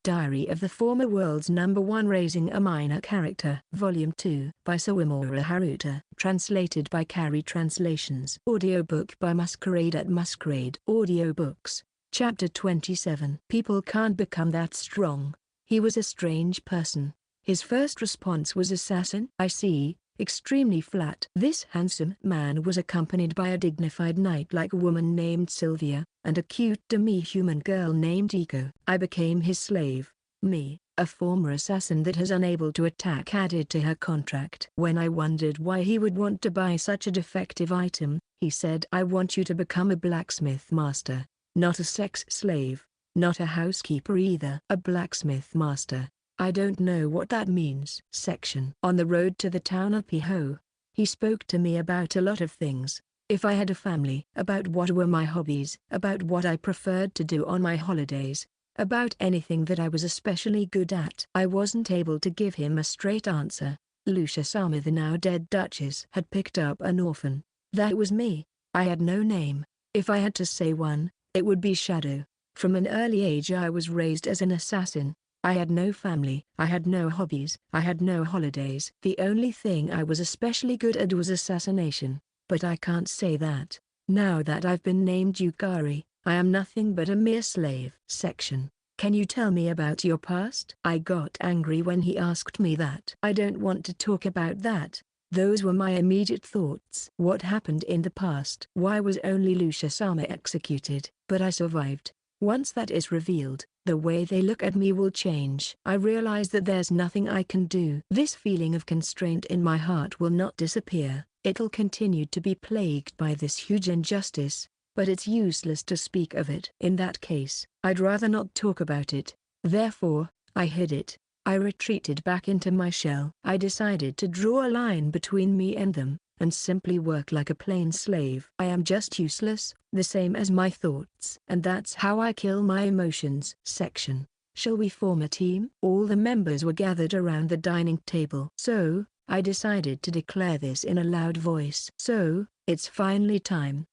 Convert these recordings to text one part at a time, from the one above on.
Diary of the Former World's #1 Raising a Minor Character. Volume 2 by Sawamura Haruta. Translated by Carrie Translations. Audiobook by Masquerade at Masquerade Audiobooks. Chapter 27. People can't become that strong. He was a strange person. His first response was assassin. I see. Extremely flat. This handsome man was accompanied by a dignified knight-like woman named Sylvia, and a cute demi-human girl named Iko. I became his slave. Me, a former assassin that has unable to attack, added to her contract. When I wondered why he would want to buy such a defective item, he said, I want you to become a blacksmith master, not a sex slave, not a housekeeper either. A blacksmith master. I don't know what that means. Section. On the road to the town of Piho, he spoke to me about a lot of things. If I had a family, about what were my hobbies, about what I preferred to do on my holidays, about anything that I was especially good at. I wasn't able to give him a straight answer. Lucia-sama, the now dead duchess, had picked up an orphan. That was me. I had no name. If I had to say one, it would be Shadow. From an early age I was raised as an assassin. I had no family, I had no hobbies, I had no holidays. The only thing I was especially good at was assassination. But I can't say that. Now that I've been named Yukari, I am nothing but a mere slave. Section. Can you tell me about your past? I got angry when he asked me that. I don't want to talk about that. Those were my immediate thoughts. What happened in the past? Why was only Lucia-sama executed? But I survived. Once that is revealed, the way they look at me will change. I realize that there's nothing I can do. This feeling of constraint in my heart will not disappear. It'll continue to be plagued by this huge injustice, but it's useless to speak of it. In that case, I'd rather not talk about it. Therefore, I hid it. I retreated back into my shell. I decided to draw a line between me and them, and simply work like a plain slave. I am just useless, the same as my thoughts. And that's how I kill my emotions. Section. Shall we form a team? All the members were gathered around the dining table. So, I decided to declare this in a loud voice. So, it's finally time.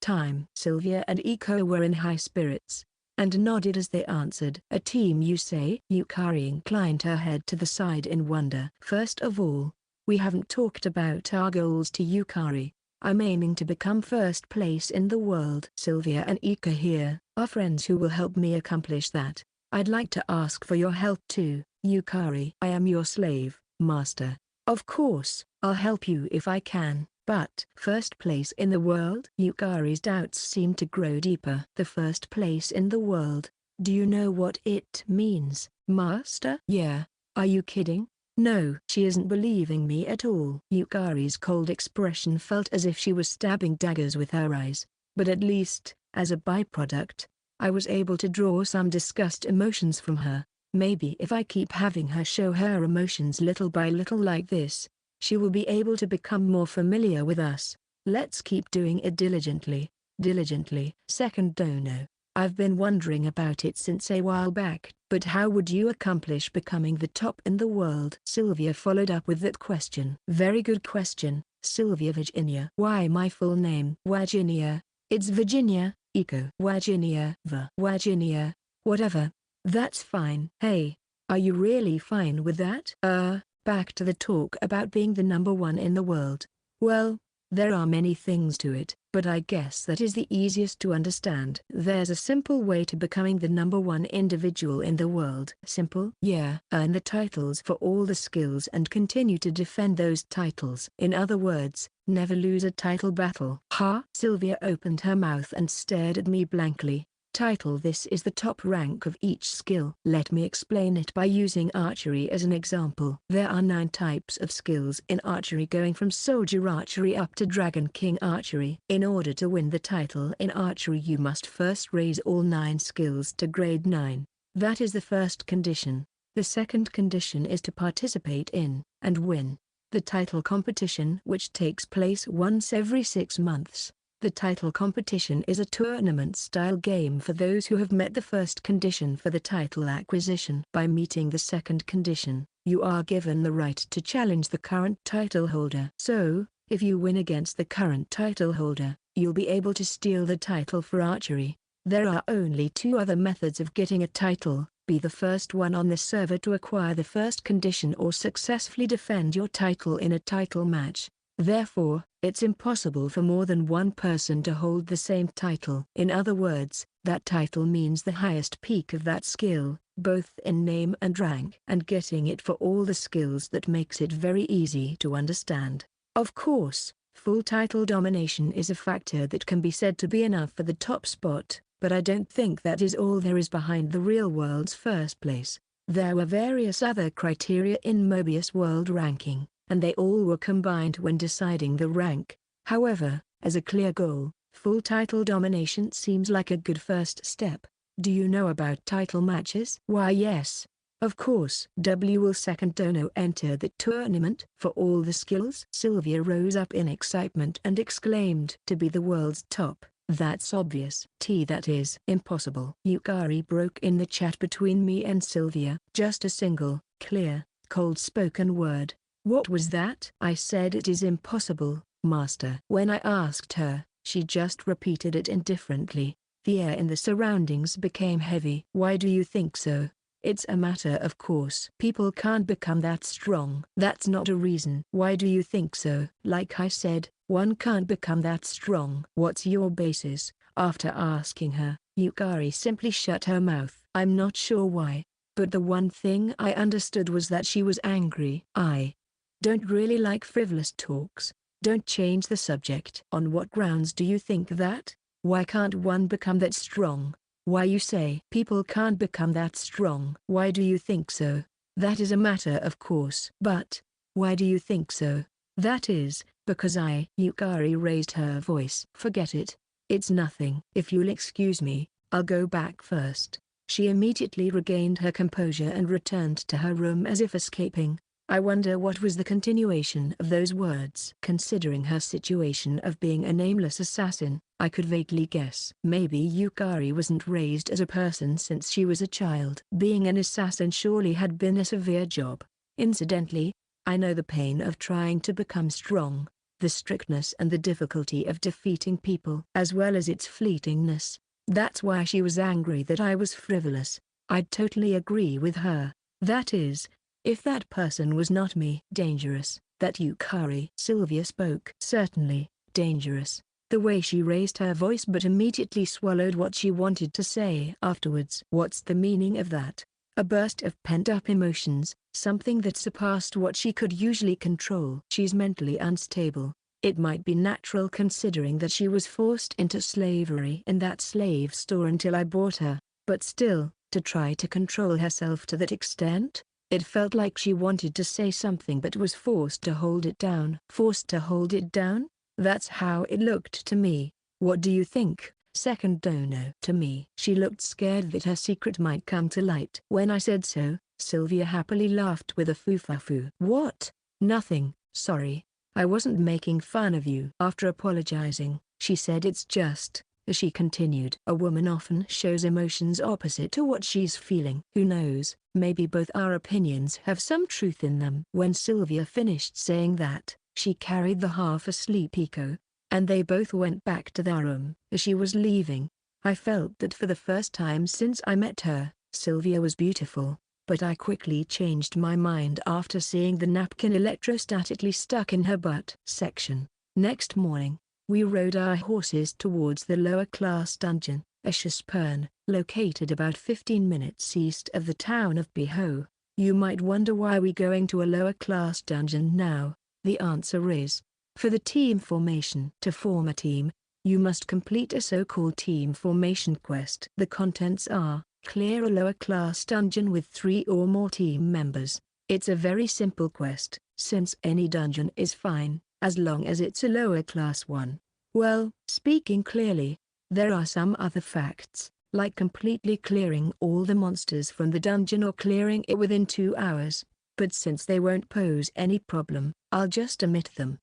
Sylvia and Iko were in high spirits, and nodded as they answered. A team, you say? Yukari inclined her head to the side in wonder. First of all, we haven't talked about our goals to Yukari. I'm aiming to become first place in the world. Sylvia and Ika here are friends who will help me accomplish that. I'd like to ask for your help too. Yukari, I am your slave, master. Of course, I'll help you if I can, but first place in the world? Yukari's doubts seemed to grow deeper. The first place in the world? Do you know what it means, master? Yeah. Are you kidding? No. She isn't believing me at all. Yukari's cold expression felt as if she was stabbing daggers with her eyes, but at least, as a byproduct, I was able to draw some disgust emotions from her. Maybe if I keep having her show her emotions little by little like this, she will be able to become more familiar with us. Let's keep doing it diligently. Second dono. I've been wondering about it since a while back, but how would you accomplish becoming the top in the world? Sylvia followed up with that question. Very good question, Sylvia Virginia. Why my full name? Virginia. It's Virginia, Iko. Virginia. Virginia. Whatever. That's fine. Hey, are you really fine with that? Back to the talk about being the #1 in the world. Well, there are many things to it, but I guess that is the easiest to understand. There's a simple way to becoming the #1 individual in the world. Simple? Yeah. Earn the titles for all the skills and continue to defend those titles. In other words, never lose a title battle. Huh? Sylvia opened her mouth and stared at me blankly. Title. This is the top rank of each skill. Let me explain it by using archery as an example. There are 9 types of skills in archery, going from soldier archery up to dragon king archery. In order to win the title in archery, you must first raise all 9 skills to grade 9. That is the first condition. The second condition is to participate in, and win, the title competition, which takes place once every 6 months. The title competition is a tournament-style game for those who have met the first condition for the title acquisition. By meeting the second condition, you are given the right to challenge the current title holder. So, if you win against the current title holder, you'll be able to steal the title for archery. There are only 2 other methods of getting a title. be the first one on this server to acquire the first condition or successfully defend your title in a title match. Therefore, it's impossible for more than one person to hold the same title. In other words, that title means the highest peak of that skill, both in name and rank. And getting it for all the skills that makes it very easy to understand. Of course, full title domination is a factor that can be said to be enough for the top spot, but I don't think that is all there is behind the real world's first place. There were various other criteria in Mobius World ranking, and they all were combined when deciding the rank. However, as a clear goal, full title domination seems like a good first step. Do you know about title matches? Why yes. Of course. Will second dono enter the tournament for all the skills? Sylvia rose up in excitement and exclaimed. To be the world's top, that's obvious. That is impossible. Yukari broke in the chat between me and Sylvia. Just a single, clear, cold-spoken word. What was that? I said it is impossible, master. When I asked her, she just repeated it indifferently. The air in the surroundings became heavy. Why do you think so? It's a matter of course. People can't become that strong. That's not a reason. Why do you think so? Like I said, one can't become that strong. What's your basis? After asking her, Yukari simply shut her mouth. I'm not sure why, but the one thing I understood was that she was angry. I don't really like frivolous talks. Don't change the subject. On what grounds do you think that? Why can't one become that strong? Why you say people can't become that strong? Why do you think so? That is a matter of course. But, why do you think so? That is, because Yukari raised her voice. Forget it. It's nothing. If you'll excuse me, I'll go back first. She immediately regained her composure and returned to her room as if escaping. I wonder what was the continuation of those words. Considering her situation of being a nameless assassin, I could vaguely guess. Maybe Yukari wasn't raised as a person since she was a child. Being an assassin surely had been a severe job. Incidentally, I know the pain of trying to become strong, the strictness and the difficulty of defeating people, as well as its fleetingness. That's why she was angry that I was frivolous. I'd totally agree with her. That is, if that person was not me. Dangerous, that Yukari. Sylvia spoke. Certainly, dangerous. The way she raised her voice but immediately swallowed what she wanted to say afterwards. What's the meaning of that? A burst of pent-up emotions, something that surpassed what she could usually control. She's mentally unstable. It might be natural considering that she was forced into slavery in that slave store until I bought her, but still, to try to control herself to that extent? It felt like she wanted to say something but was forced to hold it down. Forced to hold it down? That's how it looked to me. What do you think? Second dono. To me, she looked scared that her secret might come to light. When I said so, Sylvia happily laughed with a foo-fa-foo. What? Nothing, sorry. I wasn't making fun of you. After apologizing, she said it's just, as she continued. A woman often shows emotions opposite to what she's feeling. Who knows, maybe both our opinions have some truth in them. When Sylvia finished saying that, she carried the half-asleep Eco, and they both went back to their room. As she was leaving, I felt that for the first time since I met her, Sylvia was beautiful, but I quickly changed my mind after seeing the napkin electrostatically stuck in her butt. Next morning, we rode our horses towards the lower-class dungeon, Ashaspern, located about 15 minutes east of the town of Biho. You might wonder why we're going to a lower-class dungeon now. The answer is, for the team formation. To form a team, you must complete a so-called team formation quest. The contents are, clear a lower-class dungeon with 3 or more team members. It's a very simple quest, since any dungeon is fine, as long as it's a lower-class one. Well, speaking clearly, there are some other facts, like completely clearing all the monsters from the dungeon or clearing it within 2 hours. But since they won't pose any problem, I'll just omit them.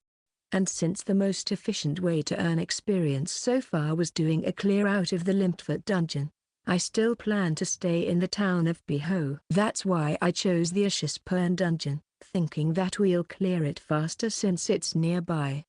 And since the most efficient way to earn experience so far was doing a clear out of the Limptfoot dungeon, I still plan to stay in the town of Biho. That's why I chose the Ashaspern dungeon, thinking that we'll clear it faster since it's nearby.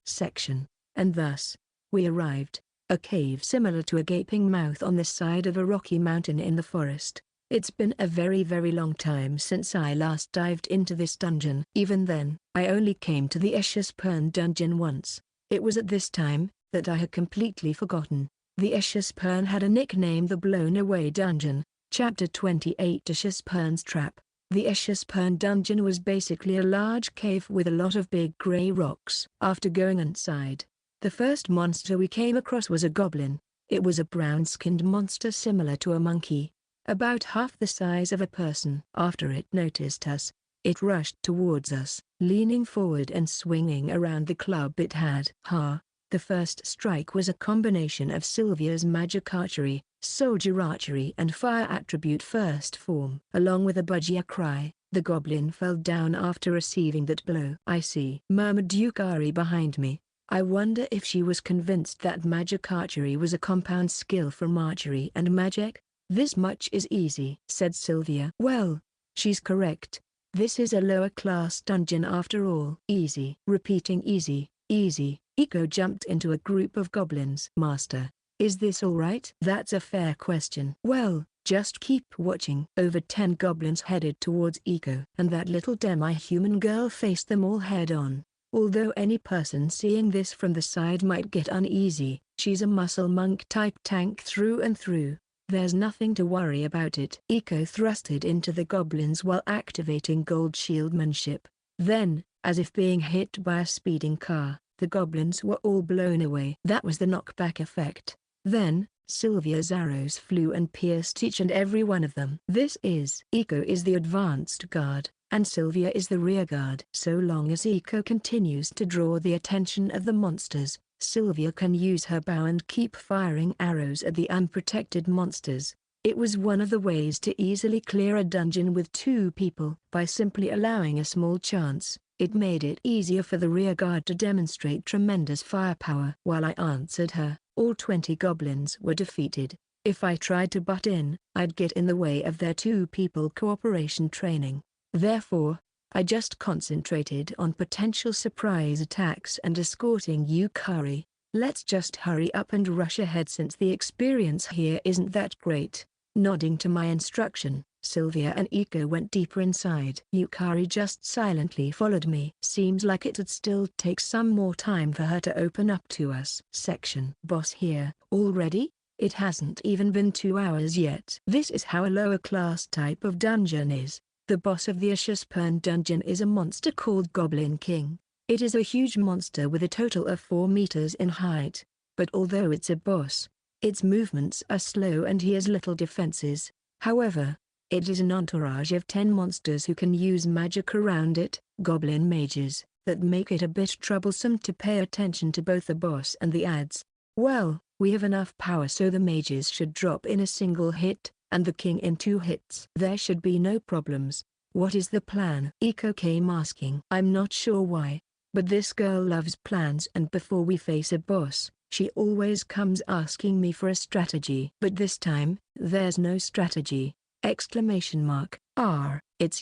And thus, we arrived, a cave similar to a gaping mouth on the side of a rocky mountain in the forest. It's been a very long time since I last dived into this dungeon. Even then, I only came to the Ashaspern dungeon once. It was at this time that I had completely forgotten. The Ashaspern had a nickname, the Blown Away Dungeon. Chapter 28, Ashaspern's Trap. The Ashaspern dungeon was basically a large cave with a lot of big grey rocks. After going inside, the first monster we came across was a goblin. It was a brown-skinned monster similar to a monkey, about half the size of a person. After it noticed us, it rushed towards us, leaning forward and swinging around the club it had. The first strike was a combination of Sylvia's magic archery, soldier archery and fire attribute first form. Along with a budgia cry, the goblin fell down after receiving that blow. "I see," murmured Yukari behind me. I wonder if she was convinced that magic archery was a compound skill from archery and magic. "This much is easy," said Sylvia. "Well, she's correct. This is a lower class dungeon after all." "Easy." Repeating easy, easy, Iko jumped into a group of goblins. "Master, is this all right?" "That's a fair question." "Well, just keep watching." Over 10 goblins headed towards Iko, and that little demi-human girl faced them all head-on. Although any person seeing this from the side might get uneasy, she's a muscle monk type tank through and through. There's nothing to worry about it. Iko thrusted into the goblins while activating gold shieldmanship. Then, as if being hit by a speeding car, the goblins were all blown away. That was the knockback effect. Then, Sylvia's arrows flew and pierced each and every one of them. Iko is the advanced guard, and Sylvia is the rear guard. So long as Iko continues to draw the attention of the monsters, Sylvia can use her bow and keep firing arrows at the unprotected monsters. It was one of the ways to easily clear a dungeon with 2 people. By simply allowing a small chance, it made it easier for the rear guard to demonstrate tremendous firepower. While I answered her, all 20 goblins were defeated. If I tried to butt in, I'd get in the way of their 2-people cooperation training. Therefore, I just concentrated on potential surprise attacks and escorting Yukari. "Let's just hurry up and rush ahead since the experience here isn't that great." Nodding to my instruction, Sylvia and Iko went deeper inside. Yukari just silently followed me. Seems like it'd still take some more time for her to open up to us. Section. "Boss here, already? It hasn't even been 2 hours yet." This is how a lower class type of dungeon is. The boss of the Ashaspern dungeon is a monster called Goblin King. It is a huge monster with a total of 4 meters in height. But although it's a boss, its movements are slow and he has little defenses. However, it is an entourage of 10 monsters who can use magic around it, goblin mages, that make it a bit troublesome to pay attention to both the boss and the adds. Well, we have enough power so the mages should drop in a single hit, and the king in 2 hits. There should be no problems. What is the plan? Iko came asking. I'm not sure why, but this girl loves plans, and before we face a boss, she always comes asking me for a strategy. But this time, there's no strategy. ! It's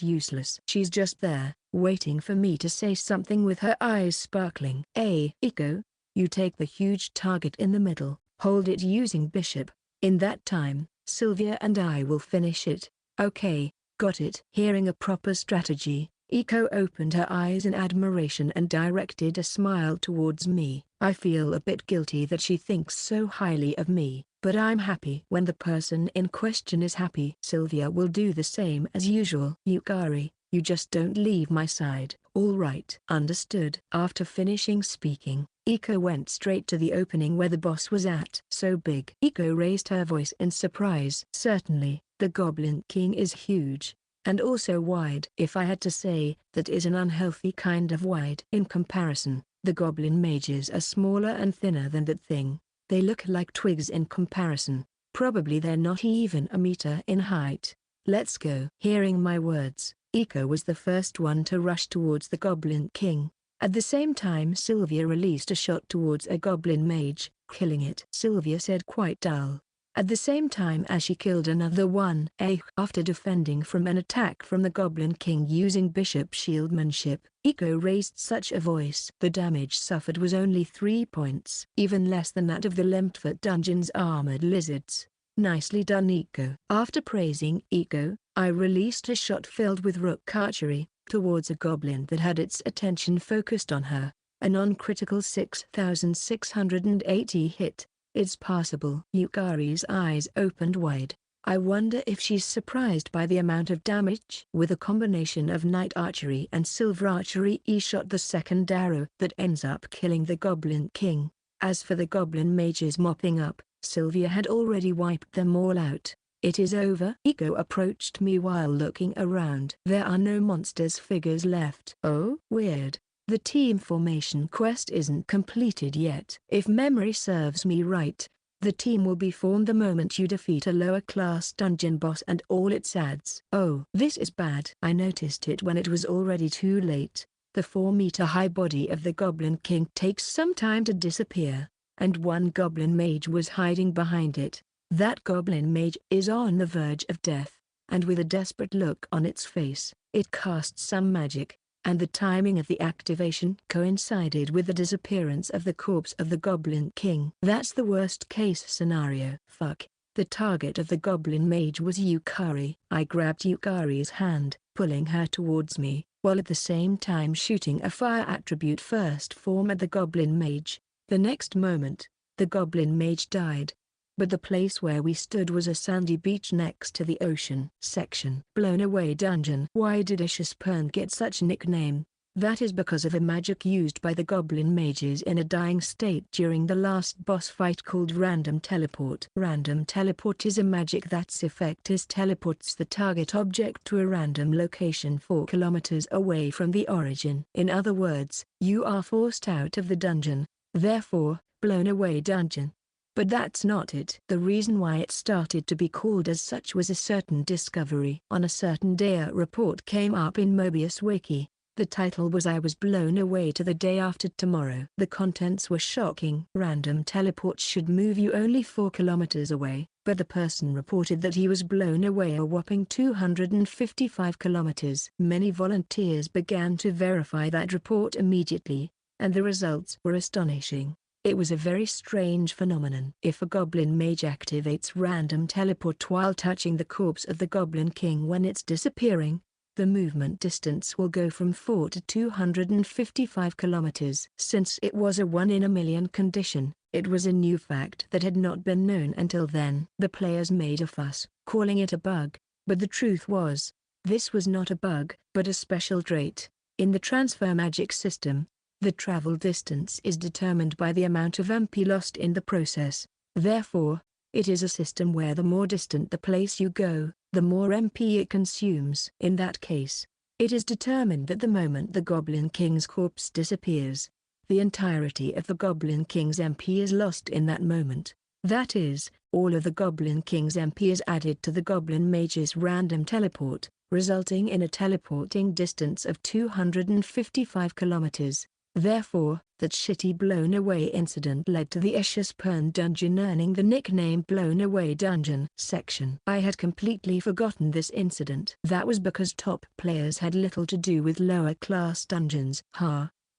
useless. She's just there, waiting for me to say something with her eyes sparkling. Iko, you take the huge target in the middle, hold it using bishop. In that time, Sylvia and I will finish it. Okay, got it. Hearing a proper strategy, Iko opened her eyes in admiration and directed a smile towards me. I feel a bit guilty that she thinks so highly of me, but I'm happy when the person in question is happy. Sylvia will do the same as usual. Yukari, you just don't leave my side. All right. Understood. After finishing speaking, Iko went straight to the opening where the boss was at. So big. Iko raised her voice in surprise. Certainly, the Goblin King is huge, and also wide. If I had to say, that is an unhealthy kind of wide. In comparison, the Goblin mages are smaller and thinner than that thing. They look like twigs in comparison. Probably they're not even a meter in height. Let's go. Hearing my words, Iko was the first one to rush towards the Goblin King. At the same time Sylvia released a shot towards a Goblin mage, killing it. Sylvia said quite dull. At the same time as she killed another one. After defending from an attack from the Goblin King using bishop shieldmanship, Iko raised such a voice. The damage suffered was only 3 points. Even less than that of the Lempfurt dungeon's armored lizards. Nicely done, Iko. After praising Iko, I released a shot filled with rook archery, towards a goblin that had its attention focused on her. A non-critical 6,680 hit. It's passable. Yukari's eyes opened wide. I wonder if she's surprised by the amount of damage. With a combination of knight archery and silver archery, he shot the second arrow that ends up killing the Goblin King. As for the Goblin mages mopping up, Sylvia had already wiped them all out. It is over. Iko approached me while looking around. There are no monsters figures left. Oh, weird. The team formation quest isn't completed yet. If memory serves me right, the team will be formed the moment you defeat a lower class dungeon boss and all its adds. Oh, this is bad. I noticed it when it was already too late. The 4-meter-high body of the Goblin King takes some time to disappear, and one Goblin Mage was hiding behind it. That Goblin Mage is on the verge of death, and with a desperate look on its face, it cast some magic, and the timing of the activation coincided with the disappearance of the corpse of the Goblin King. That's the worst case scenario. Fuck. The target of the Goblin Mage was Yukari. I grabbed Yukari's hand, pulling her towards me, while at the same time shooting a fire attribute first form at the Goblin Mage. The next moment, the Goblin Mage died. But the place where we stood was a sandy beach next to the ocean. Section. Blown Away Dungeon. Why did Ashaspern get such a nickname? That is because of a magic used by the Goblin Mages in a dying state during the last boss fight called Random Teleport. Random Teleport is a magic that's effect is teleports the target object to a random location 4 kilometers away from the origin. In other words, you are forced out of the dungeon, therefore, blown away dungeon. But that's not it. The reason why it started to be called as such was a certain discovery. On a certain day a report came up in Mobius Wiki. The title was I was blown away to the day after tomorrow. The contents were shocking. Random teleports should move you only 4 kilometers away, but the person reported that he was blown away a whopping 255 kilometers. Many volunteers began to verify that report immediately, and the results were astonishing. It was a very strange phenomenon. If a Goblin Mage activates random teleport while touching the corpse of the Goblin King when it's disappearing, the movement distance will go from 4 to 255 kilometers. Since it was a 1 in a million condition, it was a new fact that had not been known until then. The players made a fuss, calling it a bug, but the truth was, this was not a bug, but a special trait. In the transfer magic system, the travel distance is determined by the amount of MP lost in the process. Therefore, it is a system where the more distant the place you go, the more MP it consumes. In that case, it is determined that the moment the Goblin King's corpse disappears, the entirety of the Goblin King's MP is lost in that moment. That is, all of the Goblin King's MP is added to the Goblin Mage's random teleport, resulting in a teleporting distance of 255 kilometers. Therefore, that shitty blown away incident led to the Ashaspern dungeon earning the nickname Blown Away Dungeon. Section. I had completely forgotten this incident. That was because top players had little to do with lower class dungeons.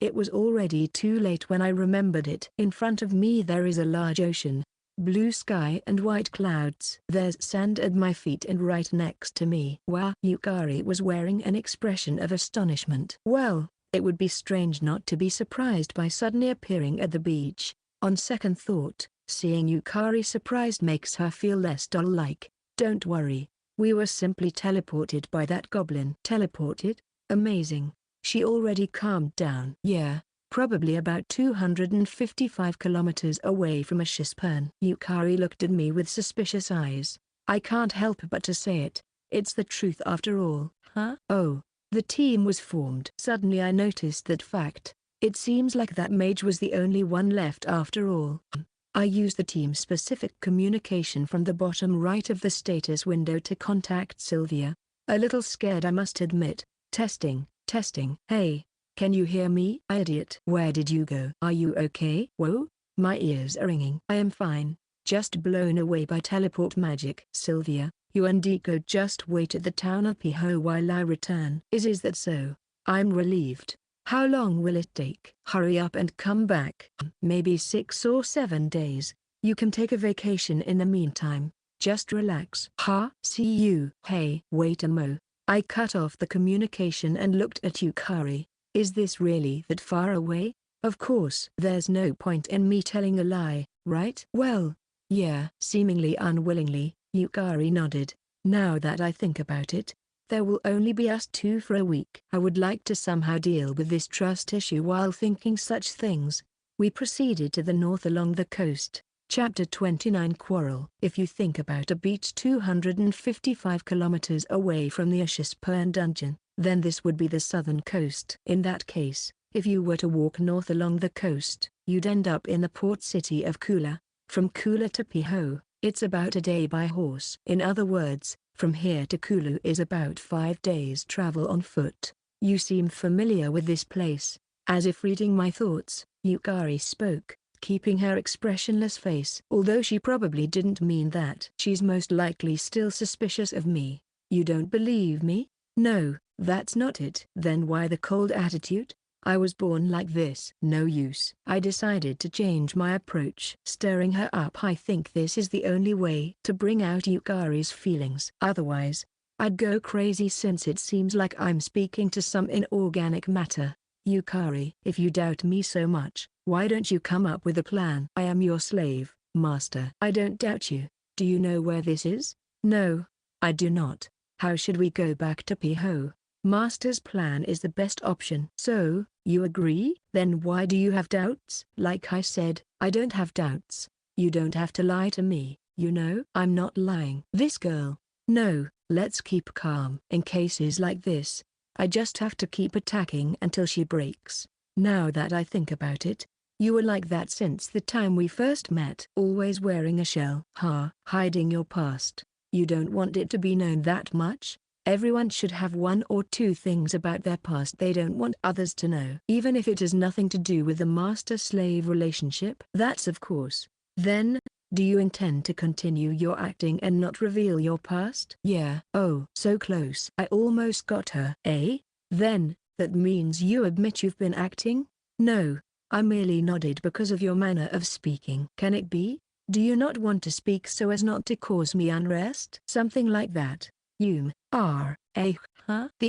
It was already too late when I remembered it. In front of me there is a large ocean, blue sky and white clouds. There's sand at my feet and right next to me. Wow. Yukari was wearing an expression of astonishment. Well, it would be strange not to be surprised by suddenly appearing at the beach. On second thought, seeing Yukari surprised makes her feel less doll-like. Don't worry, we were simply teleported by that goblin. Teleported? Amazing. She already calmed down. Yeah, probably about 255 kilometers away from Ashaspern. Yukari looked at me with suspicious eyes. I can't help but to say it. It's the truth after all. Huh? Oh. The team was formed. Suddenly I noticed that fact. It seems like that mage was the only one left after all. I used the team-specific communication from the bottom right of the status window to contact Sylvia. A little scared I must admit. Testing, testing. Hey, can you hear me? Idiot. Where did you go? Are you okay? Whoa, my ears are ringing. I am fine. Just blown away by teleport magic. Sylvia, you and Iko just wait at the town of Piho while I return. Is that so? I'm relieved. How long will it take? Hurry up and come back. Maybe 6 or 7 days. You can take a vacation in the meantime. Just relax. Ha, see you. Hey, wait a mo. I cut off the communication and looked at Yukari. Is this really that far away? Of course. There's no point in me telling a lie, right? Well, yeah. Seemingly unwillingly, Yukari nodded. Now that I think about it, there will only be us two for a week. I would like to somehow deal with this trust issue while thinking such things. We proceeded to the north along the coast. Chapter 29 Quarrel. If you think about a beach 255 kilometers away from the Ashaspern dungeon, then this would be the southern coast. In that case, if you were to walk north along the coast, you'd end up in the port city of Kula. From Kula to Piho, it's about a day by horse. In other words, from here to Kulu is about 5 days travel on foot. You seem familiar with this place. As if reading my thoughts, Yukari spoke, keeping her expressionless face. Although she probably didn't mean that. She's most likely still suspicious of me. You don't believe me? No, that's not it. Then why the cold attitude? I was born like this. No use. I decided to change my approach. Stirring her up. I think this is the only way to bring out Yukari's feelings. Otherwise, I'd go crazy since it seems like I'm speaking to some inorganic matter. Yukari, if you doubt me so much, why don't you come up with a plan? I am your slave, master. I don't doubt you. Do you know where this is? No, I do not. How should we go back to Piho? Master's plan is the best option. So, you agree? Then why do you have doubts? Like I said, I don't have doubts. You don't have to lie to me, you know? I'm not lying. This girl. No, let's keep calm. In cases like this, I just have to keep attacking until she breaks. Now that I think about it, you were like that since the time we first met. Always wearing a shell. Hiding your past. You don't want it to be known that much? Everyone should have one or two things about their past they don't want others to know. Even if it has nothing to do with the master-slave relationship. That's of course. Then, do you intend to continue your acting and not reveal your past? Yeah. Oh, so close. I almost got her. Eh? Then, that means you admit you've been acting? No, I merely nodded because of your manner of speaking. Can it be? Do you not want to speak so as not to cause me unrest? Something like that. The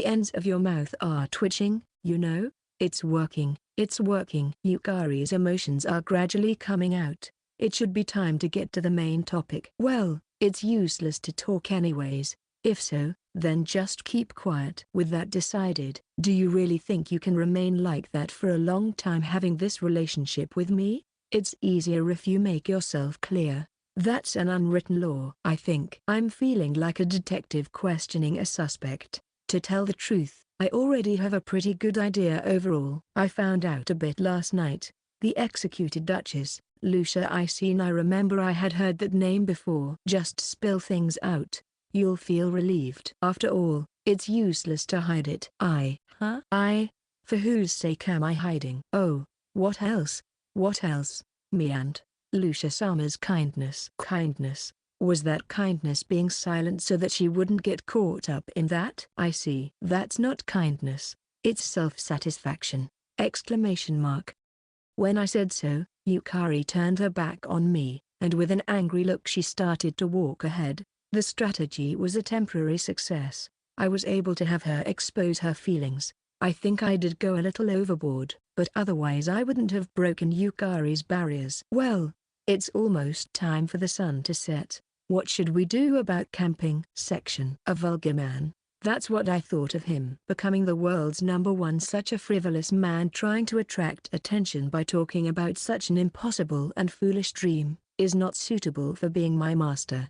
ends of your mouth are twitching, you know? It's working. It's working. Yukari's emotions are gradually coming out. It should be time to get to the main topic. Well, it's useless to talk anyways. If so, then just keep quiet. With that decided, do you really think you can remain like that for a long time having this relationship with me? It's easier if you make yourself clear. That's an unwritten law. I think I'm feeling like a detective questioning a suspect. To tell the truth, I already have a pretty good idea overall. I found out a bit last night. The executed Duchess, Lucia Icene. I remember I had heard that name before. Just spill things out. You'll feel relieved. After all, it's useless to hide it. For whose sake am I hiding? Oh, what else? What else? Me and Lucia-sama's kindness. Kindness? Was that kindness being silent so that she wouldn't get caught up in that? I see. That's not kindness. It's self-satisfaction! Exclamation mark. When I said so, Yukari turned her back on me, and with an angry look she started to walk ahead. The strategy was a temporary success. I was able to have her expose her feelings. I think I did go a little overboard, but otherwise I wouldn't have broken Yukari's barriers. Well, it's almost time for the sun to set. What should we do about camping? Section. A vulgar man. That's what I thought of him. Becoming the world's #1. Such a frivolous man trying to attract attention by talking about such an impossible and foolish dream, is not suitable for being my master.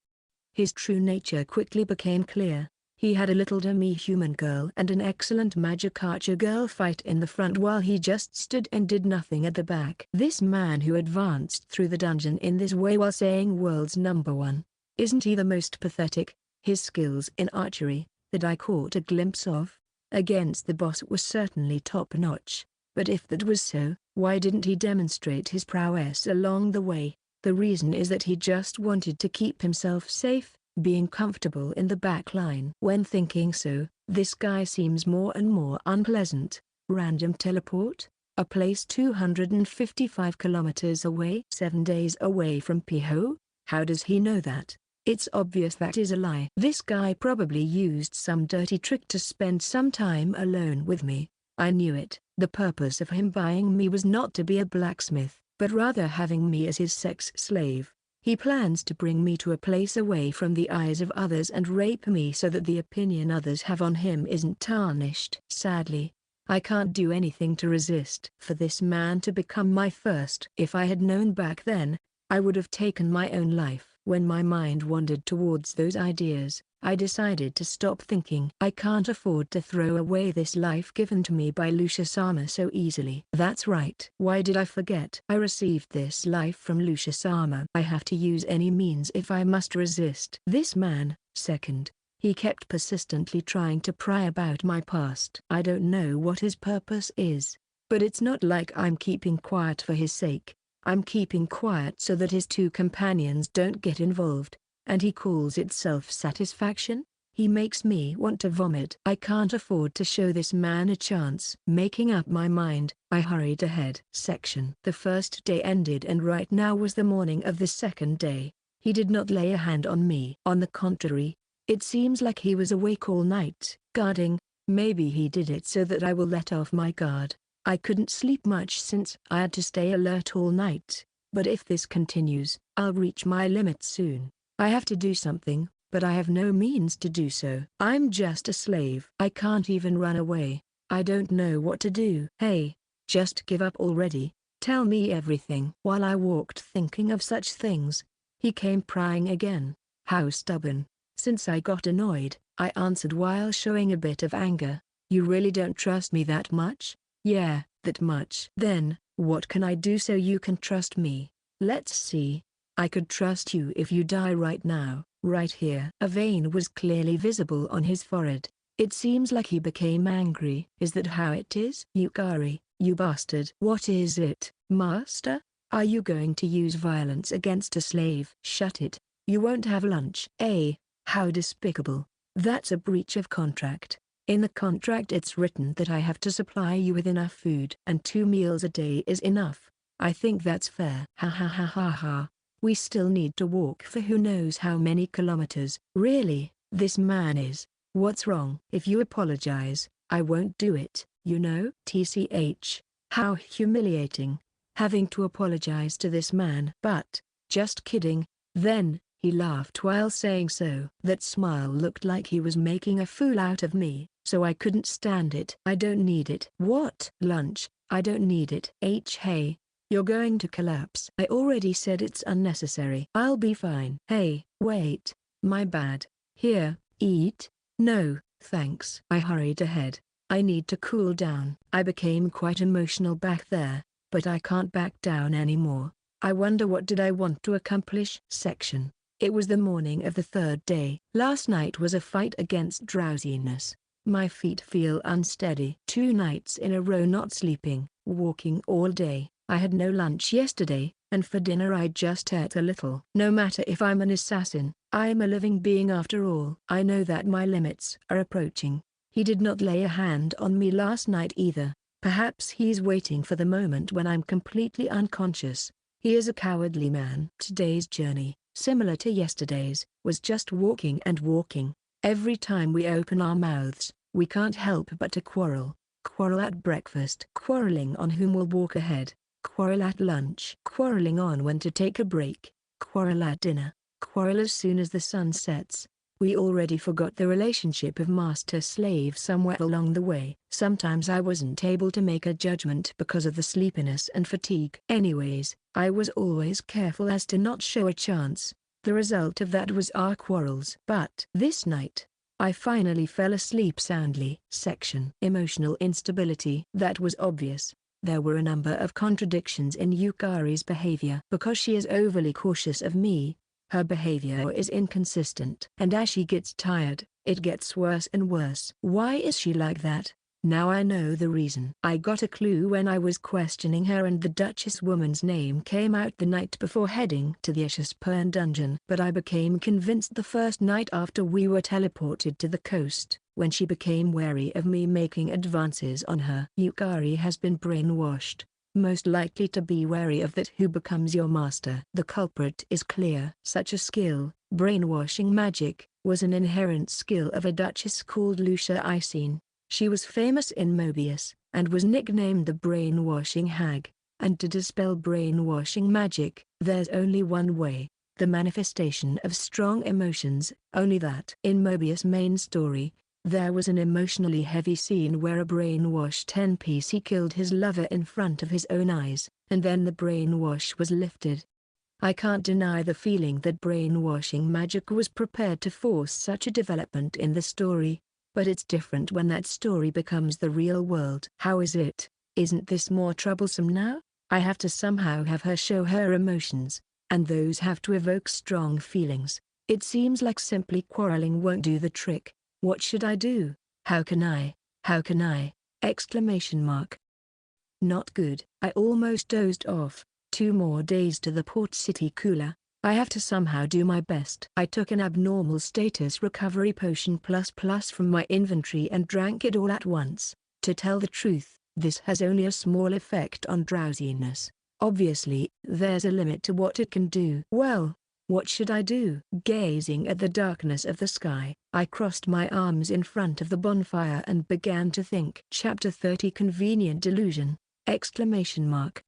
His true nature quickly became clear. He had a little demi-human girl and an excellent magic archer girl fight in the front while he just stood and did nothing at the back. This man who advanced through the dungeon in this way while saying world's #1. Isn't he the most pathetic? His skills in archery, that I caught a glimpse of, against the boss was certainly top-notch. But if that was so, why didn't he demonstrate his prowess along the way? The reason is that he just wanted to keep himself safe, being comfortable in the back line. When thinking so, this guy seems more and more unpleasant. Random teleport? A place 255 kilometers away? 7 days away from Piho? How does he know that? It's obvious that is a lie. This guy probably used some dirty trick to spend some time alone with me. I knew it. The purpose of him buying me was not to be a blacksmith, but rather having me as his sex slave. He plans to bring me to a place away from the eyes of others and rape me so that the opinion others have on him isn't tarnished. Sadly, I can't do anything to resist for this man to become my first. If I had known back then, I would have taken my own life. When my mind wandered towards those ideas, I decided to stop thinking. I can't afford to throw away this life given to me by Lucia-sama so easily. That's right. Why did I forget? I received this life from Lucia-sama. I have to use any means if I must resist. This man, second. He kept persistently trying to pry about my past. I don't know what his purpose is, but it's not like I'm keeping quiet for his sake. I'm keeping quiet so that his two companions don't get involved, and he calls it self-satisfaction? He makes me want to vomit. I can't afford to show this man a chance. Making up my mind, I hurried ahead. Section. The first day ended and right now was the morning of the second day. He did not lay a hand on me. On the contrary, it seems like he was awake all night, guarding. Maybe he did it so that I will let off my guard. I couldn't sleep much since I had to stay alert all night, but if this continues, I'll reach my limit soon. I have to do something, but I have no means to do so. I'm just a slave. I can't even run away. I don't know what to do. Hey, just give up already. Tell me everything. While I walked thinking of such things, he came prying again. How stubborn. Since I got annoyed, I answered while showing a bit of anger. You really don't trust me that much? Yeah, that much. Then, what can I do so you can trust me? Let's see. I could trust you if you die right now, right here. A vein was clearly visible on his forehead. It seems like he became angry. Is that how it is? Yukari, you bastard. What is it, master? Are you going to use violence against a slave? Shut it. You won't have lunch. How despicable. That's a breach of contract. In the contract it's written that I have to supply you with enough food and 2 meals a day is enough. I think that's fair. Ha ha ha ha ha. We still need to walk for who knows how many kilometers. Really, this man is. What's wrong? If you apologize, I won't do it, you know? TCH. How humiliating. Having to apologize to this man. But, just kidding. Then, he laughed while saying so. That smile looked like he was making a fool out of me, so I couldn't stand it. I don't need it. What? Lunch? I don't need it. Hey, you're going to collapse. I already said it's unnecessary. I'll be fine. Hey, wait. My bad. Here, eat. No, thanks. I hurried ahead. I need to cool down. I became quite emotional back there, but I can't back down anymore. I wonder what did I want to accomplish? Section. It was the morning of the third day. Last night was a fight against drowsiness. My feet feel unsteady. 2 nights in a row not sleeping, walking all day. I had no lunch yesterday, and for dinner I just ate a little. No matter if I'm an assassin, I'm a living being after all. I know that my limits are approaching. He did not lay a hand on me last night either. Perhaps he's waiting for the moment when I'm completely unconscious. He is a cowardly man. Today's journey, similar to yesterday's, was just walking and walking. Every time we open our mouths, we can't help but to quarrel. Quarrel at breakfast. Quarreling on whom will walk ahead. Quarrel at lunch. Quarreling on when to take a break. Quarrel at dinner. Quarrel as soon as the sun sets. We already forgot the relationship of master-slave somewhere along the way. Sometimes I wasn't able to make a judgment because of the sleepiness and fatigue. Anyways, I was always careful as to not show a chance. The result of that was our quarrels. But this night, I finally fell asleep soundly. Section. Emotional instability. That was obvious. There were a number of contradictions in Yukari's behavior. Because she is overly cautious of me, her behavior is inconsistent. And as she gets tired, it gets worse and worse. Why is she like that? Now I know the reason. I got a clue when I was questioning her and the Duchess woman's name came out the night before heading to the Ashaspern dungeon. But I became convinced the first night after we were teleported to the coast, when she became wary of me making advances on her. Yukari has been brainwashed. most likely to be wary of that who becomes your master. The culprit is clear. Such a skill, brainwashing magic, was an inherent skill of a duchess called Lucia Icene. She was famous in Mobius, and was nicknamed the brainwashing hag. And to dispel brainwashing magic, there's only one way: the manifestation of strong emotions. Only that. In Mobius' main story, there was an emotionally heavy scene where a brainwashed NPC killed his lover in front of his own eyes, and then the brainwash was lifted. I can't deny the feeling that brainwashing magic was prepared to force such a development in the story, but it's different when that story becomes the real world. How is it? Isn't this more troublesome now? I have to somehow have her show her emotions, and those have to evoke strong feelings. It seems like simply quarreling won't do the trick. What should I do? How can I? How can I? Exclamation mark. Not good. I almost dozed off. 2 more days to the port city cooler. I have to somehow do my best. I took an abnormal status recovery potion ++ from my inventory and drank it all at once. To tell the truth, this has only a small effect on drowsiness. Obviously, there's a limit to what it can do. Well, what should I do? Gazing at the darkness of the sky, I crossed my arms in front of the bonfire and began to think. Chapter 30 Convenient Delusion! Exclamation mark.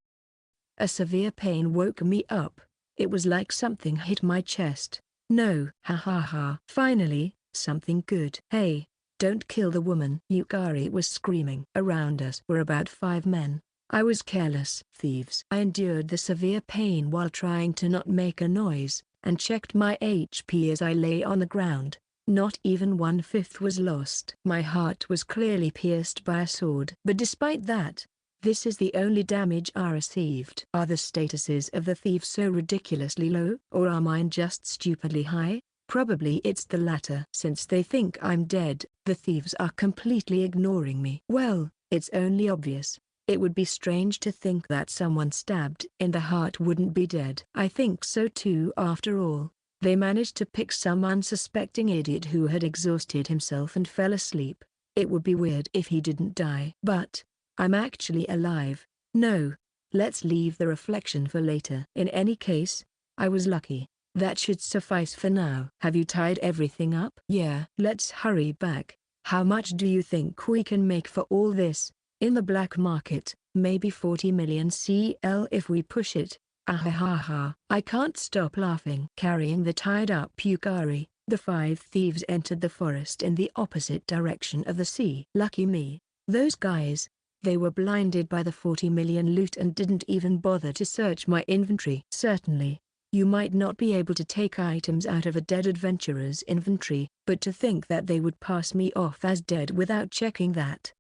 A severe pain woke me up. It was like something hit my chest. No. Ha ha ha. Finally, something good. Hey, don't kill the woman, Yukari was screaming. Around us were about 5 men. I was careless. Thieves. I endured the severe pain while trying to not make a noise, and checked my HP as I lay on the ground. Not even 1/5 was lost. My heart was clearly pierced by a sword. But despite that, this is the only damage I received. Are the statuses of the thieves so ridiculously low? Or are mine just stupidly high? Probably it's the latter. Since they think I'm dead, the thieves are completely ignoring me. Well, it's only obvious. It would be strange to think that someone stabbed in the heart wouldn't be dead. I think so too. After all, they managed to pick some unsuspecting idiot who had exhausted himself and fell asleep. It would be weird if he didn't die. But I'm actually alive. No, let's leave the reflection for later. In any case, I was lucky. That should suffice for now. Have you tied everything up? Yeah. Let's hurry back. How much do you think we can make for all this? In the black market, maybe 40 million CL if we push it. Ahahaha. I can't stop laughing. Carrying the tied-up Yukari, the 5 thieves entered the forest in the opposite direction of the sea. Lucky me. Those guys, they were blinded by the 40 million loot and didn't even bother to search my inventory. Certainly, you might not be able to take items out of a dead adventurer's inventory, but to think that they would pass me off as dead without checking that.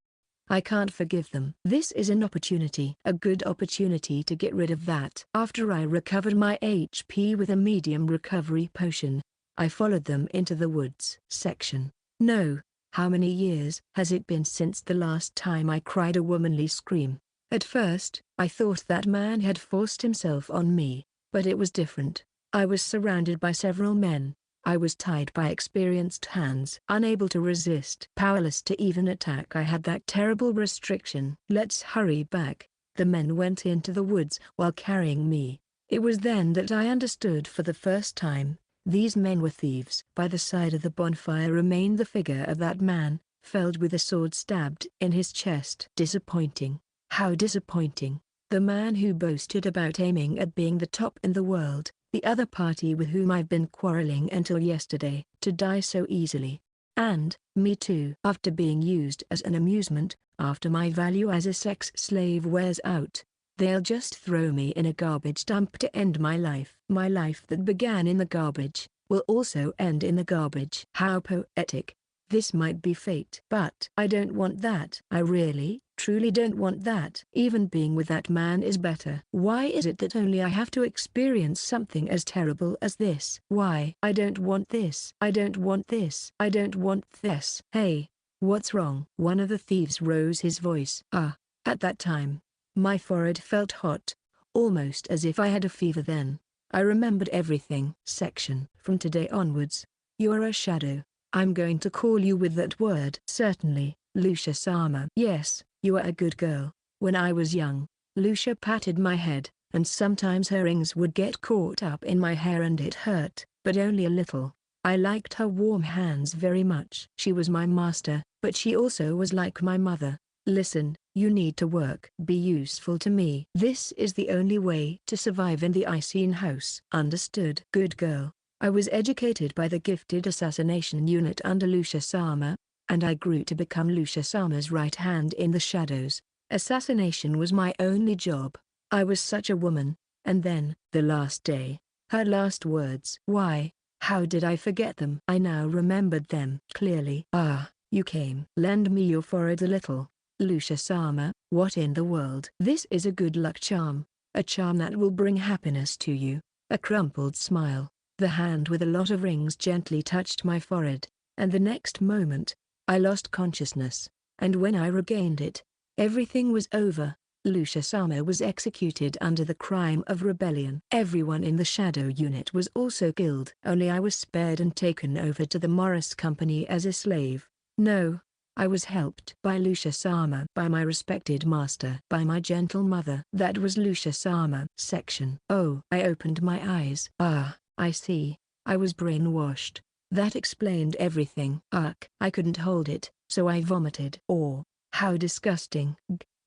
I can't forgive them. This is an opportunity, a good opportunity to get rid of that. After I recovered my HP with a medium recovery potion, I followed them into the woods. Section. No. How many years has it been since the last time I cried a womanly scream? At first, I thought that man had forced himself on me, but it was different. I was surrounded by several men. I was tied by experienced hands. Unable to resist. Powerless to even attack. I had that terrible restriction. Let's hurry back. The men went into the woods while carrying me. It was then that I understood for the first time. These men were thieves. By the side of the bonfire remained the figure of that man, felled with a sword stabbed in his chest. Disappointing. How disappointing. The man who boasted about aiming at being the top in the world, the other party with whom I've been quarreling until yesterday, to die so easily. And, me too. After being used as an amusement, after my value as a sex slave wears out, they'll just throw me in a garbage dump to end my life. My life that began in the garbage, will also end in the garbage. How poetic. This might be fate. But I don't want that. I really, truly don't want that. Even being with that man is better. Why is it that only I have to experience something as terrible as this? Why? I don't want this. I don't want this. I don't want this. Hey, what's wrong? One of the thieves rose his voice. At that time, my forehead felt hot, almost as if I had a fever then. I remembered everything. Section. From today onwards, you are a shadow. I'm going to call you with that word. Certainly, Lucia-sama. Yes, you are a good girl. When I was young, Lucia patted my head, and sometimes her rings would get caught up in my hair and it hurt, but only a little. I liked her warm hands very much. She was my master, but she also was like my mother. Listen, you need to work. Be useful to me. This is the only way to survive in the Icene house. Understood? Good girl. I was educated by the gifted assassination unit under Lucia Sama, and I grew to become Lucia Sama's right hand in the shadows. Assassination was my only job. I was such a woman. And then, the last day, her last words. Why? How did I forget them? I now remembered them clearly. Ah, you came. Lend me your forehead a little. Lucia Sama, what in the world? This is a good luck charm. A charm that will bring happiness to you. A crumpled smile. The hand with a lot of rings gently touched my forehead, and the next moment, I lost consciousness. And when I regained it, everything was over. Lucia Sama was executed under the crime of rebellion. Everyone in the shadow unit was also killed. Only I was spared and taken over to the Morris Company as a slave. No. I was helped by Lucia Sama, by my respected master, by my gentle mother. That was Lucia Sama. Section. Oh. I opened my eyes. Ah, I see. I was brainwashed. That explained everything. Ugh. I couldn't hold it, so I vomited. Oh, how disgusting.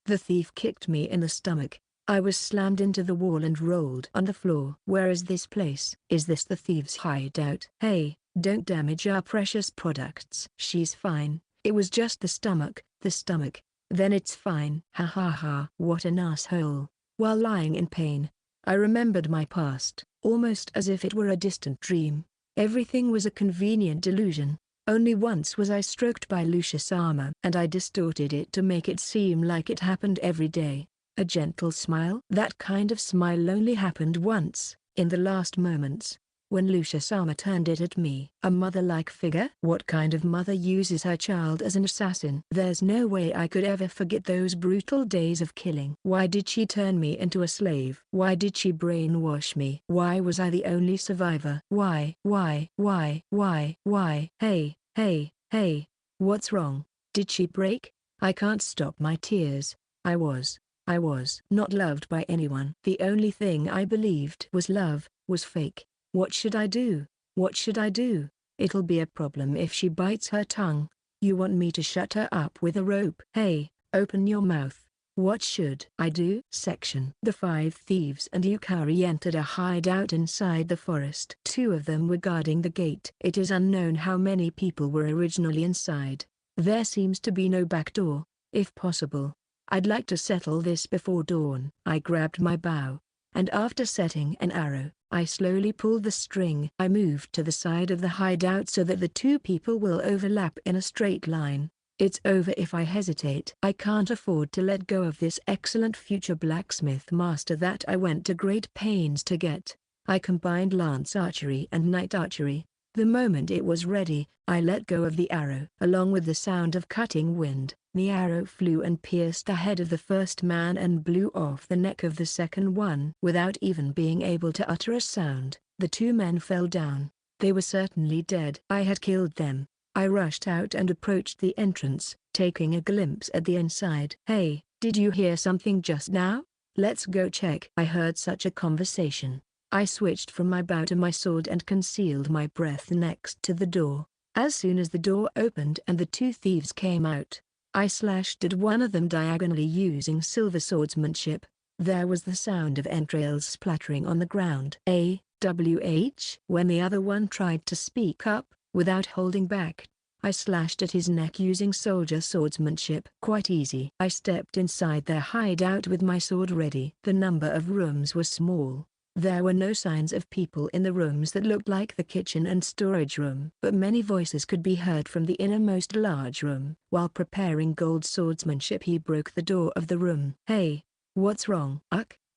The thief kicked me in the stomach. I was slammed into the wall and rolled on the floor. Where is this place? Is this the thief's hideout? Hey, don't damage our precious products. She's fine. It was just the stomach. Then it's fine. Ha ha ha. What an asshole. While lying in pain, I remembered my past, almost as if it were a distant dream. Everything was a convenient delusion. Only once was I stroked by Lucia Sama, and I distorted it to make it seem like it happened every day. A gentle smile? That kind of smile only happened once, in the last moments, when Lucia Sama turned it at me. A mother-like figure? What kind of mother uses her child as an assassin? There's no way I could ever forget those brutal days of killing. Why did she turn me into a slave? Why did she brainwash me? Why was I the only survivor? Why? Hey, what's wrong? Did she break? I can't stop my tears. I was not loved by anyone. The only thing I believed was love, was fake. What should I do? What should I do? It'll be a problem if she bites her tongue. You want me to shut her up with a rope? Hey, open your mouth. What should I do? Section. The 5 thieves and Yukari entered a hideout inside the forest. 2 of them were guarding the gate. It is unknown how many people were originally inside. There seems to be no back door. If possible, I'd like to settle this before dawn. I grabbed my bow, and after setting an arrow, I slowly pulled the string. I moved to the side of the hideout so that the 2 people will overlap in a straight line. It's over if I hesitate. I can't afford to let go of this excellent future blacksmith master that I went to great pains to get. I combined lance archery and knight archery. The moment it was ready, I let go of the arrow. Along with the sound of cutting wind, the arrow flew and pierced the head of the first man and blew off the neck of the second one. Without even being able to utter a sound, the 2 men fell down. They were certainly dead. I had killed them. I rushed out and approached the entrance, taking a glimpse at the inside. Hey, did you hear something just now? Let's go check. I heard such a conversation. I switched from my bow to my sword and concealed my breath next to the door. As soon as the door opened and the 2 thieves came out, I slashed at one of them diagonally using silver swordsmanship. There was the sound of entrails splattering on the ground. AWH. When the other one tried to speak up, without holding back, I slashed at his neck using soldier swordsmanship. Quite easy. I stepped inside their hideout with my sword ready. The number of rooms was small. There were no signs of people in the rooms that looked like the kitchen and storage room. But many voices could be heard from the innermost large room. While preparing gold swordsmanship, he broke the door of the room. Hey, what's wrong?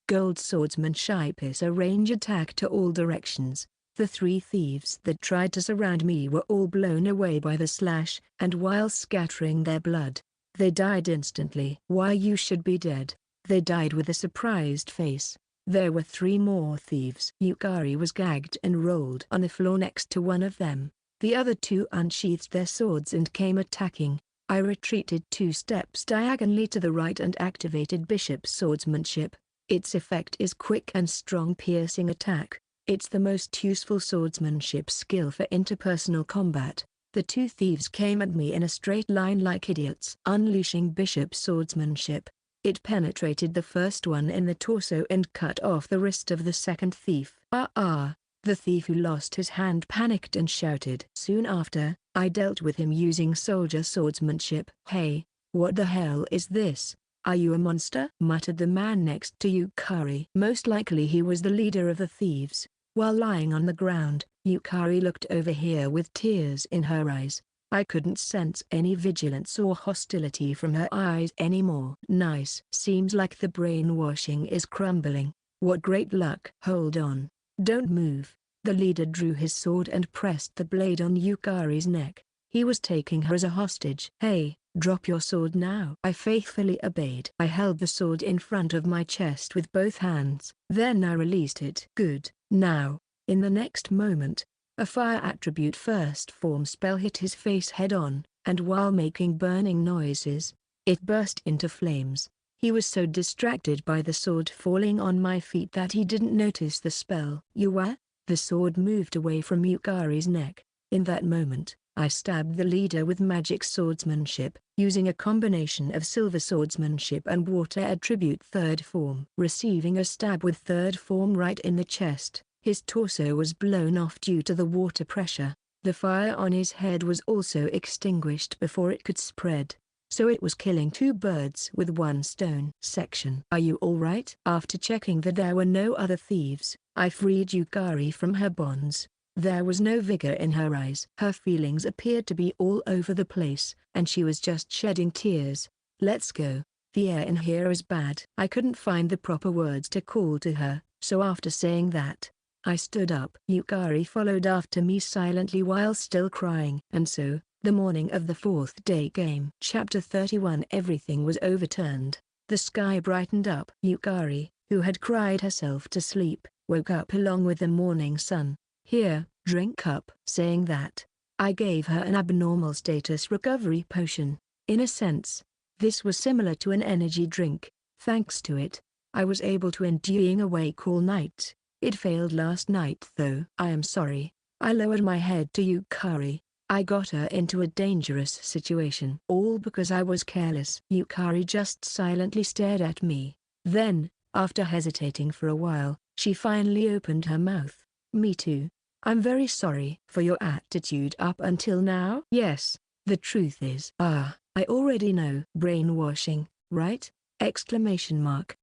Gold swordsmanship is a range attack to all directions. The 3 thieves that tried to surround me were all blown away by the slash, and while scattering their blood, they died instantly. Why, you should be dead. They died with a surprised face. There were 3 more thieves. Yukari was gagged and rolled on the floor next to one of them. The other 2 unsheathed their swords and came attacking. I retreated 2 steps diagonally to the right and activated Bishop's swordsmanship. Its effect is quick and strong piercing attack. It's the most useful swordsmanship skill for interpersonal combat. The 2 thieves came at me in a straight line like idiots. Unleashing Bishop's swordsmanship, it penetrated the first one in the torso and cut off the wrist of the second thief. The thief who lost his hand panicked and shouted. Soon after, I dealt with him using soldier swordsmanship. "Hey, what the hell is this? Are you a monster?" muttered the man next to Yukari. Most likely he was the leader of the thieves. While lying on the ground, Yukari looked over here with tears in her eyes. I couldn't sense any vigilance or hostility from her eyes anymore. Nice. Seems like the brainwashing is crumbling. What great luck. Hold on. Don't move. The leader drew his sword and pressed the blade on Yukari's neck. He was taking her as a hostage. "Hey, drop your sword now." I faithfully obeyed. I held the sword in front of my chest with both hands. Then I released it. Good. Now, in the next moment, a fire attribute first form spell hit his face head on, and while making burning noises, it burst into flames. He was so distracted by the sword falling on my feet that he didn't notice the spell. "You were?" The sword moved away from Yukari's neck. In that moment, I stabbed the leader with magic swordsmanship, using a combination of silver swordsmanship and water attribute third form. Receiving a stab with third form right in the chest, his torso was blown off due to the water pressure. The fire on his head was also extinguished before it could spread. So it was killing 2 birds with 1 stone. Section. Are you alright? After checking that there were no other thieves, I freed Yukari from her bonds. There was no vigor in her eyes. Her feelings appeared to be all over the place, and she was just shedding tears. "Let's go. The air in here is bad." I couldn't find the proper words to call to her, so after saying that, I stood up. Yukari followed after me silently while still crying. And so, the morning of the 4th day game. Chapter 31. Everything was overturned. The sky brightened up. Yukari, who had cried herself to sleep, woke up along with the morning sun. "Here, drink up." Saying that, I gave her an abnormal status recovery potion. In a sense, this was similar to an energy drink. Thanks to it, I was able to endure being awake all night. It failed last night though. "I am sorry." I lowered my head to Yukari. "I got her into a dangerous situation. All because I was careless." Yukari just silently stared at me. Then, after hesitating for a while, she finally opened her mouth. "Me too. I'm very sorry for your attitude up until now." "Yes, the truth is." "I already know." "Brainwashing, right?" Exclamation mark.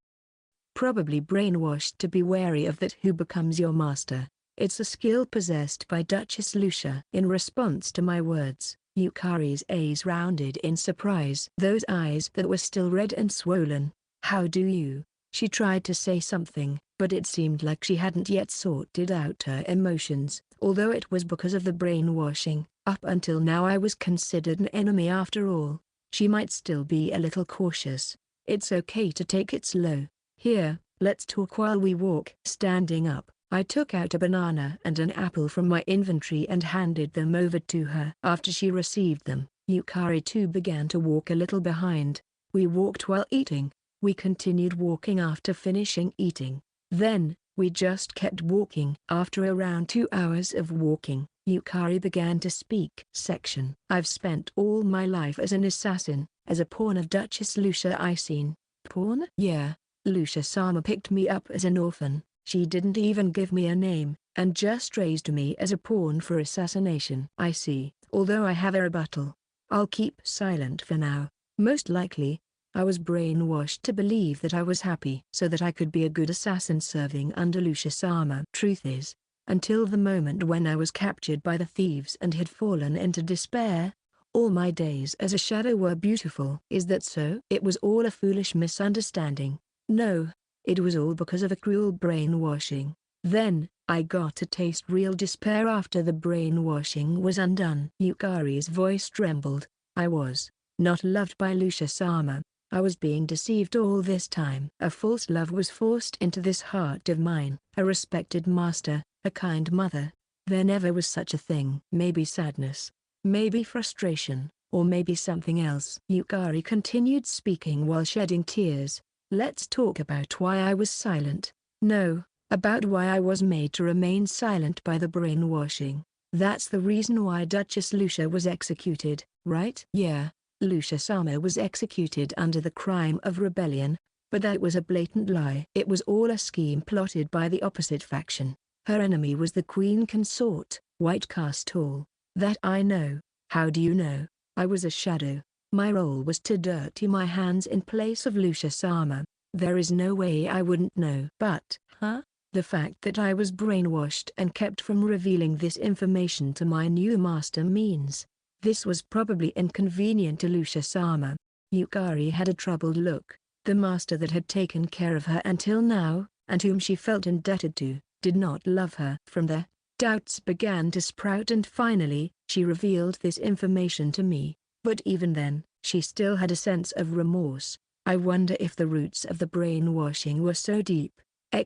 "Probably brainwashed to be wary of that who becomes your master. It's a skill possessed by Duchess Lucia." In response to my words, Yukari's eyes rounded in surprise. Those eyes that were still red and swollen. "How do you?" She tried to say something, but it seemed like she hadn't yet sorted out her emotions. Although it was because of the brainwashing, up until now I was considered an enemy after all. She might still be a little cautious. It's okay to take it slow. "Here, let's talk while we walk." Standing up, I took out a banana and an apple from my inventory and handed them over to her. After she received them, Yukari too began to walk a little behind. We walked while eating. We continued walking after finishing eating. Then, we just kept walking. After around 2 hours of walking, Yukari began to speak. Section. "I've spent all my life as an assassin, as a pawn of Duchess Lucia Icene." "Pawn?" "Yeah. Lucia-sama picked me up as an orphan. She didn't even give me a name, and just raised me as a pawn for assassination." "I see." "Although I have a rebuttal, I'll keep silent for now. Most likely, I was brainwashed to believe that I was happy so that I could be a good assassin serving under Lucia-sama. Truth is, until the moment when I was captured by the thieves and had fallen into despair, all my days as a shadow were beautiful." "Is that so?" "It was all a foolish misunderstanding. No, it was all because of a cruel brainwashing. Then, I got to taste real despair after the brainwashing was undone." Yukari's voice trembled. "I was not loved by Lucia-sama. I was being deceived all this time. A false love was forced into this heart of mine. A respected master, a kind mother. There never was such a thing. Maybe sadness, maybe frustration, Or maybe something else. Yukari continued speaking while shedding tears. Let's talk about why I was silent. No, about why I was made to remain silent by the brainwashing. That's the reason why Duchess Lucia was executed, right? Yeah, Lucia-sama was executed under the crime of rebellion, but that was a blatant lie. It was all a scheme plotted by the opposite faction. Her enemy was the queen consort, White Castle. That I know. How do you know? I was a shadow. My role was to dirty my hands in place of Lucia-sama. There is no way I wouldn't know. But, the fact that I was brainwashed and kept from revealing this information to my new master means this was probably inconvenient to Lucia-sama. Yukari had a troubled look. The master that had taken care of her until now, and whom she felt indebted to, did not love her. From there, doubts began to sprout, and finally, she revealed this information to me. But even then, she still had a sense of remorse. I wonder if the roots of the brainwashing were so deep! I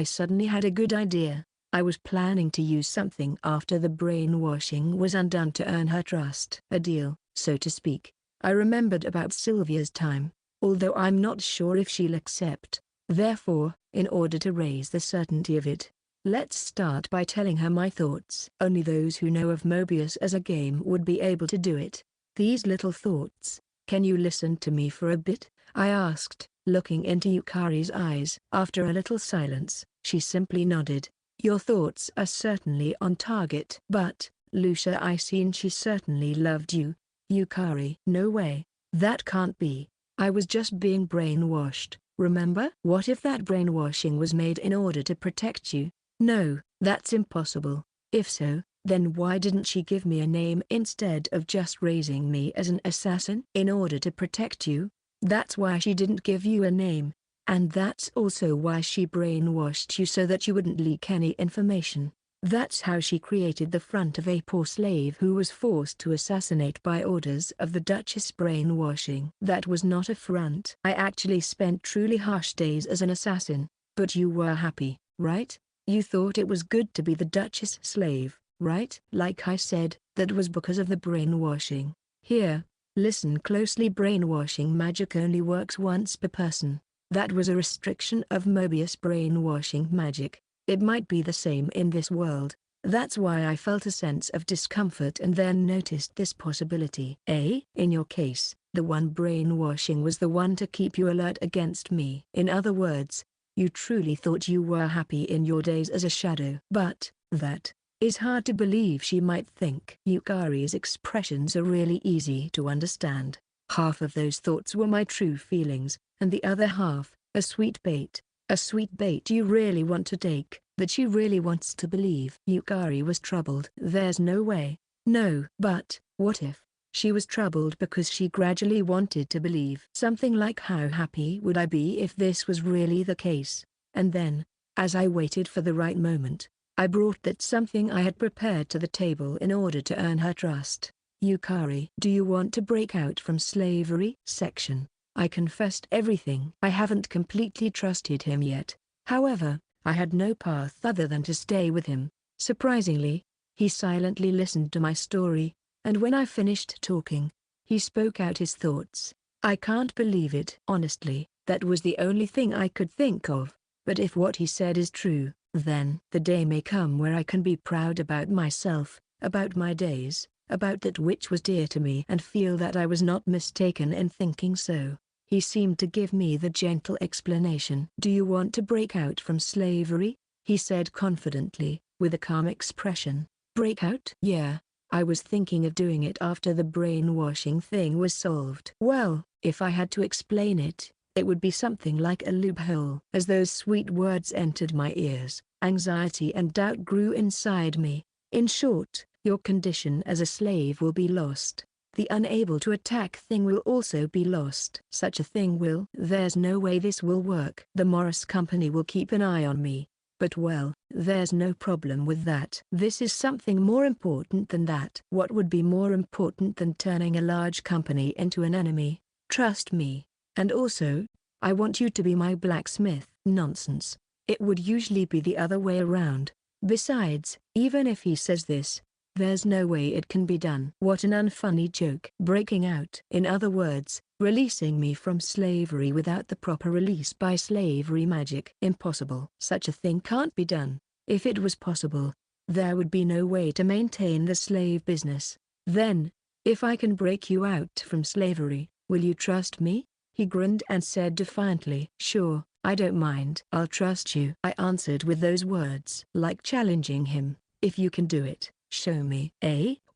suddenly had a good idea. I was planning to use something after the brainwashing was undone to earn her trust. A deal, so to speak. I remembered about Sylvia's time, although I'm not sure if she'll accept. Therefore, in order to raise the certainty of it, let's start by telling her my thoughts. Only those who know of Mobius as a game would be able to do it. These little thoughts. Can you listen to me for a bit? I asked, looking into Yukari's eyes. After a little silence, she simply nodded. Your thoughts are certainly on target. But, Lucia, I seen she certainly loved you. Yukari. No way. That can't be. I was just being brainwashed, remember? What if that brainwashing was made in order to protect you? No, that's impossible. If so, then why didn't she give me a name instead of just raising me as an assassin? In order to protect you. That's why she didn't give you a name. And that's also why she brainwashed you so that you wouldn't leak any information. That's how she created the front of a poor slave who was forced to assassinate by orders of the Duchess. Brainwashing. That was not a front. I actually spent truly harsh days as an assassin, but you were happy, right? You thought it was good to be the Duchess' slave, right? Like I said, that was because of the brainwashing. Here, listen closely. Brainwashing magic only works once per person. That was a restriction of Mobius brainwashing magic. It might be the same in this world. That's why I felt a sense of discomfort and then noticed this possibility. In your case, the one brainwashing was the one to keep you alert against me. In other words, you truly thought you were happy in your days as a shadow. But, that is hard to believe, she might think. Yukari's expressions are really easy to understand. Half of those thoughts were my true feelings, and the other half, a sweet bait. A sweet bait you really want to take, that she really wants to believe. Yukari was troubled. There's no way. No. But, what if? She was troubled because she gradually wanted to believe. Something like, how happy would I be if this was really the case? And then, as I waited for the right moment, I brought that something I had prepared to the table in order to earn her trust. Yukari, do you want to break out from slavery? Section. I confessed everything. I haven't completely trusted him yet. However, I had no path other than to stay with him. Surprisingly, he silently listened to my story, and when I finished talking, he spoke out his thoughts. I can't believe it. Honestly, that was the only thing I could think of. But if what he said is true, then the day may come where I can be proud about myself, about my days, about that which was dear to me, and feel that I was not mistaken in thinking so. He seemed to give me the gentle explanation. Do you want to break out from slavery? He said confidently, with a calm expression. Break out? Yeah, I was thinking of doing it after the brainwashing thing was solved. Well, if I had to explain it, it would be something like a loophole. As those sweet words entered my ears, anxiety and doubt grew inside me. In short, your condition as a slave will be lost. The unable to attack thing will also be lost. Such a thing will. There's no way this will work. The Morris Company will keep an eye on me. But well, there's no problem with that. This is something more important than that. What would be more important than turning a large company into an enemy? Trust me. And also, I want you to be my blacksmith. Nonsense. It would usually be the other way around. Besides, even if he says this, There's no way it can be done. What an unfunny joke. Breaking out. In other words, releasing me from slavery without the proper release by slavery magic. Impossible. Such a thing can't be done. If it was possible, there would be no way to maintain the slave business. Then, if I can break you out from slavery, will you trust me? He grinned and said defiantly, "Sure, I don't mind." "I'll trust you," I answered with those words, like challenging him. "If you can do it, show me."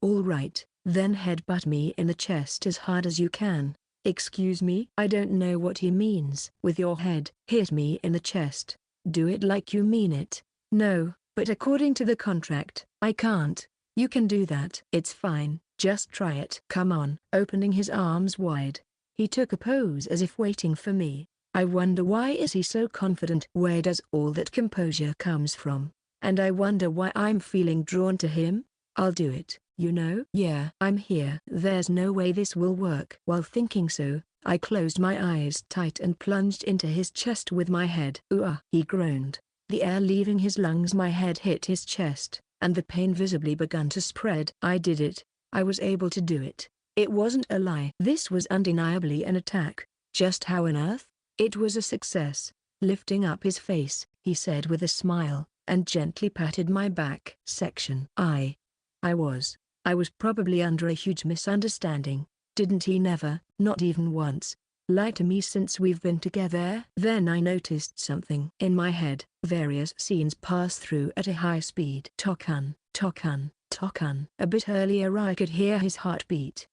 All right, then headbutt me in the chest as hard as you can." "Excuse me?" "I don't know what he means." "With your head." "Hit me in the chest. Do it like you mean it." "No, but according to the contract, I can't." "You can do that." "It's fine, just try it." "Come on." Opening his arms wide, he took a pose as if waiting for me. I wonder why is he so confident? Where does all that composure comes from? And I wonder why I'm feeling drawn to him? I'll do it, you know? Yeah, I'm here. There's no way this will work. While thinking so, I closed my eyes tight and plunged into his chest with my head. He groaned. The air leaving his lungs, my head hit his chest, and the pain visibly began to spread. I did it. I was able to do it. It wasn't a lie. This was undeniably an attack. Just how on earth? It was a success. Lifting up his face, he said with a smile, and gently patted my back. I was probably under a huge misunderstanding. Didn't he never, not even once, lie to me since we've been together? Then I noticed something. In my head, various scenes passed through at a high speed. Tokan, Tokan, Tokan. A bit earlier I could hear his heartbeat.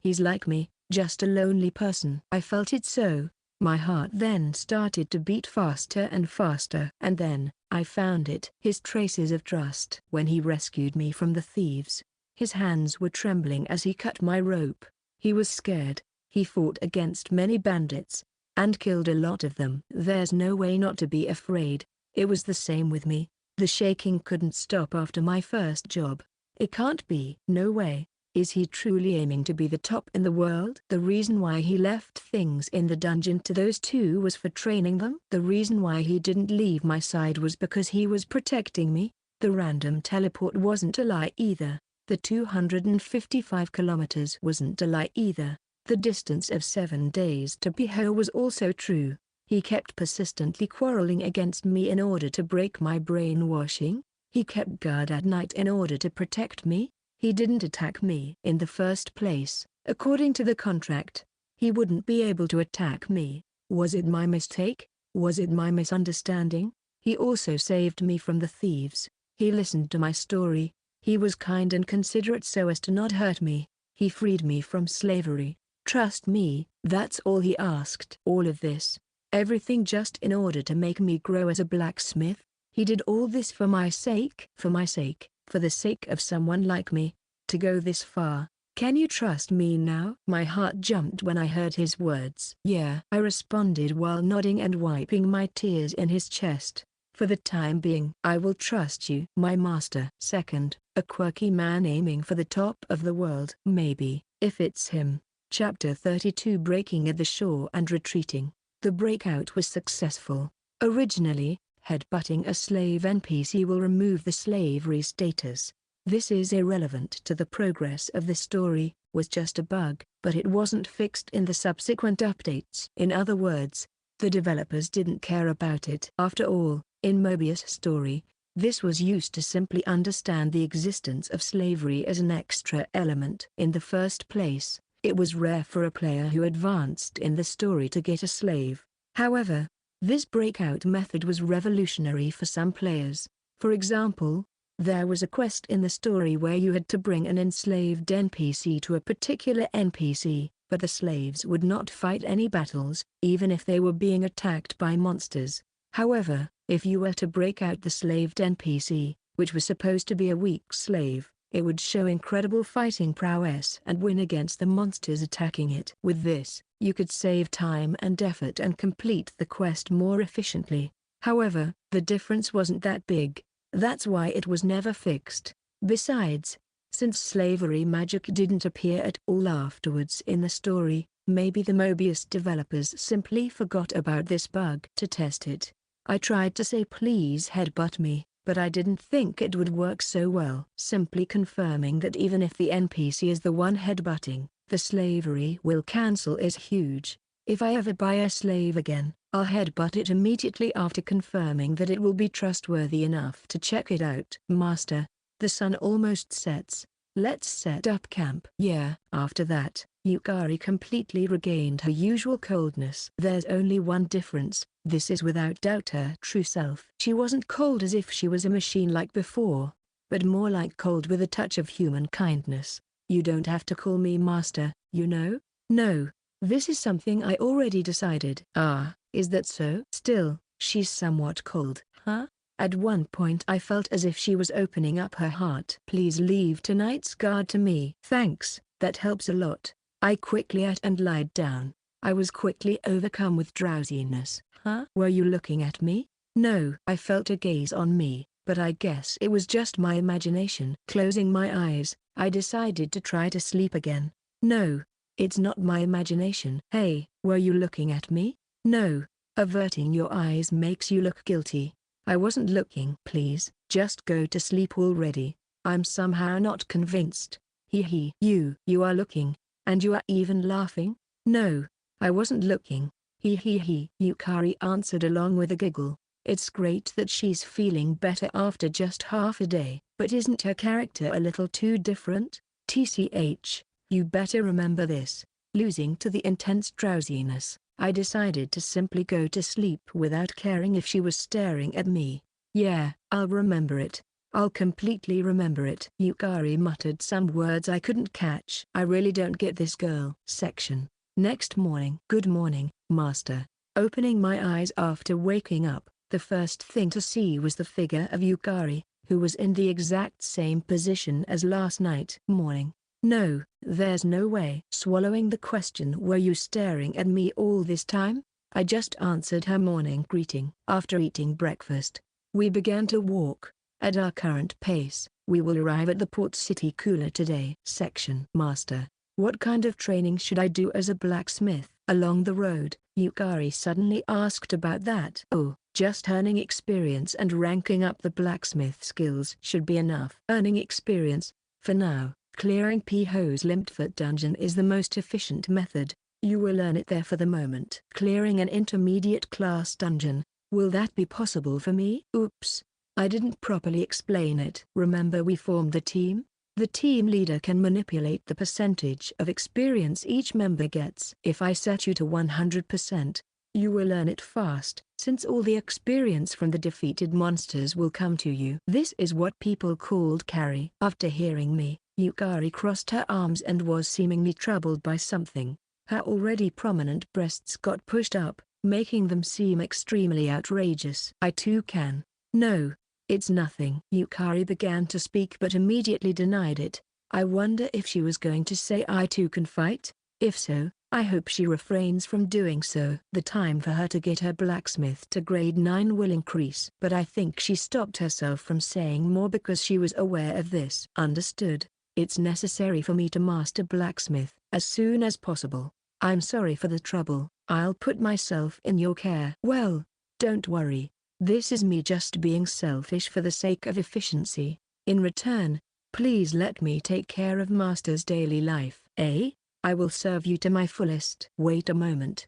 He's like me, just a lonely person. I felt it so. My heart then started to beat faster and faster. And then, I found it. His traces of trust. When he rescued me from the thieves, his hands were trembling as he cut my rope. He was scared. He fought against many bandits, and killed a lot of them. There's no way not to be afraid. It was the same with me. The shaking couldn't stop after my first job. It can't be. No way. Is he truly aiming to be the top in the world? The reason why he left things in the dungeon to those two was for training them. The reason why he didn't leave my side was because he was protecting me. The random teleport wasn't a lie either. The 255 kilometers wasn't a lie either. The distance of 7 days to Piho was also true. He kept persistently quarreling against me in order to break my brainwashing. He kept guard at night in order to protect me. He didn't attack me in the first place. According to the contract, he wouldn't be able to attack me. Was it my mistake? Was it my misunderstanding? He also saved me from the thieves. He listened to my story. He was kind and considerate so as to not hurt me. He freed me from slavery. Trust me, that's all he asked. All of this, everything just in order to make me grow as a blacksmith. He did all this for my sake. For my sake. For the sake of someone like me, to go this far. Can you trust me now? My heart jumped when I heard his words. Yeah, I responded while nodding and wiping my tears in his chest. For the time being, I will trust you. My master. Second, a quirky man aiming for the top of the world. Maybe, if it's him. Chapter 32. Breaking at the shore and retreating. The breakout was successful. Originally, headbutting a slave NPC will remove the slavery status. This is irrelevant to the progress of the story, was just a bug, but it wasn't fixed in the subsequent updates. In other words, the developers didn't care about it. After all, in Mobius' story, this was used to simply understand the existence of slavery as an extra element. In the first place, it was rare for a player who advanced in the story to get a slave. However, this breakout method was revolutionary for some players. For example, there was a quest in the story where you had to bring an enslaved NPC to a particular NPC, but the slaves would not fight any battles, even if they were being attacked by monsters. However, if you were to break out the slaved NPC, which was supposed to be a weak slave, it would show incredible fighting prowess and win against the monsters attacking it. With this, you could save time and effort and complete the quest more efficiently. However, the difference wasn't that big. That's why it was never fixed. Besides, since slavery magic didn't appear at all afterwards in the story, maybe the Mobius developers simply forgot about this bug. To test it, I tried to say please headbutt me, but I didn't think it would work so well. Simply confirming that even if the NPC is the one headbutting, the slavery will cancel is huge. If I ever buy a slave again, I'll headbutt it immediately after confirming that it will be trustworthy enough to check it out. Master, the sun almost sets. Let's set up camp. Yeah. After that, Yukari completely regained her usual coldness. There's only one difference, this is without doubt her true self. She wasn't cold as if she was a machine like before, but more like cold with a touch of human kindness. You don't have to call me master, you know? No. This is something I already decided. Ah, is that so? Still, she's somewhat cold, huh? At one point I felt as if she was opening up her heart. Please leave tonight's guard to me. Thanks, that helps a lot. I quickly ate and lied down. I was quickly overcome with drowsiness. Huh? Were you looking at me? No. I felt a gaze on me, but I guess it was just my imagination. Closing my eyes, I decided to try to sleep again. No. It's not my imagination. Hey, were you looking at me? No. Averting your eyes makes you look guilty. I wasn't looking. Please, just go to sleep already. I'm somehow not convinced. Hee. You are looking. And you are even laughing? No, I wasn't looking. Hee. Yukari answered along with a giggle. It's great that she's feeling better after just half a day. But isn't her character a little too different? TCH. You better remember this. Losing to the intense drowsiness, I decided to simply go to sleep without caring if she was staring at me. Yeah, I'll remember it. I'll completely remember it. Yukari muttered some words I couldn't catch. I really don't get this girl. Section. Next morning. Good morning, master. Opening my eyes after waking up, the first thing to see was the figure of Yukari, who was in the exact same position as last night. Morning. No, there's no way. Swallowing the question, were you staring at me all this time? I just answered her morning greeting. After eating breakfast, we began to walk. At our current pace, we will arrive at the port city cooler today. Section. Master, what kind of training should I do as a blacksmith? Along the road, Yukari suddenly asked about that. Oh, just earning experience and ranking up the blacksmith skills should be enough. Earning experience, for now. Clearing P-Ho's Limpfort dungeon is the most efficient method. You will earn it there for the moment. Clearing an intermediate class dungeon, will that be possible for me? Oops, I didn't properly explain it. Remember we formed the team? The team leader can manipulate the percentage of experience each member gets. If I set you to 100%, you will earn it fast, since all the experience from the defeated monsters will come to you. This is what people called carry. After hearing me, Yukari crossed her arms and was seemingly troubled by something. Her already prominent breasts got pushed up, making them seem extremely outrageous. I too can. No, it's nothing. Yukari began to speak but immediately denied it. I wonder if she was going to say I too can fight? If so, I hope she refrains from doing so. The time for her to get her blacksmith to grade 9 will increase. But I think she stopped herself from saying more because she was aware of this. Understood. It's necessary for me to master blacksmith as soon as possible. I'm sorry for the trouble. I'll put myself in your care. Well, don't worry. This is me just being selfish for the sake of efficiency. In return, please let me take care of master's daily life. I will serve you to my fullest. Wait a moment.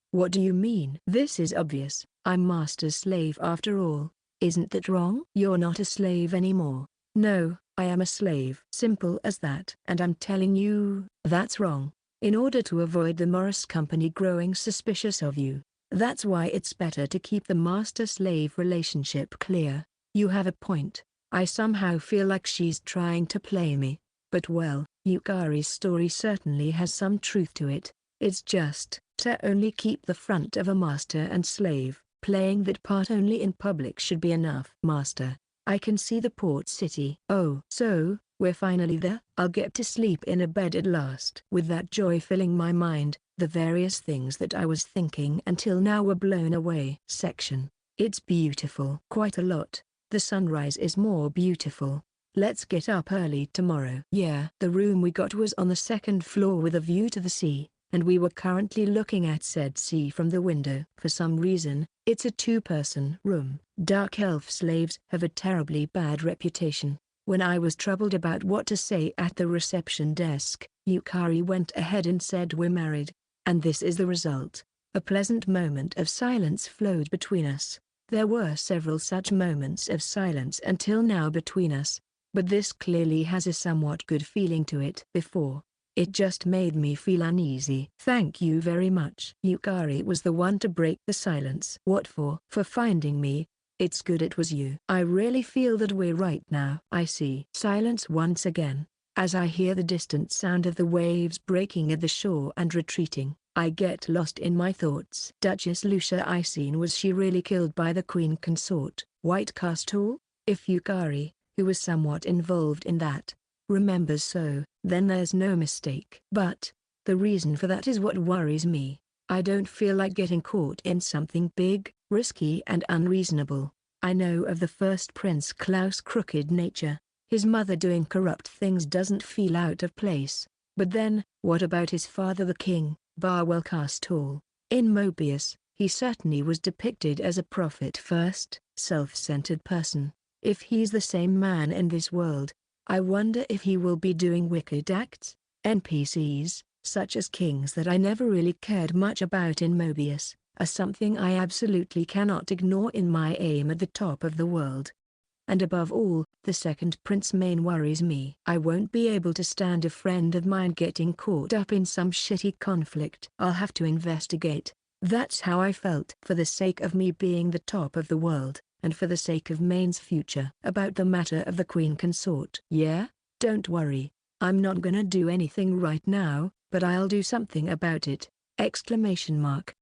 What do you mean? This is obvious. I'm master's slave after all. Isn't that wrong? You're not a slave anymore. No, I am a slave. Simple as that. And I'm telling you, that's wrong. In order to avoid the Morris Company growing suspicious of you, that's why it's better to keep the master-slave relationship clear. You have a point. I somehow feel like she's trying to play me. But well, Yukari's story certainly has some truth to it. It's just to only keep the front of a master and slave. Playing that part only in public should be enough. Master, I can see the port city. Oh, so, we're finally there? I'll get to sleep in a bed at last. With that joy filling my mind, the various things that I was thinking until now were blown away. Section. It's beautiful. Quite a lot. The sunrise is more beautiful. Let's get up early tomorrow. Yeah. The room we got was on the second floor with a view to the sea, and we were currently looking at said sea from the window. For some reason, it's a two-person room, Dark elf slaves have a terribly bad reputation. When I was troubled about what to say at the reception desk, Yukari went ahead and said we're married. And this is the result. A pleasant moment of silence flowed between us. There were several such moments of silence until now between us, but this clearly has a somewhat good feeling to it. Before, it just made me feel uneasy. Thank you very much. Yukari was the one to break the silence. What for? For finding me. It's good it was you. I really feel that we're right now. I see. Silence once again. As I hear the distant sound of the waves breaking at the shore and retreating, I get lost in my thoughts. Duchess Lucia Isene, was she really killed by the queen consort, White Castle? If Yukari, who was somewhat involved in that, remembers so, then there's no mistake. But the reason for that is what worries me. I don't feel like getting caught in something big, risky and unreasonable. I know of the first Prince Klaus' crooked nature. His mother doing corrupt things doesn't feel out of place. But then, what about his father the king, Barwell Castle? In Mobius, he certainly was depicted as a profit-first, self-centered person. If he's the same man in this world, I wonder if he will be doing wicked acts. NPCs, such as kings that I never really cared much about in Mobius, are something I absolutely cannot ignore in my aim at the top of the world. And above all, the second prince main worries me. I won't be able to stand a friend of mine getting caught up in some shitty conflict. I'll have to investigate. That's how I felt. For the sake of me being the top of the world, and for the sake of Main's future. About the matter of the queen consort. Yeah? Don't worry. I'm not gonna do anything right now, but I'll do something about it! Exclamation mark.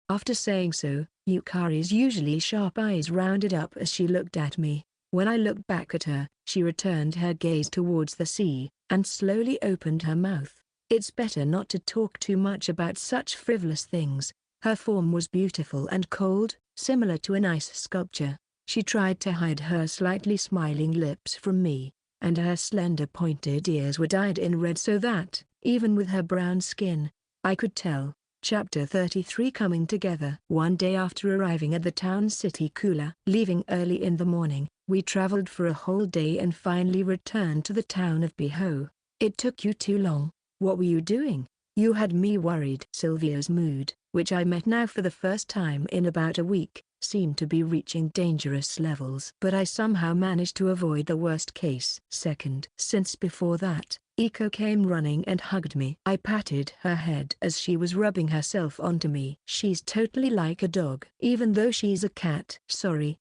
After saying so, Yukari's usually sharp eyes rounded up as she looked at me. When I looked back at her, she returned her gaze towards the sea, and slowly opened her mouth. It's better not to talk too much about such frivolous things. Her form was beautiful and cold, similar to an ice sculpture. She tried to hide her slightly smiling lips from me, and her slender pointed ears were dyed in red so that, even with her brown skin, I could tell. Chapter 33 Coming Together. One day after arriving at the town city Kula, leaving early in the morning, we traveled for a whole day and finally returned to the town of Biho. It took you too long. What were you doing? You had me worried. Sylvia's mood, which I met now for the first time in about a week, seemed to be reaching dangerous levels. But I somehow managed to avoid the worst case. Second, since before that, Iko came running and hugged me. I patted her head as she was rubbing herself onto me. She's totally like a dog, even though she's a cat. Sorry.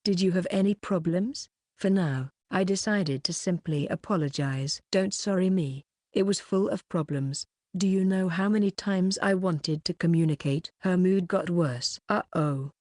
Did you have any problems? For now, I decided to simply apologize. Don't sorry me. It was full of problems. Do you know how many times I wanted to communicate? Her mood got worse.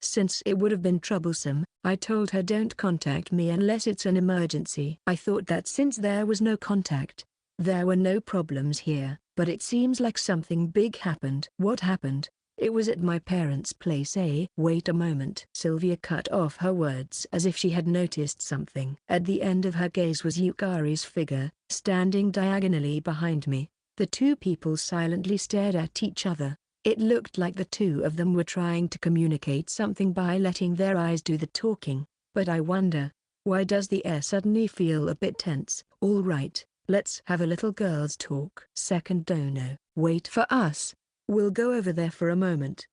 Since it would have been troublesome, I told her don't contact me unless it's an emergency. I thought that since there was no contact, there were no problems here, but it seems like something big happened. What happened? It was at my parents' place. Wait a moment. Sylvia cut off her words as if she had noticed something. At the end of her gaze was Yukari's figure, standing diagonally behind me. The two people silently stared at each other. It looked like the two of them were trying to communicate something by letting their eyes do the talking. But I wonder, why does the air suddenly feel a bit tense? All right, let's have a little girls' talk. Second dono, wait for us. We'll go over there for a moment.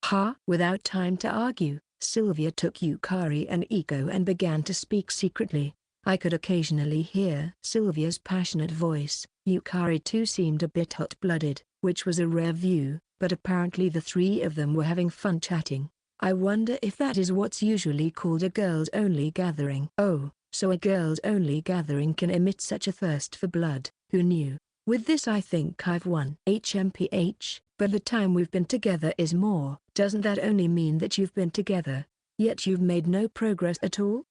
Without time to argue, Sylvia took Yukari and Iko and began to speak secretly. I could occasionally hear Sylvia's passionate voice. Yukari too seemed a bit hot-blooded, which was a rare view, but apparently the three of them were having fun chatting. I wonder if that is what's usually called a girls-only gathering. Oh, so a girls-only gathering can emit such a thirst for blood. Who knew? With this I think I've won. HMPH, but the time we've been together is more. Doesn't that only mean that you've been together, yet you've made no progress at all?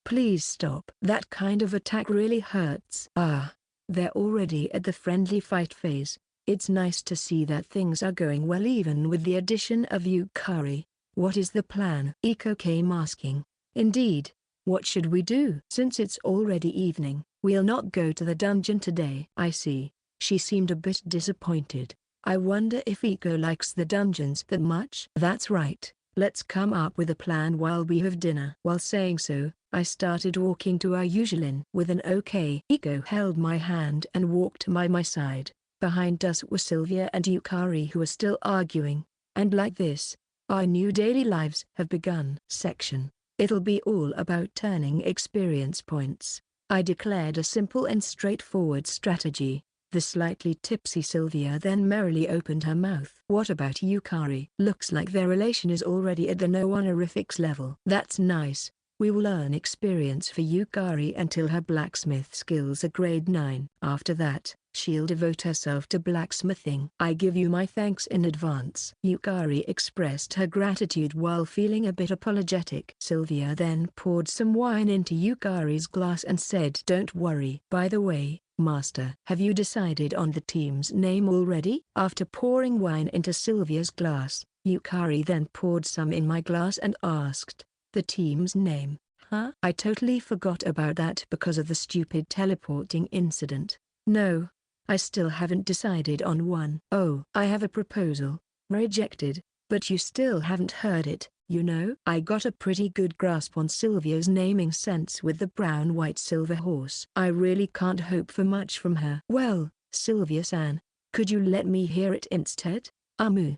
Please stop. That kind of attack really hurts. They're already at the friendly fight phase. It's nice to see that things are going well even with the addition of Yukari. What is the plan? Iko came asking. Indeed. What should we do? Since it's already evening, we'll not go to the dungeon today. I see. She seemed a bit disappointed. I wonder if Iko likes the dungeons that much? That's right. Let's come up with a plan while we have dinner. While saying so, I started walking to our usual inn. With an okay. Iko held my hand and walked by my side. Behind us were Sylvia and Yukari, who were still arguing. And like this, our new daily lives have begun. Section. It'll be all about turning experience points. I declared a simple and straightforward strategy. The slightly tipsy Sylvia then merrily opened her mouth. What about Yukari? Looks like their relation is already at the no honorifics level. That's nice. We will earn experience for Yukari until her blacksmith skills are grade 9. After that, she'll devote herself to blacksmithing. I give you my thanks in advance. Yukari expressed her gratitude while feeling a bit apologetic. Sylvia then poured some wine into Yukari's glass and said, "Don't worry. By the way, Master, have you decided on the team's name already?" After pouring wine into Sylvia's glass, Yukari then poured some in my glass and asked, "The team's name, huh?" I totally forgot about that because of the stupid teleporting incident. No, I still haven't decided on one. Oh, I have a proposal. Rejected, but you still haven't heard it, you know. I got a pretty good grasp on Sylvia's naming sense with the brown-white silver horse. I really can't hope for much from her. Well, Sylvia-san, could you let me hear it instead?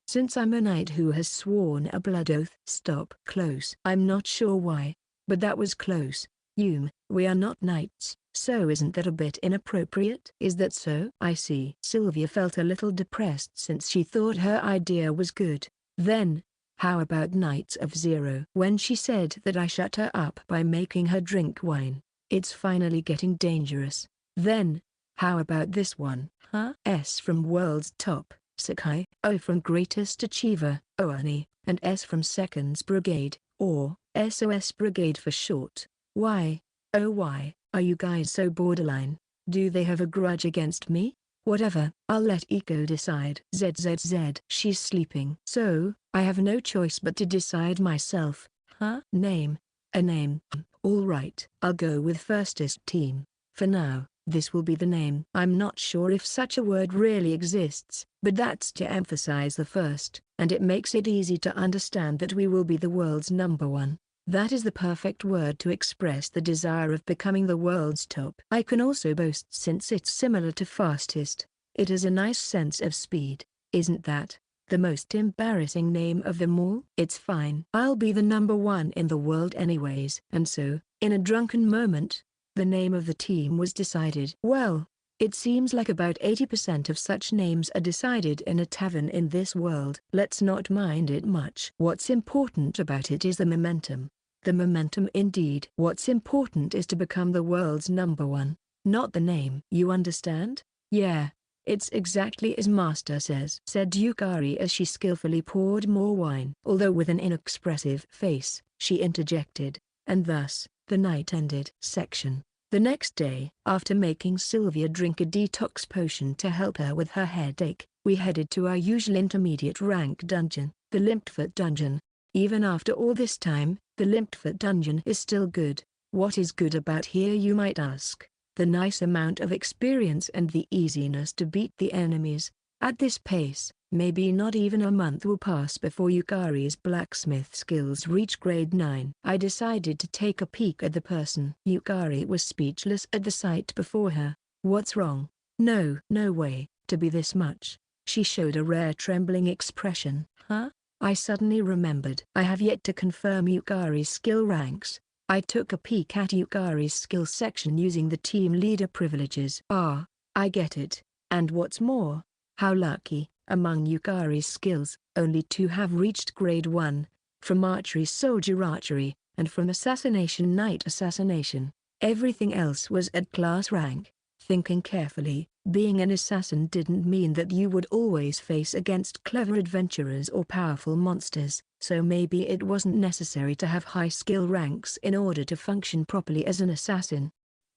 Since I'm a knight who has sworn a blood oath. Stop. Close. I'm not sure why, but that was close. We are not knights, so isn't that a bit inappropriate? Is that so? I see. Sylvia felt a little depressed since she thought her idea was good. Then, how about Knights of Zero? When she said that I shut her up by making her drink wine, it's finally getting dangerous. Then, how about this one? Huh? S from World's Top, Sakai. O from Greatest Achiever, Oani, and S from Seconds Brigade, or SOS Brigade for short. Why, oh why, are you guys so borderline? Do they have a grudge against me? Whatever, I'll let Iko decide. ZZZ. She's sleeping. So, I have no choice but to decide myself. Huh? Name. A name. Alright. I'll go with Firstest Team. For now, this will be the name. I'm not sure if such a word really exists, but that's to emphasize the first, and it makes it easy to understand that we will be the world's #1. That is the perfect word to express the desire of becoming the world's top. I can also boast since it's similar to fastest. It has a nice sense of speed, isn't that? The most embarrassing name of them all? It's fine. I'll be the #1 in the world anyways. And so, in a drunken moment, the name of the team was decided. Well, it seems like about 80% of such names are decided in a tavern in this world. Let's not mind it much. What's important about it is the momentum. The momentum indeed. What's important is to become the world's #1, not the name. You understand? Yeah, it's exactly as Master says, said Yukari as she skillfully poured more wine. Although with an inexpressive face, she interjected, and thus, the night ended. Section. The next day, after making Sylvia drink a detox potion to help her with her headache, we headed to our usual intermediate rank dungeon, the Limpfoot dungeon. Even after all this time, the Limpfoot dungeon is still good. What is good about here, you might ask? The nice amount of experience and the easiness to beat the enemies. At this pace, maybe not even a month will pass before Yukari's blacksmith skills reach grade 9. I decided to take a peek at the person. Yukari was speechless at the sight before her. What's wrong? No way, to be this much. She showed a rare trembling expression. Huh? I suddenly remembered. I have yet to confirm Yukari's skill ranks. I took a peek at Yukari's skill section using the team leader privileges. Ah, I get it. And what's more, how lucky, among Yukari's skills, only 2 have reached grade 1, from archery soldier archery, and from assassination knight assassination. Everything else was at class rank. Thinking carefully, being an assassin didn't mean that you would always face against clever adventurers or powerful monsters, so maybe it wasn't necessary to have high skill ranks in order to function properly as an assassin.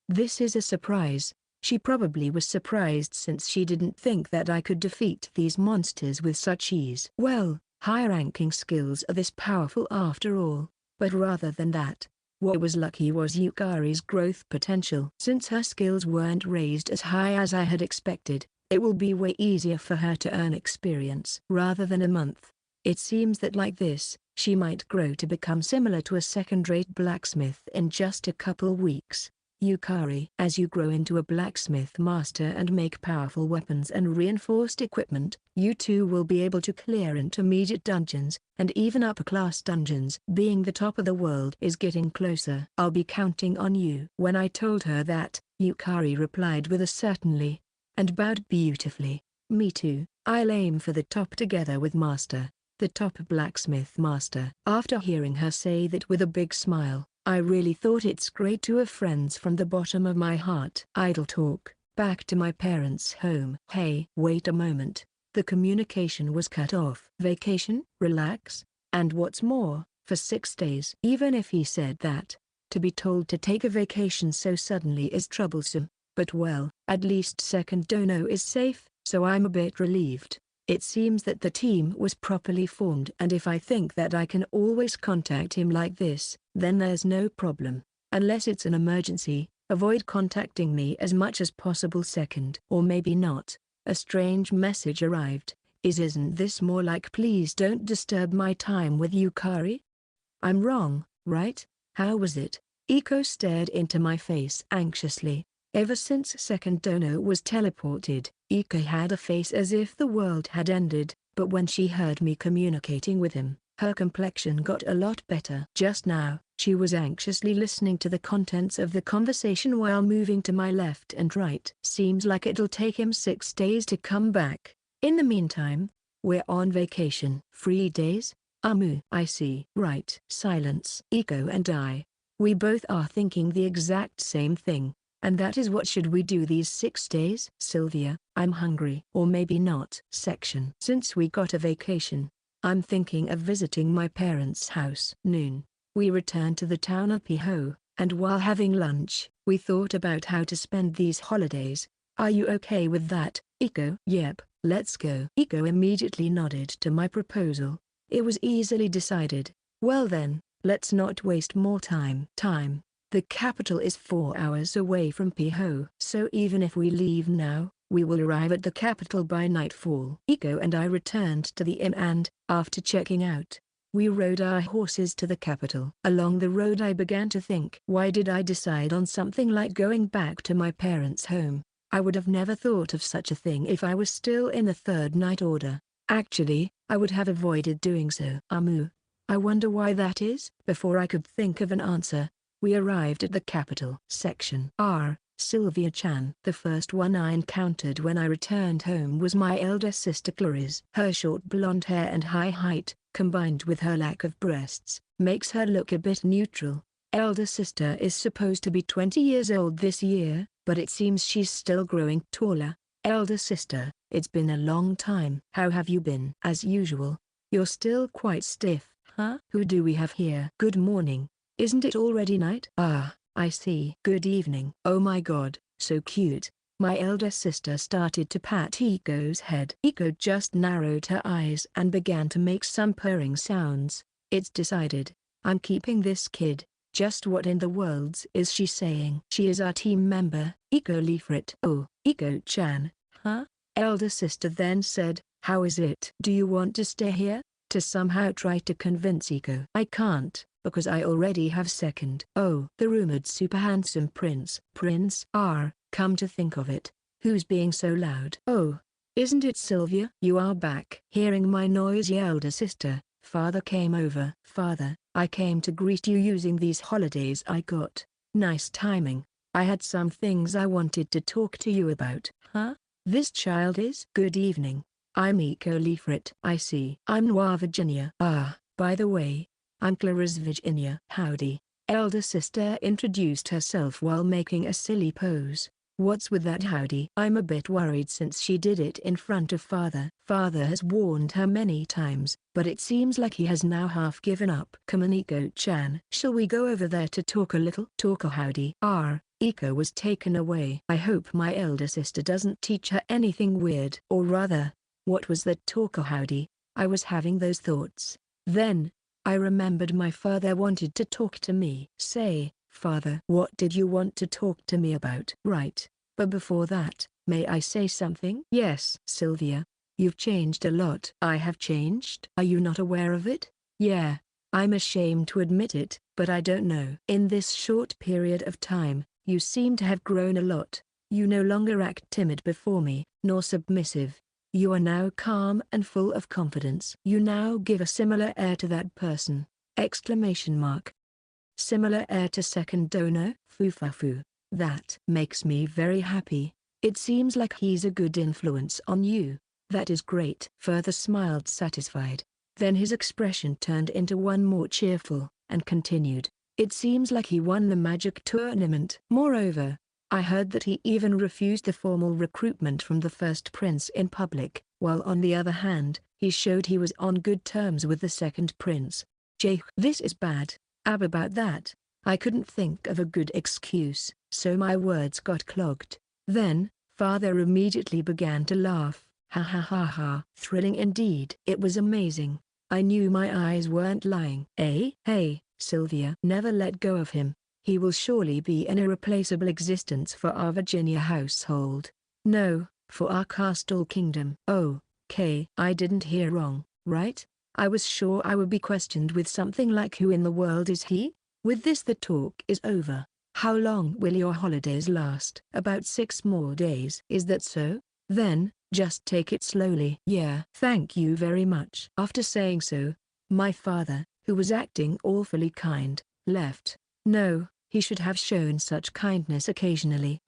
This is a surprise. She probably was surprised since she didn't think that I could defeat these monsters with such ease. Well, high-ranking skills are this powerful after all, but rather than that, what was lucky was Yukari's growth potential. Since her skills weren't raised as high as I had expected, it will be way easier for her to earn experience rather than a month. It seems that like this, She might grow to become similar to a second-rate blacksmith in just a couple weeks. Yukari. As you grow into a blacksmith master and make powerful weapons and reinforced equipment, you too will be able to clear intermediate dungeons, and even upper-class dungeons. Being the top of the world is getting closer. I'll be counting on you. When I told her that, Yukari replied with a certainly, and bowed beautifully. Me too. I'll aim for the top together with Master, the top blacksmith master. After hearing her say that with a big smile, I really thought it's great to have friends from the bottom of my heart. Idle talk. Back to my parents' home. Hey, wait a moment. The communication was cut off. Vacation? Relax? And what's more, for 6 days. Even if he said that, to be told to take a vacation so suddenly is troublesome. But well, at least second dono is safe, so I'm a bit relieved. It seems that the team was properly formed, and if I think that I can always contact him like this, then there's no problem. Unless it's an emergency, avoid contacting me as much as possible. Second, or maybe not. A strange message arrived. Isn't this more like please don't disturb my time with Yukari? I'm wrong, right? How was it? Iko stared into my face anxiously. Ever since second dono was teleported, Ika had a face as if the world had ended, but when she heard me communicating with him, her complexion got a lot better. Just now, she was anxiously listening to the contents of the conversation while moving to my left and right. Seems like it'll take him 6 days to come back. In the meantime, we're on vacation. 3 days? I see. Right. Silence. Iko and I. We both are thinking the exact same thing. And that is what should we do these 6 days? Sylvia, I'm hungry. Or maybe not. Section. Since we got a vacation, I'm thinking of visiting my parents' house. Noon. We returned to the town of Piho, and while having lunch, we thought about how to spend these holidays. Are you okay with that, Iko? Yep, let's go. Iko immediately nodded to my proposal. It was easily decided. Well then, let's not waste more time. The capital is 4 hours away from Piho. So even if we leave now, we will arrive at the capital by nightfall. Iko and I returned to the inn and, after checking out, we rode our horses to the capital. Along the road I began to think, why did I decide on something like going back to my parents' home? I would have never thought of such a thing if I was still in the Third Night Order. Actually, I would have avoided doing so. I wonder why that is? Before I could think of an answer, we arrived at the capital. Section R. Sylvia-chan. The first one I encountered when I returned home was my elder sister Clarice. Her short blonde hair and high height, combined with her lack of breasts, makes her look a bit neutral. Elder sister is supposed to be 20 years old this year, but it seems she's still growing taller. Elder sister, it's been a long time. How have you been? As usual. You're still quite stiff, huh? Who do we have here? Good morning. Isn't it already night? Ah, I see. Good evening. Oh my god, so cute. My elder sister started to pat Iko's head. Iko just narrowed her eyes and began to make some purring sounds. It's decided. I'm keeping this kid. Just what in the world is she saying? She is our team member, Iko Leafret. Oh, Iko-chan, huh? Elder sister then said, how is it? Do you want to stay here? To somehow try to convince Iko. I can't, because I already have second. Oh, the rumored super handsome prince. Prince R, come to think of it, who's being so loud? Oh, isn't it Sylvia? You are back. Hearing my noisy elder sister, father came over. Father, I came to greet you using these holidays I got. Nice timing. I had some things I wanted to talk to you about. Huh? This child is? Good evening. I'm Iko Leafret. I see. I'm Noir Virginia. Ah, by the way, I'm Clarice Virginia. Howdy. Elder sister introduced herself while making a silly pose. What's with that howdy? I'm a bit worried since she did it in front of father. Father has warned her many times, but it seems like he has now half given up. Come on Iko-chan. Shall we go over there to talk a little? Talk a howdy. Iko was taken away. I hope my elder sister doesn't teach her anything weird. Or rather, what was that talk a howdy? I was having those thoughts. Then, I remembered my father wanted to talk to me. Say, father, what did you want to talk to me about? Right, but before that, may I say something? Yes. Sylvia, you've changed a lot. I have changed? Are you not aware of it? Yeah, I'm ashamed to admit it, but I don't know. In this short period of time, you seem to have grown a lot. You no longer act timid before me, nor submissive. You are now calm and full of confidence. You now give a similar air to that person. Exclamation mark. Similar air to second donor, fufafu. That makes me very happy. It seems like he's a good influence on you. That is great. Further smiled satisfied. Then his expression turned into one more cheerful, and continued. It seems like he won the magic tournament. Moreover, I heard that he even refused the formal recruitment from the first prince in public, while on the other hand, he showed he was on good terms with the second prince. This is bad. About that, I couldn't think of a good excuse, so my words got clogged. Then, father immediately began to laugh. Ha ha ha ha. Thrilling indeed. It was amazing. I knew my eyes weren't lying. Hey, Sylvia. Never let go of him. He will surely be an irreplaceable existence for our Virginia household. No, for our castle kingdom. Oh, Kay. I didn't hear wrong, right? I was sure I would be questioned with something like who in the world is he? With this the talk is over. How long will your holidays last? About 6 more days. Is that so? Then, just take it slowly. Yeah. Thank you very much. After saying so, my father, who was acting awfully kind, left. No, he should have shown such kindness occasionally.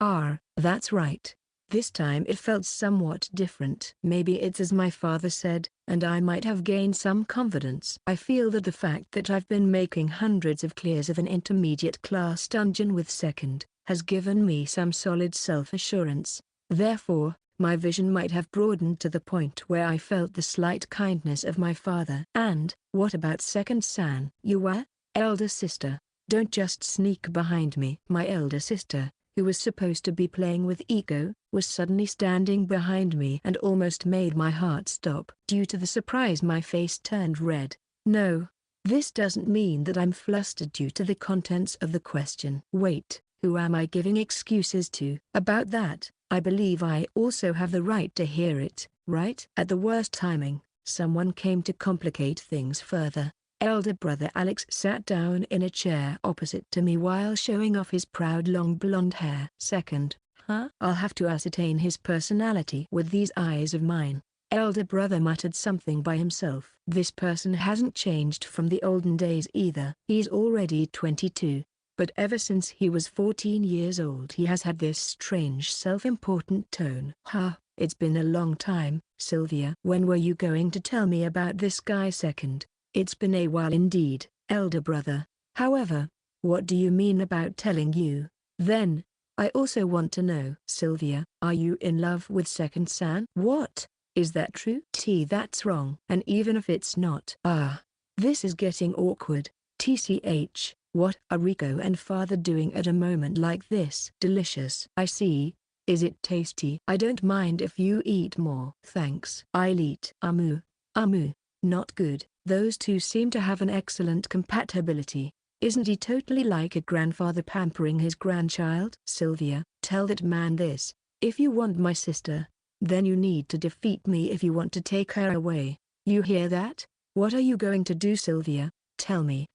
That's right. This time it felt somewhat different. Maybe it's as my father said, and I might have gained some confidence. I feel that the fact that I've been making hundreds of clears of an intermediate class dungeon with second, has given me some solid self-assurance. Therefore, my vision might have broadened to the point where I felt the slight kindness of my father. And, what about second San? You were? Elder sister, don't just sneak behind me. My elder sister, who was supposed to be playing with Iko, was suddenly standing behind me and almost made my heart stop. Due to the surprise my face turned red. No, this doesn't mean that I'm flustered due to the contents of the question. Wait, who am I giving excuses to? About that, I believe I also have the right to hear it, right? At the worst timing, someone came to complicate things further. Elder brother Alex sat down in a chair opposite to me while showing off his proud long blonde hair. Second, I'll have to ascertain his personality with these eyes of mine. Elder brother muttered something by himself. This person hasn't changed from the olden days either. He's already 22, but ever since he was 14 years old he has had this strange self-important tone. It's been a long time, Sylvia. When were you going to tell me about this guy second? It's been a while indeed, elder brother. However, what do you mean about telling you? Then, I also want to know. Sylvia, are you in love with second San? What? Is that true? That's wrong. And even if it's not. This is getting awkward. TCH, what are Rico and father doing at a moment like this? Delicious. I see. Is it tasty? I don't mind if you eat more. Thanks. I'll eat. Amu. Not good. Those two seem to have an excellent compatibility. Isn't he totally like a grandfather pampering his grandchild? Sylvia, tell that man this. If you want my sister, then you need to defeat me if you want to take her away. You hear that? What are you going to do, Sylvia? Tell me.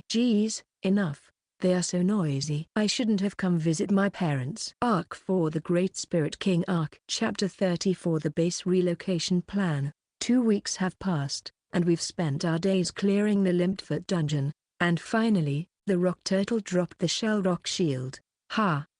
Geez, enough. They are so noisy. I shouldn't have come visit my parents. Arc 4 The Great Spirit King Arc. Chapter 34 The Base Relocation Plan. 2 weeks have passed, and we've spent our days clearing the Limpfort dungeon, and finally, the rock turtle dropped the shell rock shield.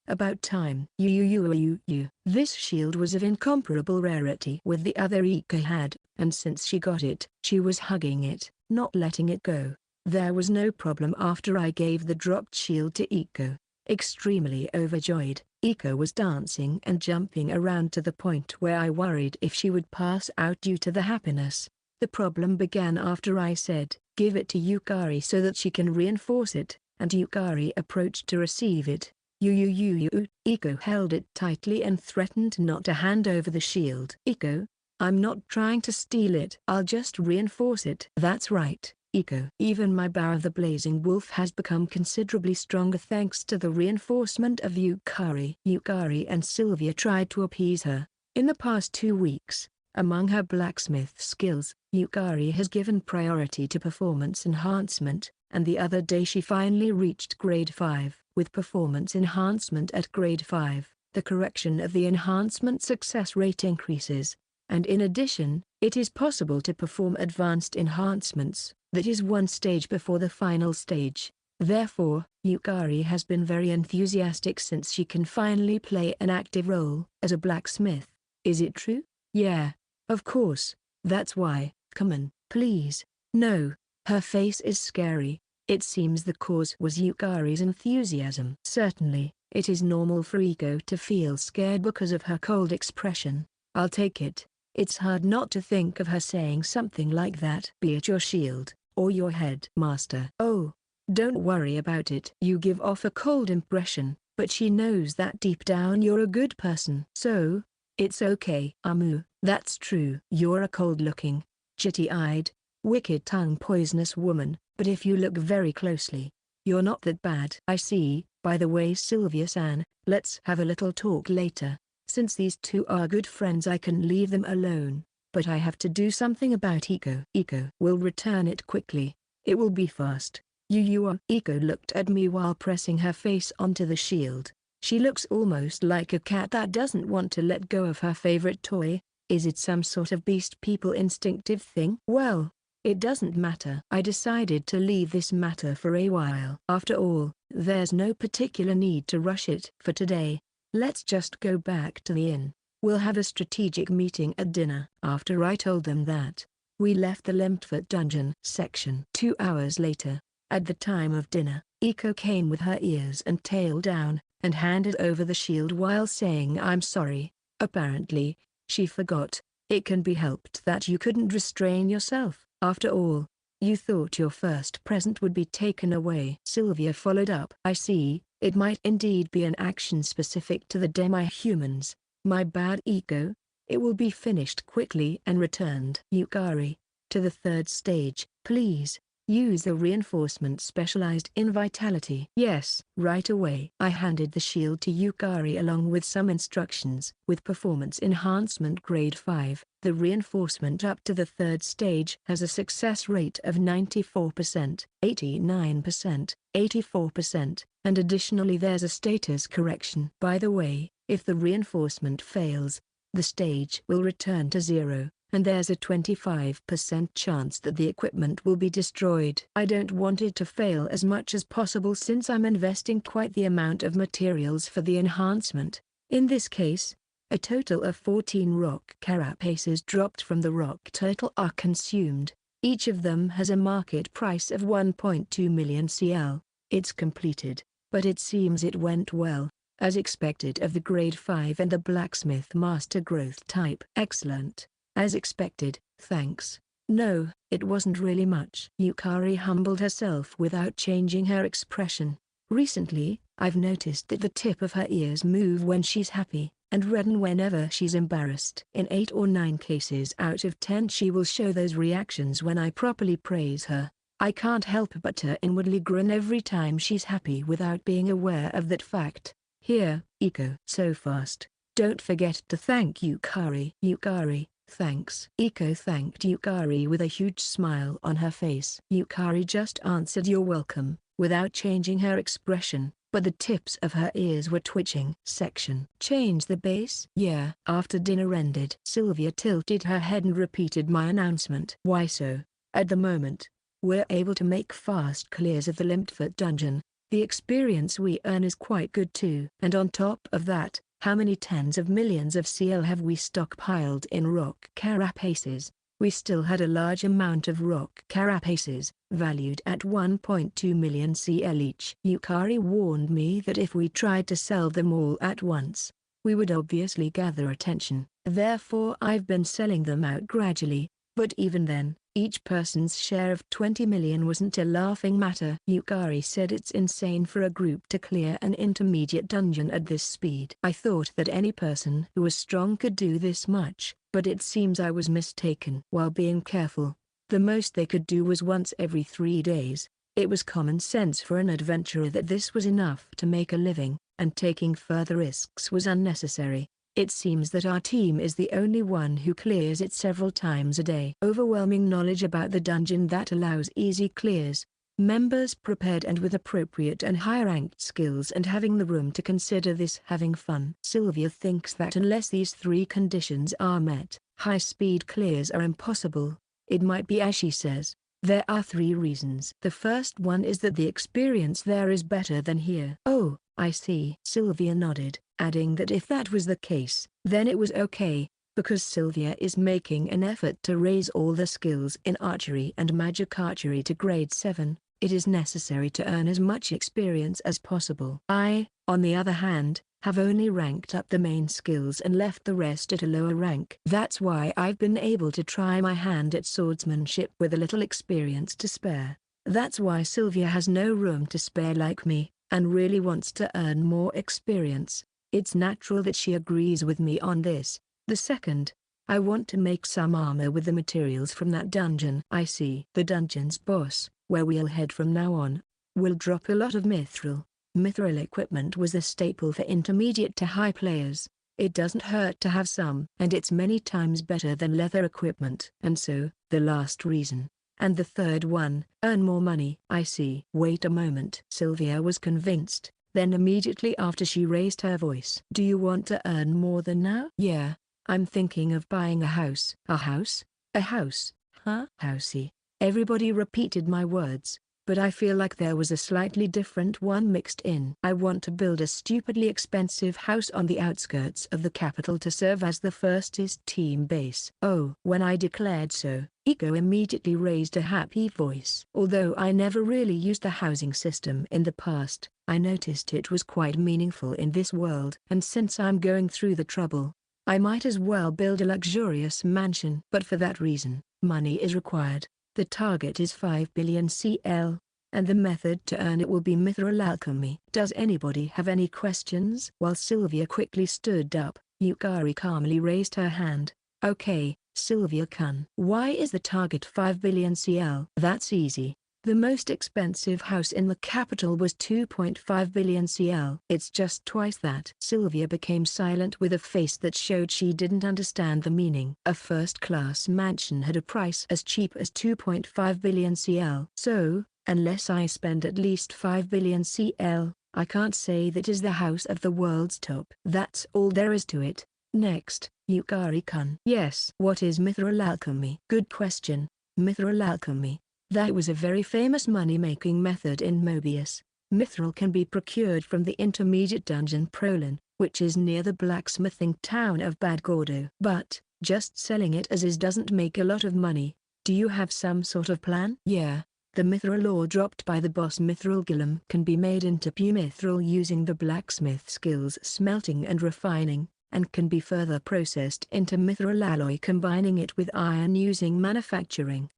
About time. You. This shield was of incomparable rarity with the other Ika had, and since she got it, she was hugging it, not letting it go. There was no problem after I gave the dropped shield to Iko. Extremely overjoyed, Iko was dancing and jumping around to the point where I worried if she would pass out due to the happiness. The problem began after I said, give it to Yukari so that she can reinforce it, and Yukari approached to receive it. Iko held it tightly and threatened not to hand over the shield. Iko, I'm not trying to steal it. I'll just reinforce it. That's right, Iko. Even my bow of the blazing wolf has become considerably stronger thanks to the reinforcement of Yukari. Yukari and Sylvia tried to appease her. In the past 2 weeks, Among her blacksmith skills, Yukari has given priority to performance enhancement, and the other day she finally reached grade 5. With performance enhancement at grade 5, the correction of the enhancement success rate increases, and in addition, it is possible to perform advanced enhancements, that is one stage before the final stage. Therefore, Yukari has been very enthusiastic since she can finally play an active role as a blacksmith. Is it true? Yeah. Of course. That's why. Come on, please. No. Her face is scary. It seems the cause was Yukari's enthusiasm. Certainly, it is normal for Iko to feel scared because of her cold expression. I'll take it. It's hard not to think of her saying something like that. Be it your shield, or your head, master. Oh, don't worry about it. You give off a cold impression, but she knows that deep down you're a good person. So, it's okay. Amu, that's true. You're a cold-looking, jitty-eyed, wicked tongue poisonous woman, but if you look very closely, you're not that bad. I see. By the way, Sylvia-san, let's have a little talk later. Since these two are good friends I can leave them alone, but I have to do something about Iko. Iko will return it quickly. It will be fast. You are. Iko looked at me while pressing her face onto the shield. She looks almost like a cat that doesn't want to let go of her favorite toy. Is it some sort of beast people instinctive thing? Well, it doesn't matter. I decided to leave this matter for a while. After all, there's no particular need to rush it. For today, let's just go back to the inn. We'll have a strategic meeting at dinner. After I told them that, we left the Limpfort dungeon section. 2 hours later, at the time of dinner, Iko came with her ears and tail down, and handed over the shield while saying I'm sorry. Apparently, she forgot. It can be helped that you couldn't restrain yourself. After all, you thought your first present would be taken away. Sylvia followed up. I see, it might indeed be an action specific to the demi-humans. My bad, Iko. It will be finished quickly and returned. Yukari, to the third stage, please. Use the reinforcement specialized in vitality. Yes. Right away. I handed the shield to Yukari along with some instructions. With performance enhancement grade 5, the reinforcement up to the third stage has a success rate of 94%, 89%, 84%, and additionally there's a status correction. By the way, if the reinforcement fails, the stage will return to 0. And there's a 25% chance that the equipment will be destroyed. I don't want it to fail as much as possible since I'm investing quite the amount of materials for the enhancement. In this case, a total of 14 rock carapaces dropped from the rock turtle are consumed. Each of them has a market price of 1.2 million CL. It's completed, but it seems it went well, as expected of the grade 5 and the blacksmith master growth type. Excellent. As expected, thanks. No, it wasn't really much. Yukari humbled herself without changing her expression. Recently, I've noticed that the tip of her ears move when she's happy, and redden whenever she's embarrassed. In 8 or 9 cases out of 10 she will show those reactions when I properly praise her. I can't help but to inwardly grin every time she's happy without being aware of that fact. Here, Iko. So fast. Don't forget to thank Yukari. Yukari. Thanks. Iko thanked Yukari with a huge smile on her face. Yukari just answered you're welcome, without changing her expression, but the tips of her ears were twitching. Section. Change the base? Yeah. After dinner ended, Sylvia tilted her head and repeated my announcement. Why so? At the moment, we're able to make fast clears of the Limpfort dungeon. The experience we earn is quite good too. And on top of that, how many tens of millions of CL have we stockpiled in rock carapaces? We still had a large amount of rock carapaces, valued at 1.2 million CL each. Yukari warned me that if we tried to sell them all at once, we would obviously gather attention. Therefore I've been selling them out gradually, but even then, each person's share of 20 million wasn't a laughing matter. Yukari said it's insane for a group to clear an intermediate dungeon at this speed. I thought that any person who was strong could do this much, but it seems I was mistaken. While being careful, the most they could do was once every 3 days. It was common sense for an adventurer that this was enough to make a living, and taking further risks was unnecessary. It seems that our team is the only one who clears it several times a day. Overwhelming knowledge about the dungeon that allows easy clears. Members prepared and with appropriate and high-ranked skills and having the room to consider this having fun. Sylvia thinks that unless these three conditions are met, high-speed clears are impossible. It might be as she says. There are three reasons. The first one is that the experience there is better than here. Oh, I see. Sylvia nodded, adding that if that was the case, then it was okay. Because Sylvia is making an effort to raise all the skills in archery and magic archery to grade 7, it is necessary to earn as much experience as possible. I, on the other hand, have only ranked up the main skills and left the rest at a lower rank. That's why I've been able to try my hand at swordsmanship with a little experience to spare. That's why Sylvia has no room to spare like me, and really wants to earn more experience. It's natural that she agrees with me on this. The second, I want to make some armor with the materials from that dungeon. I see. The dungeon's boss, where we'll head from now on, will drop a lot of mithril. Mithril equipment was a staple for intermediate to high players. It doesn't hurt to have some. And it's many times better than leather equipment. And so, the last reason. And the third one, earn more money. I see. Wait a moment. Sylvia was convinced. Then immediately after she raised her voice. Do you want to earn more than now? Yeah. I'm thinking of buying a house. A house? A house? Huh? Housey. Everybody repeated my words, but I feel like there was a slightly different one mixed in. I want to build a stupidly expensive house on the outskirts of the capital to serve as the firstest team base. Oh. When I declared so, Iko immediately raised a happy voice. Although I never really used the housing system in the past, I noticed it was quite meaningful in this world. And since I'm going through the trouble, I might as well build a luxurious mansion. But for that reason, money is required. The target is 5 billion CL, and the method to earn it will be mithril alchemy. Does anybody have any questions? While Sylvia quickly stood up, Yukari calmly raised her hand. Okay, Sylvia-kun. Why is the target 5 billion CL? That's easy. The most expensive house in the capital was 2.5 billion CL. It's just twice that. Sylvia became silent with a face that showed she didn't understand the meaning. A first-class mansion had a price as cheap as 2.5 billion CL. So, unless I spend at least 5 billion CL, I can't say that is the house of the world's top. That's all there is to it. Next, Yukari-kun. Yes. What is mithril alchemy? Good question. Mithril alchemy. That was a very famous money-making method in Mobius. Mithril can be procured from the intermediate dungeon Prolin, which is near the blacksmithing town of Bad Gordo. But, just selling it as is doesn't make a lot of money. Do you have some sort of plan? Yeah. The mithril ore dropped by the boss Mithril Gillum can be made into pure mithril using the blacksmith skills smelting and refining, and can be further processed into mithril alloy combining it with iron using manufacturing.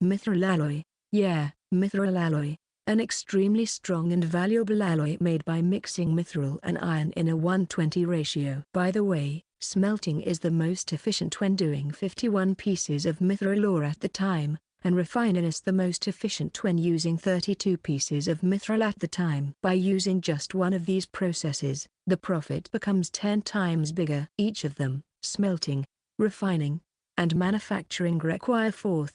Mithril alloy. Yeah, mithril alloy. An extremely strong and valuable alloy made by mixing mithril and iron in a 1:20 ratio. By the way, smelting is the most efficient when doing 51 pieces of mithril ore at the time, and refining is the most efficient when using 32 pieces of mithril at the time. By using just one of these processes, the profit becomes 10 times bigger. Each of them, smelting, refining, and manufacturing, require fourth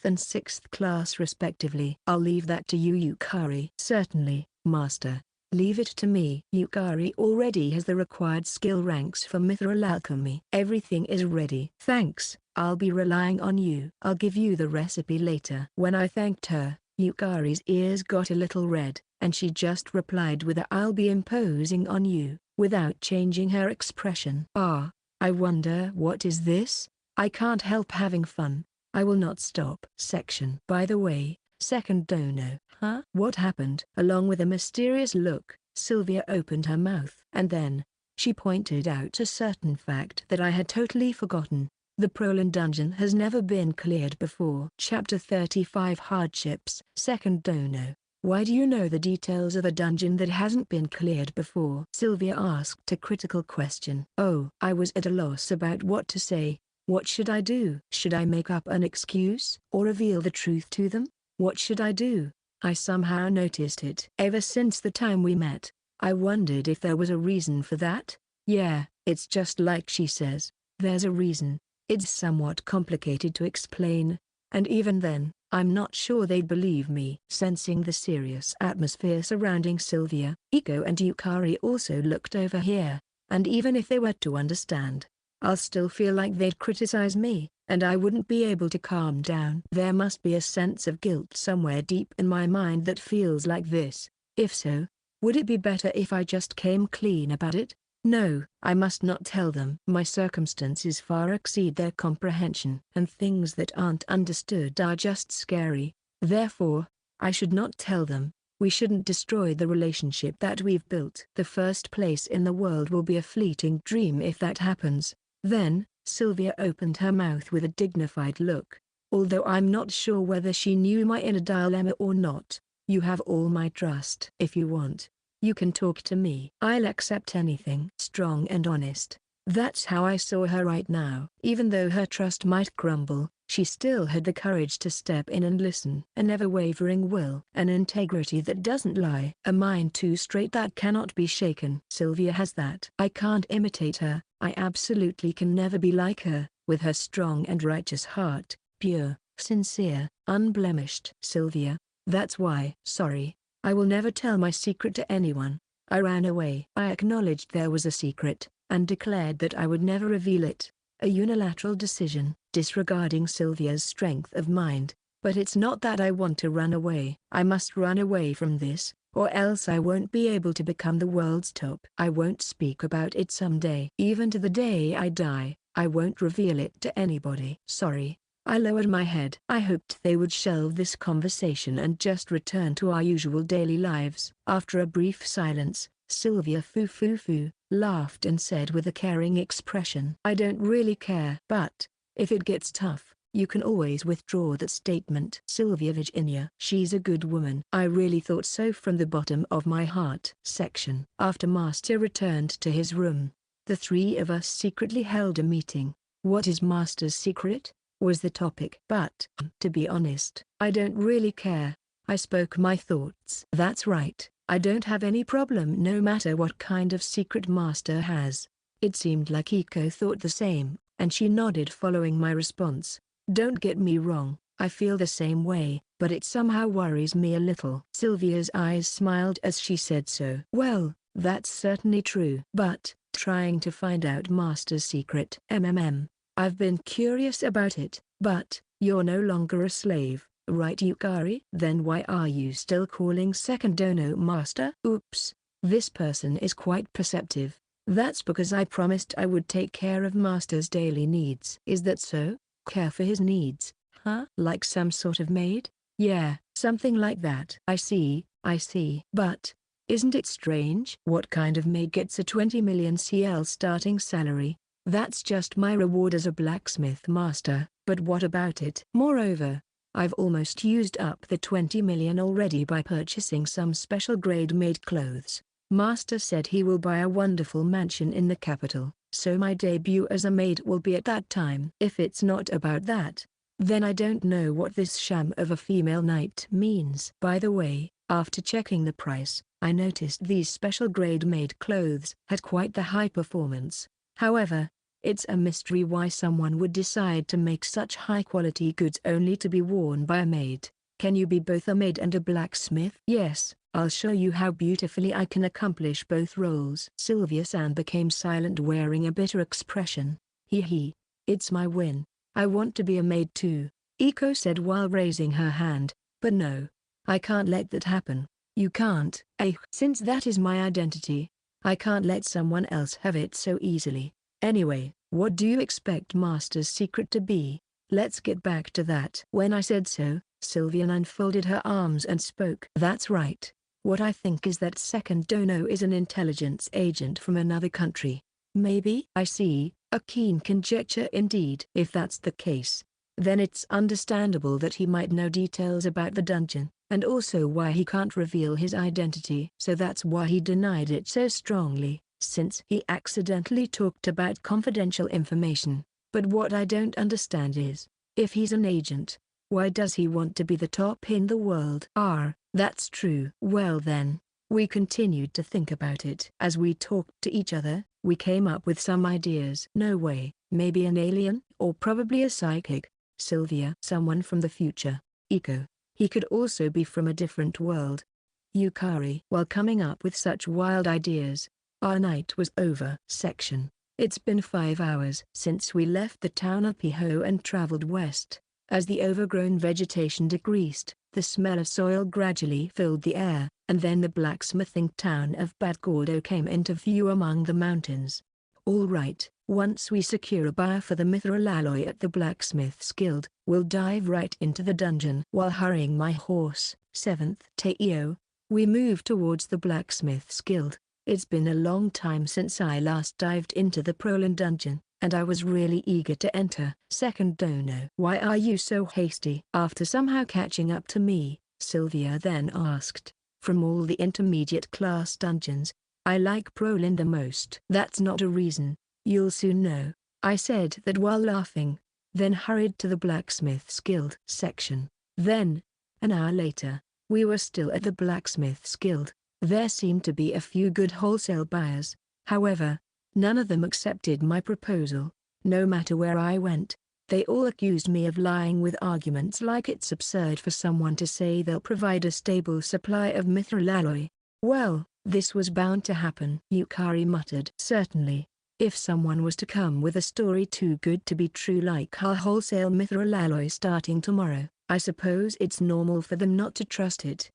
and sixth class respectively. I'll leave that to you, Yukari. Certainly, Master. Leave it to me. Yukari already has the required skill ranks for mithril alchemy. Everything is ready. Thanks, I'll be relying on you. I'll give you the recipe later. When I thanked her, Yukari's ears got a little red, and she just replied with a "I'll be imposing on you," without changing her expression. Ah, I wonder what is this? I can't help having fun. I will not stop. Section. By the way, second dono. Huh? What happened? Along with a mysterious look, Sylvia opened her mouth. And then, she pointed out a certain fact that I had totally forgotten. The Prolin dungeon has never been cleared before. Chapter 35 Hardships. Second dono. Why do you know the details of a dungeon that hasn't been cleared before? Sylvia asked a critical question. Oh. I was at a loss about what to say. What should I do? Should I make up an excuse, or reveal the truth to them? What should I do? I somehow noticed it. Ever since the time we met, I wondered if there was a reason for that. Yeah, It's just like she says, there's a reason. It's somewhat complicated to explain. And even then, I'm not sure they'd believe me. Sensing the serious atmosphere surrounding Sylvia, Iko and Yukari also looked over here. And even if they were to understand, I'll still feel like they'd criticize me, and I wouldn't be able to calm down. There must be a sense of guilt somewhere deep in my mind that feels like this. If so, would it be better if I just came clean about it? No, I must not tell them. My circumstances far exceed their comprehension. And things that aren't understood are just scary. Therefore, I should not tell them. We shouldn't destroy the relationship that we've built. The first place in the world will be a fleeting dream if that happens. Then, Sylvia opened her mouth with a dignified look. Although I'm not sure whether she knew my inner dilemma or not. You have all my trust. If you want, you can talk to me. I'll accept anything. Strong and honest. That's how I saw her right now. Even though her trust might crumble, she still had the courage to step in and listen. A never-wavering will. An integrity that doesn't lie. A mind too straight that cannot be shaken. Sylvia has that. I can't imitate her. I absolutely can never be like her, with her strong and righteous heart, pure, sincere, unblemished. Sylvia, that's why. Sorry. I will never tell my secret to anyone. I ran away. I acknowledged there was a secret, and declared that I would never reveal it. A unilateral decision, disregarding Sylvia's strength of mind. But it's not that I want to run away. I must run away from this, or else I won't be able to become the world's top. I won't speak about it someday. Even to the day I die, I won't reveal it to anybody. Sorry. I lowered my head. I hoped they would shelve this conversation and just return to our usual daily lives. After a brief silence, Sylvia foo laughed and said with a caring expression, I don't really care. But, if it gets tough, you can always withdraw that statement. Sylvia Virginia. She's a good woman. I really thought so from the bottom of my heart. Section. After Master returned to his room, the three of us secretly held a meeting. What is Master's secret? Was the topic. But, to be honest, I don't really care. I spoke my thoughts. That's right. I don't have any problem no matter what kind of secret Master has. It seemed like Iko thought the same, and she nodded following my response. Don't get me wrong, I feel the same way, but it somehow worries me a little. Sylvia's eyes smiled as she said so. Well, that's certainly true. But, trying to find out Master's secret. I've been curious about it, but, you're no longer a slave, right Yukari? Then why are you still calling Second Dono Master? Oops, this person is quite perceptive. That's because I promised I would take care of Master's daily needs. Is that so? Care for his needs, huh? Like some sort of maid? Yeah, something like that. I see. But, isn't it strange? What kind of maid gets a 20 million CL starting salary? That's just my reward as a blacksmith master. But what about it? Moreover, I've almost used up the 20 million already by purchasing some special grade made clothes. Master said he will buy a wonderful mansion in the capital, so my debut as a maid will be at that time. If it's not about that, then I don't know what this sham of a female knight means. By the way, after checking the price, I noticed these special grade made clothes had quite the high performance. However, it's a mystery why someone would decide to make such high-quality goods only to be worn by a maid. Can you be both a maid and a blacksmith? Yes, I'll show you how beautifully I can accomplish both roles. Sylvia-san became silent wearing a bitter expression. Hee, it's my win. I want to be a maid too, Iko said while raising her hand. But no, I can't let that happen. You can't? Since that is my identity, I can't let someone else have it so easily. Anyway, what do you expect Master's secret to be? Let's get back to that. When I said so, Sylvia unfolded her arms and spoke. That's right. What I think is that Second Dono is an intelligence agent from another country. Maybe? I see, a keen conjecture indeed. If that's the case, then it's understandable that he might know details about the dungeon, and also why he can't reveal his identity. So that's why he denied it so strongly, since he accidentally talked about confidential information. But what I don't understand is, if he's an agent, why does he want to be the top in the world? That's true. Well then, we continued to think about it. As we talked to each other, We came up with some ideas. No way, maybe an alien, or probably a psychic. Sylvia, someone from the future. Eco. He could also be from a different world. Yukari. While coming up with such wild ideas, our night was over. Section. It's been 5 hours since we left the town of Piho and traveled west. As the overgrown vegetation decreased, the smell of soil gradually filled the air, and then the blacksmithing town of Baku-agebon-bar came into view among the mountains. All right, once we secure a buyer for the mithril alloy at the blacksmith's guild, we'll dive right into the dungeon. While hurrying my horse, 7th Taio, we moved towards the blacksmith's guild. It's been a long time since I last dived into the Prolin dungeon, and I was really eager to enter. 2nd Dono. Why are you so hasty? After somehow catching up to me, Sylvia then asked. From all the intermediate class dungeons, I like Prolin the most. That's not a reason, you'll soon know, I said that while laughing, then hurried to the blacksmith's guild section. Then, an hour later, we were still at the blacksmith's guild. There seemed to be a few good wholesale buyers, however, none of them accepted my proposal. No matter where I went, they all accused me of lying with arguments like it's absurd for someone to say they'll provide a stable supply of mithril alloy. Well, this was bound to happen. Yukari muttered. Certainly, if someone was to come with a story too good to be true like our wholesale mithril alloy starting tomorrow, I suppose it's normal for them not to trust it.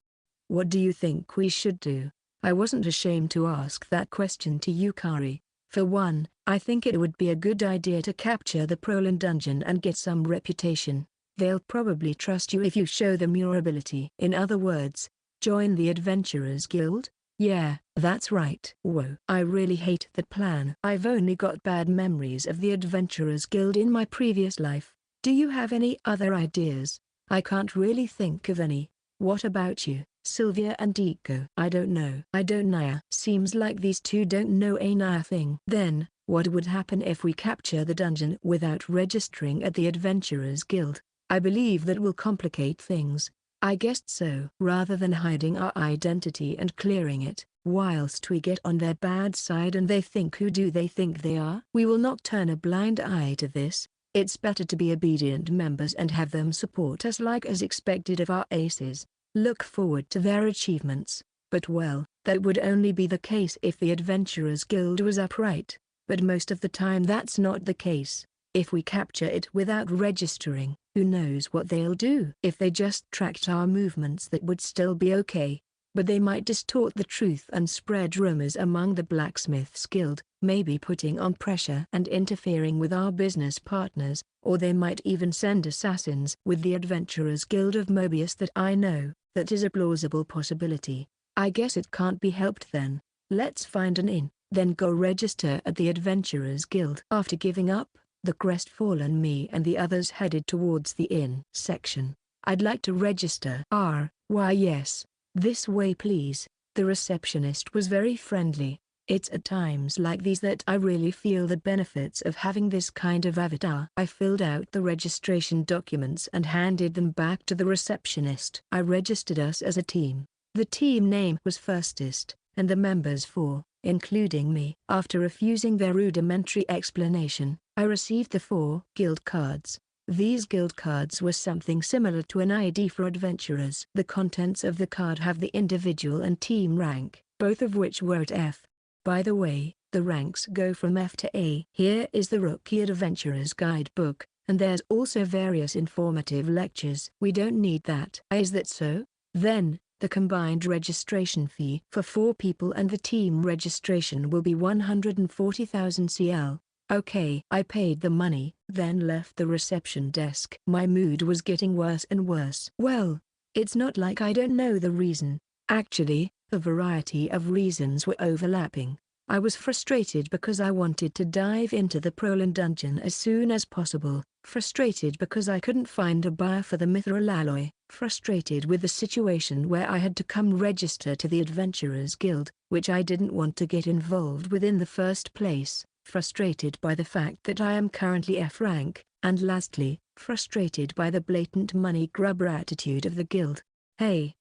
What do you think we should do? I wasn't ashamed to ask that question to Yukari. For one, I think it would be a good idea to capture the Prolin dungeon and get some reputation. They'll probably trust you if you show them your ability. In other words, join the Adventurers Guild? Yeah, that's right. Whoa. I really hate that plan. I've only got bad memories of the Adventurers Guild in my previous life. Do you have any other ideas? I can't really think of any. What about you, Sylvia and Eco? I don't know. I don't know. Seems like these two don't know a thing. Then, what would happen if we capture the dungeon without registering at the Adventurers Guild? I believe that will complicate things. I guessed so. Rather than hiding our identity and clearing it, whilst we get on their bad side and they think who do they think they are? We will not turn a blind eye to this. It's better to be obedient members and have them support us like as expected of our aces. Look forward to their achievements, but well, that would only be the case if the Adventurers Guild was upright, but most of the time that's not the case. If we capture it without registering, who knows what they'll do? If they just tracked our movements, that would still be okay, but they might distort the truth and spread rumors among the Blacksmiths Guild, maybe putting on pressure and interfering with our business partners, or they might even send assassins. With the Adventurers Guild of Mobius that I know, that is a plausible possibility. I guess it can't be helped then. Let's find an inn, then go register at the Adventurers Guild. After giving up, the crestfallen me and the others headed towards the inn section. I'd like to register. Why yes. This way please. The receptionist was very friendly. It's at times like these that I really feel the benefits of having this kind of avatar. I filled out the registration documents and handed them back to the receptionist. I registered us as a team. The team name was Firstist, and the members 4, including me. After refusing their rudimentary explanation, I received the 4 guild cards. These guild cards were something similar to an ID for adventurers. The contents of the card have the individual and team rank, both of which were at F. By the way, the ranks go from F to A. Here is the Rookie Adventurer's Guidebook, and there's also various informative lectures. We don't need that. Is that so? Then, the combined registration fee for 4 people and the team registration will be 140,000 CL. Okay. I paid the money, then left the reception desk. My mood was getting worse and worse. Well, it's not like I don't know the reason. Actually, a variety of reasons were overlapping. I was frustrated because I wanted to dive into the Prolin dungeon as soon as possible, frustrated because I couldn't find a buyer for the mithril alloy, frustrated with the situation where I had to come register to the Adventurers Guild, which I didn't want to get involved with in the first place, frustrated by the fact that I am currently F rank, and lastly, frustrated by the blatant money grubber attitude of the guild. Hey,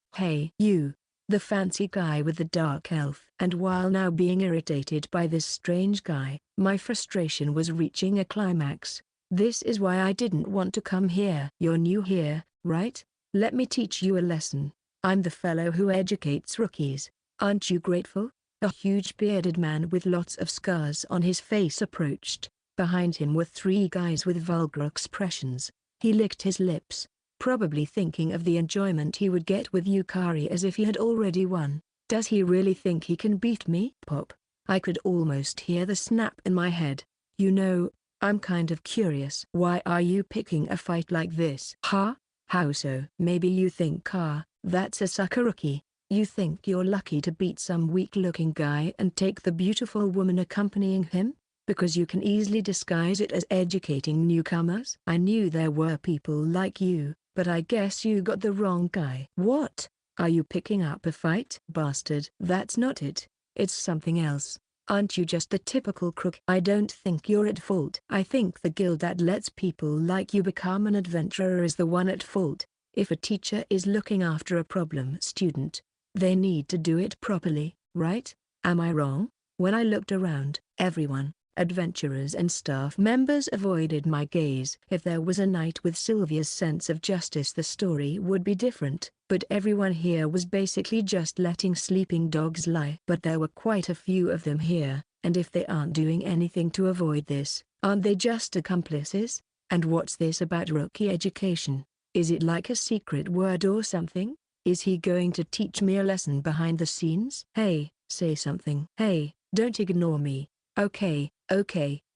you. The fancy guy with the dark elf. And while now being irritated by this strange guy, my frustration was reaching a climax. This is why I didn't want to come here. You're new here, right? Let me teach you a lesson. I'm the fellow who educates rookies. Aren't you grateful? A huge bearded man with lots of scars on his face approached. Behind him were three guys with vulgar expressions. He licked his lips, probably thinking of the enjoyment he would get with Yukari as if he had already won. Does he really think he can beat me? Pop. I could almost hear the snap in my head. You know, I'm kind of curious. Why are you picking a fight like this? Huh? How so? Maybe you think that's a sucker rookie. You think you're lucky to beat some weak-looking guy and take the beautiful woman accompanying him? Because you can easily disguise it as educating newcomers? I knew there were people like you, but I guess you got the wrong guy. What? Are you picking up a fight? Bastard. That's not it. It's something else. Aren't you just the typical crook? I don't think you're at fault. I think the guild that lets people like you become an adventurer is the one at fault. If a teacher is looking after a problem student, they need to do it properly, right? Am I wrong? When I looked around, everyone, adventurers and staff members, avoided my gaze. If there was a knight with Sylvia's sense of justice, the story would be different, but everyone here was basically just letting sleeping dogs lie. But there were quite a few of them here, and if they aren't doing anything to avoid this, aren't they just accomplices? And what's this about rookie education? Is it like a secret word or something? Is he going to teach me a lesson behind the scenes? Hey, say something. Hey, don't ignore me. Okay,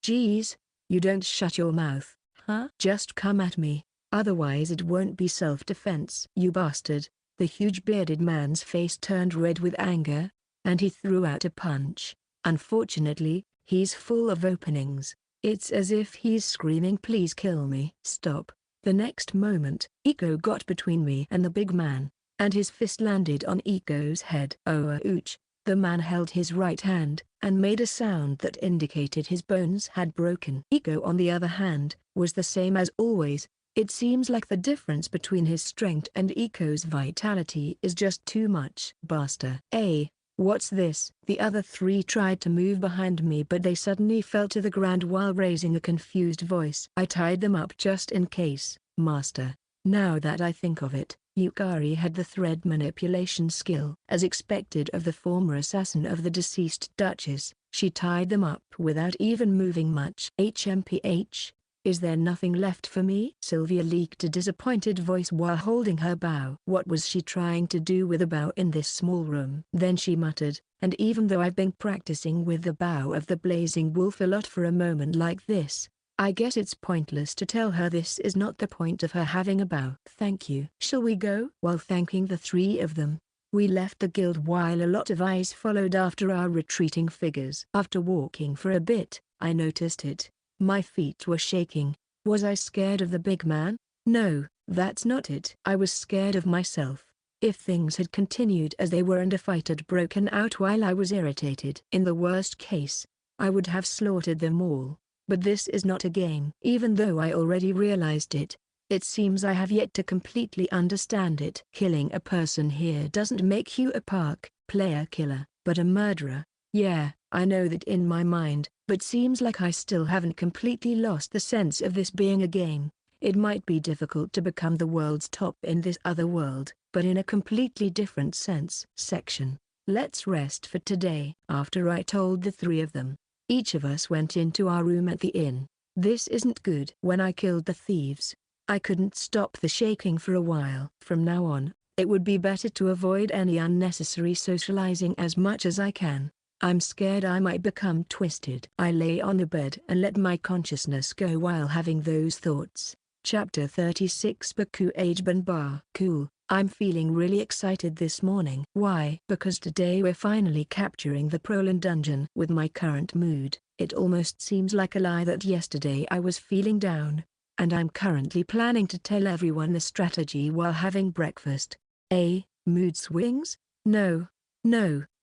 geez, you don't shut your mouth, huh? Just come at me, otherwise it won't be self-defense. You bastard. The huge bearded man's face turned red with anger, and he threw out a punch. Unfortunately, he's full of openings. It's as if he's screaming, please kill me. Stop. The next moment, Iko got between me and the big man, and his fist landed on Iko's head. Oh ouch. The man held his right hand, and made a sound that indicated his bones had broken. Iko, on the other hand, was the same as always. It seems like the difference between his strength and Iko's vitality is just too much. Bastard. Hey, what's this? The other three tried to move behind me, but they suddenly fell to the ground while raising a confused voice. I tied them up just in case, master. Now that I think of it, Yukari had the thread manipulation skill. As expected of the former assassin of the deceased Duchess, she tied them up without even moving much. HMPH, is there nothing left for me? Sylvia leaked a disappointed voice while holding her bow. What was she trying to do with a bow in this small room? Then she muttered, and even though I've been practicing with the bow of the Blazing Wolf a lot for a moment like this, I guess it's pointless to tell her this is not the point of her having a bow. Thank you. Shall we go? While thanking the three of them, we left the guild while a lot of eyes followed after our retreating figures. After walking for a bit, I noticed it. My feet were shaking. Was I scared of the big man? No, that's not it. I was scared of myself. If things had continued as they were and a fight had broken out while I was irritated, in the worst case, I would have slaughtered them all. But this is not a game. Even though I already realized it, it seems I have yet to completely understand it. Killing a person here doesn't make you a player killer, but a murderer. Yeah, I know that in my mind, but seems like I still haven't completely lost the sense of this being a game. It might be difficult to become the world's top in this other world, but in a completely different sense. Section. Let's rest for today. After I told the three of them, each of us went into our room at the inn. This isn't good. When I killed the thieves, I couldn't stop the shaking for a while. From now on, it would be better to avoid any unnecessary socializing as much as I can. I'm scared I might become twisted. I lay on the bed and let my consciousness go while having those thoughts. Chapter 36, Baku-agebon-bar. Cool. I'm feeling really excited this morning. Why? Because today we're finally capturing the Prolin dungeon. With my current mood, it almost seems like a lie that yesterday I was feeling down, and I'm currently planning to tell everyone the strategy while having breakfast. Mood swings? No,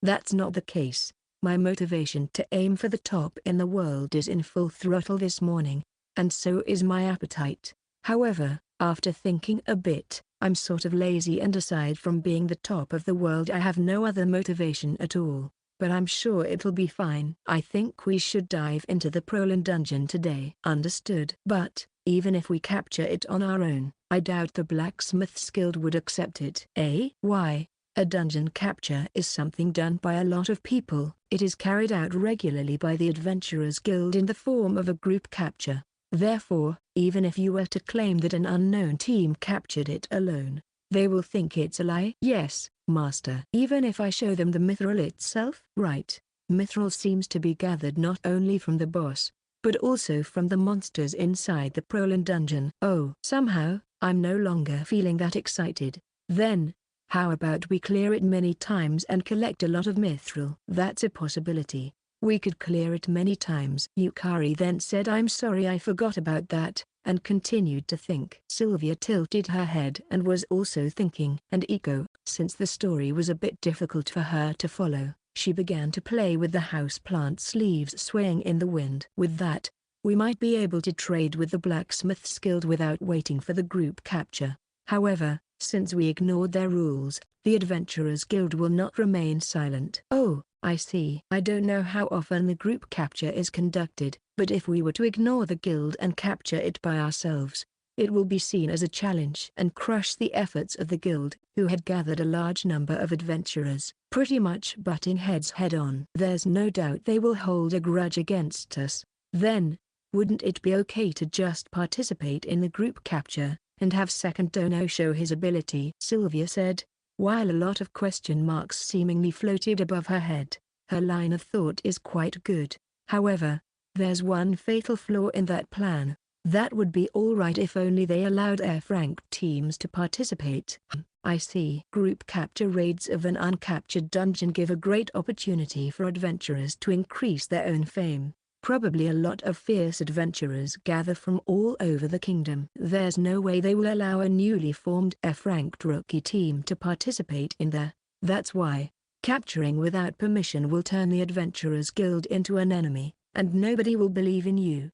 that's not the case. My motivation to aim for the top in the world is in full throttle this morning, and so is my appetite. However, after thinking a bit, I'm sort of lazy, and aside from being the top of the world I have no other motivation at all. But I'm sure it'll be fine. I think we should dive into the Prolan dungeon today. Understood. But, even if we capture it on our own, I doubt the Blacksmith's Guild would accept it. Eh? Why? A dungeon capture is something done by a lot of people. It is carried out regularly by the Adventurers Guild in the form of a group capture. Therefore, even if you were to claim that an unknown team captured it alone, they will think it's a lie. Yes, Master. Even if I show them the mithril itself? Right. Mithril seems to be gathered not only from the boss, but also from the monsters inside the Prolan dungeon. Oh. Somehow, I'm no longer feeling that excited. Then, how about we clear it many times and collect a lot of mithril? That's a possibility. We could clear it many times. Yukari then said, I'm sorry I forgot about that, and continued to think. Sylvia tilted her head and was also thinking. And Eiko, since the story was a bit difficult for her to follow, she began to play with the houseplant's leaves swaying in the wind. With that, we might be able to trade with the Blacksmith's Guild without waiting for the group capture. However, since we ignored their rules, the Adventurers Guild will not remain silent. Oh, I see. I don't know how often the group capture is conducted, but if we were to ignore the guild and capture it by ourselves, it will be seen as a challenge and crush the efforts of the guild, who had gathered a large number of adventurers, pretty much butting heads head-on. There's no doubt they will hold a grudge against us. Then, wouldn't it be okay to just participate in the group capture, and have Second Dono show his ability? Sylvia said, while a lot of question marks seemingly floated above her head. Her line of thought is quite good. However, there's one fatal flaw in that plan. That would be alright if only they allowed F-ranked teams to participate. I see. Group capture raids of an uncaptured dungeon give a great opportunity for adventurers to increase their own fame. Probably a lot of fierce adventurers gather from all over the kingdom. There's no way they will allow a newly formed F-ranked rookie team to participate in there. That's why, capturing without permission will turn the Adventurers Guild into an enemy, and nobody will believe in you.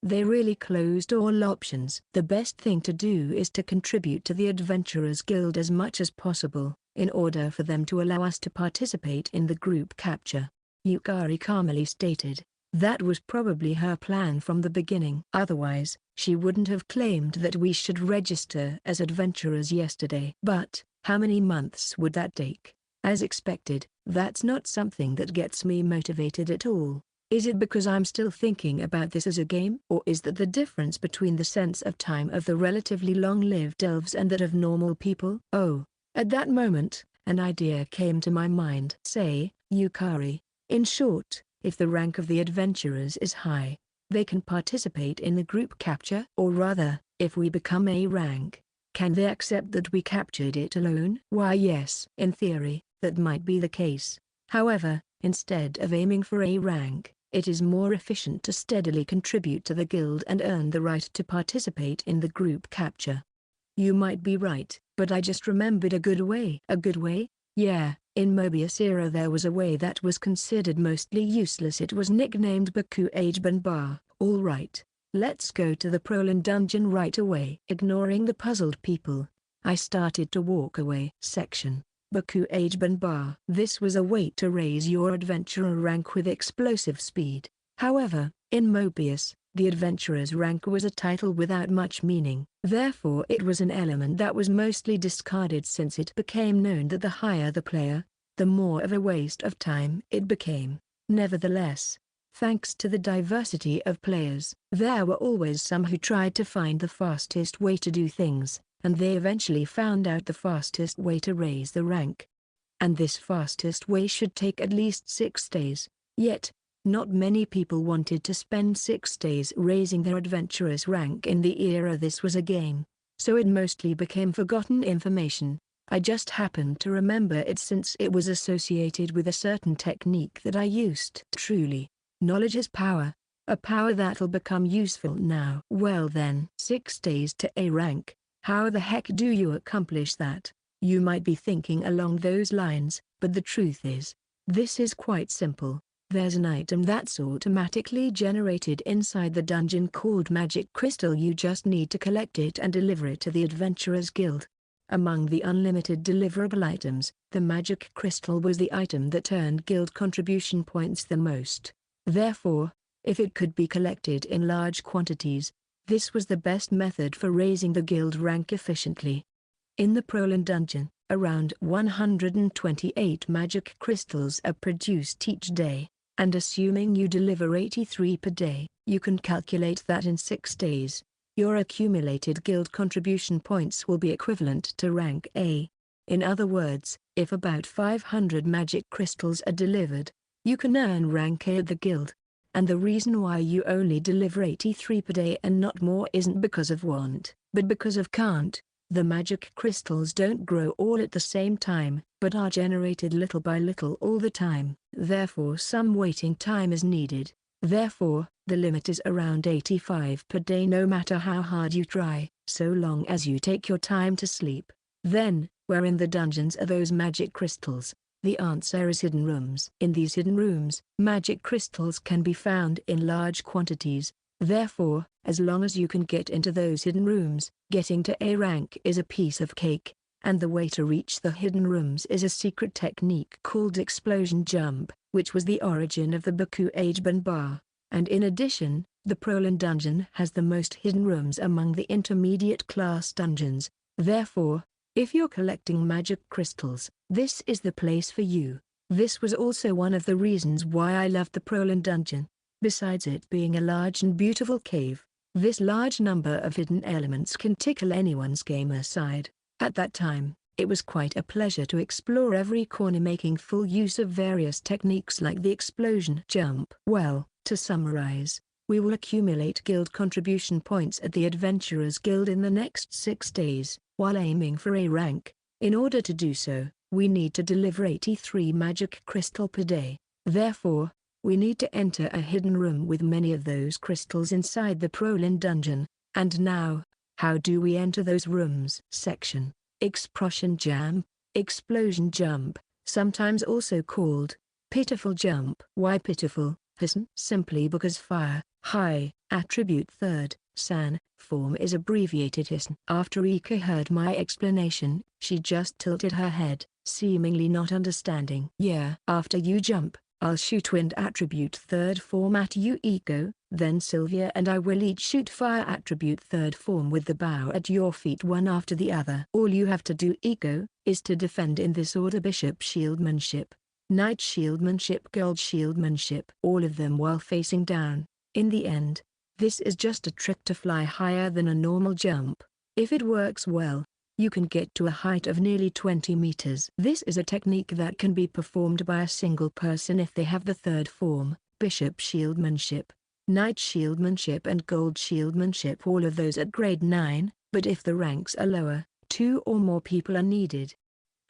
They really closed all options. The best thing to do is to contribute to the Adventurers Guild as much as possible, in order for them to allow us to participate in the group capture. Yukari calmly stated. That was probably her plan from the beginning. Otherwise, she wouldn't have claimed that we should register as adventurers yesterday. But, how many months would that take? As expected, that's not something that gets me motivated at all. Is it because I'm still thinking about this as a game? Or is that the difference between the sense of time of the relatively long-lived elves and that of normal people? Oh, at that moment, an idea came to my mind. Say, Yukari, in short, if the rank of the adventurers is high, they can participate in the group capture? Or rather, if we become A rank, can they accept that we captured it alone? Why yes, in theory, that might be the case. However, instead of aiming for A rank, it is more efficient to steadily contribute to the guild and earn the right to participate in the group capture. You might be right, but I just remembered a good way. A good way? Yeah. In Mobius era there was a way that was considered mostly useless. It was nicknamed Baku-agebon-bar. Alright, let's go to the Prolan dungeon right away. Ignoring the puzzled people, I started to walk away. Section Baku-agebon-bar. This was a way to raise your adventurer rank with explosive speed. However, in Mobius, the adventurer's rank was a title without much meaning. Therefore it was an element that was mostly discarded since it became known that the higher the player, the more of a waste of time it became. Nevertheless, thanks to the diversity of players, there were always some who tried to find the fastest way to do things, and they eventually found out the fastest way to raise the rank. And this fastest way should take at least 6 days. Yet, not many people wanted to spend 6 days raising their adventurer's rank in the era this was a game, so it mostly became forgotten information. I just happened to remember it since it was associated with a certain technique that I used. Truly, knowledge is power, a power that'll become useful now. Well then, 6 days to A rank, how the heck do you accomplish that? You might be thinking along those lines, but the truth is, this is quite simple. There's an item that's automatically generated inside the dungeon called Magic Crystal. You just need to collect it and deliver it to the Adventurers Guild. Among the unlimited deliverable items, the magic crystal was the item that earned guild contribution points the most. Therefore, if it could be collected in large quantities, this was the best method for raising the guild rank efficiently. In the Prolin dungeon, around 128 magic crystals are produced each day, and assuming you deliver 83 per day, you can calculate that in 6 days, your accumulated guild contribution points will be equivalent to rank A. In other words, if about 500 magic crystals are delivered, you can earn rank A at the guild. And the reason why you only deliver 83 per day and not more isn't because of want, but because of can't. The magic crystals don't grow all at the same time, but are generated little by little all the time. Therefore some waiting time is needed. Therefore, the limit is around 85 per day no matter how hard you try, so long as you take your time to sleep. Then, where in the dungeons are those magic crystals? The answer is hidden rooms. In these hidden rooms, magic crystals can be found in large quantities. Therefore, as long as you can get into those hidden rooms, getting to A rank is a piece of cake. And the way to reach the hidden rooms is a secret technique called explosion jump, which was the origin of the Baku-agebon-bar. And in addition, the Prolin dungeon has the most hidden rooms among the intermediate class dungeons. Therefore, if you're collecting magic crystals, this is the place for you. This was also one of the reasons why I loved the Prolin dungeon. Besides it being a large and beautiful cave, this large number of hidden elements can tickle anyone's gamer side. At that time, it was quite a pleasure to explore every corner making full use of various techniques like the explosion jump. Well, to summarize, we will accumulate guild contribution points at the Adventurers Guild in the next 6 days, while aiming for A rank. In order to do so, we need to deliver 83 magic crystal per day. Therefore, we need to enter a hidden room with many of those crystals inside the Prolin dungeon. And now, how do we enter those rooms? Section. Explosion jump, sometimes also called pitiful jump. Why pitiful? Simply because fire, high, attribute third, san, form is abbreviated Hissen. After Ika heard my explanation, she just tilted her head, seemingly not understanding. Yeah. After you jump, I'll shoot wind attribute third form at you Iko, then Sylvia and I will each shoot fire attribute third form with the bow at your feet one after the other. All you have to do Iko, is to defend in this order: bishop shieldmanship, knight shieldmanship, gold shieldmanship, all of them while facing down. In the end, this is just a trick to fly higher than a normal jump. If it works well, you can get to a height of nearly 20 meters. This is a technique that can be performed by a single person if they have the third form, bishop shieldmanship, knight shieldmanship and gold shieldmanship, all of those at grade 9, but if the ranks are lower, 2 or more people are needed.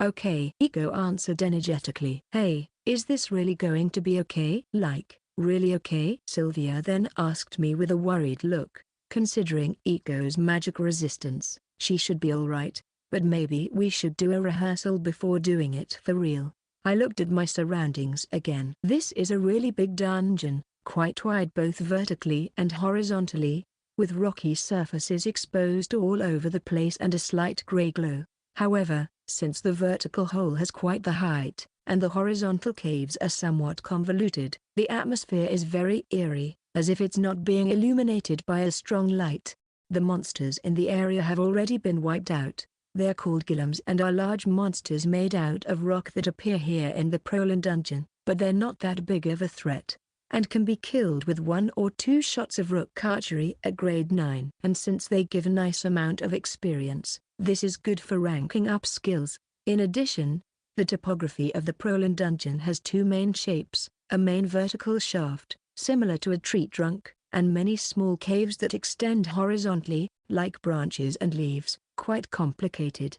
Okay, Iko answered energetically. Hey, is this really going to be okay? Like, really okay? Sylvia then asked me with a worried look. Considering Iko's magic resistance, she should be alright, but maybe we should do a rehearsal before doing it for real. I looked at my surroundings again. This is a really big dungeon, quite wide both vertically and horizontally, with rocky surfaces exposed all over the place and a slight grey glow. However, since the vertical hole has quite the height, and the horizontal caves are somewhat convoluted, the atmosphere is very eerie, as if it's not being illuminated by a strong light. The monsters in the area have already been wiped out. They're called golems and are large monsters made out of rock that appear here in the Prolin dungeon, but they're not that big of a threat, and can be killed with 1 or 2 shots of rook archery at grade 9. And since they give a nice amount of experience, this is good for ranking up skills. In addition, the topography of the Prolin dungeon has 2 main shapes, a main vertical shaft, similar to a tree trunk, and many small caves that extend horizontally, like branches and leaves, quite complicated.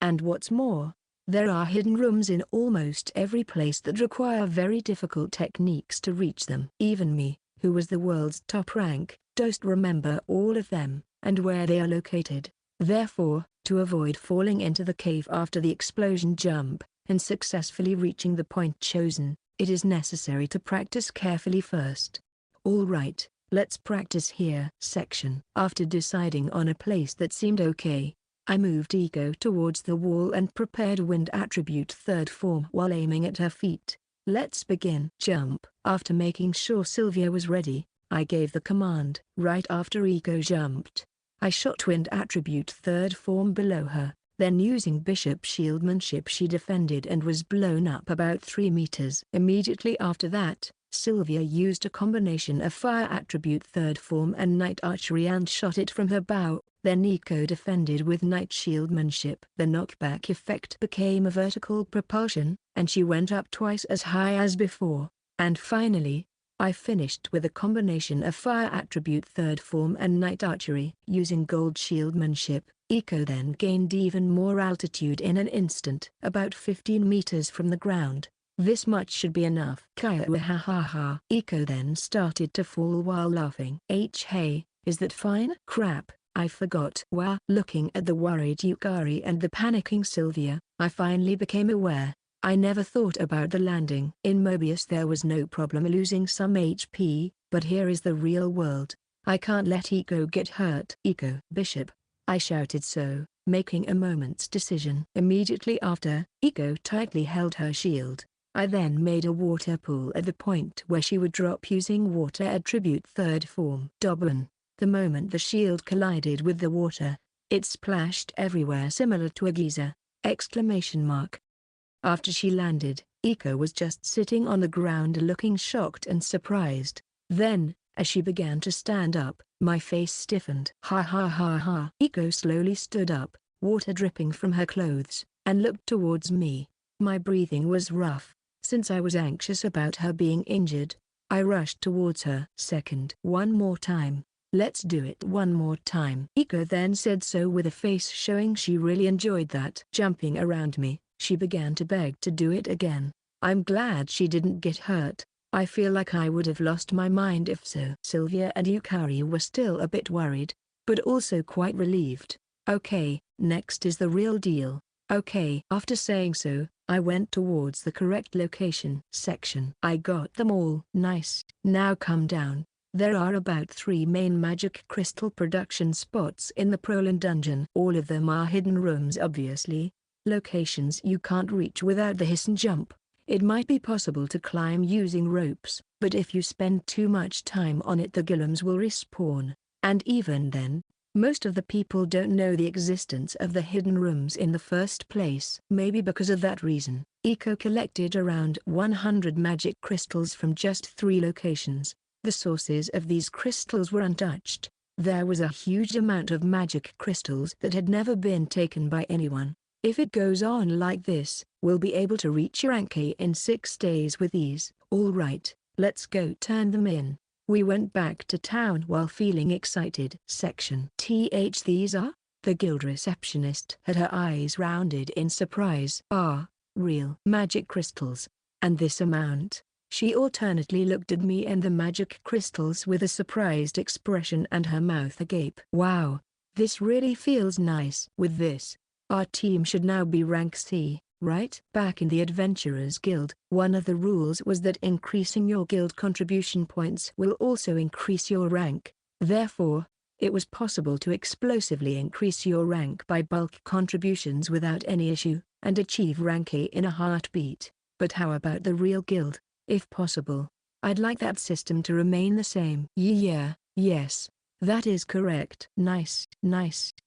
And what's more, there are hidden rooms in almost every place that require very difficult techniques to reach them. Even me, who was the world's top rank, don't remember all of them, and where they are located. Therefore, to avoid falling into the cave after the explosion jump, and successfully reaching the point chosen, it is necessary to practice carefully first. Alright, let's practice here. Section. After deciding on a place that seemed okay, I moved Ego towards the wall and prepared wind attribute third form while aiming at her feet. Let's begin. Jump. After making sure Sylvia was ready, I gave the command. Right after Ego jumped, I shot wind attribute third form below her, then using bishop shieldmanship she defended and was blown up about 3 meters. Immediately after that, Sylvia used a combination of fire attribute third form and night archery and shot it from her bow. Then Eco defended with night shieldmanship. The knockback effect became a vertical propulsion, and she went up twice as high as before. And finally, I finished with a combination of fire attribute third form and night archery. Using gold shieldmanship, Eco then gained even more altitude in an instant, about 15 meters from the ground. This much should be enough. Kaya-ha-ha-ha. Eco then started to fall while laughing. Hey, is that fine? Crap, I forgot. Wow. Looking at the worried Yukari and the panicking Sylvia, I finally became aware. I never thought about the landing. In Mobius there was no problem losing some HP, but here is the real world. I can't let Eco get hurt. Eco, Bishop. I shouted so, making a moment's decision. Immediately after, Eco tightly held her shield. I then made a water pool at the point where she would drop using water attribute third form. Doblin. The moment the shield collided with the water, it splashed everywhere similar to a geyser! After she landed, Eco was just sitting on the ground looking shocked and surprised. Then, as she began to stand up, my face stiffened. Ha ha ha ha. Eco slowly stood up, water dripping from her clothes, and looked towards me. My breathing was rough. Since I was anxious about her being injured, I rushed towards her. Second. One more time. Let's do it one more time. Eco then said so with a face showing she really enjoyed that. Jumping around me, she began to beg to do it again. I'm glad she didn't get hurt. I feel like I would have lost my mind if so. Sylvia and Yukari were still a bit worried, but also quite relieved. Okay, next is the real deal. Okay. After saying so, I went towards the correct location section. I got them all. Nice. Now come down. There are about 3 main magic crystal production spots in the Prolin dungeon. All of them are hidden rooms obviously. Locations you can't reach without the hiss and jump. It might be possible to climb using ropes, but if you spend too much time on it the golems will respawn. And even then, most of the people don't know the existence of the hidden rooms in the first place. Maybe because of that reason, Eco collected around 100 magic crystals from just 3 locations. The sources of these crystals were untouched. There was a huge amount of magic crystals that had never been taken by anyone. If it goes on like this, we'll be able to reach rank A in 6 days with ease. Alright, let's go turn them in. We went back to town while feeling excited. Section these are? The guild receptionist had her eyes rounded in surprise. Real magic crystals. And this amount? She alternately looked at me and the magic crystals with a surprised expression and her mouth agape. Wow, this really feels nice. With this, our team should now be rank C, right? Back in the Adventurers Guild, one of the rules was that increasing your guild contribution points will also increase your rank. Therefore, it was possible to explosively increase your rank by bulk contributions without any issue, and achieve rank A in a heartbeat. But how about the real guild? If possible, I'd like that system to remain the same. Yes. That is correct. Nice.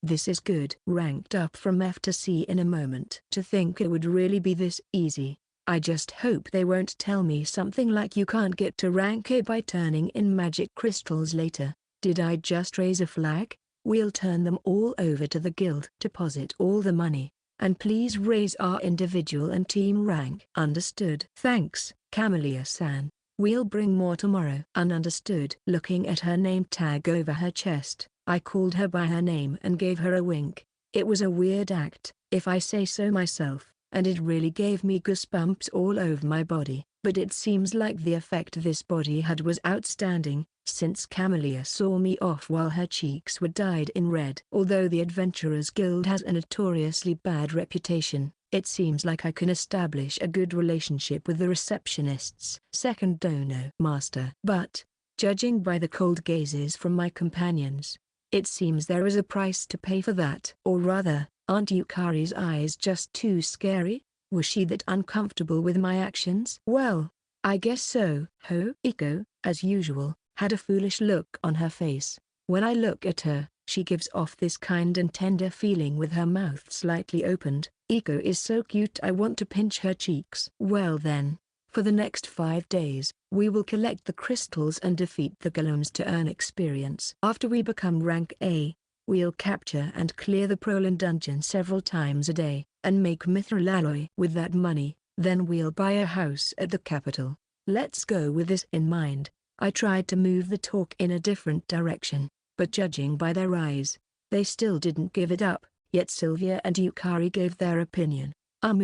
This is good. Ranked up from F to C in a moment. To think it would really be this easy. I just hope they won't tell me something like you can't get to rank A by turning in magic crystals later. Did I just raise a flag? We'll turn them all over to the guild. Deposit all the money, and please raise our individual and team rank. Understood. Thanks, Camellia-san. We'll bring more tomorrow. Understood. Looking at her name tag over her chest, I called her by her name and gave her a wink. It was a weird act, if I say so myself, and it really gave me goosebumps all over my body. But it seems like the effect this body had was outstanding, since Camellia saw me off while her cheeks were dyed in red. Although the Adventurers Guild has a notoriously bad reputation, it seems like I can establish a good relationship with the receptionists. Second Dono Master. But, judging by the cold gazes from my companions, it seems there is a price to pay for that. Or rather, Aren't Yukari's eyes just too scary? Was she that uncomfortable with my actions? Well, I guess so. Iko, as usual, had a foolish look on her face. When I look at her, she gives off this kind and tender feeling with her mouth slightly opened. Iko is so cute, I want to pinch her cheeks. Well then, for the next 5 days, we will collect the crystals and defeat the golems to earn experience. After we become rank A, we'll capture and clear the Prolin dungeon several times a day, and make mithril alloy. With that money, then we'll buy a house at the capital. Let's go. With this in mind, I tried to move the talk in a different direction, but judging by their eyes, they still didn't give it up. Yet Sylvia and Yukari gave their opinion. I'm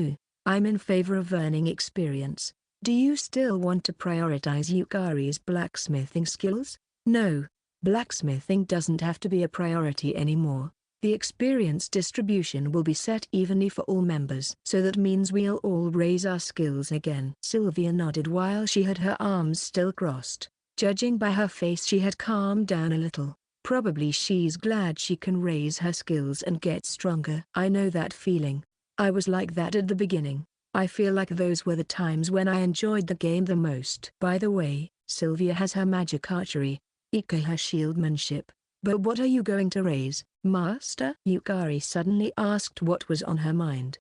in favor of earning experience. Do you still want to prioritize Yukari's blacksmithing skills? No, blacksmithing doesn't have to be a priority anymore. The experience distribution will be set evenly for all members. So that means we'll all raise our skills again. Sylvia nodded while she had her arms still crossed. Judging by her face, she had calmed down a little. Probably she's glad she can raise her skills and get stronger. I know that feeling. I was like that at the beginning. I feel like those were the times when I enjoyed the game the most. By the way, Sylvia has her magic archery, Iko has shieldmanship. But what are you going to raise, Master? Yukari suddenly asked what was on her mind.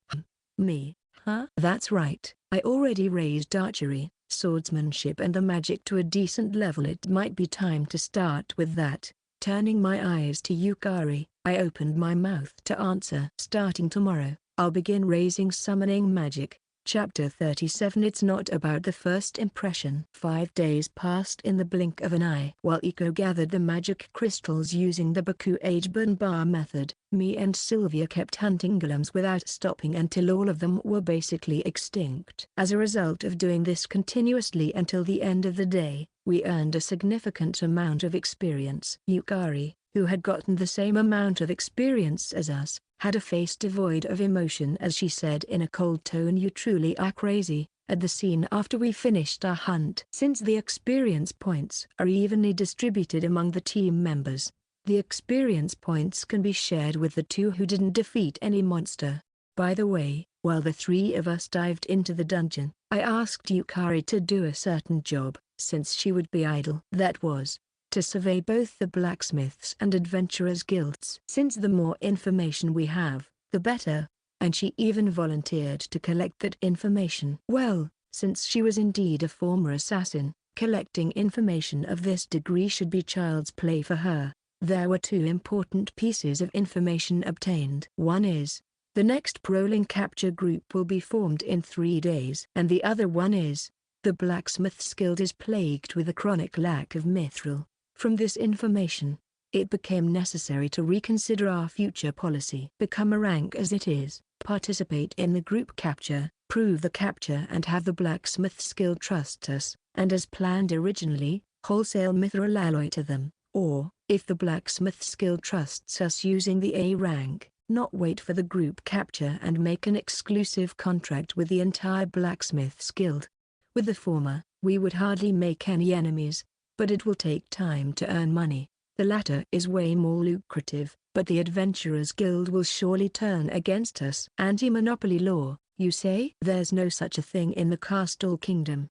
Me, huh? That's right. I already raised archery, swordsmanship and the magic to a decent level. It might be time to start with that. Turning my eyes to Yukari, I opened my mouth to answer. Starting tomorrow, I'll begin raising summoning magic. Chapter 37. It's not about the first impression. 5 days passed in the blink of an eye. While Iko gathered the magic crystals using the Baku-agebon-bar method, me and Sylvia kept hunting golems without stopping until all of them were basically extinct. As a result of doing this continuously until the end of the day, we earned a significant amount of experience. Yukari, who had gotten the same amount of experience as us, had a face devoid of emotion as she said in a cold tone, "You truly are crazy," at the scene after we finished our hunt. Since the experience points are evenly distributed among the team members, the experience points can be shared with the 2 who didn't defeat any monster. By the way, while the 3 of us dived into the dungeon, I asked Yukari to do a certain job, since she would be idle. That was to survey both the blacksmiths and adventurers guilds. Since the more information we have, the better, and she even volunteered to collect that information. Well, since she was indeed a former assassin, collecting information of this degree should be child's play for her. There were 2 important pieces of information obtained. One is, the next Prolin capture group will be formed in 3 days. And the other one is, the Blacksmith's Guild is plagued with a chronic lack of mithril. From this information, it became necessary to reconsider our future policy. Become a rank as it is, participate in the group capture, prove the capture and have the Blacksmith's Guild trust us, and as planned originally, wholesale mithril alloy to them, or, if the Blacksmith's Guild trusts us using the A rank, not wait for the group capture and make an exclusive contract with the entire Blacksmith's Guild. With the former, we would hardly make any enemies, but it will take time to earn money. The latter is way more lucrative, but the Adventurers Guild will surely turn against us. Anti-monopoly law, you say? There's no such a thing in the Castle Kingdom.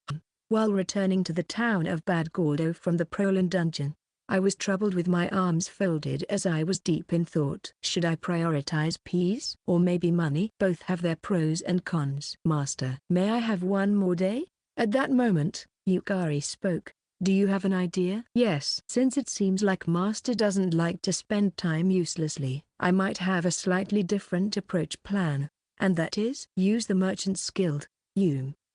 While returning to the town of Bad Gordo from the Prolin dungeon, I was troubled with my arms folded as I was deep in thought. Should I prioritize peace or maybe money? Both have their pros and cons. Master, may I have one more day? At that moment, Yukari spoke. Do you have an idea? Yes. Since it seems like Master doesn't like to spend time uselessly, I might have a slightly different approach plan. And that is? Use the Merchant's Guild.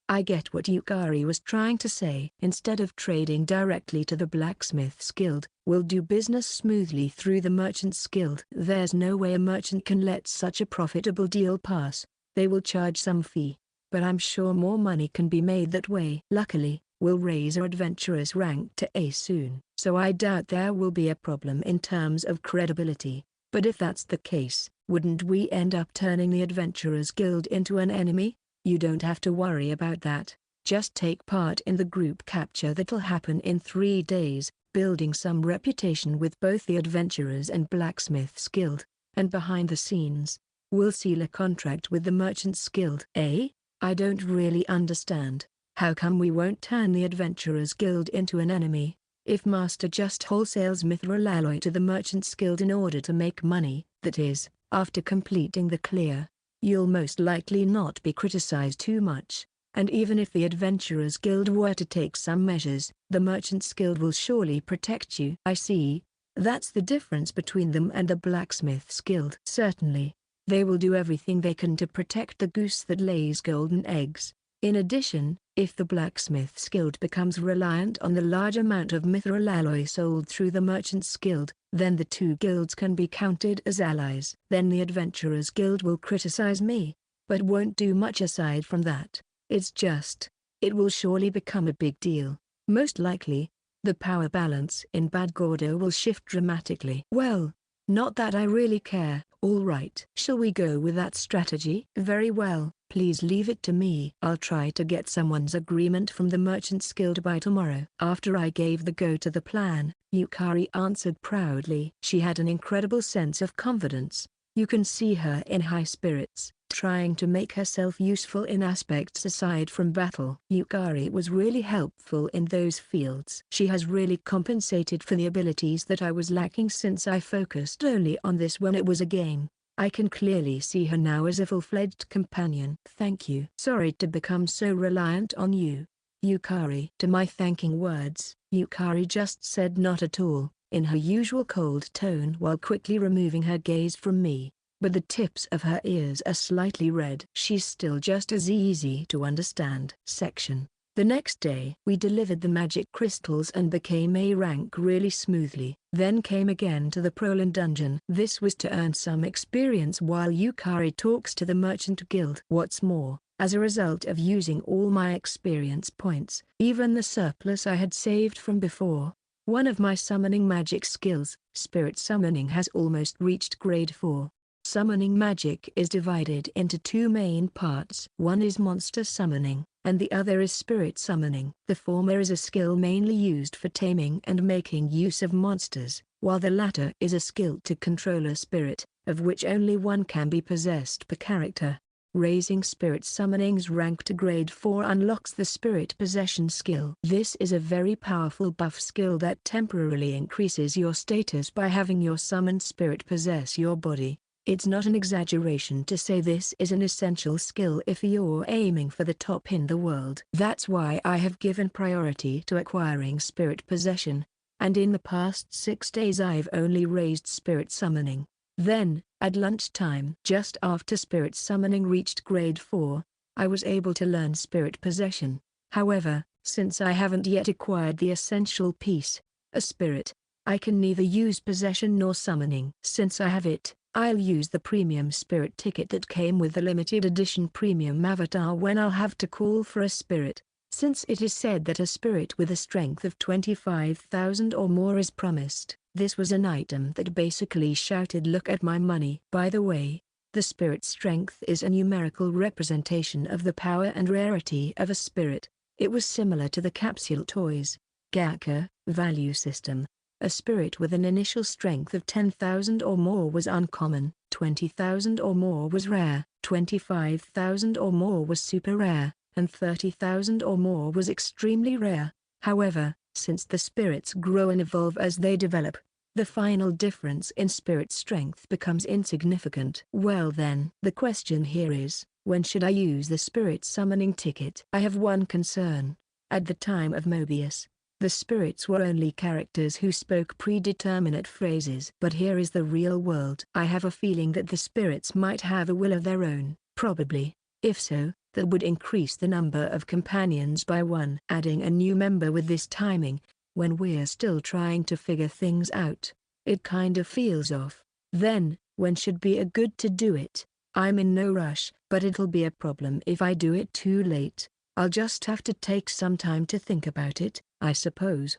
I get what Yukari was trying to say. Instead of trading directly to the Blacksmith's Guild, we'll do business smoothly through the Merchant's Guild. There's no way a merchant can let such a profitable deal pass. They will charge some fee, but I'm sure more money can be made that way. Luckily, we'll raise our adventurer's rank to A soon, so I doubt there will be a problem in terms of credibility. But if that's the case, wouldn't we end up turning the Adventurers Guild into an enemy? You don't have to worry about that. Just take part in the group capture that'll happen in 3 days, building some reputation with both the Adventurers and Blacksmith's Guild. And behind the scenes, We'll seal a contract with the Merchants Guild. Eh? I don't really understand. How come we won't turn the Adventurers Guild into an enemy? If Master just wholesales mithril alloy to the Merchants Guild in order to make money, that is, after completing the clear, you'll most likely not be criticized too much. And even if the Adventurers Guild were to take some measures, the Merchants Guild will surely protect you. I see. That's the difference between them and the Blacksmiths Guild. Certainly. They will do everything they can to protect the goose that lays golden eggs. In addition, if the Blacksmiths Guild becomes reliant on the large amount of mithril alloy sold through the Merchants Guild, then the two guilds can be counted as allies. Then the Adventurers Guild will criticize me, but won't do much aside from that. It's just, it will surely become a big deal. Most likely, the power balance in Bad Gordo will shift dramatically. Well, not that I really care. All right. Shall we go with that strategy? Very well. Please leave it to me. I'll try to get someone's agreement from the Merchants Guild by tomorrow. After I gave the go to the plan, Yukari answered proudly. She had an incredible sense of confidence. You can see her in high spirits, trying to make herself useful in aspects aside from battle. Yukari was really helpful in those fields. She has really compensated for the abilities that I was lacking since I focused only on this when it was a game. I can clearly see her now as a full-fledged companion. Thank you. Sorry to become so reliant on you, Yukari. To my thanking words, Yukari just said not at all, in her usual cold tone while quickly removing her gaze from me. But the tips of her ears are slightly red. She's still just as easy to understand. Section. The next day, we delivered the magic crystals and became A rank really smoothly. Then came again to the Prolin dungeon. This was to earn some experience while Yukari talks to the Merchant Guild. What's more, as a result of using all my experience points, even the surplus I had saved from before, one of my summoning magic skills, spirit summoning, has almost reached grade 4. Summoning magic is divided into two main parts. One is monster summoning, and the other is spirit summoning. The former is a skill mainly used for taming and making use of monsters, while the latter is a skill to control a spirit, of which only one can be possessed per character. Raising spirit summoning's rank to grade 4 unlocks the spirit possession skill. This is a very powerful buff skill that temporarily increases your status by having your summoned spirit possess your body. It's not an exaggeration to say this is an essential skill if you're aiming for the top in the world. That's why I have given priority to acquiring spirit possession, and in the past 6 days I've only raised spirit summoning. Then, at lunchtime, just after spirit summoning reached grade 4, I was able to learn spirit possession. However, since I haven't yet acquired the essential piece, a spirit, I can neither use possession nor summoning. Since I have it, I'll use the premium spirit ticket that came with the limited edition premium avatar when I'll have to call for a spirit. Since it is said that a spirit with a strength of 25,000 or more is promised, this was an item that basically shouted, "Look at my money." By the way, the spirit strength is a numerical representation of the power and rarity of a spirit. It was similar to the capsule toys Gacha value system. A spirit with an initial strength of 10,000 or more was uncommon, 20,000 or more was rare, 25,000 or more was super rare, and 30,000 or more was extremely rare. However, since the spirits grow and evolve as they develop, the final difference in spirit strength becomes insignificant. Well then, the question here is, when should I use the spirit summoning ticket? I have one concern. At the time of Mobius, the spirits were only characters who spoke predeterminate phrases. But here is the real world. I have a feeling that the spirits might have a will of their own. Probably. If so, that would increase the number of companions by 1. Adding a new member with this timing, when we're still trying to figure things out, it kind of feels off. Then, when should be a good to do it? I'm in no rush, but it'll be a problem if I do it too late. I'll just have to take some time to think about it, I suppose.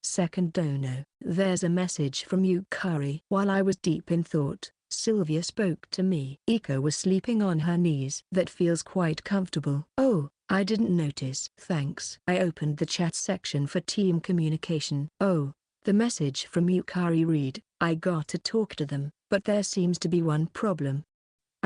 Second dono. There's a message from Yukari. While I was deep in thought, Sylvia spoke to me. Iko was sleeping on her knees. That feels quite comfortable. Oh, I didn't notice. Thanks. I opened the chat section for team communication. Oh, the message from Yukari read, I got to talk to them, but there seems to be one problem.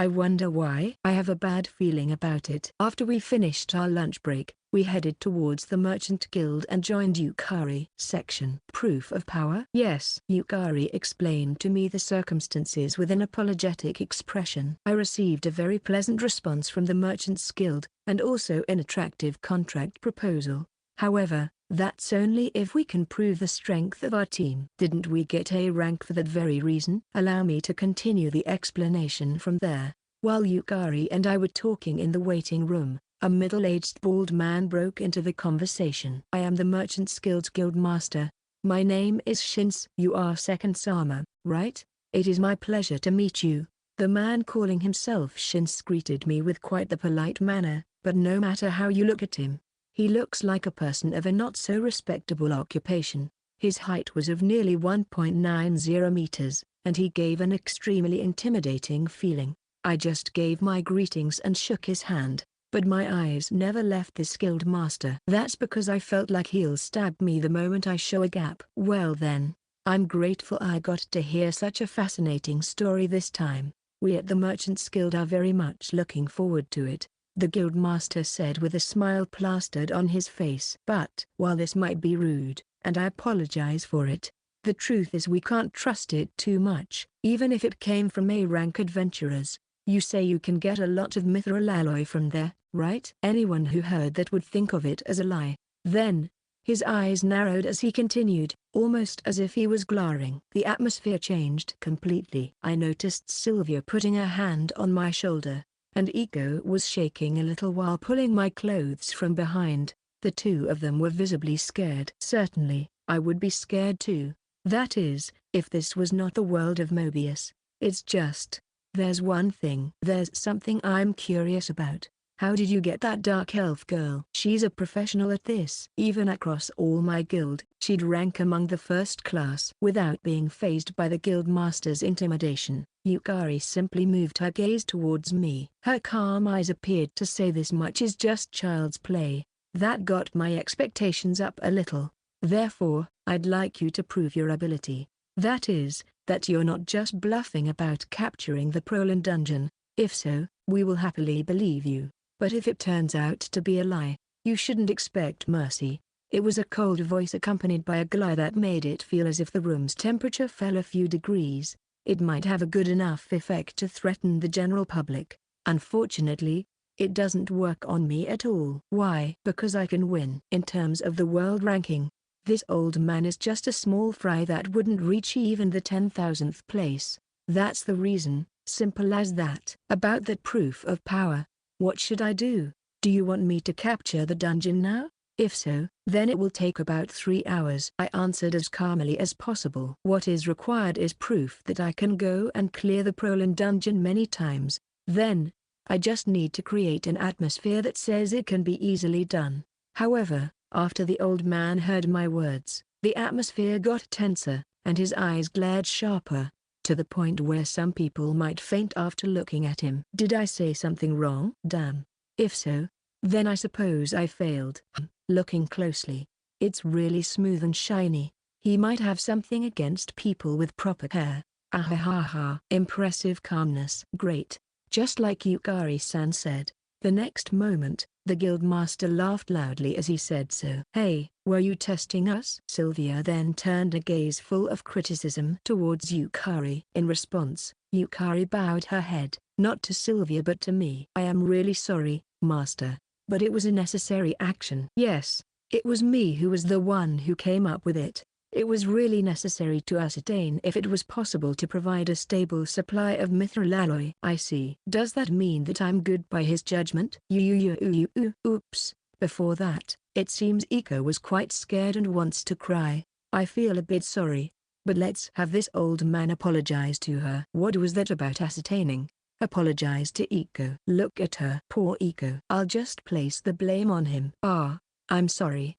I wonder why. I have a bad feeling about it. After we finished our lunch break, we headed towards the Merchant Guild and joined Yukari. Section: Proof of Power? Yes. Yukari explained to me the circumstances with an apologetic expression. I received a very pleasant response from the Merchants Guild, and also an attractive contract proposal. However, that's only if we can prove the strength of our team. Didn't we get A rank for that very reason? Allow me to continue the explanation from there. While Yukari and I were talking in the waiting room, a middle-aged bald man broke into the conversation. I am the Merchants Guild's guild master. My name is Shins. You are second Sama, right? It is my pleasure to meet you. The man calling himself Shins greeted me with quite the polite manner, but no matter how you look at him, he looks like a person of a not-so-respectable occupation. His height was of nearly 1.90 meters, and he gave an extremely intimidating feeling. I just gave my greetings and shook his hand, but my eyes never left this guild master. That's because I felt like he'll stab me the moment I show a gap. Well then, I'm grateful I got to hear such a fascinating story this time. We at the Merchants Guild are very much looking forward to it, the guildmaster said with a smile plastered on his face. But while this might be rude, and I apologize for it, the truth is we can't trust it too much, even if it came from A-rank adventurers. You say you can get a lot of mithril alloy from there, right? Anyone who heard that would think of it as a lie. Then, his eyes narrowed as he continued, almost as if he was glaring. The atmosphere changed completely. I noticed Sylvia putting her hand on my shoulder, and Iko was shaking a little while pulling my clothes from behind. The two of them were visibly scared. Certainly, I would be scared too. That is, if this was not the world of Mobius. It's just, there's one thing. There's something I'm curious about. How did you get that dark elf girl? She's a professional at this. Even across all my guild, she'd rank among the first class. Without being fazed by the guild master's intimidation, Yukari simply moved her gaze towards me. Her calm eyes appeared to say this much is just child's play. That got my expectations up a little. Therefore, I'd like you to prove your ability. That is, that you're not just bluffing about capturing the Prolan dungeon. If so, we will happily believe you. But if it turns out to be a lie, you shouldn't expect mercy. It was a cold voice accompanied by a glare that made it feel as if the room's temperature fell a few degrees. It might have a good enough effect to threaten the general public. Unfortunately, it doesn't work on me at all. Why? Because I can win. In terms of the world ranking, this old man is just a small fry that wouldn't reach even the 10,000th place. That's the reason, simple as that. About that proof of power, what should I do? Do you want me to capture the dungeon now? If so, then it will take about 3 hours. I answered as calmly as possible. What is required is proof that I can go and clear the Prolan dungeon many times. Then, I just need to create an atmosphere that says it can be easily done. However, after the old man heard my words, the atmosphere got tenser, and his eyes glared sharper, to the point where some people might faint after looking at him. Did I say something wrong? Damn. If so, then I suppose I failed. Looking closely, it's really smooth and shiny. He might have something against people with proper hair. Ahahaha. Impressive calmness. Great. Just like Yukari-san said. The next moment, the guildmaster laughed loudly as he said so. Hey, were you testing us? Sylvia then turned a gaze full of criticism towards Yukari. In response, Yukari bowed her head, not to Sylvia but to me. I am really sorry, master, but it was a necessary action. Yes, it was me who was the one who came up with it. It was really necessary to ascertain if it was possible to provide a stable supply of mithril alloy. I see. Does that mean that I'm good by his judgment? Oops. Before that, it seems Iko was quite scared and wants to cry. I feel a bit sorry, but let's have this old man apologize to her. What was that about ascertaining? Apologize to Iko. Look at her. Poor Iko. I'll just place the blame on him. I'm sorry.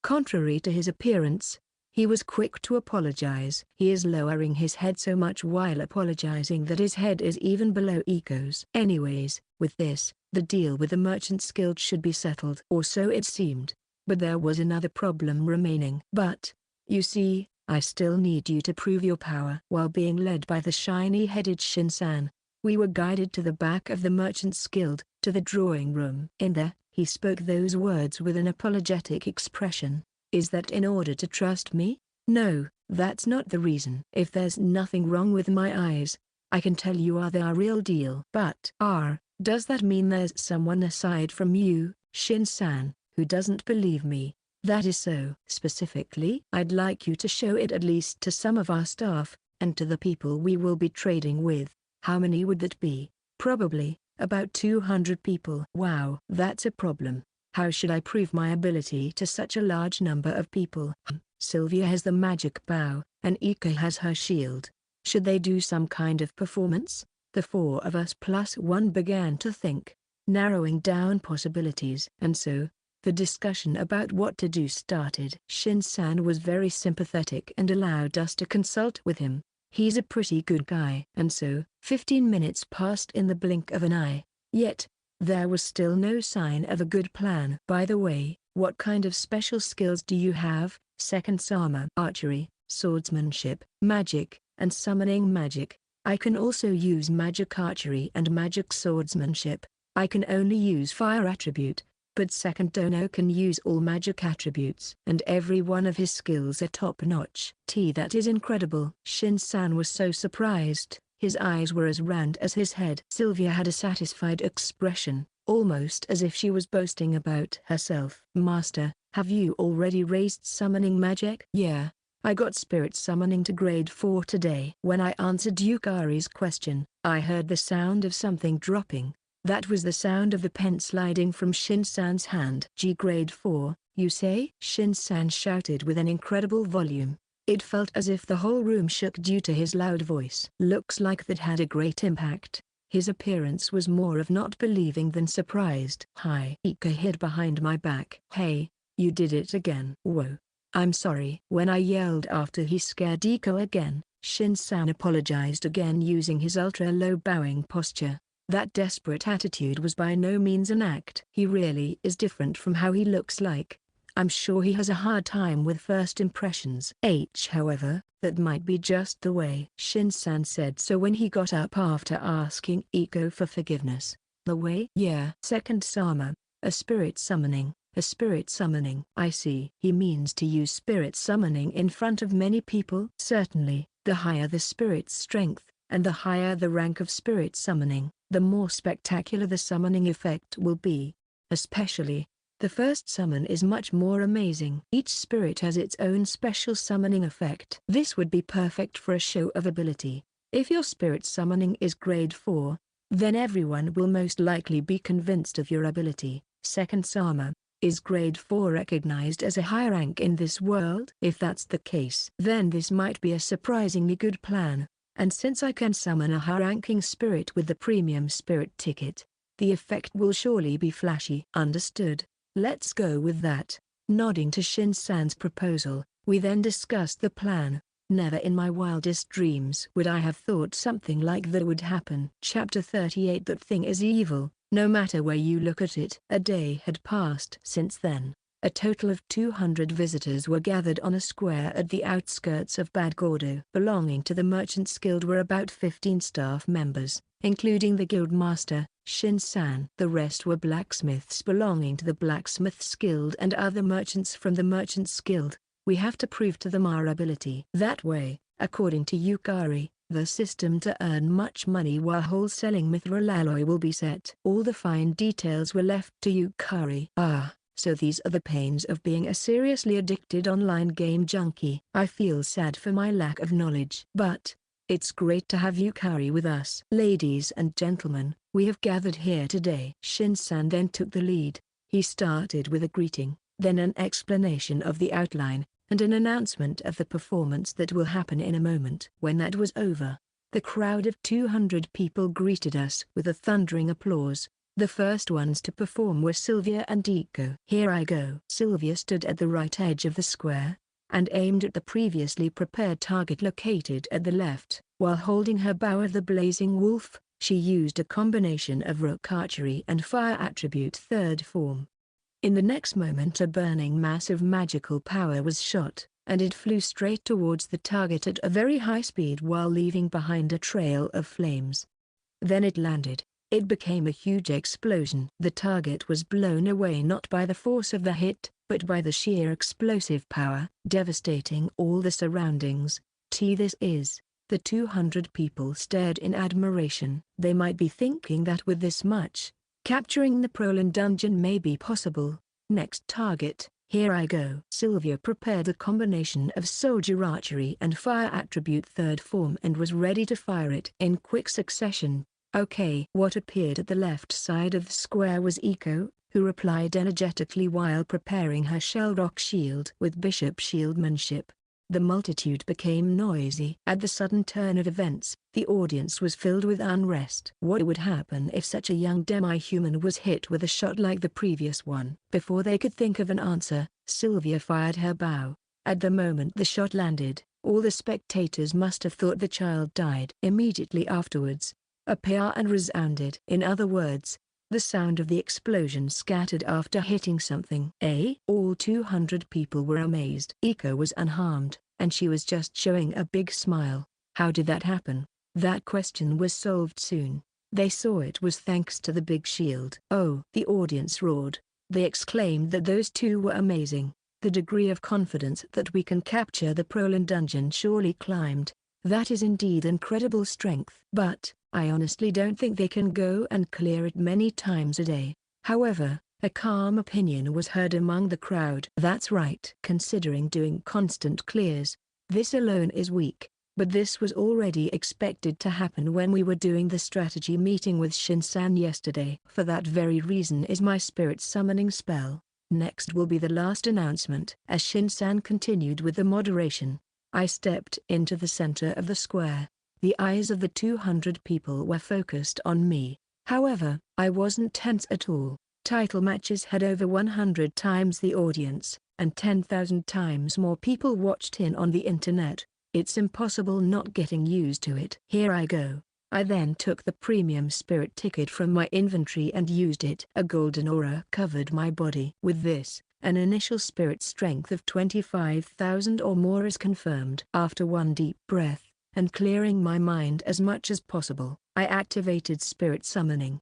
Contrary to his appearance, he was quick to apologize. He is lowering his head so much while apologizing that his head is even below Iko's. Anyways, with this, the deal with the Merchants Guild should be settled. Or so it seemed. But there was another problem remaining. But, you see, I still need you to prove your power. While being led by the shiny-headed Shin-san, We were guided to the back of the Merchants Guild, to the drawing room. In there, he spoke those words with an apologetic expression. Is that in order to trust me? No, that's not the reason. If there's nothing wrong with my eyes, I can tell you are the real deal. But does that mean there's someone aside from you, Shin-san, who doesn't believe me? That is so. Specifically, I'd like you to show it at least to some of our staff, and to the people we will be trading with. How many would that be? Probably about 200 people. Wow, that's a problem. How should I prove my ability to such a large number of people? Sylvia has the magic bow, and Ika has her shield. Should they do some kind of performance? The four of us plus one began to think, narrowing down possibilities. And so, the discussion about what to do started. Shin-san was very sympathetic and allowed us to consult with him. He's a pretty good guy. And so, 15 minutes passed in the blink of an eye. Yet, there was still no sign of a good plan. By the way, what kind of special skills do you have? Second Sama. Archery, swordsmanship, magic, and summoning magic. I can also use magic archery and magic swordsmanship. I can only use fire attribute, but Second Dono can use all magic attributes. And every one of his skills are top-notch. That is incredible. Shin-san was so surprised, his eyes were as round as his head. Sylvia had a satisfied expression, almost as if she was boasting about herself. Master, have you already raised summoning magic? Yeah. I got spirit summoning to grade 4 today. When I answered Yukari's question, I heard the sound of something dropping. That was the sound of the pen sliding from Shin-san's hand. Grade 4, you say? Shin-san shouted with an incredible volume. It felt as if the whole room shook due to his loud voice. Looks like that had a great impact. His appearance was more of not believing than surprised. Hi. Ika hid behind my back. Hey, you did it again. Whoa. I'm sorry. When I yelled after he scared Ika again, Shin-san apologized again using his ultra-low bowing posture. That desperate attitude was by no means an act. He really is different from how he looks like. I'm sure he has a hard time with first impressions. However, that might be just the way. Shin-san said so when he got up after asking Iko for forgiveness. The way? Yeah. Second Sama, a spirit summoning. A spirit summoning. I see. He means to use spirit summoning in front of many people. Certainly, the higher the spirit's strength, and the higher the rank of spirit summoning, the more spectacular the summoning effect will be. Especially, the first summon is much more amazing. Each spirit has its own special summoning effect. This would be perfect for a show of ability. If your spirit summoning is grade 4, then everyone will most likely be convinced of your ability. Second Sama. Is grade 4 recognized as a high rank in this world? If that's the case, then this might be a surprisingly good plan. And since I can summon a high-ranking spirit with the premium spirit ticket, the effect will surely be flashy. Understood. Let's go with that. Nodding to Shin-san's proposal, we then discussed the plan. Never in my wildest dreams would I have thought something like that would happen. Chapter 38. That thing is evil, no matter where you look at it. A day had passed since then. A total of 200 visitors were gathered on a square at the outskirts of Bad Gordo. Belonging to the Merchants Guild were about 15 staff members, including the guild master, Shin-san. The rest were blacksmiths belonging to the Blacksmiths Guild and other merchants from the Merchants Guild. We have to prove to them our ability. That way, according to Yukari, the system to earn much money while wholesaling mithril alloy will be set. All the fine details were left to Yukari. So these are the pains of being a seriously addicted online game junkie. I feel sad for my lack of knowledge. But it's great to have Yukari with us. Ladies and gentlemen, we have gathered here today. Shin-san then took the lead. He started with a greeting, then an explanation of the outline, and an announcement of the performance that will happen in a moment. When that was over, the crowd of 200 people greeted us with a thundering applause. The first ones to perform were Sylvia and Iko. Here I go. Sylvia stood at the right edge of the square, and aimed at the previously prepared target located at the left. While holding her bow of the blazing wolf, she used a combination of rook archery and fire attribute third form. In the next moment a burning mass of magical power was shot, and it flew straight towards the target at a very high speed while leaving behind a trail of flames. Then it landed. It became a huge explosion. The target was blown away not by the force of the hit, but by the sheer explosive power, devastating all the surroundings. This is. The 200 people stared in admiration. They might be thinking that with this much, capturing the Prolin dungeon may be possible. Next target, here I go. Sylvia prepared a combination of soldier archery and fire attribute third form and was ready to fire it in quick succession. Okay. What appeared at the left side of the square was Eiko, who replied energetically while preparing her Shellrock shield with bishop shieldmanship. The multitude became noisy. At the sudden turn of events, the audience was filled with unrest. What would happen if such a young demi-human was hit with a shot like the previous one? Before they could think of an answer, Sylvia fired her bow. At the moment the shot landed, all the spectators must have thought the child died. Immediately afterwards, a and resounded. In other words, the sound of the explosion scattered after hitting something. All 200 people were amazed. Eiko was unharmed, and she was just showing a big smile. How did that happen? That question was solved soon. They saw it was thanks to the big shield. Oh! The audience roared. They exclaimed that those two were amazing. The degree of confidence that we can capture the Prolin dungeon surely climbed. That is indeed incredible strength. But, I honestly don't think they can go and clear it many times a day. However, a calm opinion was heard among the crowd. That's right. Considering doing constant clears, this alone is weak. But this was already expected to happen when we were doing the strategy meeting with Shin-san yesterday. For that very reason is my spirit summoning spell. Next will be the last announcement. As Shin-san continued with the moderation, I stepped into the center of the square. The eyes of the 200 people were focused on me. However, I wasn't tense at all. Title matches had over 100 times the audience, and 10,000 times more people watched in on the internet. It's impossible not getting used to it. Here I go. I then took the premium spirit ticket from my inventory and used it. A golden aura covered my body. With this, an initial spirit strength of 25,000 or more is confirmed. After one deep breath, and clearing my mind as much as possible, I activated spirit summoning!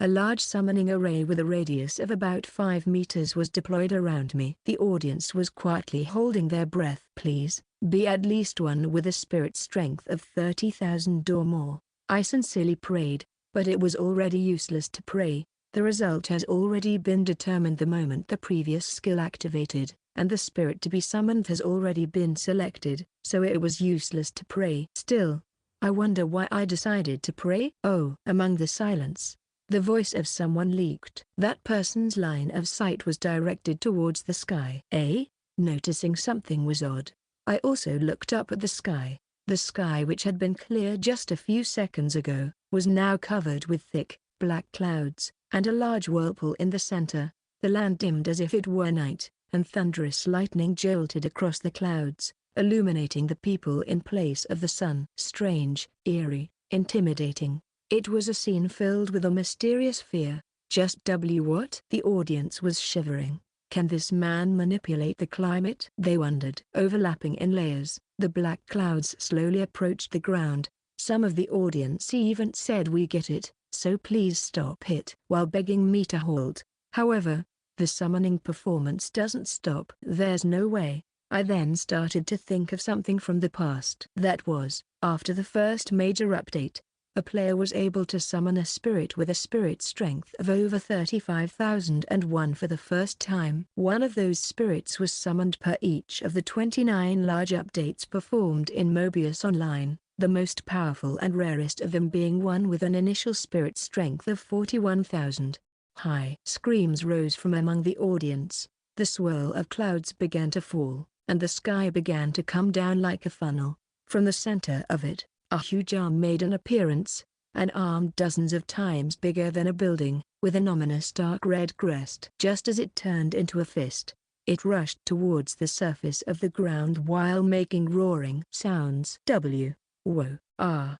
A large summoning array with a radius of about 5 meters was deployed around me. The audience was quietly holding their breath. Please, be at least one with a spirit strength of 30,000 or more. I sincerely prayed, but it was already useless to pray. The result has already been determined the moment the previous skill activated, and the spirit to be summoned has already been selected, so it was useless to pray. Still, I wonder why I decided to pray. Oh! Among the silence, the voice of someone leaked. That person's line of sight was directed towards the sky. Noticing something was odd, I also looked up at the sky. The sky, which had been clear just a few seconds ago, was now covered with thick, black clouds, and a large whirlpool in the center. The land dimmed as if it were night, and thunderous lightning jolted across the clouds, illuminating the people in place of the sun. Strange, eerie, intimidating. It was a scene filled with a mysterious fear. Just what? The audience was shivering. Can this man manipulate the climate? They wondered. Overlapping in layers, the black clouds slowly approached the ground. Some of the audience even said, "We get it, so please stop it," while begging me to halt. However, the summoning performance doesn't stop. There's no way. I then started to think of something from the past. That was, after the first major update, a player was able to summon a spirit with a spirit strength of over 35,001 for the first time. One of those spirits was summoned per each of the 29 large updates performed in Mobius Online, the most powerful and rarest of them being one with an initial spirit strength of 41,000. High screams rose from among the audience. The swirl of clouds began to fall, and the sky began to come down like a funnel. From the center of it, a huge arm made an appearance, an arm dozens of times bigger than a building, with an ominous dark red crest. Just as it turned into a fist, it rushed towards the surface of the ground while making roaring sounds. Whoa!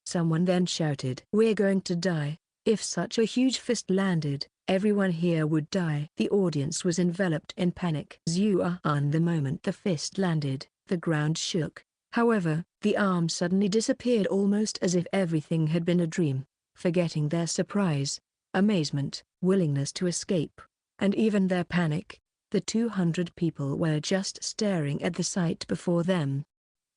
Someone then shouted, "We're going to die." If such a huge fist landed, everyone here would die. The audience was enveloped in panic. The moment the fist landed, the ground shook. However, the arm suddenly disappeared almost as if everything had been a dream, forgetting their surprise, amazement, willingness to escape, and even their panic. The 200 people were just staring at the sight before them.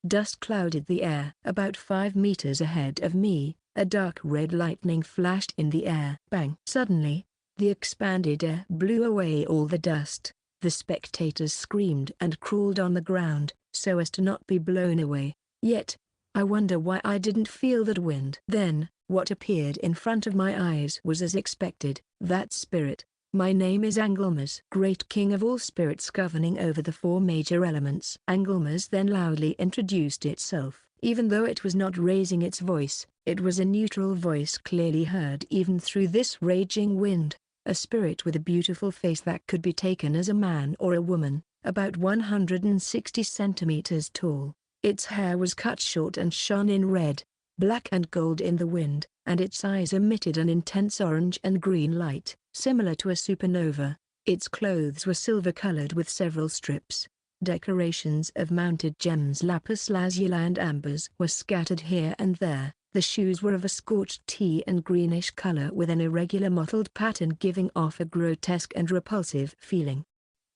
Dust clouded the air. About 5 meters ahead of me, a dark red lightning flashed in the air. Bang! Suddenly, the expanded air blew away all the dust. The spectators screamed and crawled on the ground, so as to not be blown away. Yet, I wonder why I didn't feel that wind. Then, what appeared in front of my eyes was as expected. That spirit. My name is Angelmas, great king of all spirits governing over the 4 major elements. Angelmas then loudly introduced itself. Even though it was not raising its voice, it was a neutral voice clearly heard even through this raging wind. A spirit with a beautiful face that could be taken as a man or a woman, about 160 centimeters tall. Its hair was cut short and shone in red, black and gold in the wind, and its eyes emitted an intense orange and green light, similar to a supernova. Its clothes were silver-colored with several strips. Decorations of mounted gems, lapis lazuli and ambers were scattered here and there. The shoes were of a scorched tea and greenish color with an irregular mottled pattern giving off a grotesque and repulsive feeling.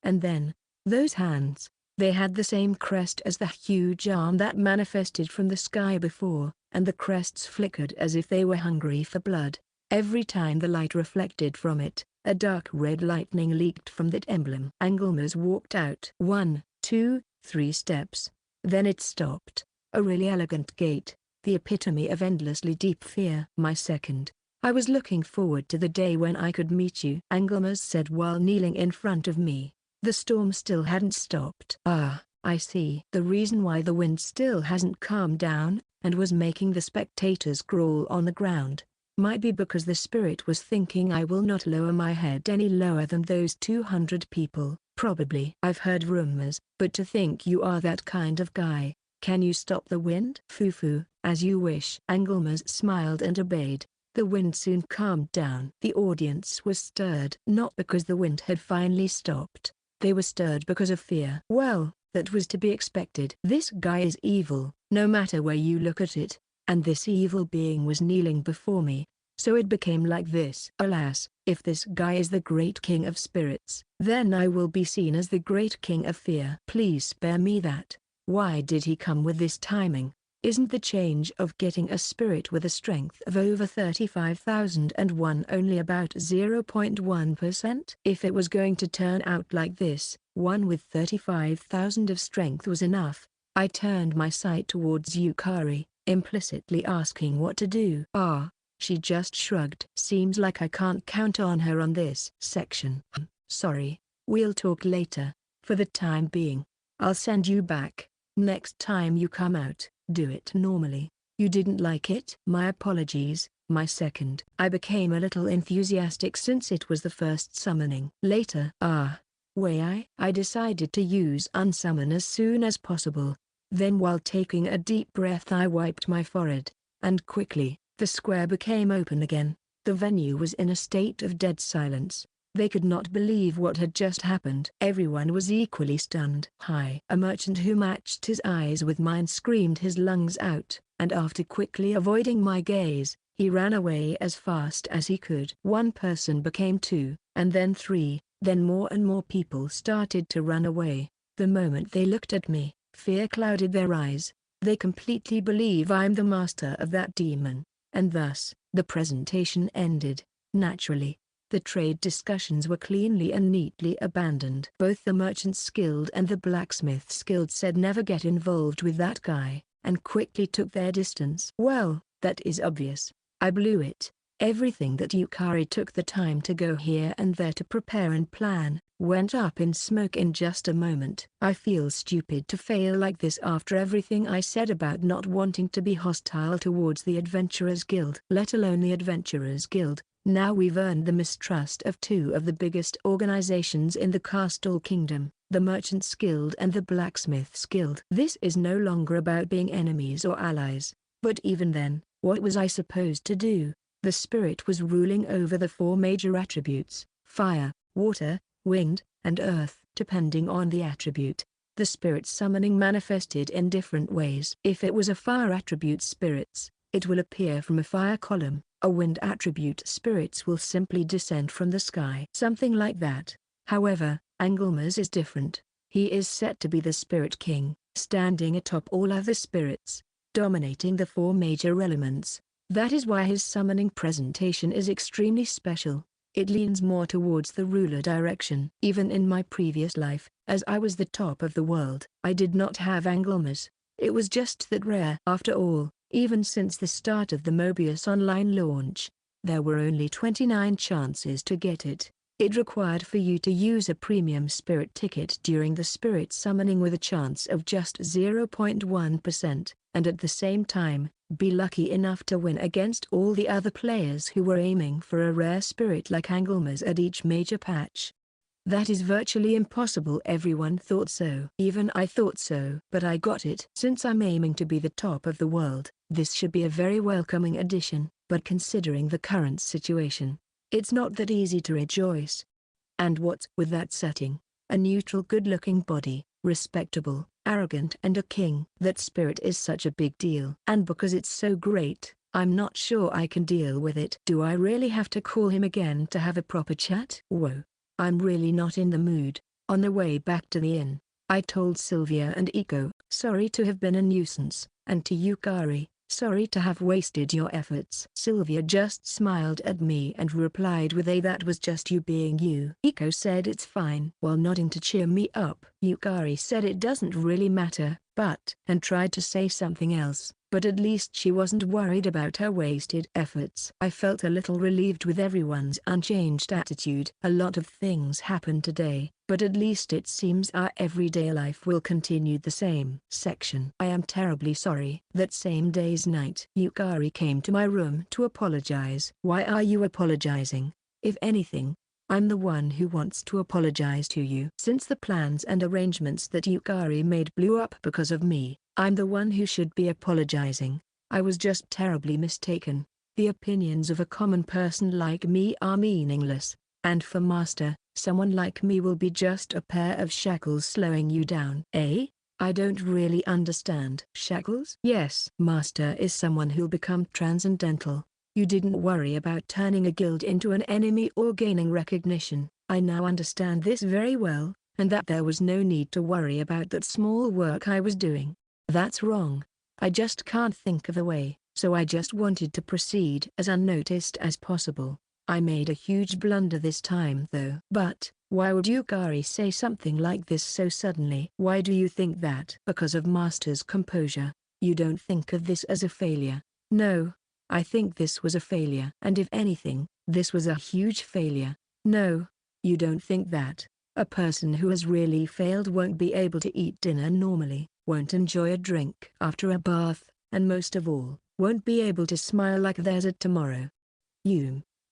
And then, those hands, they had the same crest as the huge arm that manifested from the sky before, and the crests flickered as if they were hungry for blood. Every time the light reflected from it, a dark red lightning leaked from that emblem. Angelmas walked out 1, 2, 3 steps. Then it stopped. A really elegant gait, the epitome of endlessly deep fear. My second. I was looking forward to the day when I could meet you, Angelmas said while kneeling in front of me. The storm still hadn't stopped. Ah, I see. The reason why the wind still hasn't calmed down, and was making the spectators crawl on the ground, might be because the spirit was thinking I will not lower my head any lower than those 200 people. Probably. I've heard rumors, but to think you are that kind of guy. Can you stop the wind? Foo-foo, as you wish. Angelmas smiled and obeyed. The wind soon calmed down. The audience was stirred. Not because the wind had finally stopped. They were stirred because of fear. Well, that was to be expected. This guy is evil, no matter where you look at it, and this evil being was kneeling before me, so it became like this. Alas, if this guy is the great king of spirits, then I will be seen as the great king of fear. Please spare me that. Why did he come with this timing? Isn't the change of getting a spirit with a strength of over 35,001 only about 0.1%? If it was going to turn out like this, one with 35,000 of strength was enough. I turned my sight towards Yukari, implicitly asking what to do. She just shrugged. Seems like I can't count on her on this section. Sorry, we'll talk later. For the time being, I'll send you back. Next time you come out, do it normally. You didn't like it? My apologies, my second. I became a little enthusiastic since it was the first summoning. Later. I decided to use unsummon as soon as possible. Then while taking a deep breath I wiped my forehead, and quickly, the square became open again. The venue was in a state of dead silence. They could not believe what had just happened. Everyone was equally stunned. Hi! A merchant who matched his eyes with mine screamed his lungs out, and after quickly avoiding my gaze, he ran away as fast as he could. One person became 2, and then 3, then more and more people started to run away. The moment they looked at me, fear clouded their eyes. They completely believe I'm the master of that demon, and thus, the presentation ended. Naturally, the trade discussions were cleanly and neatly abandoned. Both the Merchants Guild and the Blacksmiths Guild said never get involved with that guy, and quickly took their distance. Well, that is obvious. I blew it. Everything that Yukari took the time to go here and there to prepare and plan, went up in smoke in just a moment. I feel stupid to fail like this after everything I said about not wanting to be hostile towards the Adventurers Guild. Let alone the Adventurers Guild. Now we've earned the mistrust of 2 of the biggest organizations in the Castle Kingdom, the Merchants Guild and the Blacksmiths Guild. This is no longer about being enemies or allies, but even then, what was I supposed to do? The spirit was ruling over the 4 major attributes, fire, water, wind, and earth. Depending on the attribute, The spirit summoning manifested in different ways. If it was a fire attribute spirits, it will appear from a fire column. A wind attribute spirits will simply descend from the sky. Something like that. However, Angelmas is different. He is set to be the spirit king, standing atop all other spirits, dominating the four major elements. That is why his summoning presentation is extremely special. It leans more towards the ruler direction. Even in my previous life, as I was the top of the world, I did not have Angelmas. It was just that rare. After all, even since the start of the Mobius Online launch, there were only 29 chances to get it. It required for you to use a premium spirit ticket during the spirit summoning with a chance of just 0.1%, and at the same time, be lucky enough to win against all the other players who were aiming for a rare spirit like Angelmas at each major patch. That is virtually impossible. Everyone thought so. Even I thought so. But I got it. Since I'm aiming to be the top of the world, this should be a very welcoming addition, but considering the current situation, it's not that easy to rejoice. And what's with that setting? A neutral good-looking body, respectable, arrogant and a king. That spirit is such a big deal. And because it's so great, I'm not sure I can deal with it. Do I really have to call him again to have a proper chat? Whoa. I'm really not in the mood. On the way back to the inn, I told Sylvia and Iko, sorry to have been a nuisance, and to Yukari, sorry to have wasted your efforts. Sylvia just smiled at me and replied with a that was just you being you. Iko said it's fine while nodding to cheer me up. Yukari said it doesn't really matter, and tried to say something else, but at least she wasn't worried about her wasted efforts. I felt a little relieved with everyone's unchanged attitude. A lot of things happened today, but at least it seems our everyday life will continue the same. Section. I am terribly sorry. That same day's night, Yukari came to my room to apologize. Why are you apologizing? If anything, I'm the one who wants to apologize to you. Since the plans and arrangements that Yukari made blew up because of me, I'm the one who should be apologizing. I was just terribly mistaken. The opinions of a common person like me are meaningless, and for Master, someone like me will be just a pair of shackles slowing you down. Eh? I don't really understand. Shackles? Yes. Master is someone who'll become transcendental. You didn't worry about turning a guild into an enemy or gaining recognition. I now understand this very well, and that there was no need to worry about that small work I was doing. That's wrong. I just can't think of a way, so I just wanted to proceed as unnoticed as possible. I made a huge blunder this time though. But, why would Yukari say something like this so suddenly? Why do you think that? Because of Master's composure. You don't think of this as a failure. No. I think this was a failure. And if anything, this was a huge failure. No, you don't think that. A person who has really failed won't be able to eat dinner normally, won't enjoy a drink after a bath, and most of all, won't be able to smile like there's a tomorrow.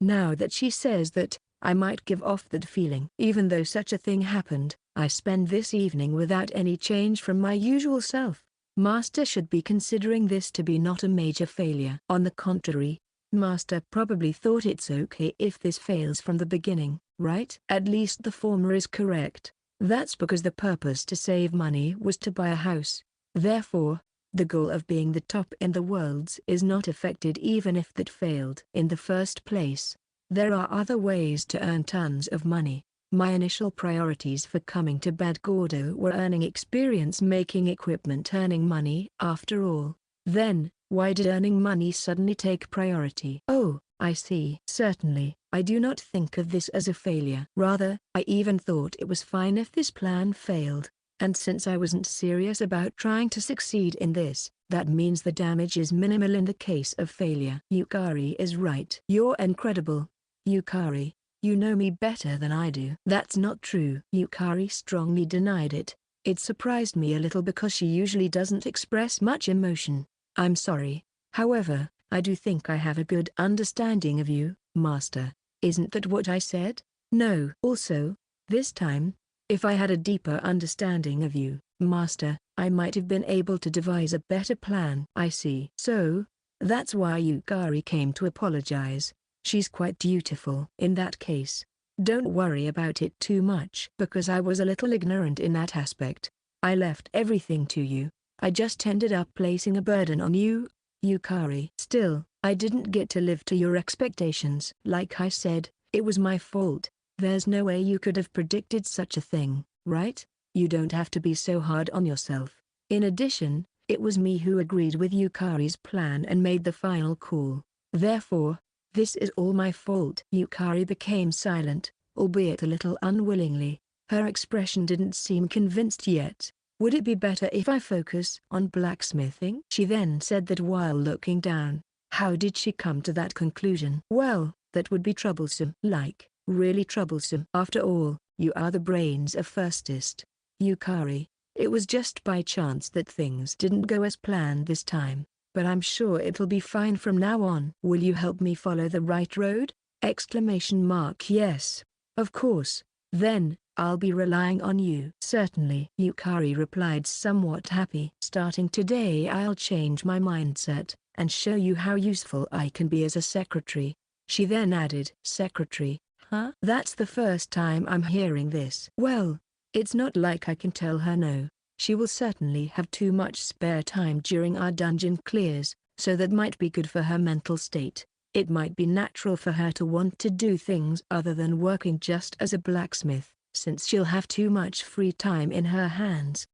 Now that she says that, I might give off that feeling. Even though such a thing happened, I spend this evening without any change from my usual self. Master should be considering this to be not a major failure. On the contrary, Master probably thought it's okay if this fails from the beginning, right? At least the former is correct. That's because the purpose to save money was to buy a house. Therefore, the goal of being the top in the worlds is not affected even if that failed. In the first place, there are other ways to earn tons of money. My initial priorities for coming to Bad Gordo were earning experience making equipment, earning money. After all, then, why did earning money suddenly take priority? Oh, I see. Certainly, I do not think of this as a failure. Rather, I even thought it was fine if this plan failed. And since I wasn't serious about trying to succeed in this, that means the damage is minimal in the case of failure. Yukari is right. You're incredible, Yukari. You know me better than I do. That's not true. Yukari strongly denied it. It surprised me a little because she usually doesn't express much emotion. I'm sorry. However, I do think I have a good understanding of you, Master. Isn't that what I said? No. Also, this time, if I had a deeper understanding of you, Master, I might have been able to devise a better plan. I see. So, that's why Yukari came to apologize. She's quite dutiful. In that case, don't worry about it too much. Because I was a little ignorant in that aspect. I left everything to you. I just ended up placing a burden on you, Yukari. Still, I didn't get to live to your expectations. Like I said, it was my fault. There's no way you could have predicted such a thing, right? You don't have to be so hard on yourself. In addition, it was me who agreed with Yukari's plan and made the final call. Therefore, this is all my fault. Yukari became silent, albeit a little unwillingly. Her expression didn't seem convinced yet. Would it be better if I focus on blacksmithing? She then said that while looking down. How did she come to that conclusion? Well, that would be troublesome. Like, really troublesome. After all, you are the brains of Firstist. Yukari, it was just by chance that things didn't go as planned this time, but I'm sure it'll be fine from now on. Will you help me follow the right road? Exclamation mark. Yes, of course. Then, I'll be relying on you. Certainly. Yukari replied, somewhat happy. Starting today I'll change my mindset, and show you how useful I can be as a secretary. She then added, secretary, huh? That's the first time I'm hearing this. Well, it's not like I can tell her no. She will certainly have too much spare time during our dungeon clears, so that might be good for her mental state. It might be natural for her to want to do things other than working just as a blacksmith, since she'll have too much free time in her hands.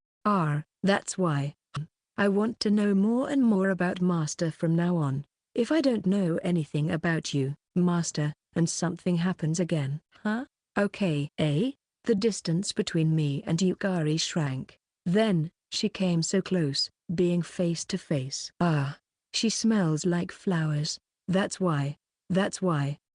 That's why. I want to know more and more about Master from now on. If I don't know anything about you, Master, and something happens again, huh? Okay. The distance between me and Yukari shrank. Then, she came so close, being face to face. She smells like flowers. That's why,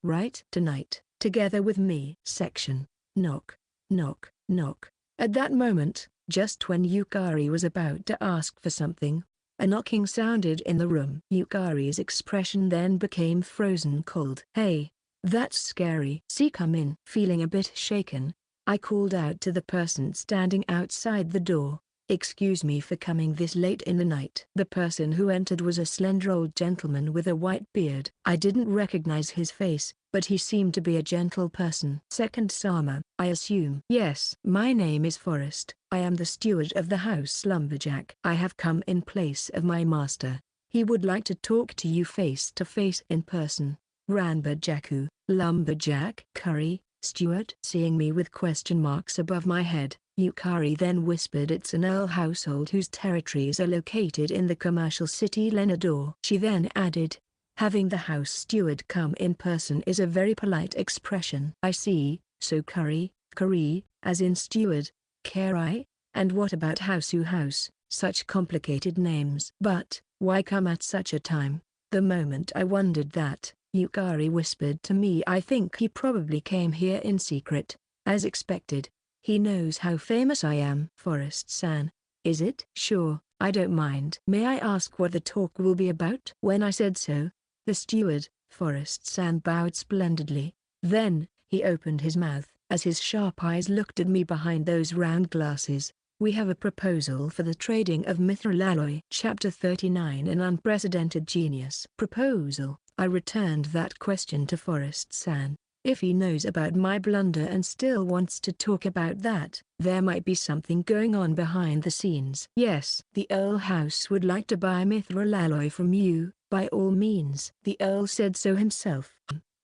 right? Tonight, together with me. Section. Knock, knock, knock. At that moment, just when Yukari was about to ask for something, a knocking sounded in the room. Yukari's expression then became frozen cold. Hey, that's scary. See, come in. Feeling a bit shaken, I called out to the person standing outside the door, excuse me for coming this late in the night. The person who entered was a slender old gentleman with a white beard. I didn't recognize his face, but he seemed to be a gentle person. Second Sama, I assume. Yes. My name is Forrest. I am the steward of the house Lumberjack. I have come in place of my master. He would like to talk to you face to face in person. Ranbajaku, Lumberjack, Curry, steward. Seeing me with question marks above my head, Yukari then whispered, it's an Earl household whose territories are located in the commercial city Lenador. She then added, having the house steward come in person is a very polite expression. I see. So Curry, as in steward, Kari, and what about house? Such complicated names. But, why come at such a time? The moment I wondered that, Yukari whispered to me, I think he probably came here in secret. As expected. He knows how famous I am. Forrest-san. Is it? Sure, I don't mind. May I ask what the talk will be about? When I said so, the steward, Forrest-san, bowed splendidly. Then, he opened his mouth, as his sharp eyes looked at me behind those round glasses. We have a proposal for the trading of mithril alloy. Chapter 39. An unprecedented genius. Proposal. I returned that question to Forrest-san. If he knows about my blunder and still wants to talk about that, there might be something going on behind the scenes. Yes, the Earl House would like to buy mithril alloy from you, by all means. The Earl said so himself.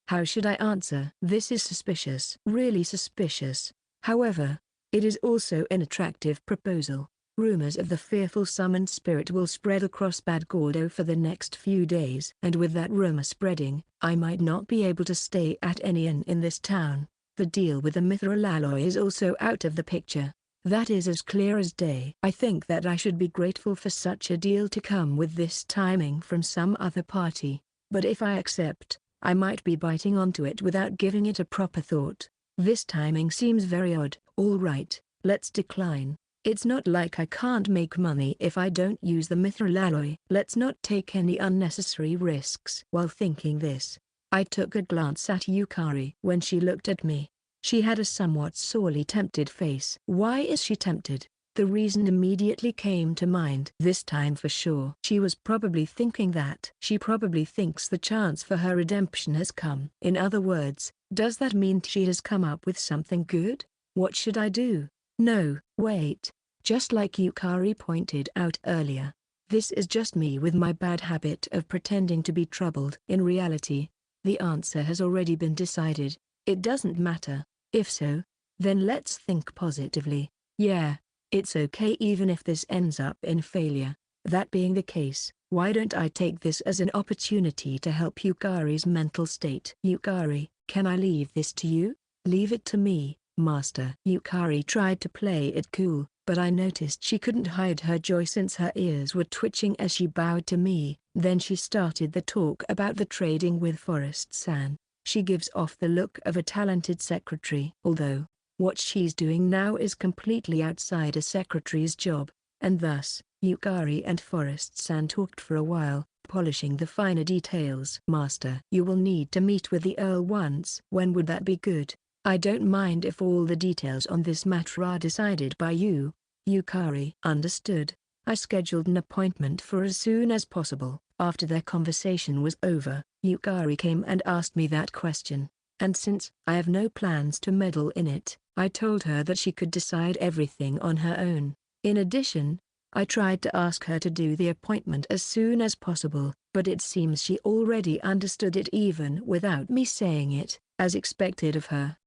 How should I answer? This is suspicious. Really suspicious. However, it is also an attractive proposal. Rumors of the fearful summoned spirit will spread across Bad Gordo for the next few days. And with that rumor spreading, I might not be able to stay at any inn in this town. The deal with the mithril alloy is also out of the picture. That is as clear as day. I think that I should be grateful for such a deal to come with this timing from some other party. But if I accept, I might be biting onto it without giving it a proper thought. This timing seems very odd. All right, let's decline. It's not like I can't make money if I don't use the mithril alloy. Let's not take any unnecessary risks. While thinking this, I took a glance at Yukari. When she looked at me, she had a somewhat sorely tempted face. Why is she tempted? The reason immediately came to mind. This time for sure. She was probably thinking that. She probably thinks the chance for her redemption has come. In other words, does that mean she has come up with something good? What should I do? No, wait. Just like Yukari pointed out earlier, this is just me with my bad habit of pretending to be troubled. In reality, the answer has already been decided. It doesn't matter. If so, then let's think positively. Yeah, it's okay even if this ends up in failure. That being the case, why don't I take this as an opportunity to help Yukari's mental state? Yukari, can I leave this to you? Leave it to me, Master. Yukari tried to play it cool, but I noticed she couldn't hide her joy since her ears were twitching as she bowed to me. Then she started the talk about the trading with Forest-san. She gives off the look of a talented secretary. Although, what she's doing now is completely outside a secretary's job, and thus, Yukari and Forest-san talked for a while, polishing the finer details. Master, you will need to meet with the Earl once. When would that be good? I don't mind if all the details on this matter are decided by you. Yukari. Understood. I scheduled an appointment for as soon as possible. After their conversation was over, Yukari came and asked me that question, and since I have no plans to meddle in it, I told her that she could decide everything on her own. In addition, I tried to ask her to do the appointment as soon as possible, but it seems she already understood it even without me saying it, as expected of her.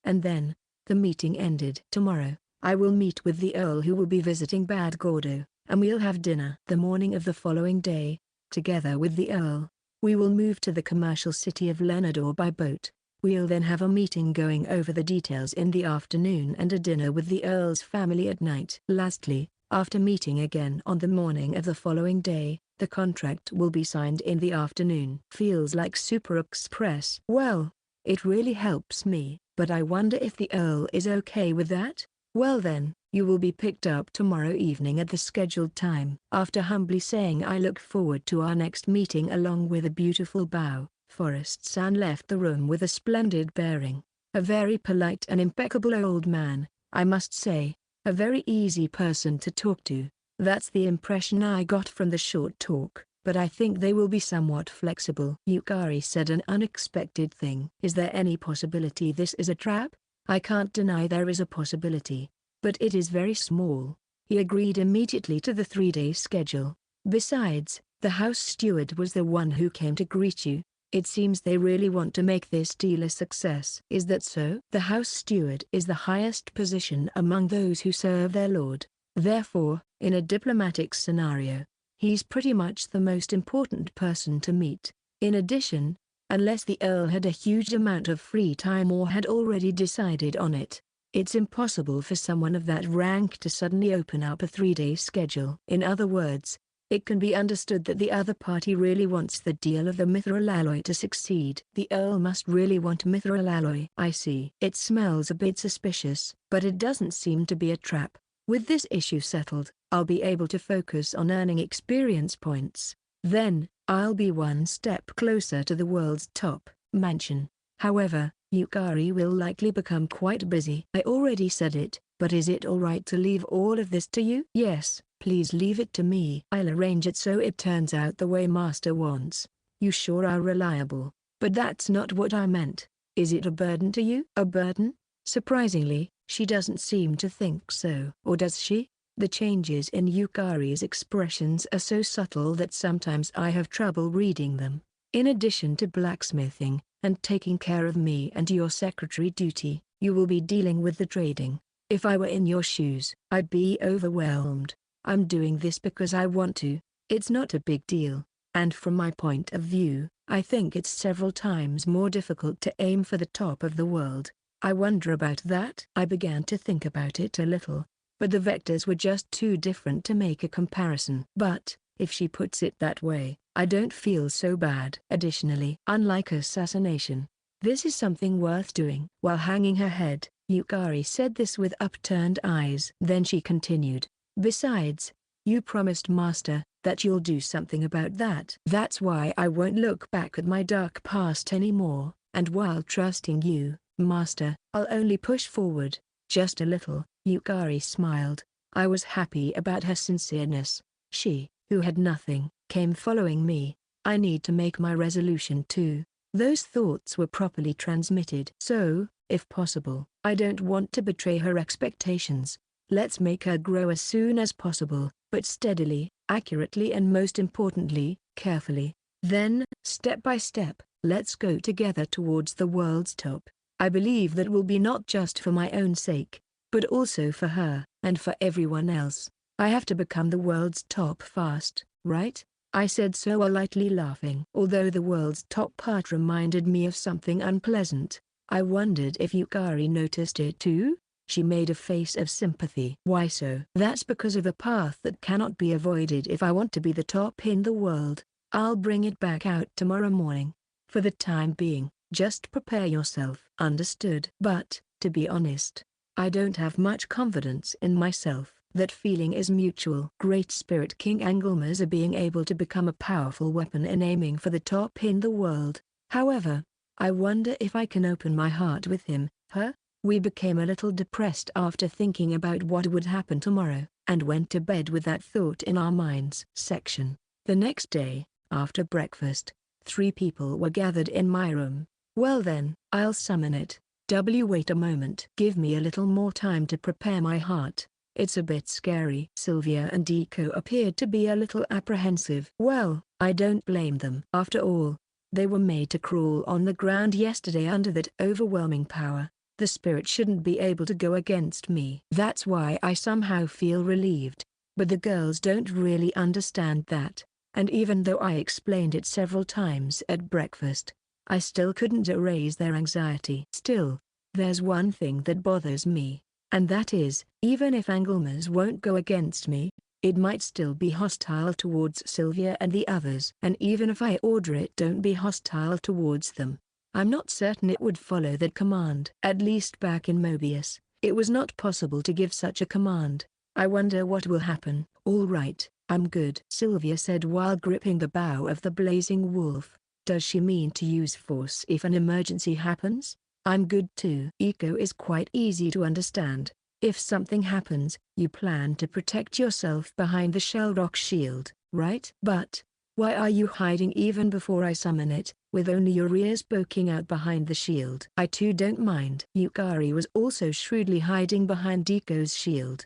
And then, the meeting ended. Tomorrow, I will meet with the Earl who will be visiting Bad Gordo, and we'll have dinner. The morning of the following day, together with the Earl, we will move to the commercial city of Lenador by boat. We'll then have a meeting going over the details in the afternoon and a dinner with the Earl's family at night. Lastly, after meeting again on the morning of the following day, the contract will be signed in the afternoon. Feels like Super Express. Well, it really helps me, but I wonder if the Earl is okay with that? Well then, you will be picked up tomorrow evening at the scheduled time. After humbly saying I look forward to our next meeting along with a beautiful bow, Forest-san left the room with a splendid bearing. A very polite and impeccable old man, I must say. A very easy person to talk to. That's the impression I got from the short talk, but I think they will be somewhat flexible. Yukari said an unexpected thing. Is there any possibility this is a trap? I can't deny there is a possibility, but it is very small. He agreed immediately to the 3-day schedule. Besides, the house steward was the one who came to greet you. It seems they really want to make this deal a success. Is that so? The house steward is the highest position among those who serve their lord. Therefore, in a diplomatic scenario, he's pretty much the most important person to meet. In addition, unless the Earl had a huge amount of free time or had already decided on it, it's impossible for someone of that rank to suddenly open up a 3-day schedule. In other words, it can be understood that the other party really wants the deal of the mithril alloy to succeed. The Earl must really want mithril alloy. I see. It smells a bit suspicious, but it doesn't seem to be a trap. With this issue settled, I'll be able to focus on earning experience points. Then, I'll be one step closer to the world's top mansion. However, Yukari will likely become quite busy. I already said it, but is it alright to leave all of this to you? Yes, please leave it to me. I'll arrange it so it turns out the way Master wants. You sure are reliable, but that's not what I meant. Is it a burden to you? A burden? Surprisingly, she doesn't seem to think so. Or does she? The changes in Yukari's expressions are so subtle that sometimes I have trouble reading them. In addition to blacksmithing, and taking care of me and your secretary duty, you will be dealing with the trading. If I were in your shoes, I'd be overwhelmed. I'm doing this because I want to. It's not a big deal, and from my point of view, I think it's several times more difficult to aim for the top of the world. I wonder about that. I began to think about it a little, but the vectors were just too different to make a comparison. But, if she puts it that way, I don't feel so bad. Additionally, unlike assassination, this is something worth doing. While hanging her head, Yukari said this with upturned eyes. Then she continued, besides, you promised Master that you'll do something about that. That's why I won't look back at my dark past anymore, and while trusting you, Master, I'll only push forward, just a little. Yukari smiled. I was happy about her sincereness. She, who had nothing, came following me. I need to make my resolution too. Those thoughts were properly transmitted. So, if possible, I don't want to betray her expectations. Let's make her grow as soon as possible, but steadily, accurately and most importantly, carefully. Then, step by step, let's go together towards the world's top. I believe that will be not just for my own sake, but also for her, and for everyone else. I have to become the world's top fast, right? I said so lightly laughing. Although the world's top part reminded me of something unpleasant, I wondered if Yukari noticed it too? She made a face of sympathy. Why so? That's because of a path that cannot be avoided if I want to be the top in the world. I'll bring it back out tomorrow morning. For the time being, just prepare yourself. Understood? But, to be honest, I don't have much confidence in myself. That feeling is mutual. Great Spirit King Angelmas are being able to become a powerful weapon in aiming for the top in the world. However, I wonder if I can open my heart with him, her? We became a little depressed after thinking about what would happen tomorrow, and went to bed with that thought in our minds. Section. The next day, after breakfast, 3 people were gathered in my room. Well then, I'll summon it. Wait a moment. Give me a little more time to prepare my heart. It's a bit scary. Sylvia and Deco appeared to be a little apprehensive. Well, I don't blame them. After all, they were made to crawl on the ground yesterday under that overwhelming power. The spirit shouldn't be able to go against me. That's why I somehow feel relieved. But the girls don't really understand that, and even though I explained it several times at breakfast, I still couldn't erase their anxiety. Still, there's one thing that bothers me. And that is, even if Angelmas won't go against me, it might still be hostile towards Sylvia and the others. And even if I order it don't be hostile towards them, I'm not certain it would follow that command. At least back in Mobius, it was not possible to give such a command. I wonder what will happen. All right, I'm good, Sylvia said while gripping the bow of the blazing wolf. Does she mean to use force if an emergency happens? I'm good too. Eco is quite easy to understand. If something happens, you plan to protect yourself behind the shell rock shield, right? But, why are you hiding even before I summon it, with only your ears poking out behind the shield? I too don't mind. Yukari was also shrewdly hiding behind Deco's shield.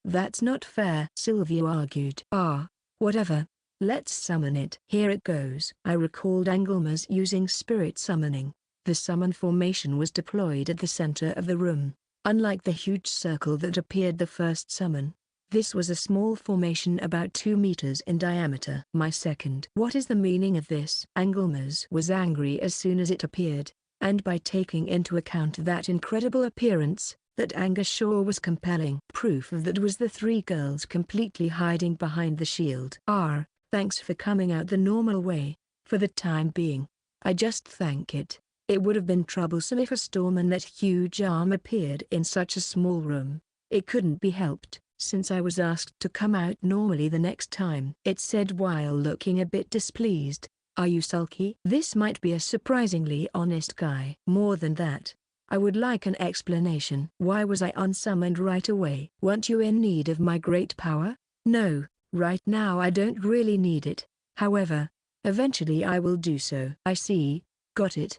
That's not fair, Sylvia argued. Whatever. Let's summon it. Here it goes. I recalled Angelmas using spirit summoning. The summon formation was deployed at the center of the room. Unlike the huge circle that appeared the first summon, this was a small formation about 2 meters in diameter. My second. What is the meaning of this? Angelmas was angry as soon as it appeared, and by taking into account that incredible appearance, that anger sure was compelling. Proof of that was the 3 girls completely hiding behind the shield. Thanks for coming out the normal way. For the time being, I just thank it. It would have been troublesome if a storm and that huge arm appeared in such a small room. It couldn't be helped, since I was asked to come out normally the next time. It said while looking a bit displeased. Are you sulky? This might be a surprisingly honest guy. More than that, I would like an explanation. Why was I unsummoned right away? Weren't you in need of my great power? No, right now I don't really need it. However, eventually I will do so. I see. Got it.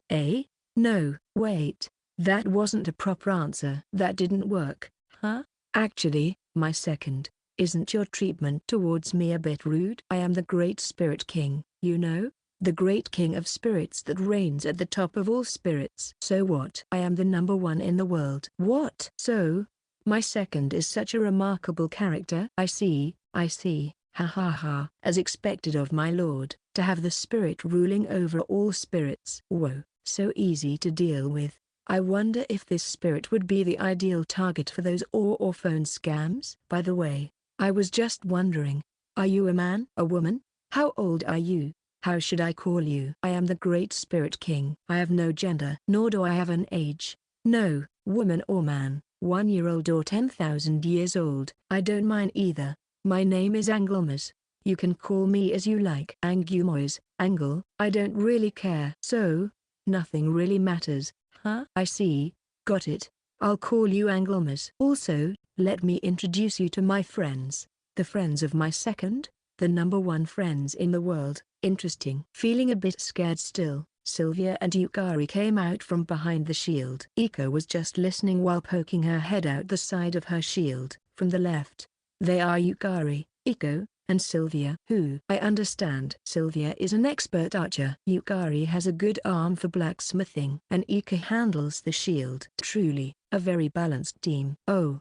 No, wait. That wasn't a proper answer. That didn't work, huh? Actually, my second, isn't your treatment towards me a bit rude? I am the Great Spirit King, you know? The Great King of Spirits that reigns at the top of all spirits. So what? I am the #1 in the world. What? So, my second is such a remarkable character? I see. Ha ha ha. As expected of my lord, to have the spirit ruling over all spirits. Whoa, so easy to deal with. I wonder if this spirit would be the ideal target for those or phone scams? By the way, I was just wondering, are you a man? A woman? How old are you? How should I call you? I am the Great Spirit King. I have no gender. Nor do I have an age. No, woman or man, 1-year-old or 10,000 years old. I don't mind either. My name is Angelmas. You can call me as you like. Angelmas, Angel. I don't really care. So, nothing really matters, huh? I see. Got it. I'll call you Angelmas. Also, let me introduce you to my friends. The friends of my second, the #1 friends in the world. Interesting. Feeling a bit scared still, Sylvia and Yukari came out from behind the shield. Iko was just listening while poking her head out the side of her shield. from the left. They are Yukari, Iko, and Sylvia. Who? I understand. Sylvia is an expert archer. Yukari has a good arm for blacksmithing. And Iko handles the shield. Truly, a very balanced team. Oh,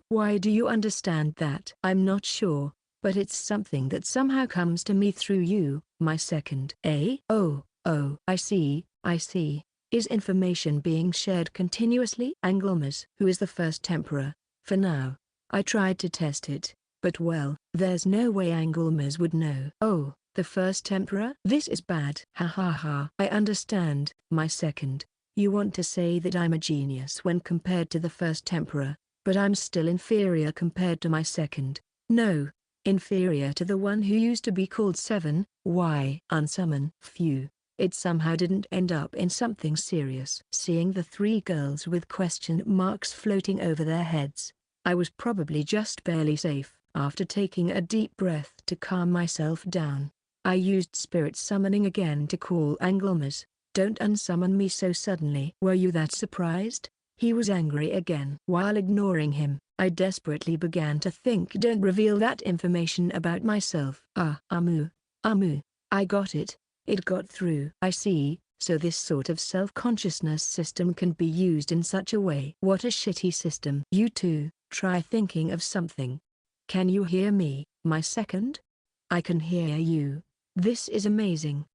why do you understand that? I'm not sure, but it's something that somehow comes to me through you, my second. Oh, I see. Is information being shared continuously? Anglemas, who is the first emperor, for now. I tried to test it, but well, there's no way Anglemas would know. Oh, the first emperor? This is bad. Ha ha ha. I understand, my second. You want to say that I'm a genius when compared to the first emperor, but I'm still inferior compared to my second. No, inferior to the one who used to be called 7, why? Unsummon. Phew. It somehow didn't end up in something serious. Seeing the three girls with question marks floating over their heads, I was probably just barely safe. After taking a deep breath to calm myself down, I used spirit summoning again to call Anglemas. Don't unsummon me so suddenly. Were you that surprised? He was angry again. While ignoring him, I desperately began to think, don't reveal that information about myself. Amu, I got it. It got through. I see, so this sort of self-consciousness system can be used in such a way. What a shitty system. You two, try thinking of something. Can you hear me, my second? I can hear you. This is amazing.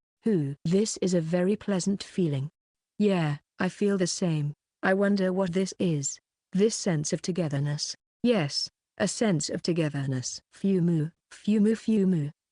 This is a very pleasant feeling. Yeah, I feel the same. I wonder what this is. This sense of togetherness. Yes, a sense of togetherness. Fumu.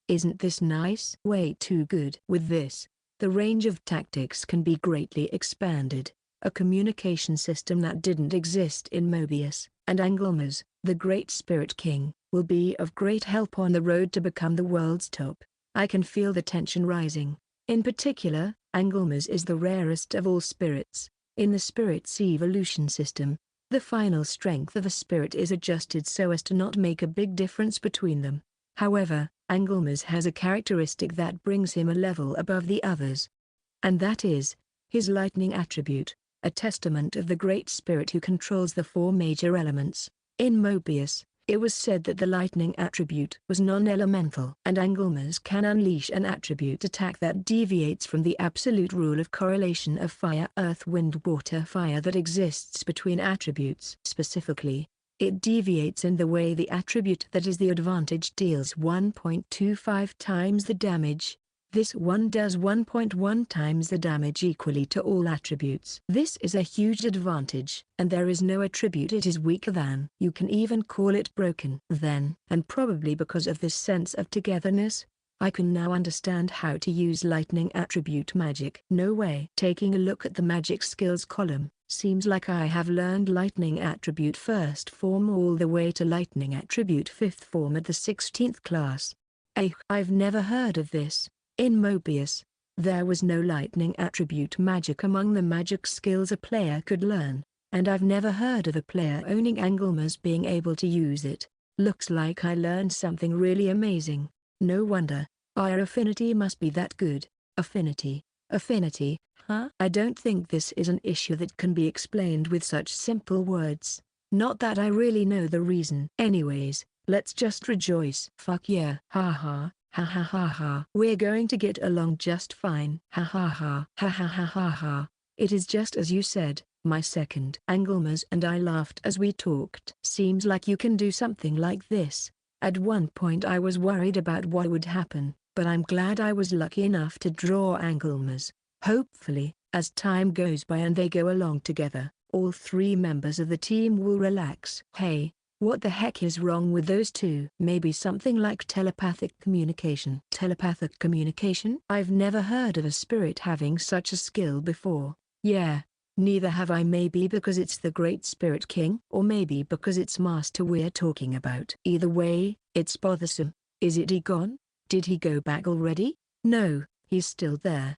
Isn't this nice? Way too good. With this, the range of tactics can be greatly expanded. A communication system that didn't exist in Mobius, and Anglemas, the Great Spirit King, will be of great help on the road to become the world's top. I can feel the tension rising. In particular, Anglemas is the rarest of all spirits. In the spirit's evolution system, the final strength of a spirit is adjusted so as to not make a big difference between them. However, Anglemas has a characteristic that brings him a level above the others. And that is his lightning attribute, a testament of the Great Spirit who controls the 4 major elements. In Mobius, it was said that the lightning attribute was non-elemental, and Anglemas can unleash an attribute attack that deviates from the absolute rule of correlation of fire, earth, wind, water, fire that exists between attributes. Specifically, it deviates in the way the attribute that is the advantage deals 1.25 times the damage. This one does 1.1 times the damage equally to all attributes. This is a huge advantage, and there is no attribute it is weaker than. You can even call it broken. Then, and probably because of this sense of togetherness, I can now understand how to use lightning attribute magic. No way. Taking a look at the magic skills column, seems like I have learned lightning attribute first form all the way to lightning attribute 5th form at the 16th class. I've never heard of this. In Mobius, there was no lightning attribute magic among the magic skills a player could learn, and I've never heard of a player owning Anglemas being able to use it. Looks like I learned something really amazing. No wonder, our affinity must be that good. Affinity, huh? I don't think this is an issue that can be explained with such simple words. Not that I really know the reason. Anyways, let's just rejoice. Fuck yeah. Ha ha. Ha ha ha ha. We're going to get along just fine. Ha ha ha. Ha ha ha ha ha. It is just as you said, my second. Anglemas and I laughed as we talked. Seems like you can do something like this. At one point I was worried about what would happen, but I'm glad I was lucky enough to draw Anglemas. Hopefully, as time goes by and they go along together, all 3 members of the team will relax. Hey, what the heck is wrong with those two? Maybe something like telepathic communication. Telepathic communication? I've never heard of a spirit having such a skill before. Yeah, neither have I. Maybe because it's the Great Spirit King, or maybe because it's Master we're talking about. Either way, it's bothersome. Is it gone? Did he go back already? No, he's still there.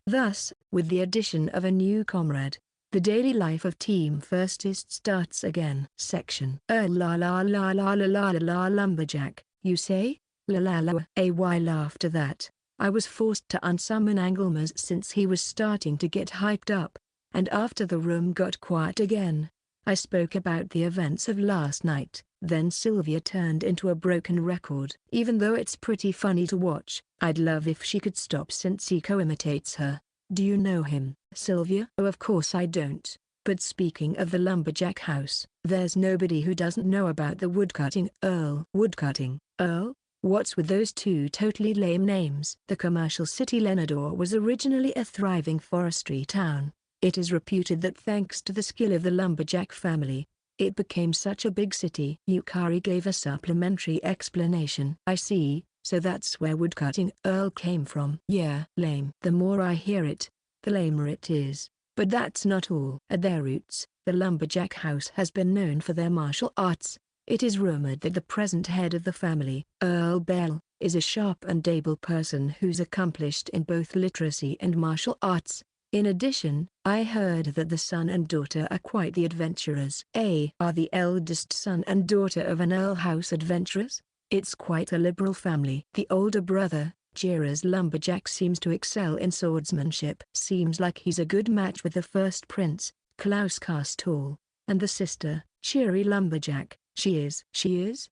Thus, with the addition of a new comrade, the daily life of Team Firstist starts again. Section. La la la la la la la lumberjack, you say? La la la. A while after that, I was forced to unsummon Anglemas since he was starting to get hyped up, and after the room got quiet again, I spoke about the events of last night. Then Sylvia turned into a broken record. Even though it's pretty funny to watch, I'd love if she could stop since Iko imitates her. Do you know him, Sylvia? Oh, of course I don't. But speaking of the lumberjack house, there's nobody who doesn't know about the woodcutting Earl. Woodcutting Earl? What's with those two totally lame names? The commercial city Lenador was originally a thriving forestry town. It is reputed that thanks to the skill of the lumberjack family, it became such a big city. Yukari gave a supplementary explanation. I see, so that's where woodcutting Earl came from. Yeah, lame. The more I hear it, the lamer it is. But that's not all. At their roots, the lumberjack house has been known for their martial arts. It is rumored that the present head of the family, Earl Bell, is a sharp and able person who's accomplished in both literacy and martial arts. In addition, I heard that the son and daughter are quite the adventurers. Are the eldest son and daughter of an Earl house adventurers? It's quite a liberal family. The older brother, Jira's lumberjack, seems to excel in swordsmanship. Seems like he's a good match with the first prince, Klaus Kastorl, and the sister, Chiri lumberjack. She is.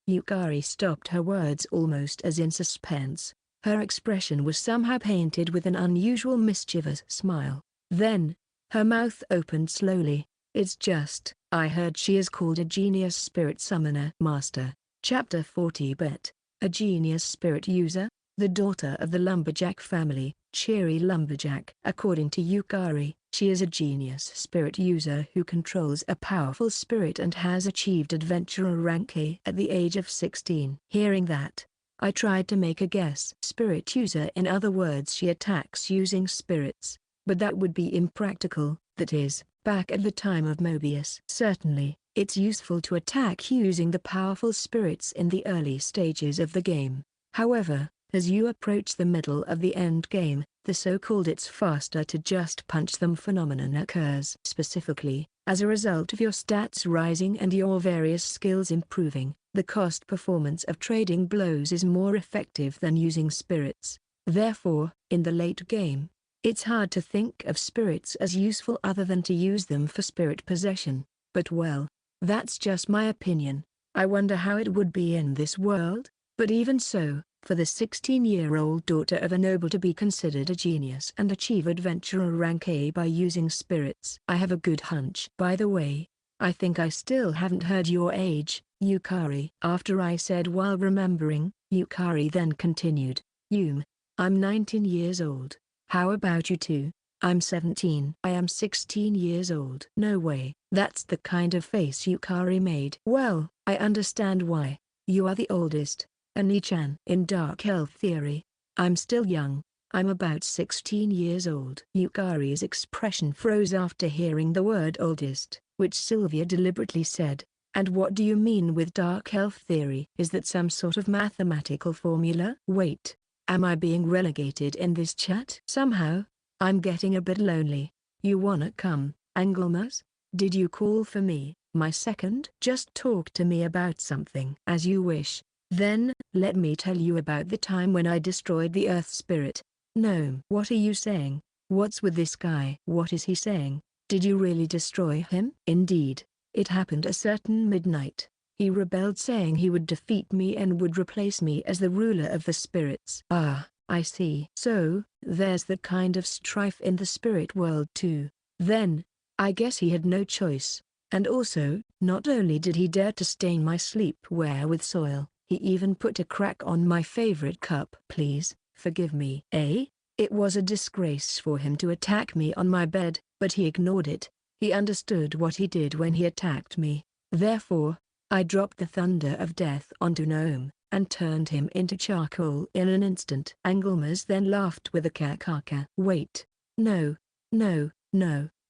Yukari stopped her words almost as in suspense. Her expression was somehow painted with an unusual mischievous smile. Then, her mouth opened slowly. It's just, I heard she is called a genius spirit summoner. Master. Chapter 40. Bet. A genius spirit user? The daughter of the lumberjack family, Chiri lumberjack. According to Yukari, she is a genius spirit user who controls a powerful spirit and has achieved adventurer rank A at the age of 16. Hearing that, I tried to make a guess. Spirit user, in other words, she attacks using spirits. But that would be impractical, that is, back at the time of Mobius. Certainly, it's useful to attack using the powerful spirits in the early stages of the game. However, as you approach the middle of the end game, the so-called "it's faster to just punch them" phenomenon occurs. Specifically, as a result of your stats rising and your various skills improving, the cost performance of trading blows is more effective than using spirits. Therefore, in the late game, it's hard to think of spirits as useful other than to use them for spirit possession. But well, that's just my opinion. I wonder how it would be in this world. But even so, for the 16-year-old daughter of a noble to be considered a genius and achieve adventurer rank A by using spirits, I have a good hunch. By the way, I think I still haven't heard your age, Yukari. After I said while remembering, Yukari then continued, I'm 19 years old. How about you two? I'm 17. I am 16 years old. No way. That's the kind of face Yukari made. Well, I understand why. You are the oldest. Ani-chan. In Dark Elf theory, I'm still young. I'm about 16 years old. Yukari's expression froze after hearing the word oldest, which Sylvia deliberately said. And what do you mean with Dark Elf theory? Is that some sort of mathematical formula? Wait, am I being relegated in this chat? Somehow, I'm getting a bit lonely. You wanna come, Angelmas? Did you call for me, my second? Just talk to me about something. As you wish. Then, let me tell you about the time when I destroyed the Earth Spirit. Gnome. What are you saying? What's with this guy? What is he saying? Did you really destroy him? Indeed. It happened a certain midnight. He rebelled, saying he would defeat me and would replace me as the ruler of the spirits. Ah, I see. So, there's that kind of strife in the spirit world too. Then, I guess he had no choice. And also, not only did he dare to stain my sleepwear with soil, he even put a crack on my favorite cup. Please, forgive me. It was a disgrace for him to attack me on my bed, but he ignored it. He understood what he did when he attacked me. Therefore, I dropped the thunder of death onto Gnome, and turned him into charcoal in an instant. Angelmas then laughed with a kakaka. Wait. No.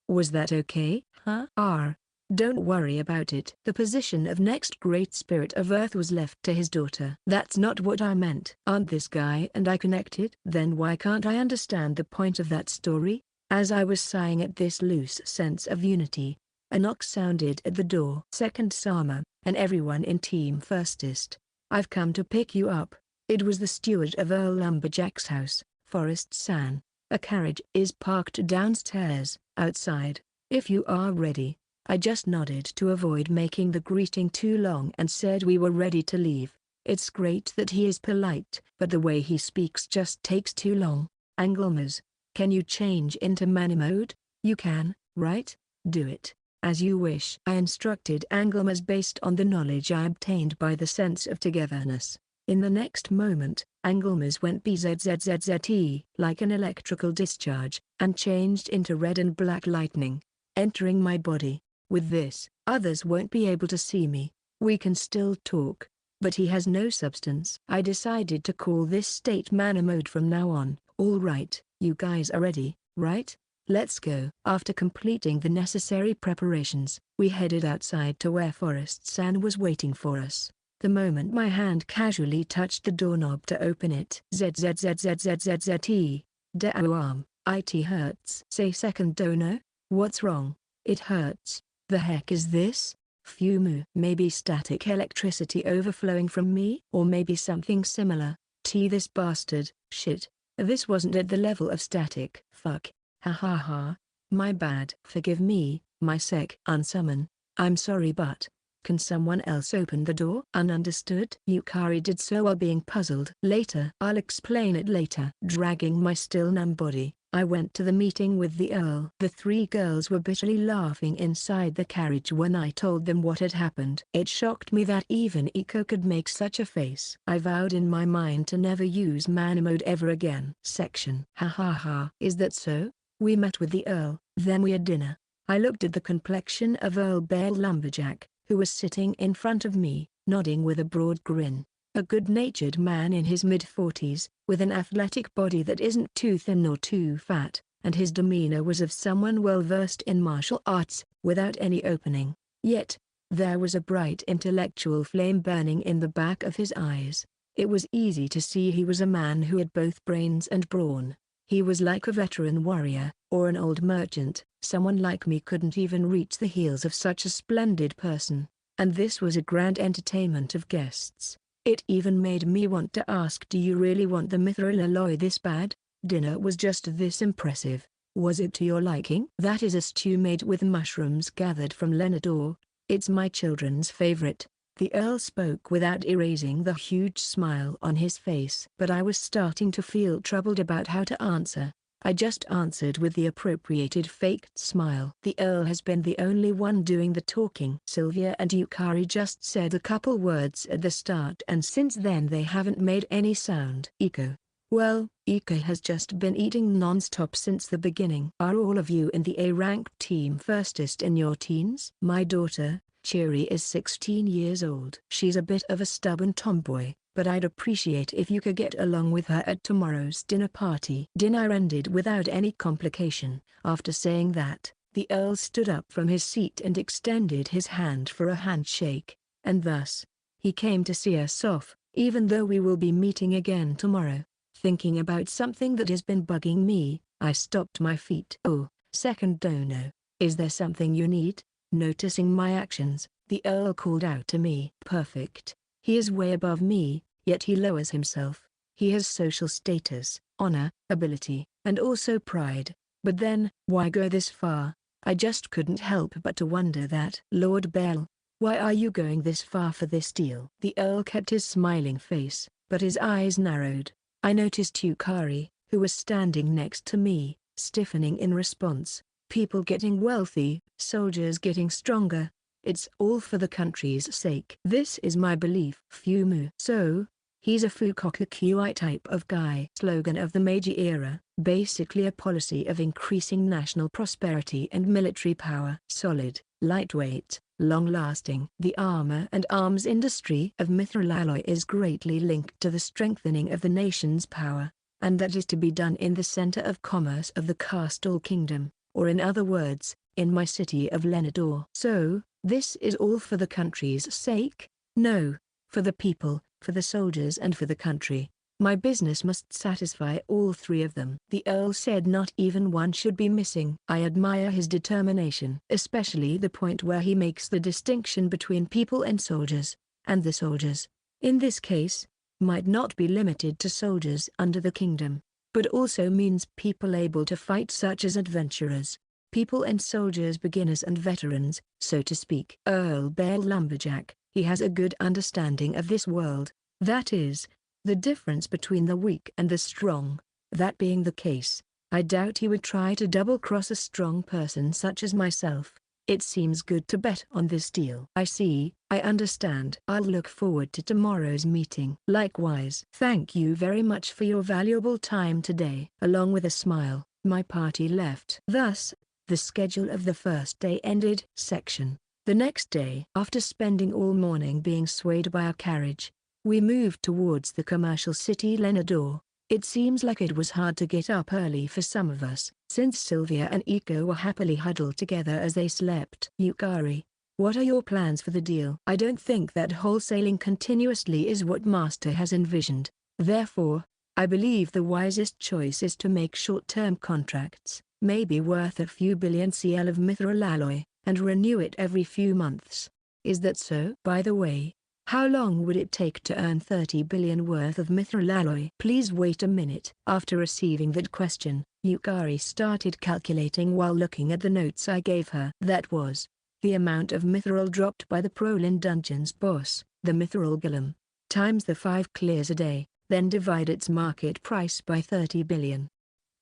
Was that okay? Huh? Don't worry about it. The position of next great spirit of Earth was left to his daughter. That's not what I meant. Aren't this guy and I connected? Then why can't I understand the point of that story? As I was sighing at this loose sense of unity, a knock sounded at the door. Second Sama, and everyone in Team Firstist. I've come to pick you up. It was the steward of Earl Lumberjack's house, Forrest-san. A carriage is parked downstairs, outside. If you are ready, I just nodded to avoid making the greeting too long and said we were ready to leave. It's great that he is polite, but the way he speaks just takes too long. Angelmas, can you change into mana mode? You can, right? Do it. As you wish. I instructed Angelmas based on the knowledge I obtained by the sense of togetherness. In the next moment, Angelmas went bzzzzzt like an electrical discharge, and changed into red and black lightning, entering my body. With this, others won't be able to see me. We can still talk, but he has no substance. I decided to call this state mana mode from now on. All right, you guys are ready, right? Let's go. After completing the necessary preparations, we headed outside to where Forest-san was waiting for us. The moment my hand casually touched the doorknob to open it. Zzzzzzzzzt. Deo arm, it hurts. Say second dono? What's wrong? It hurts. The heck is this? Fumu. Maybe static electricity overflowing from me? Or maybe something similar. This bastard. Shit. This wasn't at the level of static. Fuck. Ha ha ha. My bad. Forgive me, my sec. Unsummon. I'm sorry but, can someone else open the door? Ununderstood. Yukari did so while being puzzled. Later. I'll explain it later. Dragging my still numb body, I went to the meeting with the Earl. The three girls were bitterly laughing inside the carriage when I told them what had happened. It shocked me that even Iko could make such a face. I vowed in my mind to never use mana mode ever again. Section. Ha ha ha. Is that so? We met with the Earl, then we had dinner. I looked at the complexion of Earl Bale Lumberjack, who was sitting in front of me, nodding with a broad grin. A good-natured man in his mid-40s, with an athletic body that isn't too thin nor too fat, and his demeanor was of someone well-versed in martial arts, without any opening. Yet, there was a bright intellectual flame burning in the back of his eyes. It was easy to see he was a man who had both brains and brawn. He was like a veteran warrior, or an old merchant. Someone like me couldn't even reach the heels of such a splendid person. And this was a grand entertainment of guests. It even made me want to ask, do you really want the mithril alloy this bad? Dinner was just this impressive. Was it to your liking? That is a stew made with mushrooms gathered from Lenador. It's my children's favorite. The Earl spoke without erasing the huge smile on his face. But I was starting to feel troubled about how to answer. I just answered with the appropriated faked smile. The Earl has been the only one doing the talking. Sylvia and Yukari just said a couple words at the start and since then they haven't made any sound. Iko. Well, Iko has just been eating non-stop since the beginning. Are all of you in the A-ranked team firstest in your teens? My daughter, Chiri, is 16 years old. She's a bit of a stubborn tomboy, but I'd appreciate if you could get along with her at tomorrow's dinner party. Dinner ended without any complication. After saying that, the Earl stood up from his seat and extended his hand for a handshake, and thus, he came to see us off, even though we will be meeting again tomorrow. Thinking about something that has been bugging me, I stopped my feet. Oh, second dono, is there something you need? Noticing my actions, the Earl called out to me. Perfect. He is way above me, yet he lowers himself. He has social status, honor, ability, and also pride. But then, why go this far? I just couldn't help but to wonder that. Lord Bell, why are you going this far for this deal? The Earl kept his smiling face, but his eyes narrowed. I noticed Yukari, who was standing next to me, stiffening in response. People getting wealthy, soldiers getting stronger. It's all for the country's sake. This is my belief. Fumu. So, he's a Fukoku type of guy. Slogan of the Meiji era, basically a policy of increasing national prosperity and military power. Solid, lightweight, long-lasting. The armor and arms industry of mithril alloy is greatly linked to the strengthening of the nation's power, and that is to be done in the center of commerce of the Castle Kingdom. Or in other words, in my city of Lenador. So, this is all for the country's sake? No, for the people, for the soldiers and for the country. My business must satisfy all three of them. The Earl said not even one should be missing. I admire his determination, especially the point where he makes the distinction between people and soldiers, and the soldiers, in this case, might not be limited to soldiers under the kingdom, but also means people able to fight such as adventurers, people and soldiers, beginners and veterans, so to speak. Earl Bale Lumberjack, he has a good understanding of this world, that is, the difference between the weak and the strong. That being the case, I doubt he would try to double-cross a strong person such as myself. It seems good to bet on this deal. I see, I understand. I'll look forward to tomorrow's meeting. Likewise. Thank you very much for your valuable time today. Along with a smile, my party left. Thus, the schedule of the first day ended. Section. The next day, after spending all morning being swayed by our carriage, we moved towards the commercial city Lenador. It seems like it was hard to get up early for some of us, since Sylvia and Iko were happily huddled together as they slept. Yukari, what are your plans for the deal? I don't think that wholesaling continuously is what Master has envisioned. Therefore, I believe the wisest choice is to make short-term contracts, maybe worth a few billion CL of mithril alloy, and renew it every few months. Is that so? By the way, how long would it take to earn 30 billion worth of mithril alloy? Please wait a minute. After receiving that question, Yukari started calculating while looking at the notes I gave her. That was the amount of mithril dropped by the Prolin Dungeon's boss, the mithril golem, times the 5 clears a day, then divide its market price by 30 billion.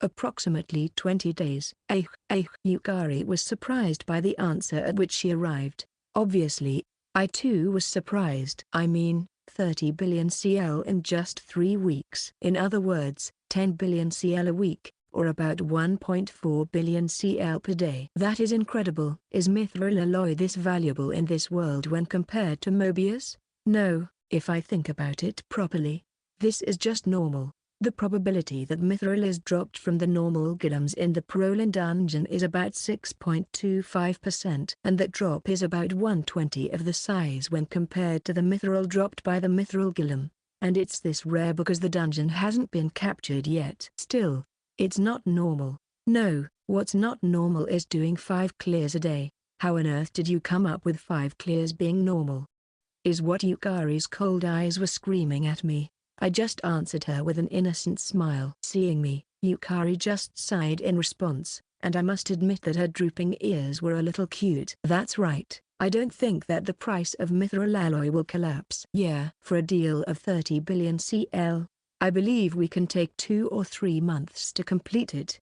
Approximately 20 days. Yukari was surprised by the answer at which she arrived. Obviously, I too was surprised. I mean, 30 billion CL in just 3 weeks. In other words, 10 billion CL a week, or about 1.4 billion CL per day. That is incredible. Is mithril alloy this valuable in this world when compared to Mobius? No, if I think about it properly. This is just normal. The probability that mithril is dropped from the normal golems in the Prolin dungeon is about 6.25%, and that drop is about 1/20 of the size when compared to the mithril dropped by the mithril golem. And it's this rare because the dungeon hasn't been captured yet. Still, it's not normal. No, what's not normal is doing 5 clears a day. How on earth did you come up with 5 clears being normal? Is what Yukari's cold eyes were screaming at me. I just answered her with an innocent smile. Seeing me, Yukari just sighed in response, and I must admit that her drooping ears were a little cute. That's right, I don't think that the price of mithril alloy will collapse. Yeah. For a deal of 30 billion CL, I believe we can take 2 or 3 months to complete it.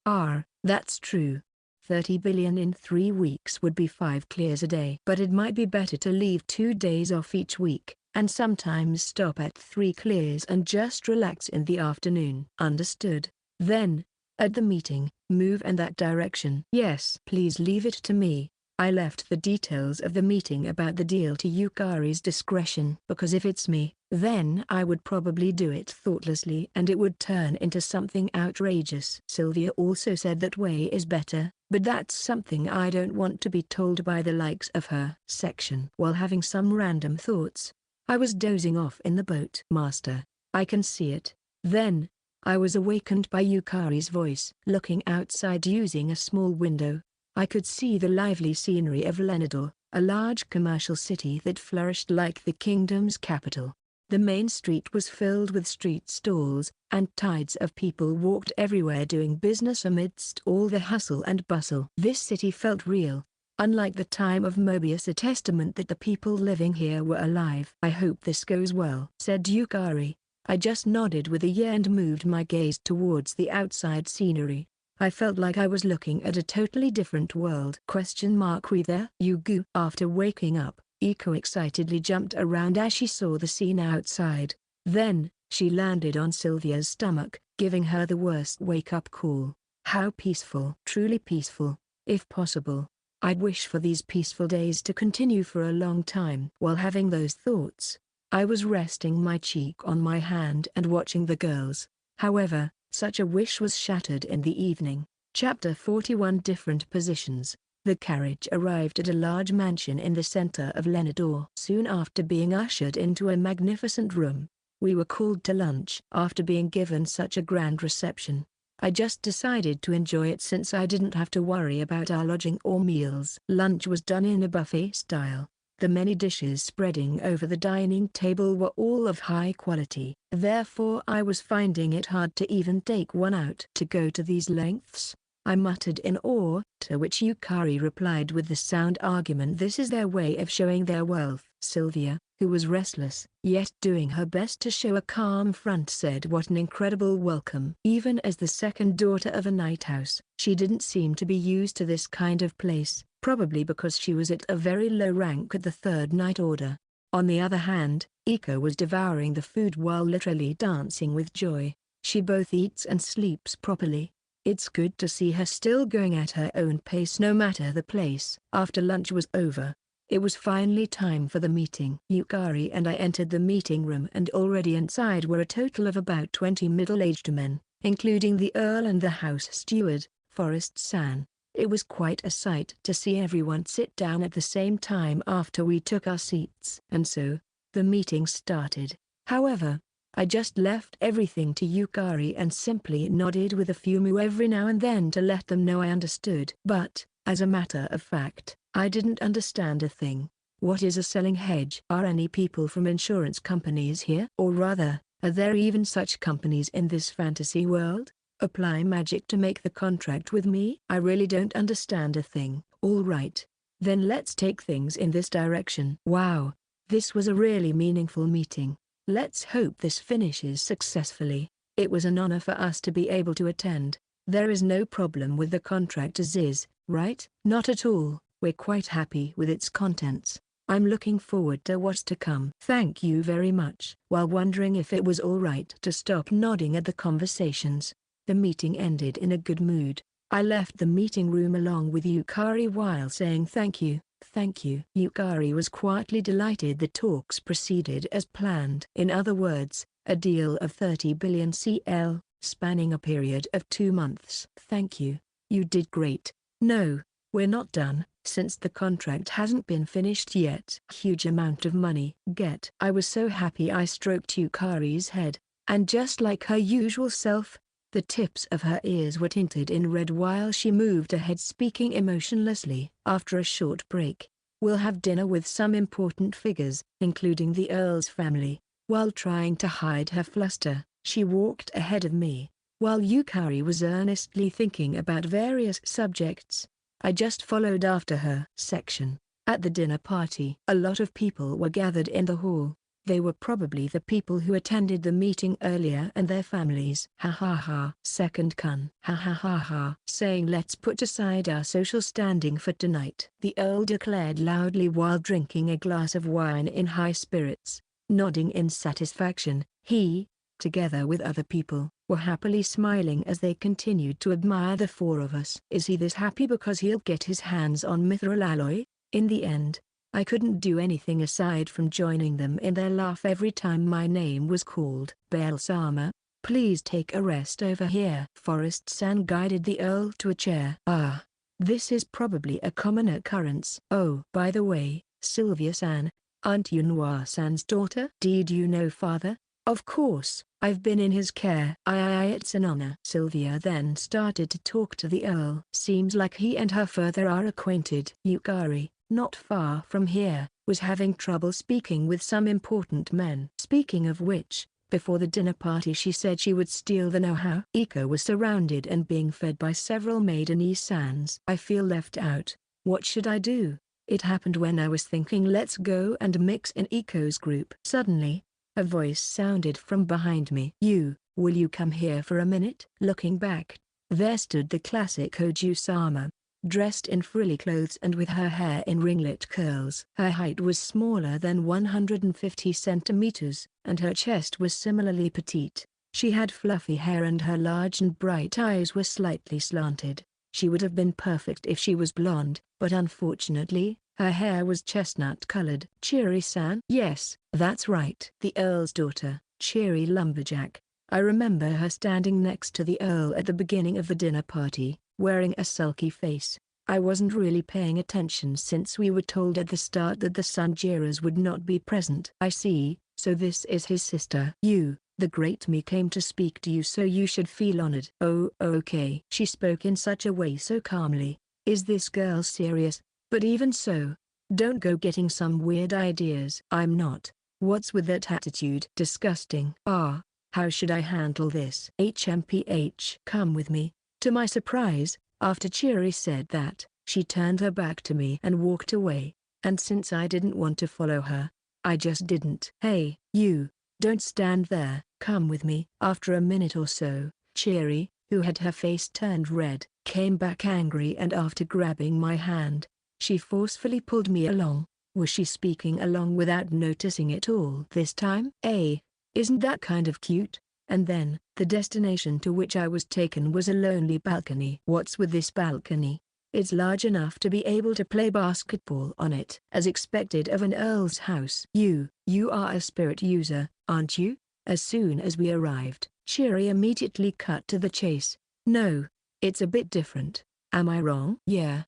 That's true. 30 billion in 3 weeks would be 5 clears a day. But it might be better to leave 2 days off each week, and sometimes stop at 3 clears and just relax in the afternoon. Understood. Then, at the meeting, move in that direction. Yes. Please leave it to me. I left the details of the meeting about the deal to Yukari's discretion. Because if it's me, then I would probably do it thoughtlessly and it would turn into something outrageous. Sylvia also said that way is better, but that's something I don't want to be told by the likes of her. Section. While having some random thoughts, I was dozing off in the boat. Master, I can see it. Then, I was awakened by Yukari's voice. Looking outside using a small window, I could see the lively scenery of Lenador, a large commercial city that flourished like the kingdom's capital. The main street was filled with street stalls, and tides of people walked everywhere doing business amidst all the hustle and bustle. This city felt real. Unlike the time of Mobius, a testament that the people living here were alive. I hope this goes well, said Yukari. I just nodded with a yeah and moved my gaze towards the outside scenery. I felt like I was looking at a totally different world. We there? Yugu. After waking up, Iko excitedly jumped around as she saw the scene outside. Then, she landed on Sylvia's stomach, giving her the worst wake-up call. How peaceful. Truly peaceful, if possible. I'd wish for these peaceful days to continue for a long time. While having those thoughts, I was resting my cheek on my hand and watching the girls. However, such a wish was shattered in the evening. Chapter 41. Different Positions. The carriage arrived at a large mansion in the center of Lenador. Soon after being ushered into a magnificent room, we were called to lunch. After being given such a grand reception, I just decided to enjoy it since I didn't have to worry about our lodging or meals. Lunch was done in a buffet style. The many dishes spreading over the dining table were all of high quality. Therefore I was finding it hard to even take one out. To go to these lengths, I muttered in awe, to which Yukari replied with the sound argument, this is their way of showing their wealth. Sylvia, who was restless, yet doing her best to show a calm front, said what an incredible welcome. Even as the second daughter of a night house, she didn't seem to be used to this kind of place, probably because she was at a very low rank at the Third Night Order. On the other hand, Iko was devouring the food while literally dancing with joy. She both eats and sleeps properly. It's good to see her still going at her own pace no matter the place. After lunch was over, it was finally time for the meeting. Yukari and I entered the meeting room, and already inside were a total of about 20 middle-aged men, including the Earl and the house steward, Forrest-san. It was quite a sight to see everyone sit down at the same time after we took our seats. And so, the meeting started. However, I just left everything to Yukari and simply nodded with a few moo every now and then to let them know I understood. But, as a matter of fact, I didn't understand a thing. What is a selling hedge? Are any people from insurance companies here? Or rather, are there even such companies in this fantasy world? Apply magic to make the contract with me? I really don't understand a thing. All right. Then let's take things in this direction. Wow. This was a really meaningful meeting. Let's hope this finishes successfully. It was an honor for us to be able to attend. There is no problem with the contract as is, right? Not at all. We're quite happy with its contents. I'm looking forward to what's to come. Thank you very much. While wondering if it was all right to stop nodding at the conversations, the meeting ended in a good mood. I left the meeting room along with Yukari while saying thank you. Thank you. Yukari was quietly delighted the talks proceeded as planned. In other words, a deal of 30 billion CL, spanning a period of 2 months. Thank you. You did great. No, we're not done, since the contract hasn't been finished yet. Huge amount of money. Get. I was so happy. I stroked Yukari's head, and just like her usual self, the tips of her ears were tinted in red while she moved ahead, speaking emotionlessly. After a short break, we'll have dinner with some important figures, including the Earl's family. While trying to hide her fluster, she walked ahead of me, while Yukari was earnestly thinking about various subjects. I just followed after her. Section. At the dinner party, a lot of people were gathered in the hall. They were probably the people who attended the meeting earlier and their families. Ha ha ha. Second Kun. Ha ha ha ha. Saying let's put aside our social standing for tonight, the Earl declared loudly while drinking a glass of wine in high spirits. Nodding in satisfaction, he, together with other people, were happily smiling as they continued to admire the four of us. Is he this happy because he'll get his hands on mithril alloy? In the end, I couldn't do anything aside from joining them in their laugh every time my name was called. Bel-sama, please take a rest over here. Forrest-san guided the Earl to a chair. Ah, this is probably a common occurrence. Oh, by the way, Sylvia-san, aren't you Noir-san's daughter? Did you know father? Of course, I've been in his care. It's an honor. Sylvia then started to talk to the Earl. Seems like he and her father are acquainted. Yukari, not far from here, was having trouble speaking with some important men. Speaking of which, before the dinner party she said she would steal the know-how. Iko was surrounded and being fed by several maiden Isans. I feel left out. What should I do? It happened when I was thinking let's go and mix in Iko's group. Suddenly, a voice sounded from behind me. Will you come here for a minute? Looking back, there stood the classic Hoju-sama, dressed in frilly clothes and with her hair in ringlet curls. Her height was smaller than 150 centimeters, and her chest was similarly petite. She had fluffy hair and her large and bright eyes were slightly slanted. She would have been perfect if she was blonde, but unfortunately, her hair was chestnut-colored. Cheery-san? Yes, that's right. The Earl's daughter, Cheery Lumberjack. I remember her standing next to the Earl at the beginning of the dinner party, wearing a sulky face. I wasn't really paying attention since we were told at the start that the Sanjiras would not be present. I see, so this is his sister. The great me came to speak to you, so you should feel honored. Oh, okay. She spoke in such a way so calmly. Is this girl serious? But even so, don't go getting some weird ideas. I'm not. What's with that attitude? Disgusting. How should I handle this? HMPH. Come with me. To my surprise, After Cheery said that, she turned her back to me and walked away. And since I didn't want to follow her, I just didn't. Hey, you, don't stand there, come with me. After a minute or so, Cheery, who had her face turned red, came back angry, and after grabbing my hand, she forcefully pulled me along. Was she speaking along without noticing it all this time? Isn't that kind of cute? And then, the destination to which I was taken was a lonely balcony. What's with this balcony? It's large enough to be able to play basketball on it, as expected of an earl's house. You are a spirit user, aren't you? As soon as we arrived, Cheery immediately cut to the chase. No, it's a bit different. Am I wrong? Yeah.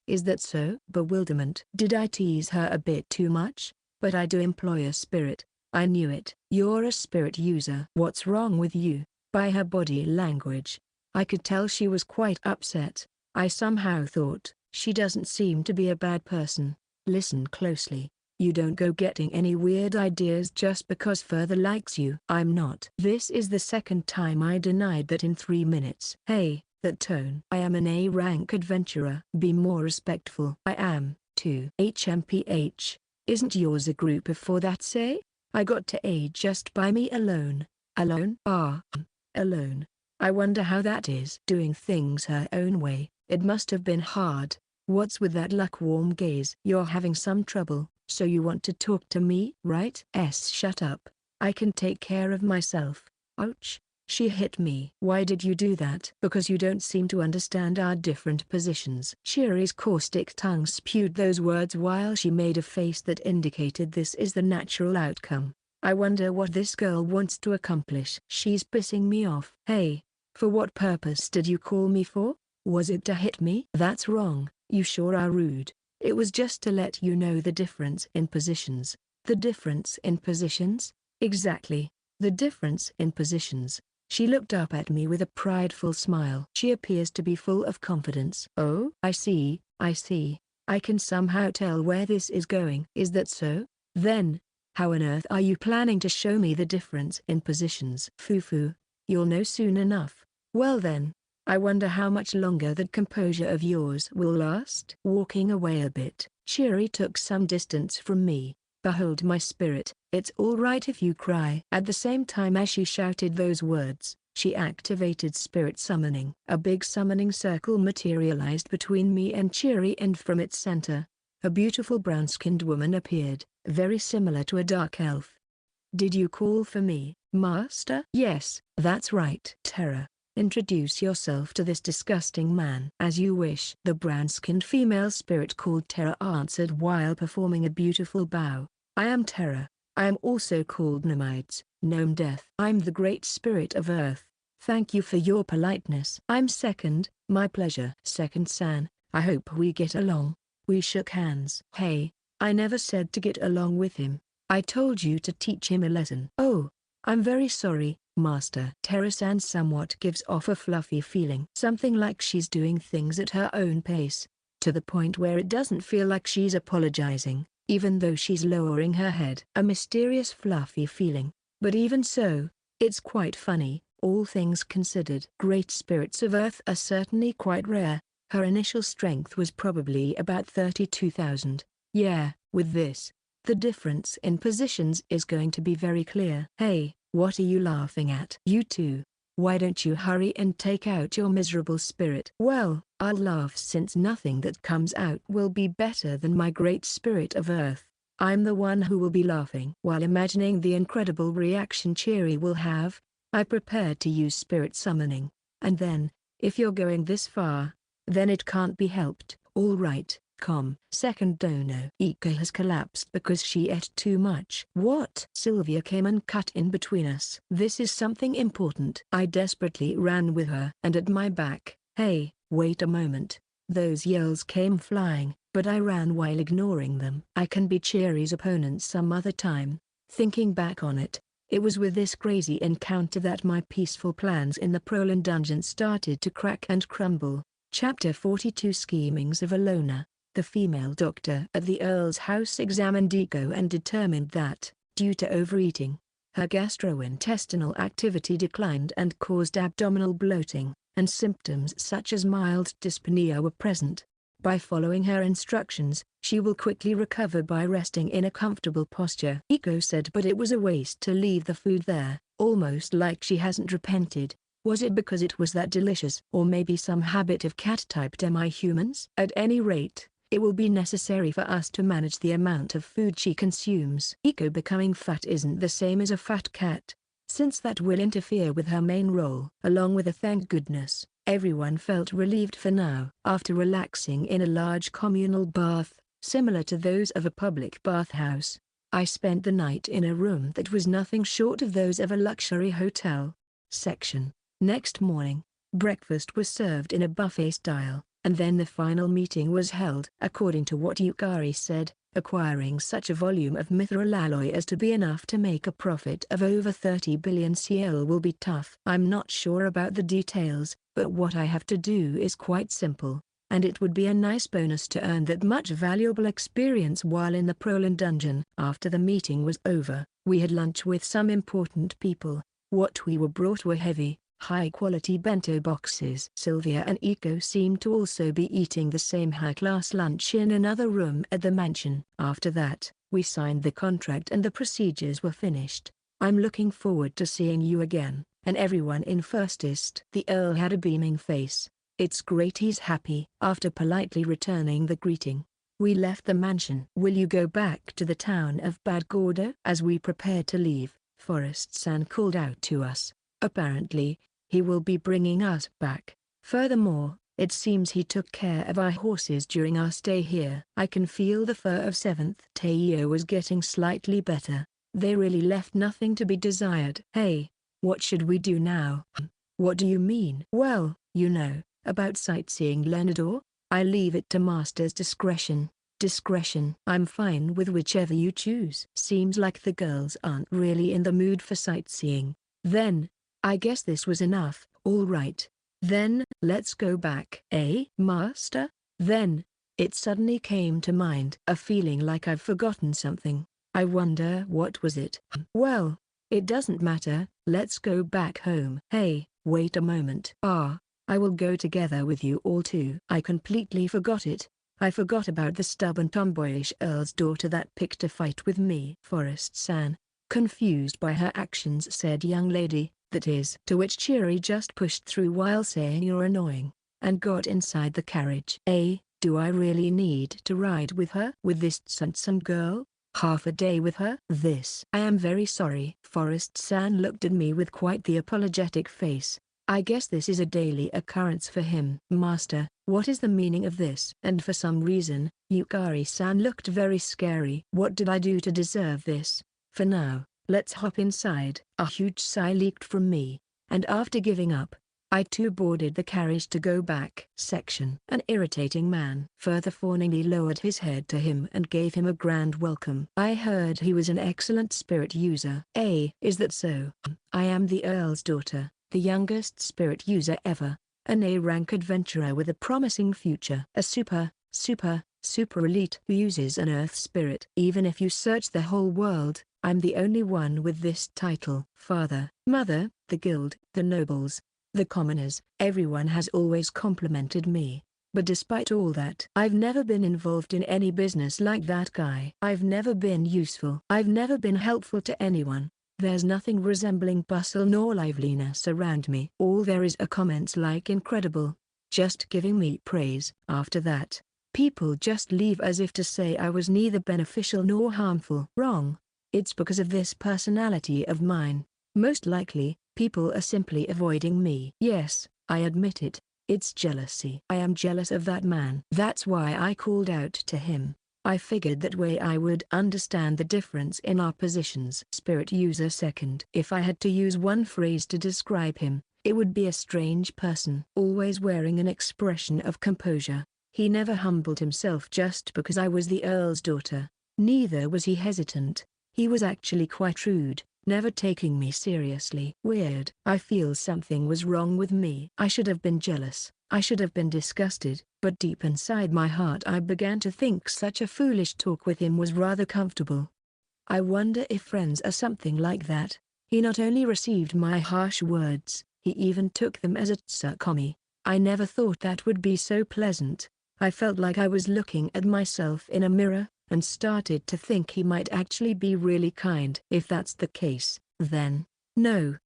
Is that so? Bewilderment. Did I tease her a bit too much? But I do employ a spirit. I knew it. You're a spirit user. What's wrong with you? By her body language, I could tell she was quite upset. I somehow thought, she doesn't seem to be a bad person. Listen closely. You don't go getting any weird ideas just because Further likes you. I'm not. This is the second time I denied that in 3 minutes. Hey, that tone. I am an A-rank adventurer. Be more respectful. I am, too. HMPH. Isn't yours a group of 4 that say? I got to A just by me alone. Alone? Alone. I wonder how that is. Doing things her own way. It must have been hard. What's with that lukewarm gaze? You're having some trouble, so you want to talk to me, right? Shut up. I can take care of myself. Ouch. She hit me. Why did you do that? Because you don't seem to understand our different positions. Cheery's caustic tongue spewed those words while she made a face that indicated this is the natural outcome. I wonder what this girl wants to accomplish. She's pissing me off. Hey, for what purpose did you call me for? Was it to hit me? That's wrong. You sure are rude. It was just to let you know the difference in positions. The difference in positions? Exactly. The difference in positions. She looked up at me with a prideful smile. She appears to be full of confidence. Oh, I see. I can somehow tell where this is going. Is that so? Then, how on earth are you planning to show me the difference in positions? Foo-foo. You'll know soon enough. Well then, I wonder how much longer that composure of yours will last. Walking away a bit, Cheery took some distance from me. Behold my spirit. It's all right if you cry. At the same time as she shouted those words, she activated spirit summoning. A big summoning circle materialized between me and Cheery, and from its center, a beautiful brown-skinned woman appeared, very similar to a dark elf. Did you call for me, Master? Yes, that's right. Terra, introduce yourself to this disgusting man. As you wish. The brown-skinned female spirit called Terra answered while performing a beautiful bow. I am Terra. I am also called Nomides, Gnome Death. I'm the great spirit of Earth. Thank you for your politeness. I'm Second. My pleasure. Second San, I hope we get along. We shook hands. Hey, I never said to get along with him. I told you to teach him a lesson. Oh, I'm very sorry, Master. Terra-san somewhat gives off a fluffy feeling. Something like she's doing things at her own pace, to the point where it doesn't feel like she's apologizing, even though she's lowering her head. A mysterious fluffy feeling, but even so, it's quite funny, all things considered. Great spirits of Earth are certainly quite rare. Her initial strength was probably about 32,000. Yeah, with this, the difference in positions is going to be very clear. Hey, what are you laughing at? You two. Why don't you hurry and take out your miserable spirit? Well, I'll laugh since nothing that comes out will be better than my great spirit of Earth. I'm the one who will be laughing. While imagining the incredible reaction Cheery will have, I prepared to use spirit summoning. And then, if you're going this far, then it can't be helped. All right. Second dono. Ika has collapsed because she ate too much. What? Sylvia came and cut in between us. This is something important. I desperately ran with her. And at my back. Hey, wait a moment. Those yells came flying, but I ran while ignoring them. I can be Cheery's opponent some other time. Thinking back on it, it was with this crazy encounter that my peaceful plans in the Prolin dungeon started to crack and crumble. Chapter 42 Schemings of Alona. The female doctor at the Earl's house examined Iko and determined that, due to overeating, her gastrointestinal activity declined and caused abdominal bloating. and symptoms such as mild dyspnea were present. By following her instructions, she will quickly recover by resting in a comfortable posture. Iko said, but it was a waste to leave the food there, almost like she hasn't repented. Was it because it was that delicious, or maybe some habit of cat-type demi-humans? At any rate, it will be necessary for us to manage the amount of food she consumes. Iko becoming fat isn't the same as a fat cat, since that will interfere with her main role. Along with a thank goodness, everyone felt relieved for now. After relaxing in a large communal bath, similar to those of a public bathhouse, I spent the night in a room that was nothing short of those of a luxury hotel. Section. Next morning, breakfast was served in a buffet style, and then the final meeting was held. According to what Yukari said, acquiring such a volume of mithril alloy as to be enough to make a profit of over 30 billion CL will be tough. I'm not sure about the details, but what I have to do is quite simple, and it would be a nice bonus to earn that much valuable experience while in the Prolan dungeon. After the meeting was over, we had lunch with some important people. What we were brought were heavy, high-quality bento boxes. Sylvia and Iko seemed to also be eating the same high-class lunch in another room at the mansion. After that, we signed the contract and the procedures were finished. I'm looking forward to seeing you again, and everyone in Firstist. The Earl had a beaming face. It's great he's happy. After politely returning the greeting, we left the mansion. Will you go back to the town of Bad Gordo? As we prepared to leave, Forest-san called out to us. Apparently, he will be bringing us back. Furthermore, it seems he took care of our horses during our stay here. I can feel the fur of 7th Taiyo was getting slightly better. They really left nothing to be desired. Hey, what should we do now? What do you mean? Well, you know, about sightseeing Lenador? I leave it to Master's discretion. Discretion. I'm fine with whichever you choose. Seems like the girls aren't really in the mood for sightseeing. Then, I guess this was enough. All right. Then, let's go back. Eh, Master? Then, it suddenly came to mind. A feeling like I've forgotten something. I wonder what was it. Well, it doesn't matter. Let's go back home. Hey, wait a moment. I will go together with you all too. I completely forgot it. I forgot about the stubborn tomboyish Earl's daughter that picked a fight with me. Forest-san, confused by her actions, said young lady. That is. To which Chiri just pushed through while saying you're annoying, and got inside the carriage. Do I really need to ride with her? With this Tsuntsun girl? Half a day with her? I am very sorry. Forest-san looked at me with quite the apologetic face. I guess this is a daily occurrence for him. Master, what is the meaning of this? And for some reason, Yukari-san looked very scary. What did I do to deserve this? For now, let's hop inside. A huge sigh leaked from me, and after giving up, I too boarded the carriage to go back. Section. An irritating man further fawningly lowered his head to him and gave him a grand welcome. I heard he was an excellent spirit user. Is that so? I am the Earl's daughter, the youngest spirit user ever, an A-rank adventurer with a promising future. A super elite who uses an earth spirit. Even if you search the whole world, I'm the only one with this title. Father, mother, the guild, the nobles, the commoners, everyone has always complimented me. But despite all that, I've never been involved in any business like that guy. I've never been useful. I've never been helpful to anyone. There's nothing resembling bustle nor liveliness around me. All there is are comments like incredible, just giving me praise. After that, people just leave as if to say I was neither beneficial nor harmful. Wrong. It's because of this personality of mine. Most likely, people are simply avoiding me. Yes, I admit it. It's jealousy. I am jealous of that man. That's why I called out to him. I figured that way I would understand the difference in our positions. Spirit user second. If I had to use one phrase to describe him, it would be a strange person. Always wearing an expression of composure. He never humbled himself just because I was the Earl's daughter. Neither was he hesitant. He was actually quite rude, never taking me seriously. Weird. I feel something was wrong with me. I should have been jealous. I should have been disgusted, but deep inside my heart I began to think such a foolish talk with him was rather comfortable. I wonder if friends are something like that. He not only received my harsh words, He even took them as a tsukkomi. I never thought that would be so pleasant. I felt like I was looking at myself in a mirror, and started to think he might actually be really kind. If that's the case, then, no,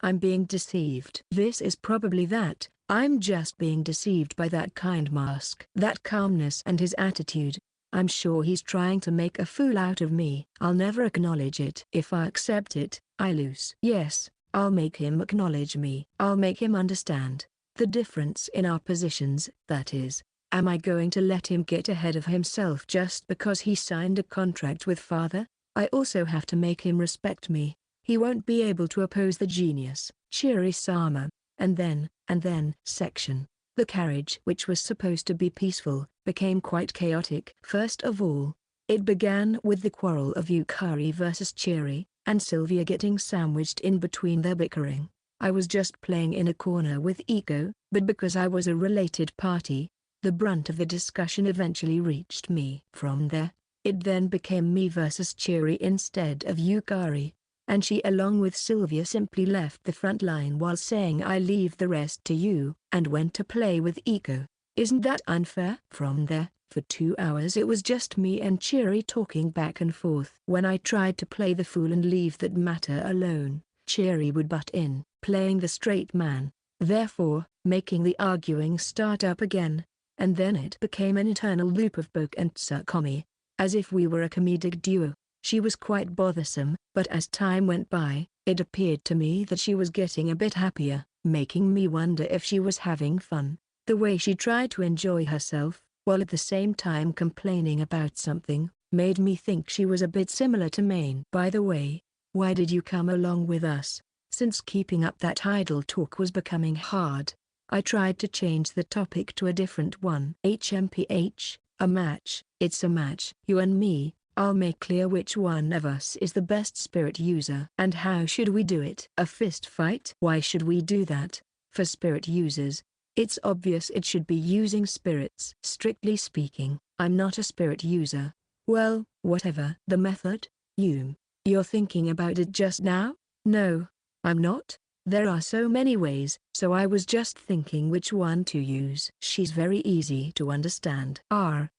I'm being deceived. This is probably that. I'm just being deceived by that kind mask. That calmness and his attitude. I'm sure he's trying to make a fool out of me. I'll never acknowledge it. If I accept it, I lose. Yes, I'll make him acknowledge me. I'll make him understand the difference in our positions. That is, am I going to let him get ahead of himself just because he signed a contract with father? I also have to make him respect me. He won't be able to oppose the genius, Chiri-sama. And then, section. The carriage, which was supposed to be peaceful, became quite chaotic. First of all, it began with the quarrel of Yukari versus Chiri, and Sylvia getting sandwiched in between their bickering. I was just playing in a corner with Iko, but because I was a related party, the brunt of the discussion eventually reached me. From there, it then became me versus Chiri instead of Yukari, and she along with Sylvia simply left the front line while saying I leave the rest to you, and went to play with Iko. Isn't that unfair? From there, for 2 hours it was just me and Chiri talking back and forth. When I tried to play the fool and leave that matter alone, Chiri would butt in, playing the straight man, therefore, making the arguing start up again, and then it became an eternal loop of Boke and Tsukkomi, as if we were a comedic duo. She was quite bothersome, but as time went by, it appeared to me that she was getting a bit happier, making me wonder if she was having fun. The way she tried to enjoy herself, while at the same time complaining about something, made me think she was a bit similar to Maine. By the way, why did you come along with us? Since keeping up that idle talk was becoming hard, I tried to change the topic to a different one. HMPH, a match. It's a match. You and me. I'll make clear which one of us is the best spirit user. And how should we do it? A fist fight? Why should we do that? For spirit users, it's obvious it should be using spirits. Strictly speaking, I'm not a spirit user. Well, whatever. The method? You're thinking about it just now? No, I'm not. There are so many ways, so I was just thinking which one to use. She's very easy to understand.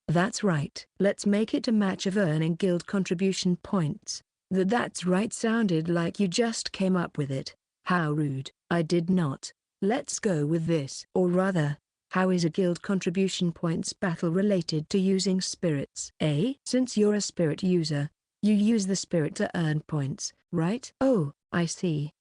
That's right. Let's make it a match of earning guild contribution points. That's right sounded like you just came up with it. How rude. I did not. Let's go with this. Or rather, how is a guild contribution points battle related to using spirits? Since you're a spirit user, you use the spirit to earn points, right? Oh, I see.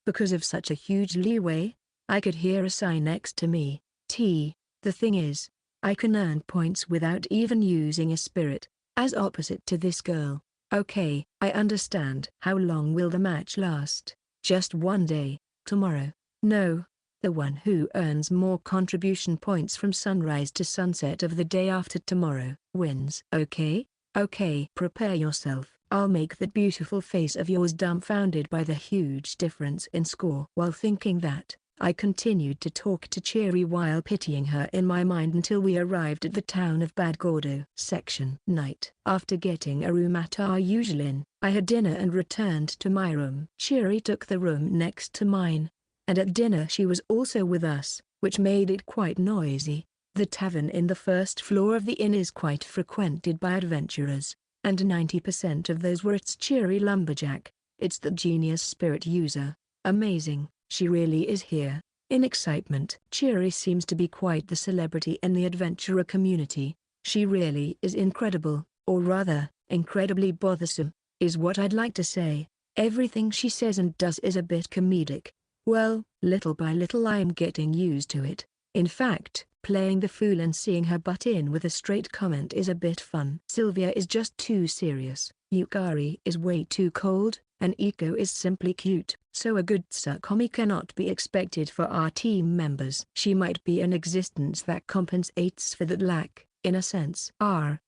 Because of such a huge leeway, I could hear a sigh next to me. The thing is, I can earn points without even using a spirit, as opposite to this girl. Okay, I understand. How long will the match last? Just one day, tomorrow? No. The one who earns more contribution points from sunrise to sunset of the day after tomorrow wins. Okay? Okay. Prepare yourself. I'll make that beautiful face of yours dumbfounded by the huge difference in score. While thinking that, I continued to talk to Chiri while pitying her in my mind until we arrived at the town of Bad Gordo. Section Night. After getting a room at our usual inn, I had dinner and returned to my room. Chiri took the room next to mine, and at dinner she was also with us, which made it quite noisy. The tavern in the first floor of the inn is quite frequented by adventurers, and 90% of those were its Chiri lumberjack. It's the genius spirit user. Amazing, she really is here. In excitement. Chiri seems to be quite the celebrity in the adventurer community. She really is incredible, or rather, incredibly bothersome, is what I'd like to say. Everything she says and does is a bit comedic. Well, little by little I'm getting used to it. In fact, playing the fool and seeing her butt in with a straight comment is a bit fun. Sylvia is just too serious, Yukari is way too cold, and Iko is simply cute. So a good tsukkomi cannot be expected for our team members. She might be an existence that compensates for that lack, in a sense.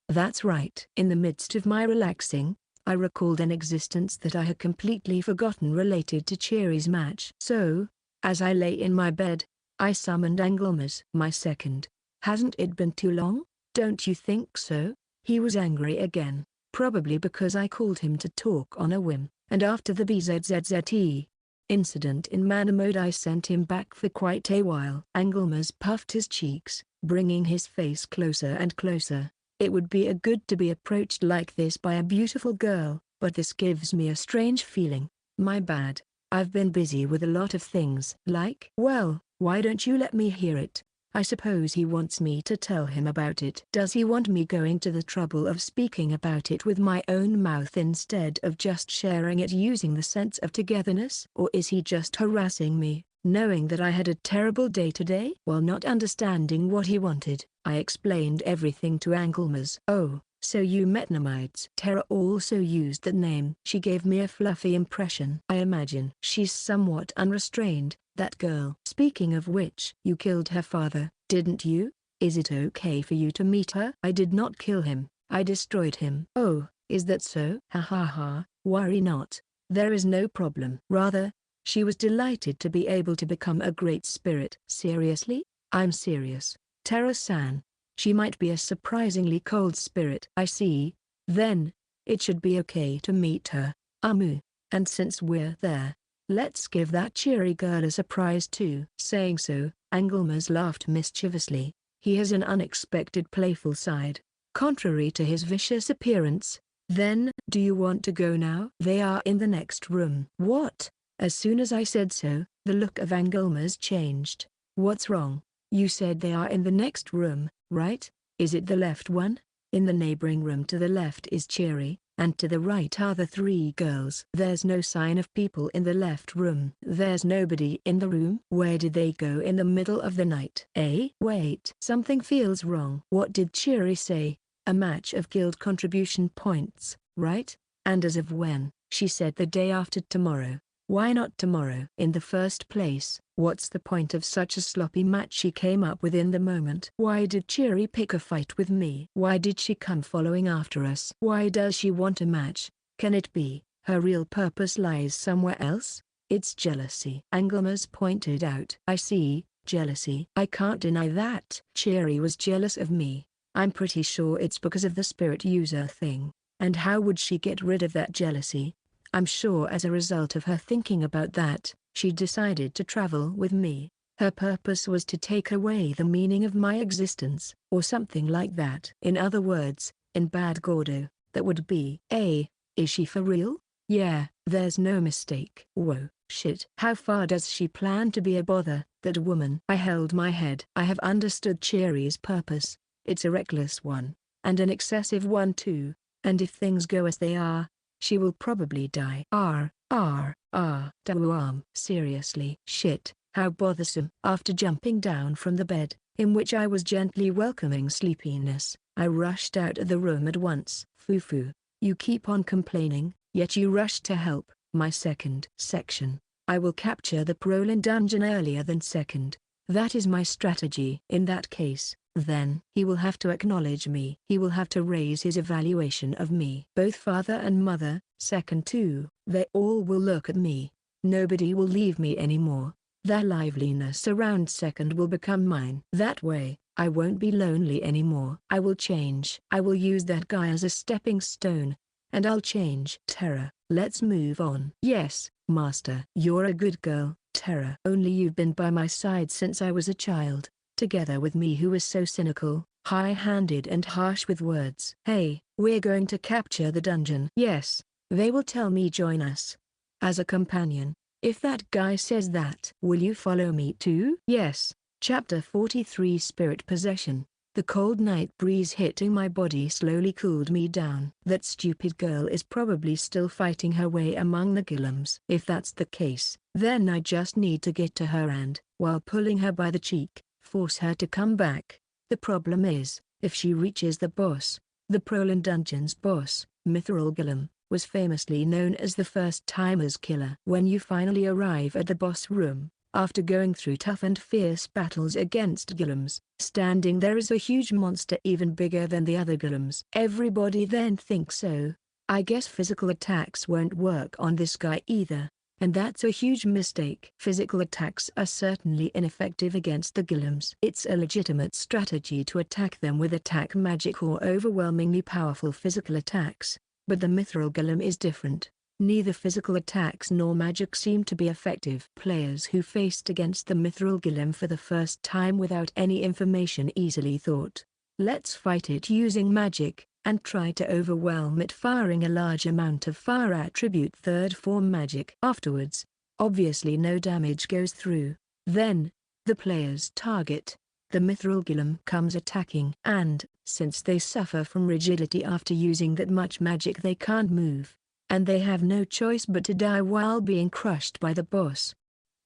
That's right. In the midst of my relaxing, I recalled an existence that I had completely forgotten related to Chiri's match. So, as I lay in my bed, I summoned Angelmas. My second. Hasn't it been too long? Don't you think so? He was angry again, probably because I called him to talk on a whim, and after the BZZZT. incident in mana mode. I sent him back for quite a while. Angelmas puffed his cheeks, bringing his face closer and closer. It would be a good to be approached like this by a beautiful girl, but this gives me a strange feeling. My bad. I've been busy with a lot of things. Like? Well, why don't you let me hear it? I suppose he wants me to tell him about it. Does he want me going to the trouble of speaking about it with my own mouth instead of just sharing it using the sense of togetherness? Or is he just harassing me, knowing that I had a terrible day today? While not understanding what he wanted, I explained everything to Angelmas. Oh, so you met Nomides. Terra also used that name. She gave me a fluffy impression. I imagine she's somewhat unrestrained, that girl. Speaking of which, you killed her father, didn't you? Is it okay for you to meet her? I did not kill him, I destroyed him. Oh, is that so? Ha ha ha, worry not. There is no problem. Rather, she was delighted to be able to become a great spirit. Seriously? I'm serious. Terra-san. She might be a surprisingly cold spirit. I see. Then, it should be okay to meet her. And since we're there, let's give that cheery girl a surprise too. Saying so, Angelmas laughed mischievously. He has an unexpected playful side, contrary to his vicious appearance. Then, do you want to go now? They are in the next room. What? As soon as I said so, the look of Angelmas changed. What's wrong? You said they are in the next room, right? Is it the left one? In the neighboring room to the left is Cheery, and to the right are the three girls. There's no sign of people in the left room. There's nobody in the room. Where did they go in the middle of the night? Wait. Something feels wrong. What did Cheery say? A match of guild contribution points, right? And as of when? She said the day after tomorrow. Why not tomorrow? In the first place, what's the point of such a sloppy match she came up with in the moment? Why did Cheery pick a fight with me? Why did she come following after us? Why does she want a match? Can it be her real purpose lies somewhere else? It's jealousy. Angelmas pointed out. I see, jealousy. I can't deny that. Cheery was jealous of me. I'm pretty sure it's because of the spirit user thing. And how would she get rid of that jealousy? I'm sure as a result of her thinking about that, she decided to travel with me. Her purpose was to take away the meaning of my existence, or something like that. In other words, in Bad Gordo, that would be is she for real? Yeah, there's no mistake. Whoa, shit. How far does she plan to be a bother, that woman? I held my head. I have understood Cheery's purpose. It's a reckless one, and an excessive one too, and if things go as they are, she will probably die. Damn. Seriously. Shit, how bothersome. After jumping down from the bed, in which I was gently welcoming sleepiness, I rushed out of the room at once. Foo-foo. You keep on complaining, yet you rush to help. My second section. I will capture the Prolin dungeon earlier than second. That is my strategy. In that case, then he will have to acknowledge me. He will have to raise his evaluation of me. Both father and mother, second too, they all will look at me. Nobody will leave me anymore. Their liveliness around second will become mine. That way, I won't be lonely anymore. I will change. I will use that guy as a stepping stone. And I'll change. Terra, let's move on. Yes, master. You're a good girl, Terra. Only you've been by my side since I was a child. Together with me who is so cynical, high-handed and harsh with words. Hey, we're going to capture the dungeon. Yes, they will tell me join us. As a companion, if that guy says that. Will you follow me too? Yes. Chapter 43 Spirit Possession. The cold night breeze hitting my body slowly cooled me down. That stupid girl is probably still fighting her way among the Gillums. If that's the case, then I just need to get to her and, while pulling her by the cheek, force her to come back. The problem is, if she reaches the boss, the Prolin Dungeon's boss, Mithril Gillum, was famously known as the first-timer's killer. When you finally arrive at the boss room, after going through tough and fierce battles against Gillums, standing there is a huge monster even bigger than the other Gillums. Everybody then thinks so. I guess physical attacks won't work on this guy either. And that's a huge mistake. Physical attacks are certainly ineffective against the Gillums. It's a legitimate strategy to attack them with attack magic or overwhelmingly powerful physical attacks, but the Mithril Gillum is different. Neither physical attacks nor magic seemed to be effective. Players who faced against the mithril golem for the first time without any information easily thought, let's fight it using magic, and try to overwhelm it firing a large amount of fire attribute third form magic. Afterwards, obviously no damage goes through. Then, the player's target, the mithril golem, comes attacking, and, since they suffer from rigidity after using that much magic, they can't move, and they have no choice but to die while being crushed by the boss.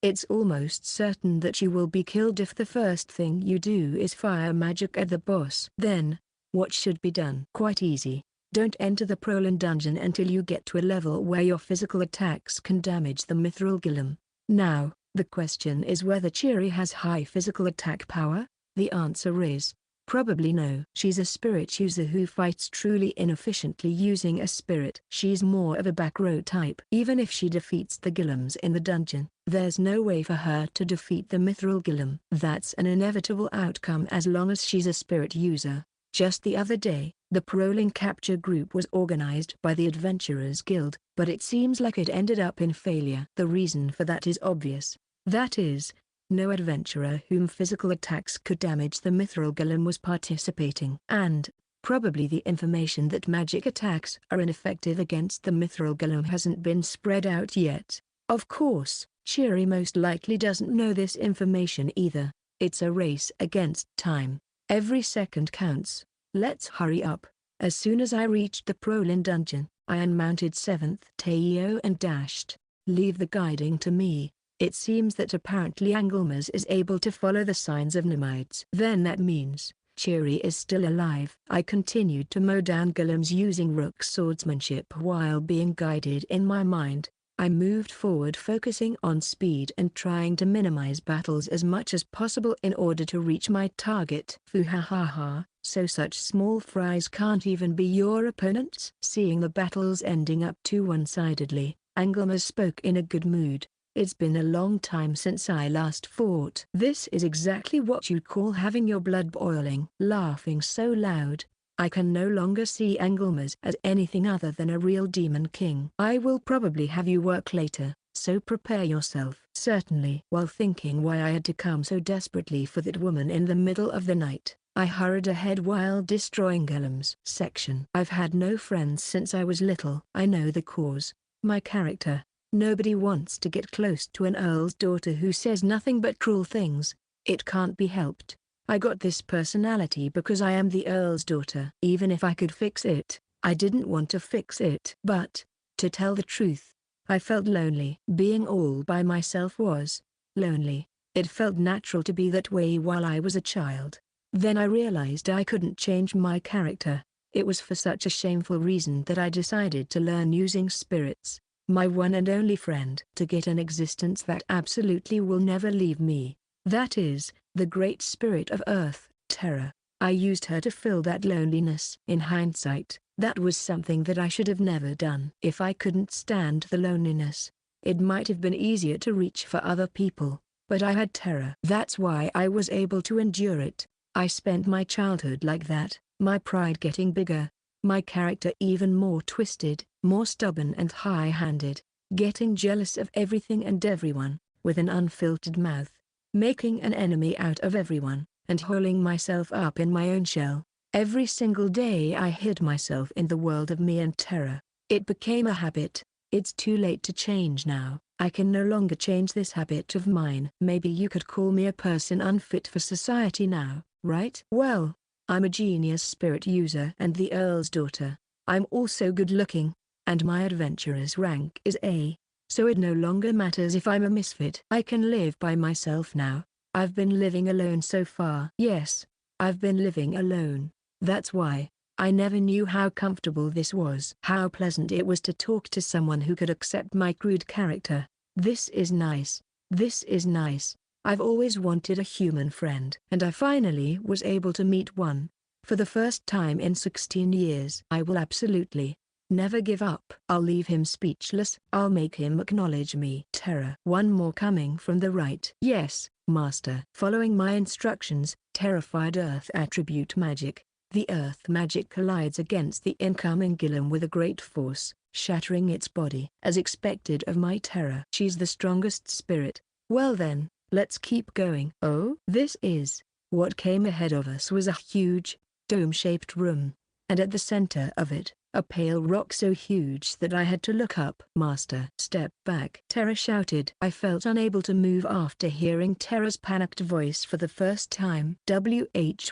It's almost certain that you will be killed if the first thing you do is fire magic at the boss. Then, what should be done? Quite easy. Don't enter the Prolin dungeon until you get to a level where your physical attacks can damage the mithril golem. Now, the question is whether Chiri has high physical attack power. The answer is, probably no. She's a spirit user who fights truly inefficiently using a spirit. She's more of a back row type. Even if she defeats the golems in the dungeon, there's no way for her to defeat the mithril golem. That's an inevitable outcome as long as she's a spirit user. Just the other day, the Prolin capture group was organized by the Adventurers Guild, but it seems like it ended up in failure. The reason for that is obvious. That is, no adventurer whom physical attacks could damage the mithril golem was participating. And, probably the information that magic attacks are ineffective against the mithril golem hasn't been spread out yet. Of course, Chiri most likely doesn't know this information either. It's a race against time. Every second counts. Let's hurry up. As soon as I reached the Prolin dungeon, I unmounted 7th Teo and dashed. Leave the guiding to me. It seems that apparently Angelmas is able to follow the signs of Nomides. Then that means Chiri is still alive. I continued to mow down golems using rook swordsmanship while being guided in my mind. I moved forward focusing on speed and trying to minimize battles as much as possible in order to reach my target. Fuhahaha, so such small fries can't even be your opponents? Seeing the battles ending up too one-sidedly, Angelmas spoke in a good mood. It's been a long time since I last fought. This is exactly what you'd call having your blood boiling. Laughing so loud, I can no longer see Angelmas as anything other than a real demon king. I will probably have you work later, so prepare yourself. Certainly. While thinking why I had to come so desperately for that woman in the middle of the night, I hurried ahead while destroying golems. Section. I've had no friends since I was little. I know the cause. My character. Nobody wants to get close to an earl's daughter who says nothing but cruel things. It can't be helped. I got this personality because I am the earl's daughter. Even if I could fix it, I didn't want to fix it. But, to tell the truth, I felt lonely. Being all by myself was lonely. It felt natural to be that way while I was a child. Then I realized I couldn't change my character. It was for such a shameful reason that I decided to learn using spirits, my one and only friend, to get an existence that absolutely will never leave me. That is, the great spirit of earth, Terra. I used her to fill that loneliness. In hindsight, that was something that I should have never done. If I couldn't stand the loneliness, it might have been easier to reach for other people, but I had Terra. That's why I was able to endure it. I spent my childhood like that, my pride getting bigger, my character even more twisted, more stubborn and high-handed, getting jealous of everything and everyone, with an unfiltered mouth, making an enemy out of everyone, and holding myself up in my own shell. Every single day I hid myself in the world of me and Terra. It became a habit. It's too late to change now. I can no longer change this habit of mine. Maybe you could call me a person unfit for society now, right? Well, I'm a genius spirit user and the Earl's daughter. I'm also good looking, and my adventurer's rank is A. So it no longer matters if I'm a misfit. I can live by myself now. I've been living alone so far. Yes, I've been living alone. That's why I never knew how comfortable this was. How pleasant it was to talk to someone who could accept my crude character. This is nice. This is nice. I've always wanted a human friend. And I finally was able to meet one. For the first time in 16 years. I will absolutely never give up. I'll leave him speechless. I'll make him acknowledge me. Terra. One more coming from the right. Yes, Master. Following my instructions, terrified earth attribute magic. The earth magic collides against the incoming golem with a great force, shattering its body. As expected of my Terra. She's the strongest spirit. Well then, let's keep going. Oh, this is. What came ahead of us was a huge, dome-shaped room, and at the center of it, a pale rock so huge that I had to look up. Master, step back, Terra shouted. I felt unable to move after hearing Terra's panicked voice for the first time.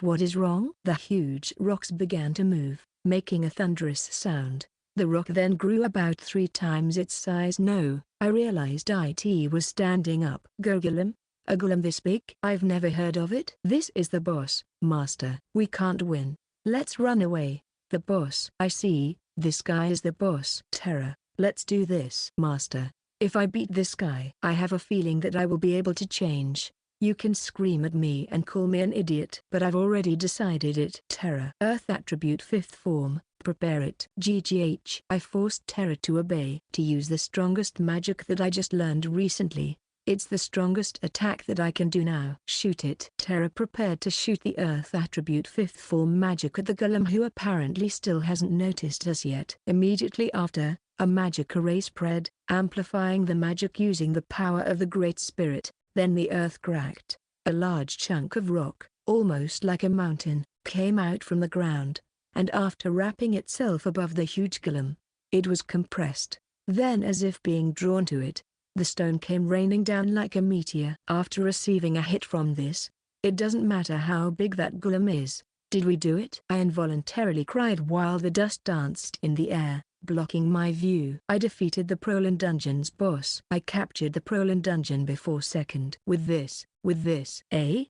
What is wrong? The huge rocks began to move, making a thunderous sound. The rock then grew about 3 times its size. No, I realized it was standing up. Go golem? A golem this big? I've never heard of it. This is the boss, Master. We can't win. Let's run away. The boss. I see, this guy is the boss. Terra, let's do this. Master, if I beat this guy, I have a feeling that I will be able to change. You can scream at me and call me an idiot, but I've already decided it. Terra. Earth attribute 5th form, prepare it. GGH. I forced Terra to obey. To use the strongest magic that I just learned recently. It's the strongest attack that I can do now. Shoot it. Terra prepared to shoot the earth attribute 5th form magic at the golem, who apparently still hasn't noticed us yet. Immediately after, a magic array spread, amplifying the magic using the power of the Great Spirit. Then the earth cracked. A large chunk of rock, almost like a mountain, came out from the ground, and after wrapping itself above the huge golem, it was compressed. Then, as if being drawn to it, the stone came raining down like a meteor. After receiving a hit from this, it doesn't matter how big that golem is. Did we do it? I involuntarily cried while the dust danced in the air, blocking my view. I defeated the Prolin Dungeon's boss. I captured the Prolin Dungeon before second. With this,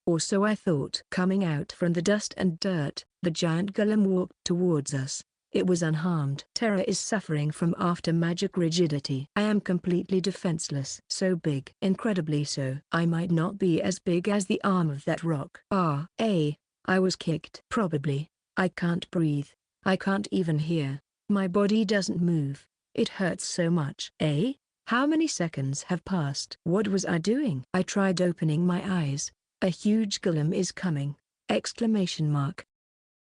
or so I thought. Coming out from the dust and dirt, the giant golem walked towards us. It was unharmed. Terra is suffering from after magic rigidity. I am completely defenseless. So big. Incredibly so. I might not be as big as the arm of that rock. I was kicked. Probably. I can't breathe. I can't even hear. My body doesn't move. It hurts so much. How many seconds have passed? What was I doing? I tried opening my eyes. A huge golem is coming! Exclamation mark.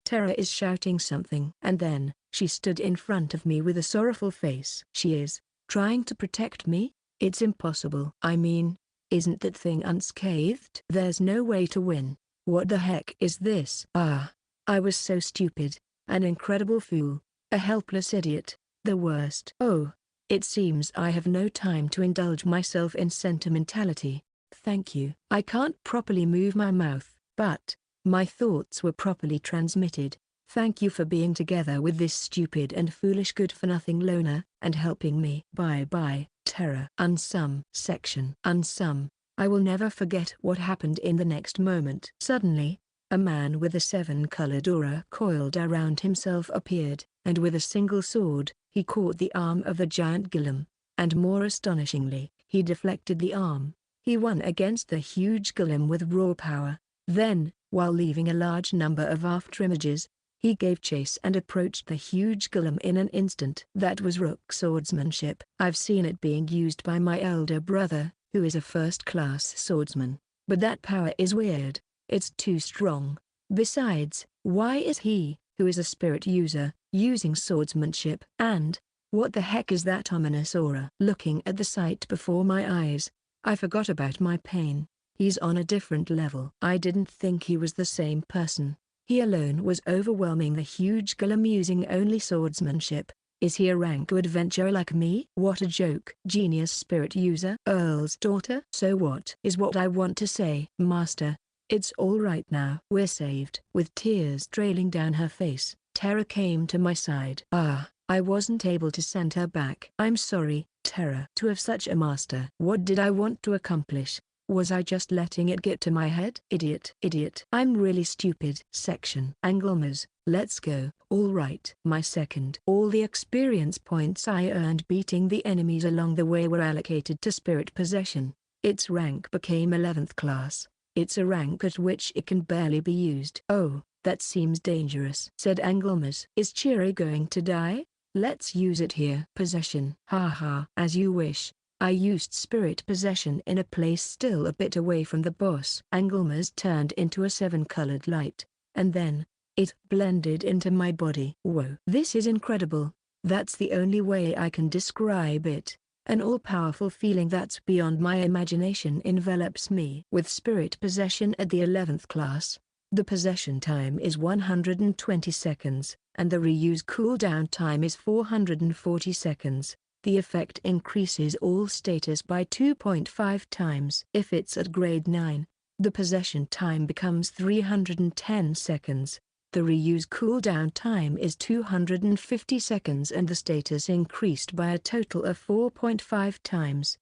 Terra is shouting something. And then, she stood in front of me with a sorrowful face. She is trying to protect me? It's impossible. I mean, isn't that thing unscathed? There's no way to win. What the heck is this? I was so stupid. An incredible fool. A helpless idiot. The worst. Oh, it seems I have no time to indulge myself in sentimentality. Thank you. I can't properly move my mouth, but my thoughts were properly transmitted. Thank you for being together with this stupid and foolish good-for-nothing loner, and helping me. Bye-bye, Terra. Unsum. Section. Unsum. I will never forget what happened in the next moment. Suddenly, a man with a 7-colored aura coiled around himself appeared, and with a single sword, he caught the arm of the giant golem, and more astonishingly, he deflected the arm. He won against the huge golem with raw power. Then, while leaving a large number of afterimages, he gave chase and approached the huge golem in an instant. That was rook swordsmanship. I've seen it being used by my elder brother, who is a first-class swordsman, but that power is weird. It's too strong. Besides, why is he, who is a spirit user, using swordsmanship? And, what the heck is that ominous aura? Looking at the sight before my eyes, I forgot about my pain. He's on a different level. I didn't think he was the same person. He alone was overwhelming the huge golem using only swordsmanship. Is he a rank adventurer like me? What a joke. Genius spirit user. Earl's daughter. So what is what I want to say. Master, it's all right now. We're saved. With tears trailing down her face, Terra came to my side. I wasn't able to send her back. I'm sorry, Terra. To have such a master. What did I want to accomplish? Was I just letting it get to my head? Idiot. I'm really stupid. Section. Anglemas, let's go. All right. My second. All the experience points I earned beating the enemies along the way were allocated to spirit possession. Its rank became 11th class. It's a rank at which it can barely be used. Oh, that seems dangerous, said Anglemas. Is Chiri going to die? Let's use it here. Possession. Haha. As you wish. I used spirit possession in a place still a bit away from the boss. Anglemas turned into a 7-colored light, and then, It blended into my body. Whoa. This is incredible. That's the only way I can describe it. An all-powerful feeling that's beyond my imagination envelops me. With spirit possession at the 11th class, the possession time is 120 seconds, and the reuse cooldown time is 440 seconds. The effect increases all status by 2.5 times. If it's at grade 9, the possession time becomes 310 seconds. The reuse cooldown time is 250 seconds and the status increased by a total of 4.5 times.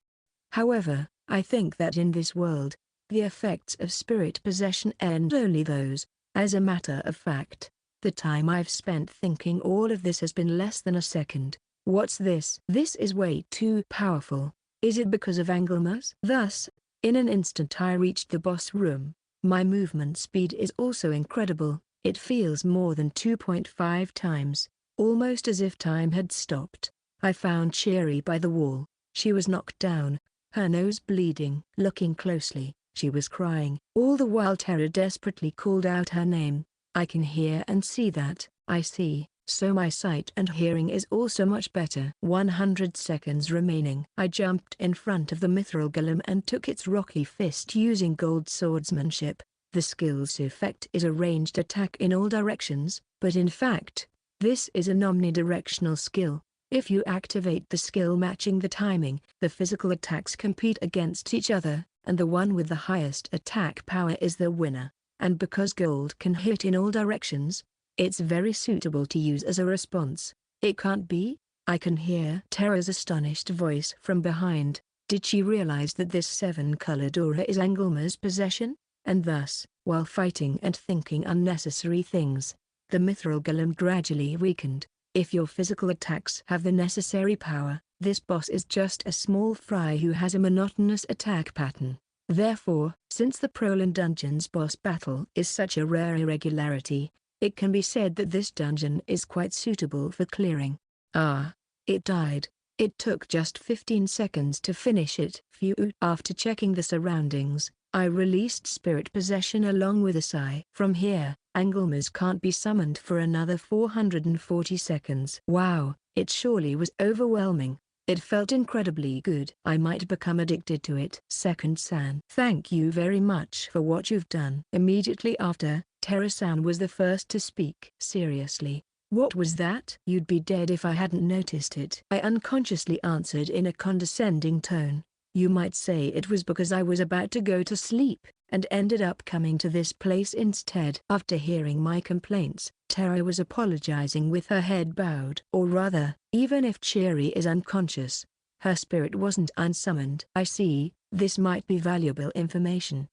However, I think that in this world, the effects of spirit possession end only those. As a matter of fact, the time I've spent thinking all of this has been less than a second. What's this? This is way too powerful. Is it because of Anglemas? Thus, in an instant I reached the boss room. My movement speed is also incredible. It feels more than 2.5 times, almost as if time had stopped. I found Cheery by the wall. She was knocked down, her nose bleeding. Looking closely, she was crying. All the while Terra desperately called out her name. I can hear and see that. I see, so my sight and hearing is also much better. 100 seconds remaining. I jumped in front of the mithril golem and took its rocky fist using gold swordsmanship. The skill's effect is a ranged attack in all directions, but in fact, this is an omnidirectional skill. If you activate the skill matching the timing, the physical attacks compete against each other, and the one with the highest attack power is the winner. And because gold can hit in all directions, it's very suitable to use as a response. It can't be? I can hear Terra's astonished voice from behind. Did she realize that this 7-colored aura is Angelma's possession? And thus, while fighting and thinking unnecessary things, the mithril golem gradually weakened. If your physical attacks have the necessary power, this boss is just a small fry who has a monotonous attack pattern. Therefore, since the Prolin Dungeon's boss battle is such a rare irregularity, it can be said that this dungeon is quite suitable for clearing. Ah, it died. It took just 15 seconds to finish it. Phew. After checking the surroundings, I released spirit possession along with a sigh. From here, Angelmas can't be summoned for another 440 seconds. Wow, it surely was overwhelming. It felt incredibly good. I might become addicted to it. Second San. Thank you very much for what you've done. Immediately after, Terra-san was the first to speak. Seriously, what was that? You'd be dead if I hadn't noticed it. I unconsciously answered in a condescending tone. You might say it was because I was about to go to sleep, and ended up coming to this place instead. After hearing my complaints, Terra was apologizing with her head bowed. Or rather, even if Cheery is unconscious, her spirit wasn't unsummoned. I see, this might be valuable information.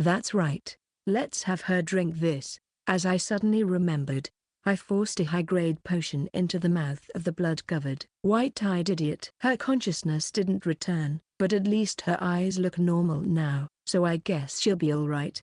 That's right. Let's have her drink this. As I suddenly remembered, I forced a high-grade potion into the mouth of the blood-covered, white-eyed idiot. Her consciousness didn't return, but at least her eyes look normal now, so I guess she'll be alright.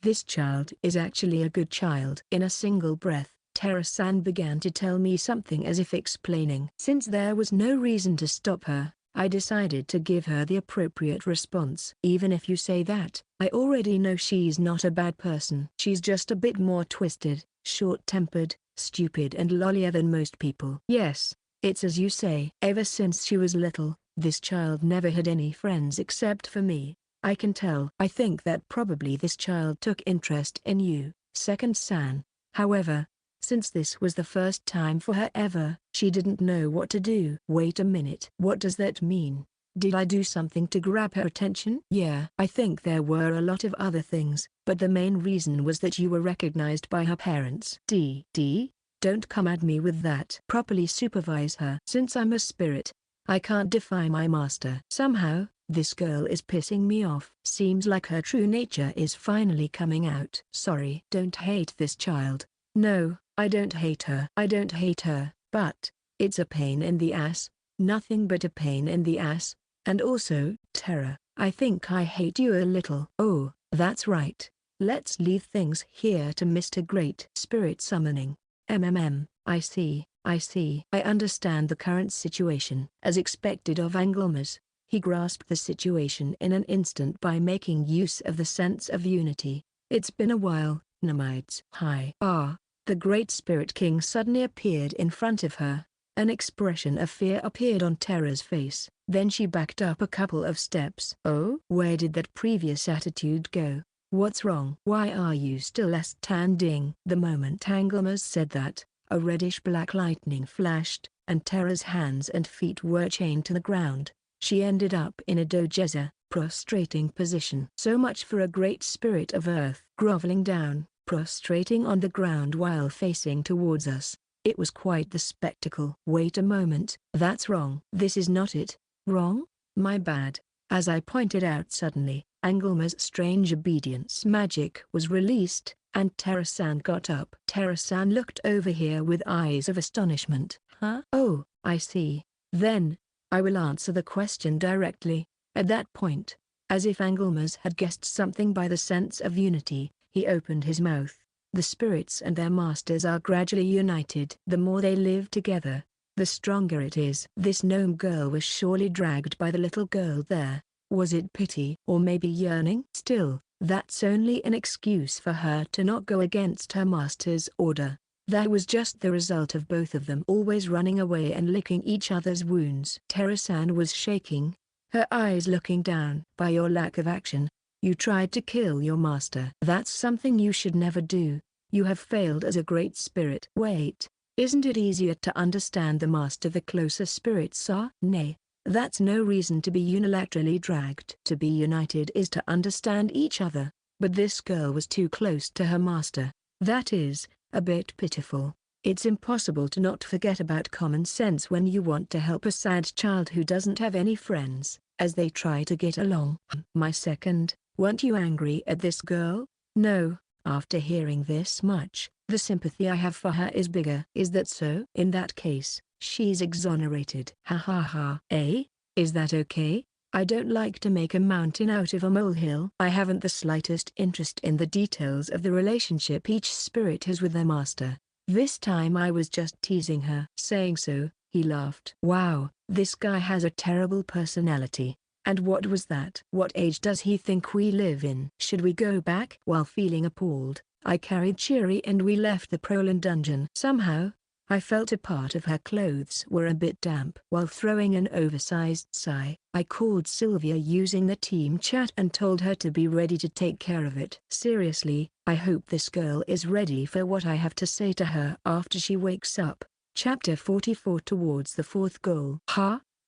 This child is actually a good child. In a single breath, Terra-san began to tell me something as if explaining. Since there was no reason to stop her, I decided to give her the appropriate response. Even if you say that, I already know she's not a bad person. She's just a bit more twisted, short-tempered, stupid and lollier than most people. Yes, it's as you say. Ever since she was little, this child never had any friends except for me. I can tell. I think that probably this child took interest in you, Second San. However, since this was the first time for her ever, she didn't know what to do. Wait a minute. What does that mean? Did I do something to grab her attention? Yeah. I think there were a lot of other things, but the main reason was that you were recognized by her parents. Don't come at me with that. Properly supervise her. Since I'm a spirit, I can't defy my master. Somehow, this girl is pissing me off. Seems like her true nature is finally coming out. Sorry. Don't hate this child. No, I don't hate her. I don't hate her, but it's a pain in the ass. Nothing but a pain in the ass. And also, Terra, I think I hate you a little. Oh, that's right. Let's leave things here to Mr. Great Spirit Summoning. I see. I understand the current situation. As expected of Angelmas, he grasped the situation in an instant by making use of the sense of unity. It's been a while, Nomides. Hi. The Great Spirit King suddenly appeared in front of her. An expression of fear appeared on Terra's face. Then she backed up a couple of steps. Oh? Where did that previous attitude go? What's wrong? Why are you still standing? The moment Anglemas said that, a reddish-black lightning flashed, and Terra's hands and feet were chained to the ground. She ended up in a dojeza, prostrating position. So much for a great spirit of earth. Groveling down, prostrating on the ground while facing towards us. It was quite the spectacle. Wait a moment, that's wrong. This is not it. Wrong? My bad. As I pointed out suddenly, Anglemas' strange obedience magic was released, and Terra-san got up. Terra-san looked over here with eyes of astonishment. Huh? Oh, I see. Then, I will answer the question directly. At that point, as if Anglemas had guessed something by the sense of unity, he opened his mouth. The spirits and their masters are gradually united. The more they live together, the stronger it is. This gnome girl was surely dragged by the little girl there. Was it pity or maybe yearning? Still, that's only an excuse for her to not go against her master's order. That was just the result of both of them always running away and licking each other's wounds. Terra-san was shaking, her eyes looking down. By your lack of action, you tried to kill your master. That's something you should never do. You have failed as a great spirit. Wait, isn't it easier to understand the master the closer spirits are? Nay, that's no reason to be unilaterally dragged. To be united is to understand each other, but this girl was too close to her master. That is, a bit pitiful. It's impossible to not forget about common sense when you want to help a sad child who doesn't have any friends, as they try to get along. My second, weren't you angry at this girl? No, after hearing this much, the sympathy I have for her is bigger. Is that so? In that case, she's exonerated. Ha ha ha. Eh? Is that okay? I don't like to make a mountain out of a molehill. I haven't the slightest interest in the details of the relationship each spirit has with their master. This time I was just teasing her. Saying so, he laughed. Wow, this guy has a terrible personality. And what was that? What age does he think we live in? Should we go back? While feeling appalled, I carried Chiri and we left the Prolin dungeon. Somehow, I felt a part of her clothes were a bit damp. While throwing an oversized sigh, I called Sylvia using the team chat and told her to be ready to take care of it. Seriously, I hope this girl is ready for what I have to say to her after she wakes up. Chapter 44 Towards the fourth goal.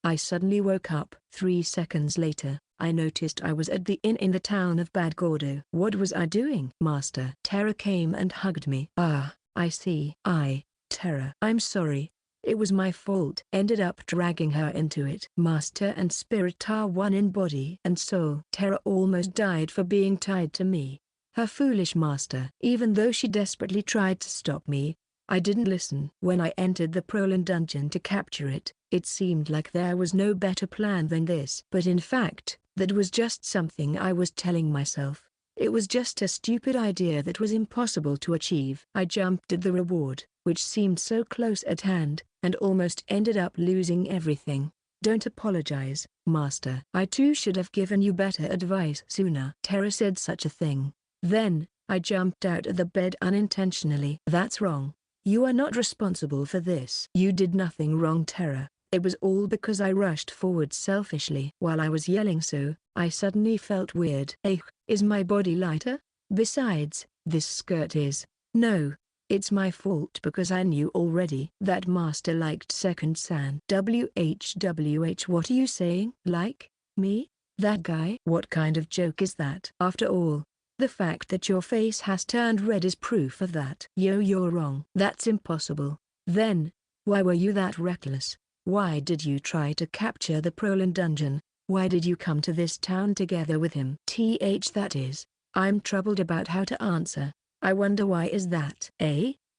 I suddenly woke up. 3 seconds later, I noticed I was at the inn in the town of Bad Gordo. What was I doing? Master Terra came and hugged me. Ah, I see. Terra. I'm sorry. It was my fault. Ended up dragging her into it. Master and spirit are one in body and soul. Terra almost died for being tied to me. Her foolish master. Even though she desperately tried to stop me, I didn't listen. When I entered the Prolin dungeon to capture it, it seemed like there was no better plan than this. But in fact, that was just something I was telling myself. It was just a stupid idea that was impossible to achieve. I jumped at the reward, which seemed so close at hand, and almost ended up losing everything. Don't apologize, Master. I too should have given you better advice sooner. Terra said such a thing. Then, I jumped out of the bed unintentionally. That's wrong. You are not responsible for this. You did nothing wrong, Terra. It was all because I rushed forward selfishly. While I was yelling so, I suddenly felt weird. Is my body lighter? Besides, this skirt is. No. It's my fault because I knew already that Master liked Second San. WHWH, what are you saying? Like me? That guy? What kind of joke is that? After all, the fact that your face has turned red is proof of that. You're wrong. That's impossible. Then, why were you that reckless? Why did you try to capture the Prolin dungeon? Why did you come to this town together with him? That is, I'm troubled about how to answer. I wonder why is that?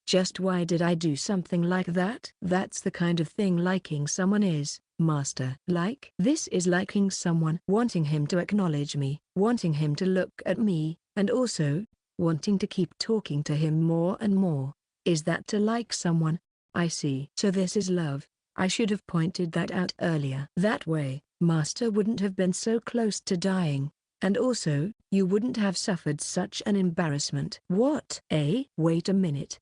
Just why did I do something like that? That's the kind of thing liking someone is, Master. Like? This is liking someone. Wanting him to acknowledge me, wanting him to look at me, and also, wanting to keep talking to him more and more. Is that to like someone? I see. So this is love. I should have pointed that out earlier. That way, Master wouldn't have been so close to dying. And also, you wouldn't have suffered such an embarrassment. What? Wait a minute.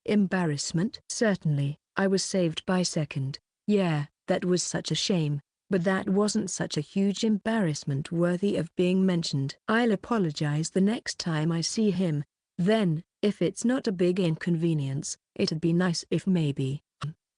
Embarrassment? Certainly, I was saved by second. Yeah, that was such a shame. But that wasn't such a huge embarrassment worthy of being mentioned. I'll apologize the next time I see him. Then, if it's not a big inconvenience, it'd be nice if maybe.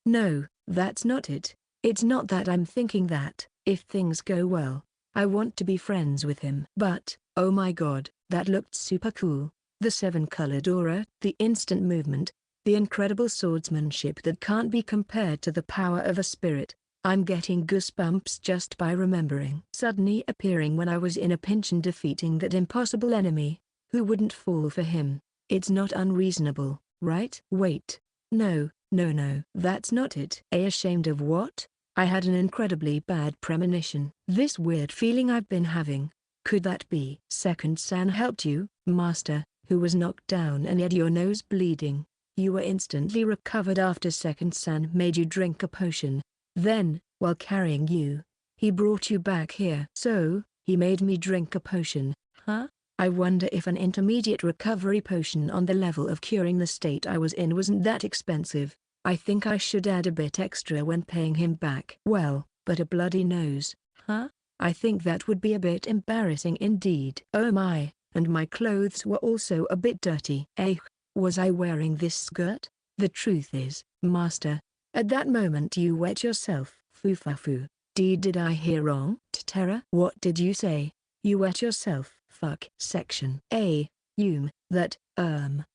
No, that's not it. It's not that I'm thinking that, if things go well, I want to be friends with him. But, oh my god, that looked super cool. The 7-colored aura, the instant movement, the incredible swordsmanship that can't be compared to the power of a spirit. I'm getting goosebumps just by remembering. Suddenly appearing when I was in a pinch and defeating that impossible enemy. Who wouldn't fall for him? It's not unreasonable, right? Wait. No, that's not it. Ashamed of what? I had an incredibly bad premonition. This weird feeling I've been having. Could that be? Second San helped you, Master, who was knocked down and had your nose bleeding. You were instantly recovered after Second San made you drink a potion. Then, while carrying you, he brought you back here. So, he made me drink a potion, huh? I wonder if an intermediate recovery potion on the level of curing the state I was in wasn't that expensive. I think I should add a bit extra when paying him back. Well, but a bloody nose, huh? I think that would be a bit embarrassing indeed. Oh my, and my clothes were also a bit dirty. Was I wearing this skirt? The truth is, Master, at that moment you wet yourself. Foo. Did I hear wrong? Terra? What did you say? You wet yourself. Fuck. Section A.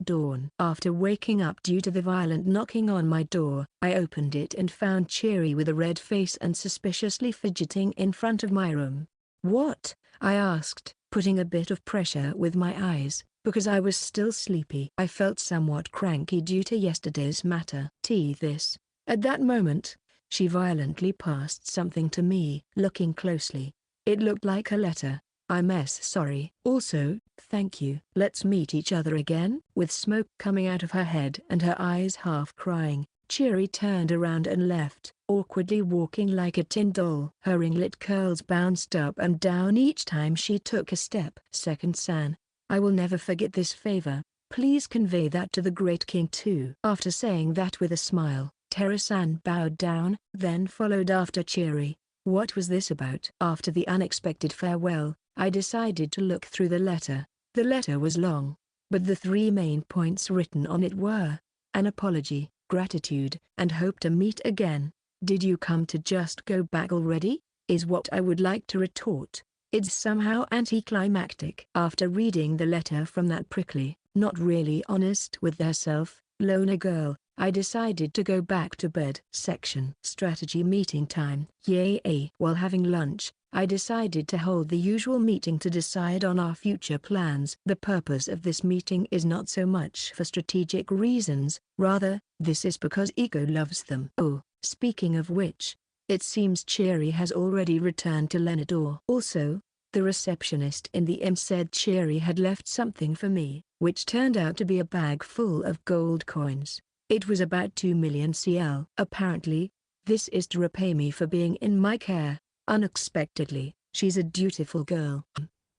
Dawn. After waking up due to the violent knocking on my door, I opened it and found Cheery with a red face and suspiciously fidgeting in front of my room. What? I asked, putting a bit of pressure with my eyes, because I was still sleepy. I felt somewhat cranky due to yesterday's matter. This. At that moment, she violently passed something to me. Looking closely, it looked like a letter. I'm sorry. Also, thank you. Let's meet each other again. With smoke coming out of her head and her eyes half crying, Cheery turned around and left, awkwardly walking like a tin doll. Her ringlet curls bounced up and down each time she took a step. Second San, I will never forget this favor. Please convey that to the Great King too. After saying that with a smile, Terra-san bowed down, then followed after Cheery. What was this about? After the unexpected farewell, I decided to look through the letter. The letter was long, but the 3 main points written on it were an apology, gratitude, and hope to meet again. Did you come to just go back already? Is what I would like to retort. It's somehow anticlimactic. After reading the letter from that prickly, not really honest with herself, loner girl, I decided to go back to bed. Section Strategy Meeting Time. Yay! While having lunch, I decided to hold the usual meeting to decide on our future plans. The purpose of this meeting is not so much for strategic reasons, rather, this is because Ego loves them. Oh, speaking of which, it seems Cheery has already returned to Lenador. Also, the receptionist in the inn said Cheery had left something for me, which turned out to be a bag full of gold coins. It was about 2 million CL. Apparently, this is to repay me for being in my care. Unexpectedly, she's a dutiful girl.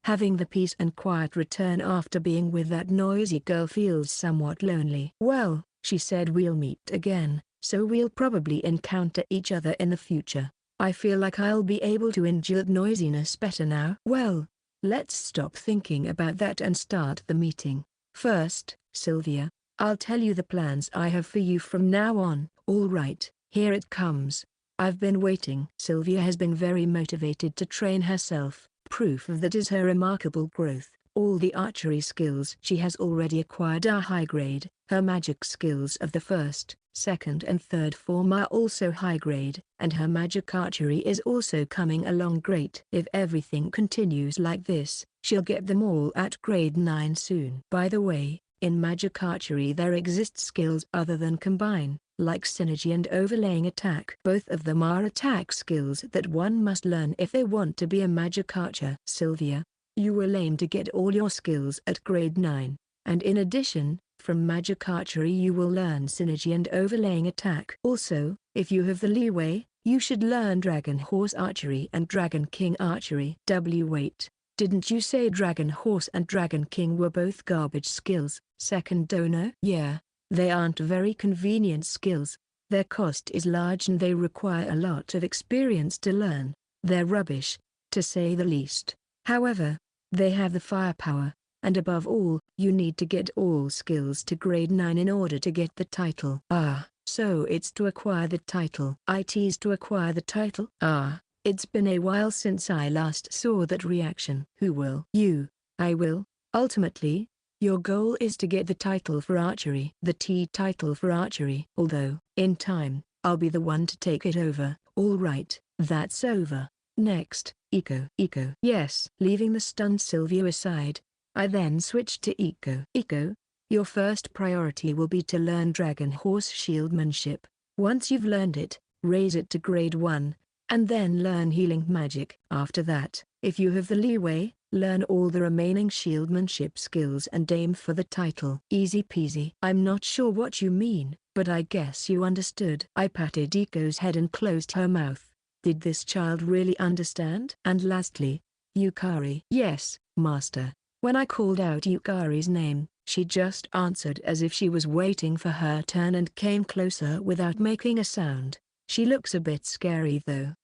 Having the peace and quiet return after being with that noisy girl feels somewhat lonely. Well, she said we'll meet again, so we'll probably encounter each other in the future. I feel like I'll be able to endure noisiness better now. Well, let's stop thinking about that and start the meeting. First, Sylvia, I'll tell you the plans I have for you from now on. All right, here it comes. I've been waiting. Sylvia has been very motivated to train herself. Proof of that is her remarkable growth. All the archery skills she has already acquired are high grade. Her magic skills of the first, second and third form are also high grade, and her magic archery is also coming along great. If everything continues like this, she'll get them all at grade 9 soon. By the way, in magic archery there exist skills other than combine, like synergy and overlaying attack. Both of them are attack skills that one must learn if they want to be a magic archer. Sylvia, you will aim to get all your skills at grade 9, and in addition, from magic archery you will learn synergy and overlaying attack. Also, if you have the leeway, you should learn dragon horse archery and dragon king archery. Wait, Didn't you say Dragon Horse and Dragon King were both garbage skills? Second Dono. Yeah, they aren't very convenient skills. Their cost is large and they require a lot of experience to learn. They're rubbish, to say the least. However, they have the firepower, and above all, you need to get all skills to grade 9 in order to get the title. Ah, so it's to acquire the title. It's to acquire the title? Ah, it's been a while since I last saw that reaction. Who will? You. I will. Ultimately, your goal is to get the title for archery. The T title for archery. Although, in time, I'll be the one to take it over. Alright, that's over. Next, Eco. Eco. Yes. Leaving the stunned Sylvia aside, I then switched to Eco. Eco, your first priority will be to learn Dragon Horse Shieldmanship. Once you've learned it, raise it to grade 1, and then learn Healing Magic. After that, if you have the leeway, learn all the remaining shieldmanship skills and aim for the title. Easy peasy. I'm not sure what you mean, but I guess you understood. I patted Eco's head and closed her mouth. Did this child really understand? And lastly, Yukari. Yes, Master. When I called out Yukari's name, she just answered as if she was waiting for her turn and came closer without making a sound. She looks a bit scary though.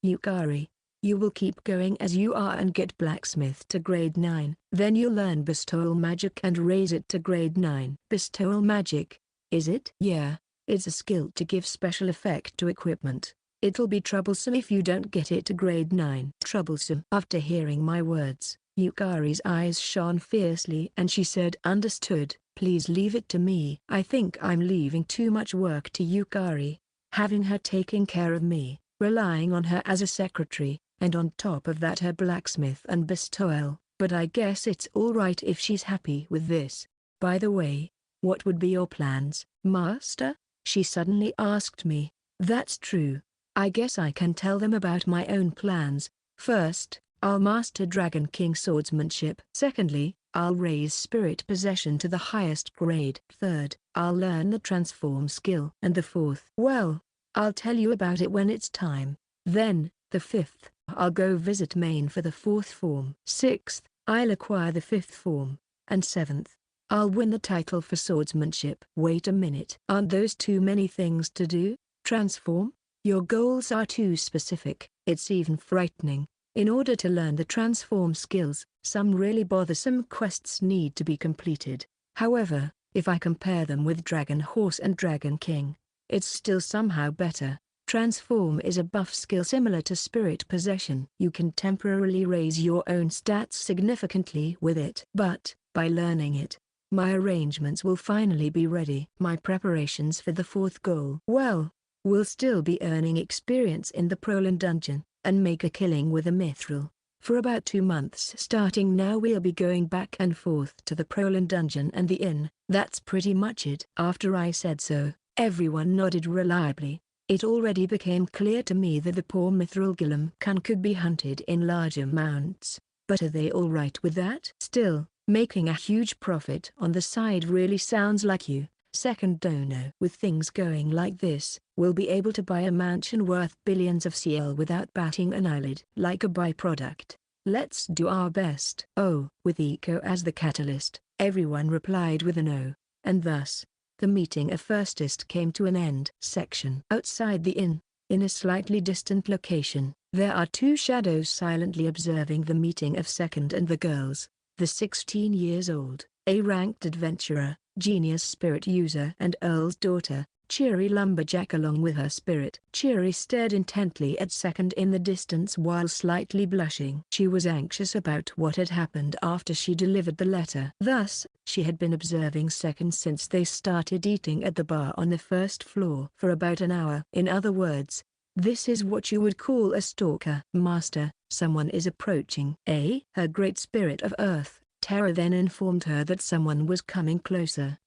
Yukari, you will keep going as you are and get blacksmith to grade 9. Then you'll learn bestowal magic and raise it to grade 9. Bestowal magic, is it? Yeah, it's a skill to give special effect to equipment. It'll be troublesome if you don't get it to grade 9. Troublesome. After hearing my words, Yukari's eyes shone fiercely and she said, understood. Please leave it to me. I think I'm leaving too much work to Yukari, having her taking care of me, relying on her as a secretary, and on top of that her blacksmith and bestowal. But I guess it's alright if she's happy with this. By the way, what would be your plans, Master? She suddenly asked me. That's true. I guess I can tell them about my own plans. First, I'll master Dragon King swordsmanship. Secondly, I'll raise spirit possession to the highest grade. Third, I'll learn the transform skill. And the fourth, well, I'll tell you about it when it's time. Then, the fifth, I'll go visit Maine for the fourth form. Sixth, I'll acquire the fifth form. And seventh, I'll win the title for swordsmanship. Wait a minute. Aren't those too many things to do? Transform? Your goals are too specific. It's even frightening. In order to learn the transform skills, some really bothersome quests need to be completed. However, if I compare them with Dragon Horse and Dragon King, it's still somehow better. Transform is a buff skill similar to spirit possession. You can temporarily raise your own stats significantly with it. But, by learning it, my arrangements will finally be ready. My preparations for the fourth goal. Well, we'll still be earning experience in the Prolin dungeon, and make a killing with a mithril. For about 2 months starting now we'll be going back and forth to the Prolin dungeon and the inn. That's pretty much it. After I said so, everyone nodded reliably. It already became clear to me that the poor mithril Gilum could be hunted in large amounts. But are they alright with that? Still, making a huge profit on the side really sounds like you. Second Dono. With things going like this, we'll be able to buy a mansion worth billions of CL without batting an eyelid. Like a byproduct, let's do our best. Oh, with Eco as the catalyst, everyone replied with a no, and thus, the meeting of Firstist came to an end. Section. Outside the inn, in a slightly distant location, there are 2 shadows silently observing the meeting of Second and the girls. The 16 years old, A-ranked adventurer, genius spirit user and Earl's daughter, Cheery Lumberjack along with her spirit. Cheery stared intently at Second in the distance while slightly blushing. She was anxious about what had happened after she delivered the letter. Thus, she had been observing Second since they started eating at the bar on the first floor for about an hour. In other words, this is what you would call a stalker. Master, someone is approaching. Her great spirit of earth, Terra then informed her that someone was coming closer.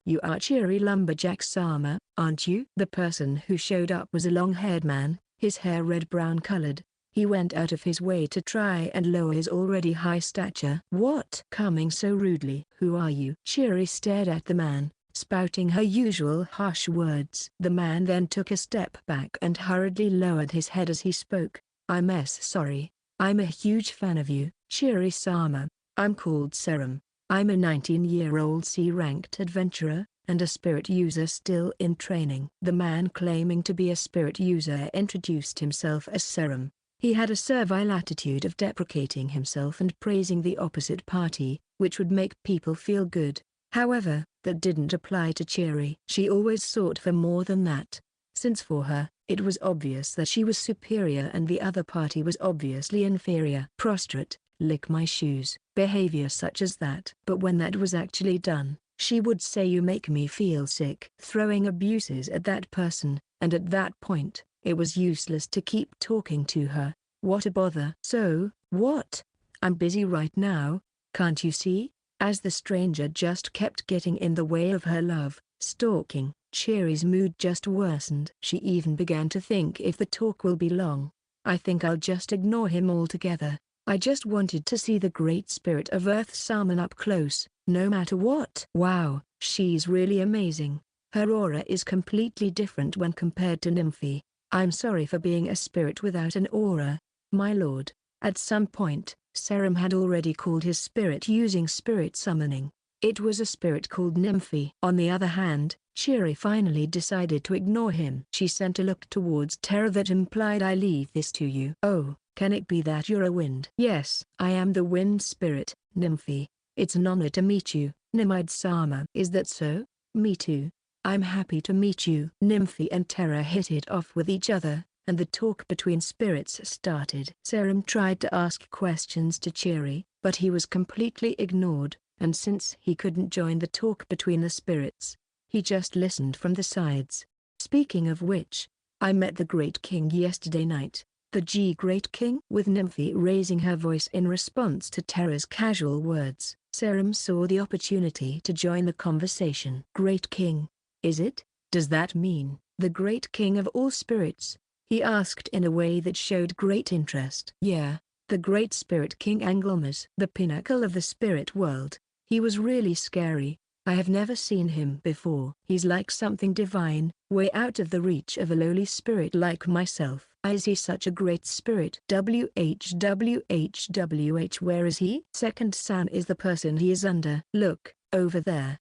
You are Cheery Lumberjack Sama, aren't you? The person who showed up was a long-haired man, his hair red-brown colored. He went out of his way to try and lower his already high stature. What? Coming so rudely. Who are you? Cheery stared at the man, spouting her usual harsh words. The man then took a step back and hurriedly lowered his head as he spoke. I'm sorry. I'm a huge fan of you, Chiri-sama. I'm called Serum. I'm a 19-year-old C-ranked adventurer, and a spirit user still in training." The man claiming to be a spirit user introduced himself as Serum. He had a servile attitude of deprecating himself and praising the opposite party, which would make people feel good. However, that didn't apply to Chiri. She always sought for more than that, since for her, it was obvious that she was superior and the other party was obviously inferior. Prostrate, lick my shoes, behavior such as that. But when that was actually done, she would say, "You make me feel sick," throwing abuses at that person, and at that point, it was useless to keep talking to her. What a bother. "So, what? I'm busy right now, can't you see?" As the stranger just kept getting in the way of her love, stalking, Chiri's mood just worsened. She even began to think, if the talk will be long, I think I'll just ignore him altogether. I just wanted to see the great spirit of Earth summon up close, no matter what. Wow, she's really amazing. Her aura is completely different when compared to Nymphy. I'm sorry for being a spirit without an aura, my lord. At some point, Serum had already called his spirit using spirit summoning. It was a spirit called Nymphy. On the other hand, Chiri finally decided to ignore him. She sent a look towards Terra that implied, "I leave this to you." "Oh, can it be that you're a wind?" "Yes, I am the wind spirit, Nymphy. It's an honor to meet you, Nimide-sama." "Is that so? Me too. I'm happy to meet you." Nymphy and Terra hit it off with each other, and the talk between spirits started. Serum tried to ask questions to Chiri, but he was completely ignored, and since he couldn't join the talk between the spirits, he just listened from the sides. "Speaking of which, I met the Great King yesterday night." "The Great King?" With Nymphy raising her voice in response to Terra's casual words, Serum saw the opportunity to join the conversation. "Great King, is it? Does that mean the Great King of all spirits?" he asked in a way that showed great interest. "Yeah, the Great Spirit King Anglemas, the pinnacle of the spirit world. He was really scary. I have never seen him before. He's like something divine, way out of the reach of a lowly spirit like myself." "Is he such a great spirit?" "WHWHWH, where is he?" "Second San is the person he is under." "Look, over there."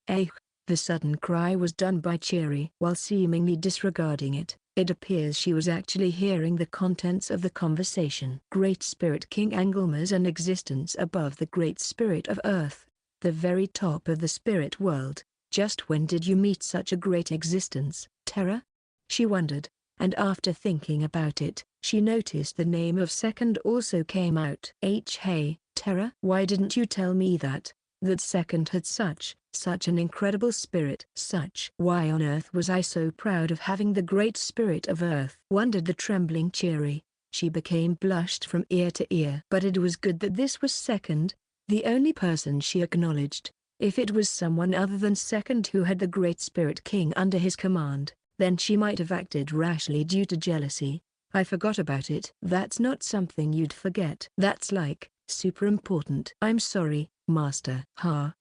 The sudden cry was done by Chiri. While seemingly disregarding it, it appears she was actually hearing the contents of the conversation. "Great Spirit King Anglemas, an existence above the Great Spirit of Earth, the very top of the spirit world. Just when did you meet such a great existence, Terra?" she wondered, and after thinking about it, she noticed the name of Second also came out. Hey, Terra, why didn't you tell me that Second had such an incredible spirit?" "Why on earth was I so proud of having the Great Spirit of Earth?" wondered the trembling Chiri. She became blushed from ear to ear. But it was good that this was Second, the only person she acknowledged. If it was someone other than Second who had the Great Spirit King under his command, then she might have acted rashly due to jealousy. "I forgot about it." "That's not something you'd forget. That's like, super important." "I'm sorry, Master."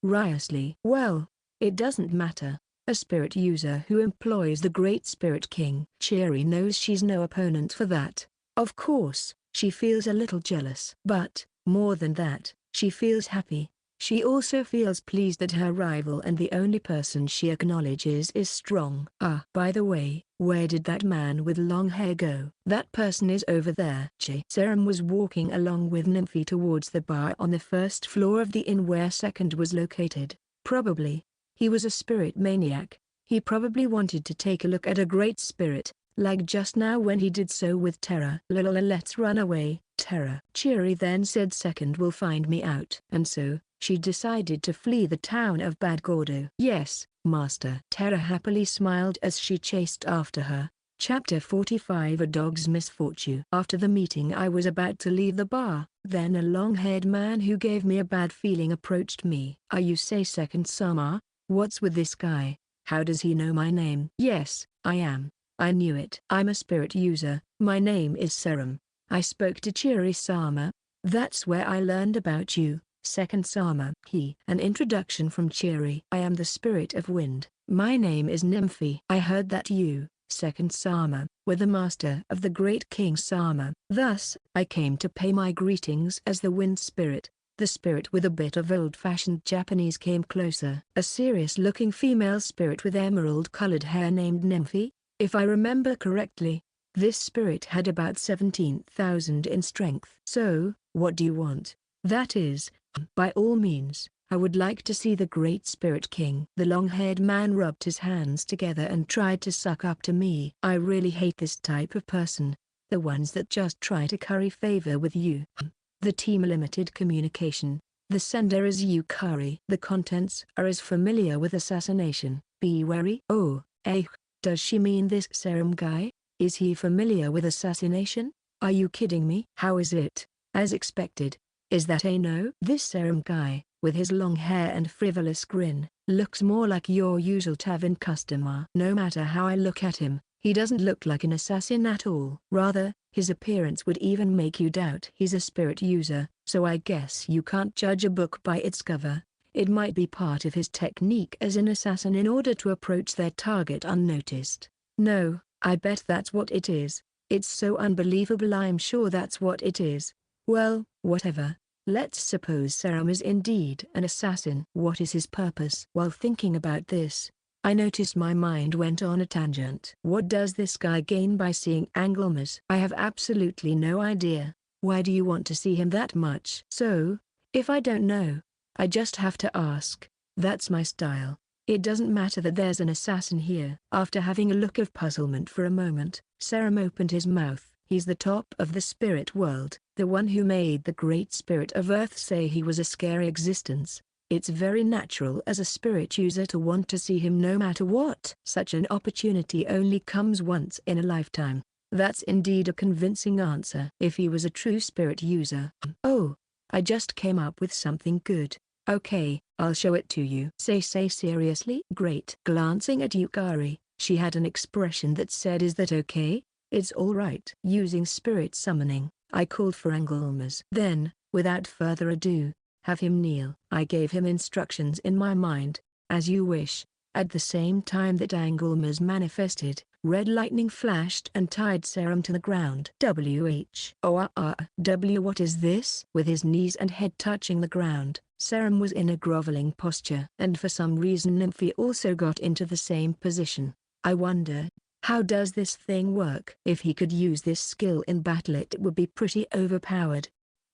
"Riously." "Well, it doesn't matter. A spirit user who employs the Great Spirit King." Chiri knows she's no opponent for that. Of course, she feels a little jealous. But, more than that, she feels happy. She also feels pleased that her rival and the only person she acknowledges is strong. By the way, where did that man with long hair go?" "That person is over there." Serum was walking along with Nymphy towards the bar on the first floor of the inn where Second was located. Probably, he was a spirit maniac. He probably wanted to take a look at a great spirit, like just now when he did so with Terra. "Let's run away, Terra." Chiri then said, "Second will find me out." And so, she decided to flee the town of Bad Gordo. "Yes, Master." Terra happily smiled as she chased after her. Chapter 45, A Dog's Misfortue. After the meeting, I was about to leave the bar. Then a long-haired man who gave me a bad feeling approached me. "Are you Second Sama? What's with this guy? How does he know my name?" "Yes, I am. I knew it. I'm a spirit user. My name is Serum. I spoke to Chiri-sama. That's where I learned about you, Second Sama." An introduction from Chiri. "I am the spirit of wind. My name is Nymphy." "I heard that you, second Sama, were the master of the great king Sama. Thus, I came to pay my greetings as the wind spirit. The spirit with a bit of old-fashioned Japanese came closer. A serious-looking female spirit with emerald-colored hair named Nymphy. If I remember correctly, this spirit had about 17,000 in strength. So, what do you want? That is, by all means, I would like to see the great spirit king. The long-haired man rubbed his hands together and tried to suck up to me. I really hate this type of person. The ones that just try to curry favor with you. The team limited communication. The sender is Yukari. The contents are as familiar with assassination. Be wary. Oh, does she mean this serum guy? Is he familiar with assassination? Are you kidding me? How is it? As expected. Is that a no? This serum guy, with his long hair and frivolous grin, looks more like your usual tavern customer. No matter how I look at him, he doesn't look like an assassin at all. Rather, his appearance would even make you doubt he's a spirit user, so I guess you can't judge a book by its cover. It might be part of his technique as an assassin in order to approach their target unnoticed. No, I bet that's what it is. It's so unbelievable, I'm sure that's what it is. Well, whatever. Let's suppose Serum is indeed an assassin. What is his purpose? While thinking about this, I noticed my mind went on a tangent. What does this guy gain by seeing Anglemas? I have absolutely no idea. Why do you want to see him that much? So, if I don't know, I just have to ask. That's my style. It doesn't matter that there's an assassin here. After having a look of puzzlement for a moment, Serum opened his mouth. He's the top of the spirit world, the one who made the great spirit of Earth say he was a scary existence. It's very natural as a spirit user to want to see him no matter what. Such an opportunity only comes once in a lifetime. That's indeed a convincing answer. If he was a true spirit user. Oh, I just came up with something good. Okay, I'll show it to you. Say seriously? Great. Glancing at Yukari, she had an expression that said, is that okay? It's alright. Using spirit summoning, I called for Anglemas. Then, without further ado, have him kneel. I gave him instructions in my mind, as you wish. At the same time that Anglemas manifested, red lightning flashed and tied Serum to the ground. What is this? With his knees and head touching the ground, Serum was in a groveling posture. And for some reason Nymphy also got into the same position. I wonder, how does this thing work? If he could use this skill in battle, it would be pretty overpowered.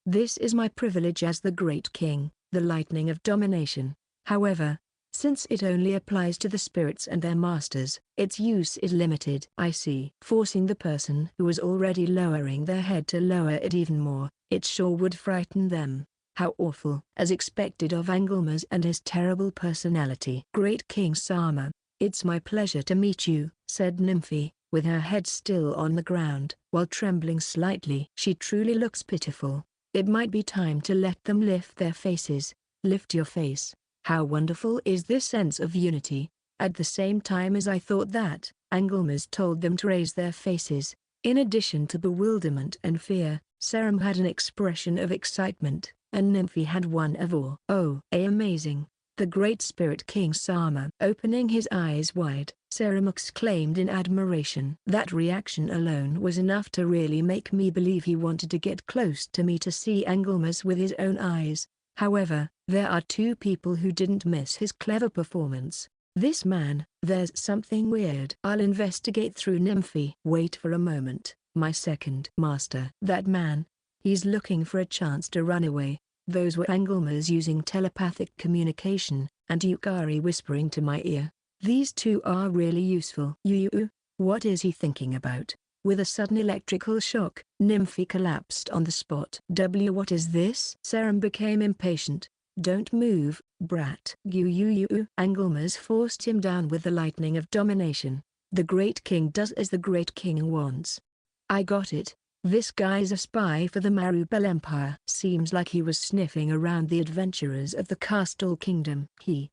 This is my privilege as the Great King, the lightning of domination. However, since it only applies to the spirits and their masters, its use is limited. I see. Forcing the person who was already lowering their head to lower it even more, it sure would frighten them. How awful. As expected of Anglemas and his terrible personality. Great King Sama, it's my pleasure to meet you, said Nymphy, with her head still on the ground, while trembling slightly. She truly looks pitiful. It might be time to let them lift their faces. Lift your face. How wonderful is this sense of unity. At the same time as I thought that, Anglemas told them to raise their faces. In addition to bewilderment and fear, Serum had an expression of excitement, and Nymphy had one of awe. Oh, amazing. The great spirit King Sama. Opening his eyes wide, Serum exclaimed in admiration. That reaction alone was enough to really make me believe he wanted to get close to me to see Anglemas with his own eyes. However, there are two people who didn't miss his clever performance. This man. There's something weird. I'll investigate through Nymphy. Wait for a moment, my second master. That man. He's looking for a chance to run away. Those were Anglemas using telepathic communication, and Yukari whispering to my ear. These two are really useful. What is he thinking about? With a sudden electrical shock, Nymphy collapsed on the spot. What is this? Serum became impatient. Don't move, brat. Anglemas forced him down with the lightning of domination. The Great King does as the Great King wants. I got it. This guy's a spy for the Marubel Empire. Seems like he was sniffing around the adventurers of the Castle Kingdom.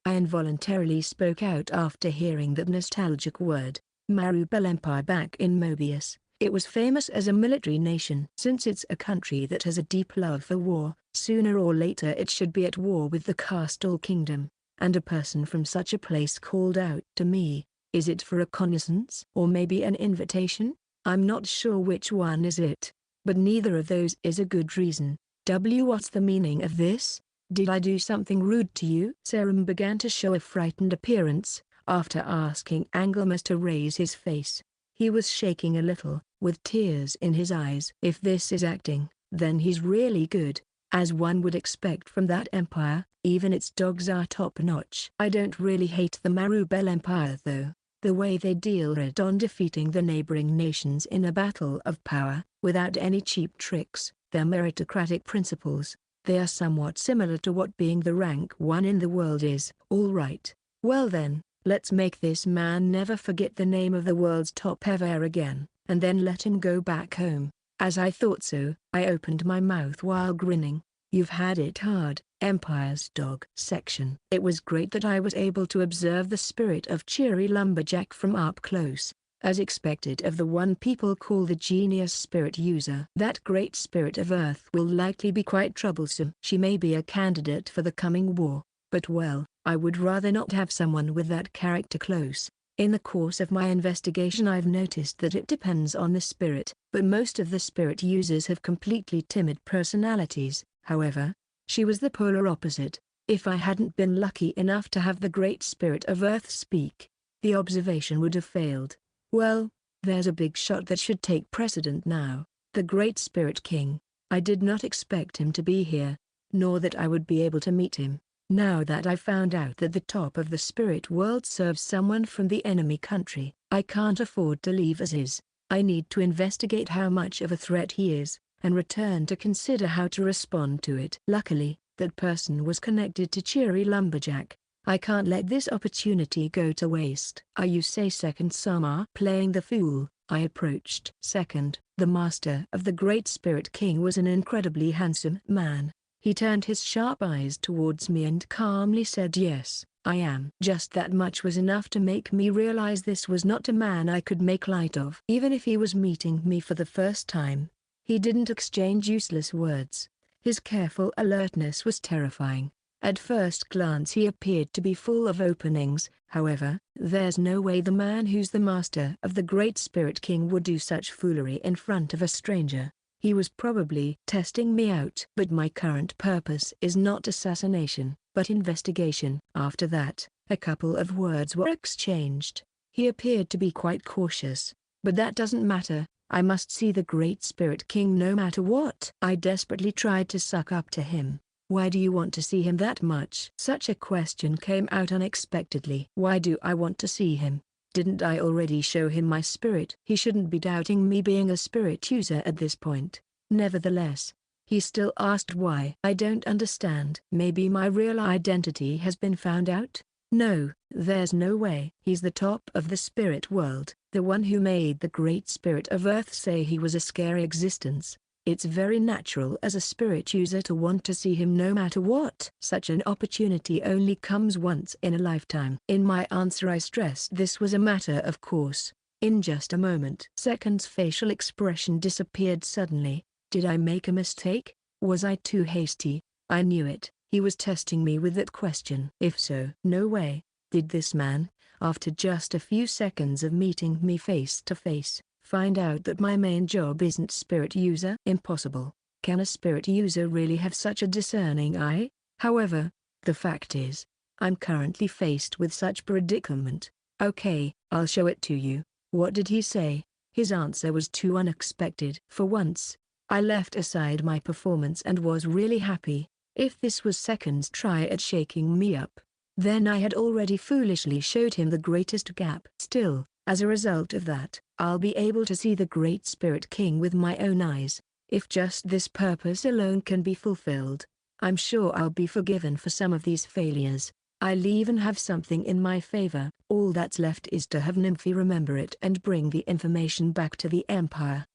I involuntarily spoke out after hearing that nostalgic word, Marubel Empire. Back in Mobius, it was famous as a military nation. Since it's a country that has a deep love for war, sooner or later it should be at war with the Castle Kingdom. And a person from such a place called out to me, Is it for reconnaissance or maybe an invitation? I'm not sure which one is it. But neither of those is a good reason. What's the meaning of this? Did I do something rude to you? Serum began to show a frightened appearance, after asking Angelmas to raise his face. He was shaking a little, with tears in his eyes. If this is acting, then he's really good, as one would expect from that empire. Even its dogs are top-notch. I don't really hate the Marubel Empire though. The way they deal it on defeating the neighboring nations in a battle of power, without any cheap tricks, their meritocratic principles, they are somewhat similar to what being the rank 1 in the world is. All right, well then, let's make this man never forget the name of the world's top ever again, and then let him go back home. As I thought so, I opened my mouth while grinning. You've had it hard, Empire's dog. Section. It was great that I was able to observe the spirit of cheery lumberjack from up close, as expected of the one people call the genius spirit user. That great spirit of Earth will likely be quite troublesome. She may be a candidate for the coming war, but well, I would rather not have someone with that character close. In the course of my investigation I've noticed that it depends on the spirit, but most of the spirit users have completely timid personalities. However, she was the polar opposite. If I hadn't been lucky enough to have the great spirit of Earth speak, the observation would have failed. Well, there's a big shot that should take precedent now. The great spirit king. I did not expect him to be here, nor that I would be able to meet him. Now that I found out that the top of the spirit world serves someone from the enemy country, I can't afford to leave as is. I need to investigate how much of a threat he is, and return to consider how to respond to it. Luckily, that person was connected to cheery lumberjack. I can't let this opportunity go to waste. Are you say second Sama? Playing the fool, I approached. Second, the master of the great spirit king was an incredibly handsome man. He turned his sharp eyes towards me and calmly said yes, I am. Just that much was enough to make me realize this was not a man I could make light of. Even if he was meeting me for the first time, he didn't exchange useless words. His careful alertness was terrifying. At first glance he appeared to be full of openings. However, there's no way the man who's the master of the great spirit king would do such foolery in front of a stranger. He was probably testing me out. But my current purpose is not assassination, but investigation. After that, a couple of words were exchanged. He appeared to be quite cautious, but that doesn't matter. I must see the great spirit king no matter what. I desperately tried to suck up to him. Why do you want to see him that much? Such a question came out unexpectedly. Why do I want to see him? Didn't I already show him my spirit? He shouldn't be doubting me being a spirit user at this point. Nevertheless, he still asked why. I don't understand. Maybe my real identity has been found out? No, there's no way. He's the top of the spirit world, the one who made the great spirit of Earth say he was a scary existence. It's very natural as a spirit user to want to see him no matter what. Such an opportunity only comes once in a lifetime. In my answer I stressed this was a matter of course. In just a moment. Second's facial expression disappeared suddenly. Did I make a mistake? Was I too hasty? I knew it. He was testing me with that question. If so, no way. Did this man, after just a few seconds of meeting me face to face, find out that my main job isn't spirit user? Impossible. Can a spirit user really have such a discerning eye? However, the fact is, I'm currently faced with such predicament. Okay, I'll show it to you. What did he say? His answer was too unexpected. For once, I left aside my performance and was really happy. If this was Second's try at shaking me up, then I had already foolishly showed him the greatest gap. Still, as a result of that, I'll be able to see the great spirit king with my own eyes. If just this purpose alone can be fulfilled, I'm sure I'll be forgiven for some of these failures. I'll even have something in my favor. All that's left is to have Nymphy remember it and bring the information back to the Empire.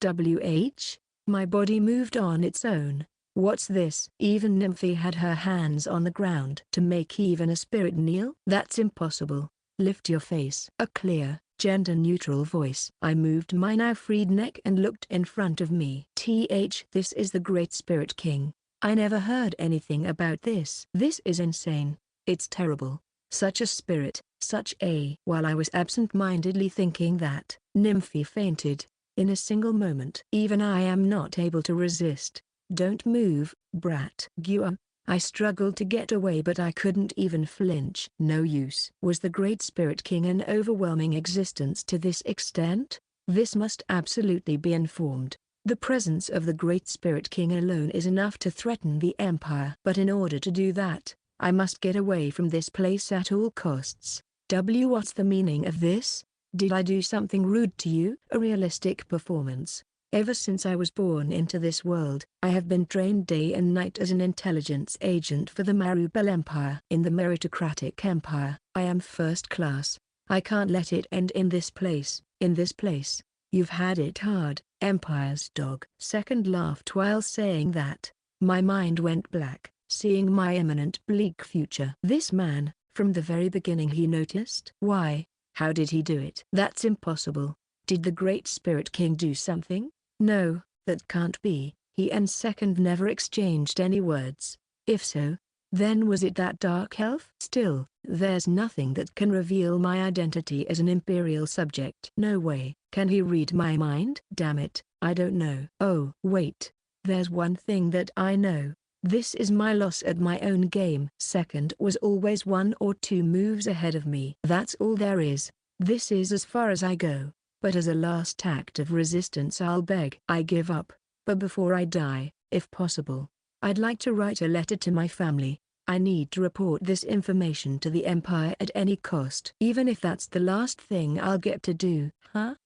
My body moved on its own. What's this? Even Nymphy had her hands on the ground. To make even a spirit kneel? That's impossible. Lift your face. A clear, gender-neutral voice. I moved my now freed neck and looked in front of me. This is the Great Spirit King. I never heard anything about this. This is insane. It's terrible. Such a spirit, such a... While I was absent-mindedly thinking that, Nymphy fainted. In a single moment. Even I am not able to resist. Don't move, brat. Gua. I struggled to get away but I couldn't even flinch. No use. Was the Great Spirit King an overwhelming existence to this extent? This must absolutely be informed. The presence of the Great Spirit King alone is enough to threaten the Empire. But in order to do that, I must get away from this place at all costs. What's the meaning of this? Did I do something rude to you? A realistic performance. Ever since I was born into this world, I have been trained day and night as an intelligence agent for the Marubel Empire. In the meritocratic empire, I am first class. I can't let it end in this place. In this place. You've had it hard, Empire's dog. Second laughed while saying that. My mind went black, seeing my imminent bleak future. This man, from the very beginning he noticed. Why? How did he do it? That's impossible. Did the Great Spirit King do something? No, that can't be. He and Second never exchanged any words. If so, then was it that dark elf? Still, there's nothing that can reveal my identity as an imperial subject. No way. Can he read my mind? Damn it, I don't know. Oh, wait. There's one thing that I know. This is my loss at my own game. Second was always 1 or 2 moves ahead of me. That's all there is. This is as far as I go. But as a last act of resistance I'll beg. I give up. But before I die, if possible, I'd like to write a letter to my family. I need to report this information to the Empire at any cost. Even if that's the last thing I'll get to do.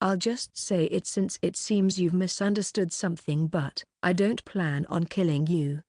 I'll just say it since it seems you've misunderstood something, but I don't plan on killing you. ?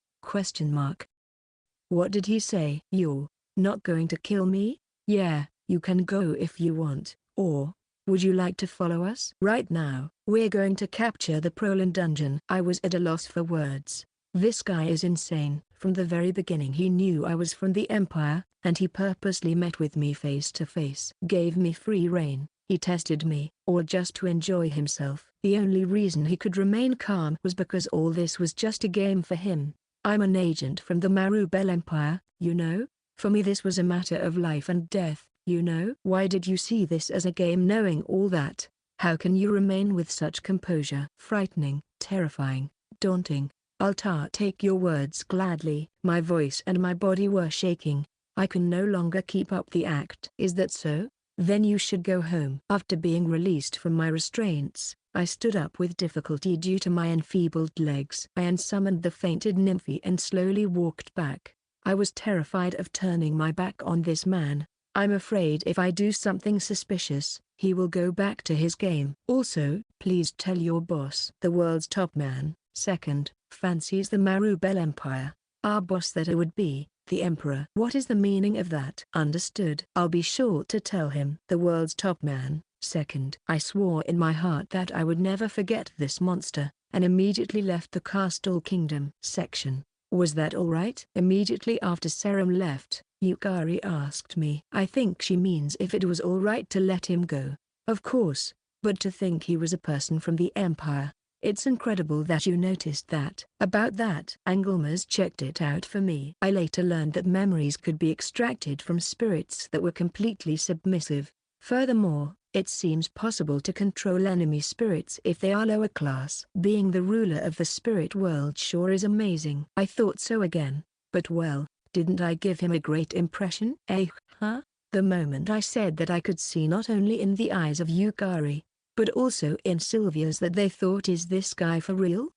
What did he say? You're not going to kill me? Yeah, you can go if you want, or would you like to follow us? Right now, we're going to capture the Prolan dungeon. I was at a loss for words. This guy is insane. From the very beginning he knew I was from the Empire, and he purposely met with me face to face. Gave me free rein. He tested me, or just to enjoy himself. The only reason he could remain calm was because all this was just a game for him. I'm an agent from the Marubel Empire, you know? For me this was a matter of life and death, you know? Why did you see this as a game knowing all that? How can you remain with such composure? Frightening, terrifying, daunting. I'll take your words gladly. My voice and my body were shaking. I can no longer keep up the act. Is that so? Then you should go home. After being released from my restraints, I stood up with difficulty due to my enfeebled legs. I unsummoned the fainted Nymphy and slowly walked back. I was terrified of turning my back on this man. I'm afraid if I do something suspicious, he will go back to his game. Also, please tell your boss, the world's top man, Second, fancies the Marubel Empire. Our boss that would be, the Emperor. What is the meaning of that? Understood. I'll be sure to tell him. The world's top man, Second. I swore in my heart that I would never forget this monster, and immediately left the Castle Kingdom. Section. Was that alright? Immediately after Serum left, Yukari asked me. I think she means if it was alright to let him go. Of course, but to think he was a person from the Empire. It's incredible that you noticed that. About that, Angelmas checked it out for me. I later learned that memories could be extracted from spirits that were completely submissive. Furthermore, it seems possible to control enemy spirits if they are lower class. Being the ruler of the spirit world sure is amazing. I thought so again, but well, didn't I give him a great impression? The moment I said that I could see not only in the eyes of Yukari, but also in Sylvia's that they thought, is this guy for real?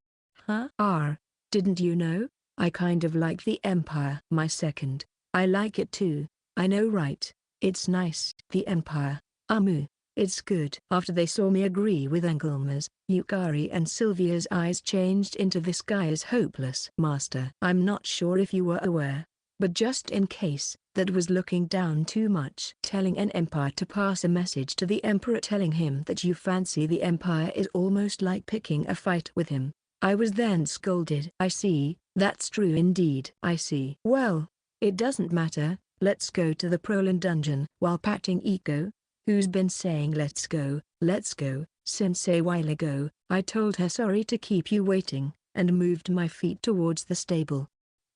Didn't you know? I kind of like the Empire. My Second. I like it too. I know, right? It's nice. The Empire. It's good. After they saw me agree with Angelmas, Yukari and Sylvia's eyes changed into this guy is hopeless. Master. I'm not sure if you were aware, but just in case, that was looking down too much. Telling an empire to pass a message to the emperor telling him that you fancy the empire is almost like picking a fight with him. I was then scolded. I see, that's true indeed. I see. Well, it doesn't matter, let's go to the Prolan dungeon. While patting Iko, who's been saying let's go, since a while ago, I told her sorry to keep you waiting, and moved my feet towards the stable.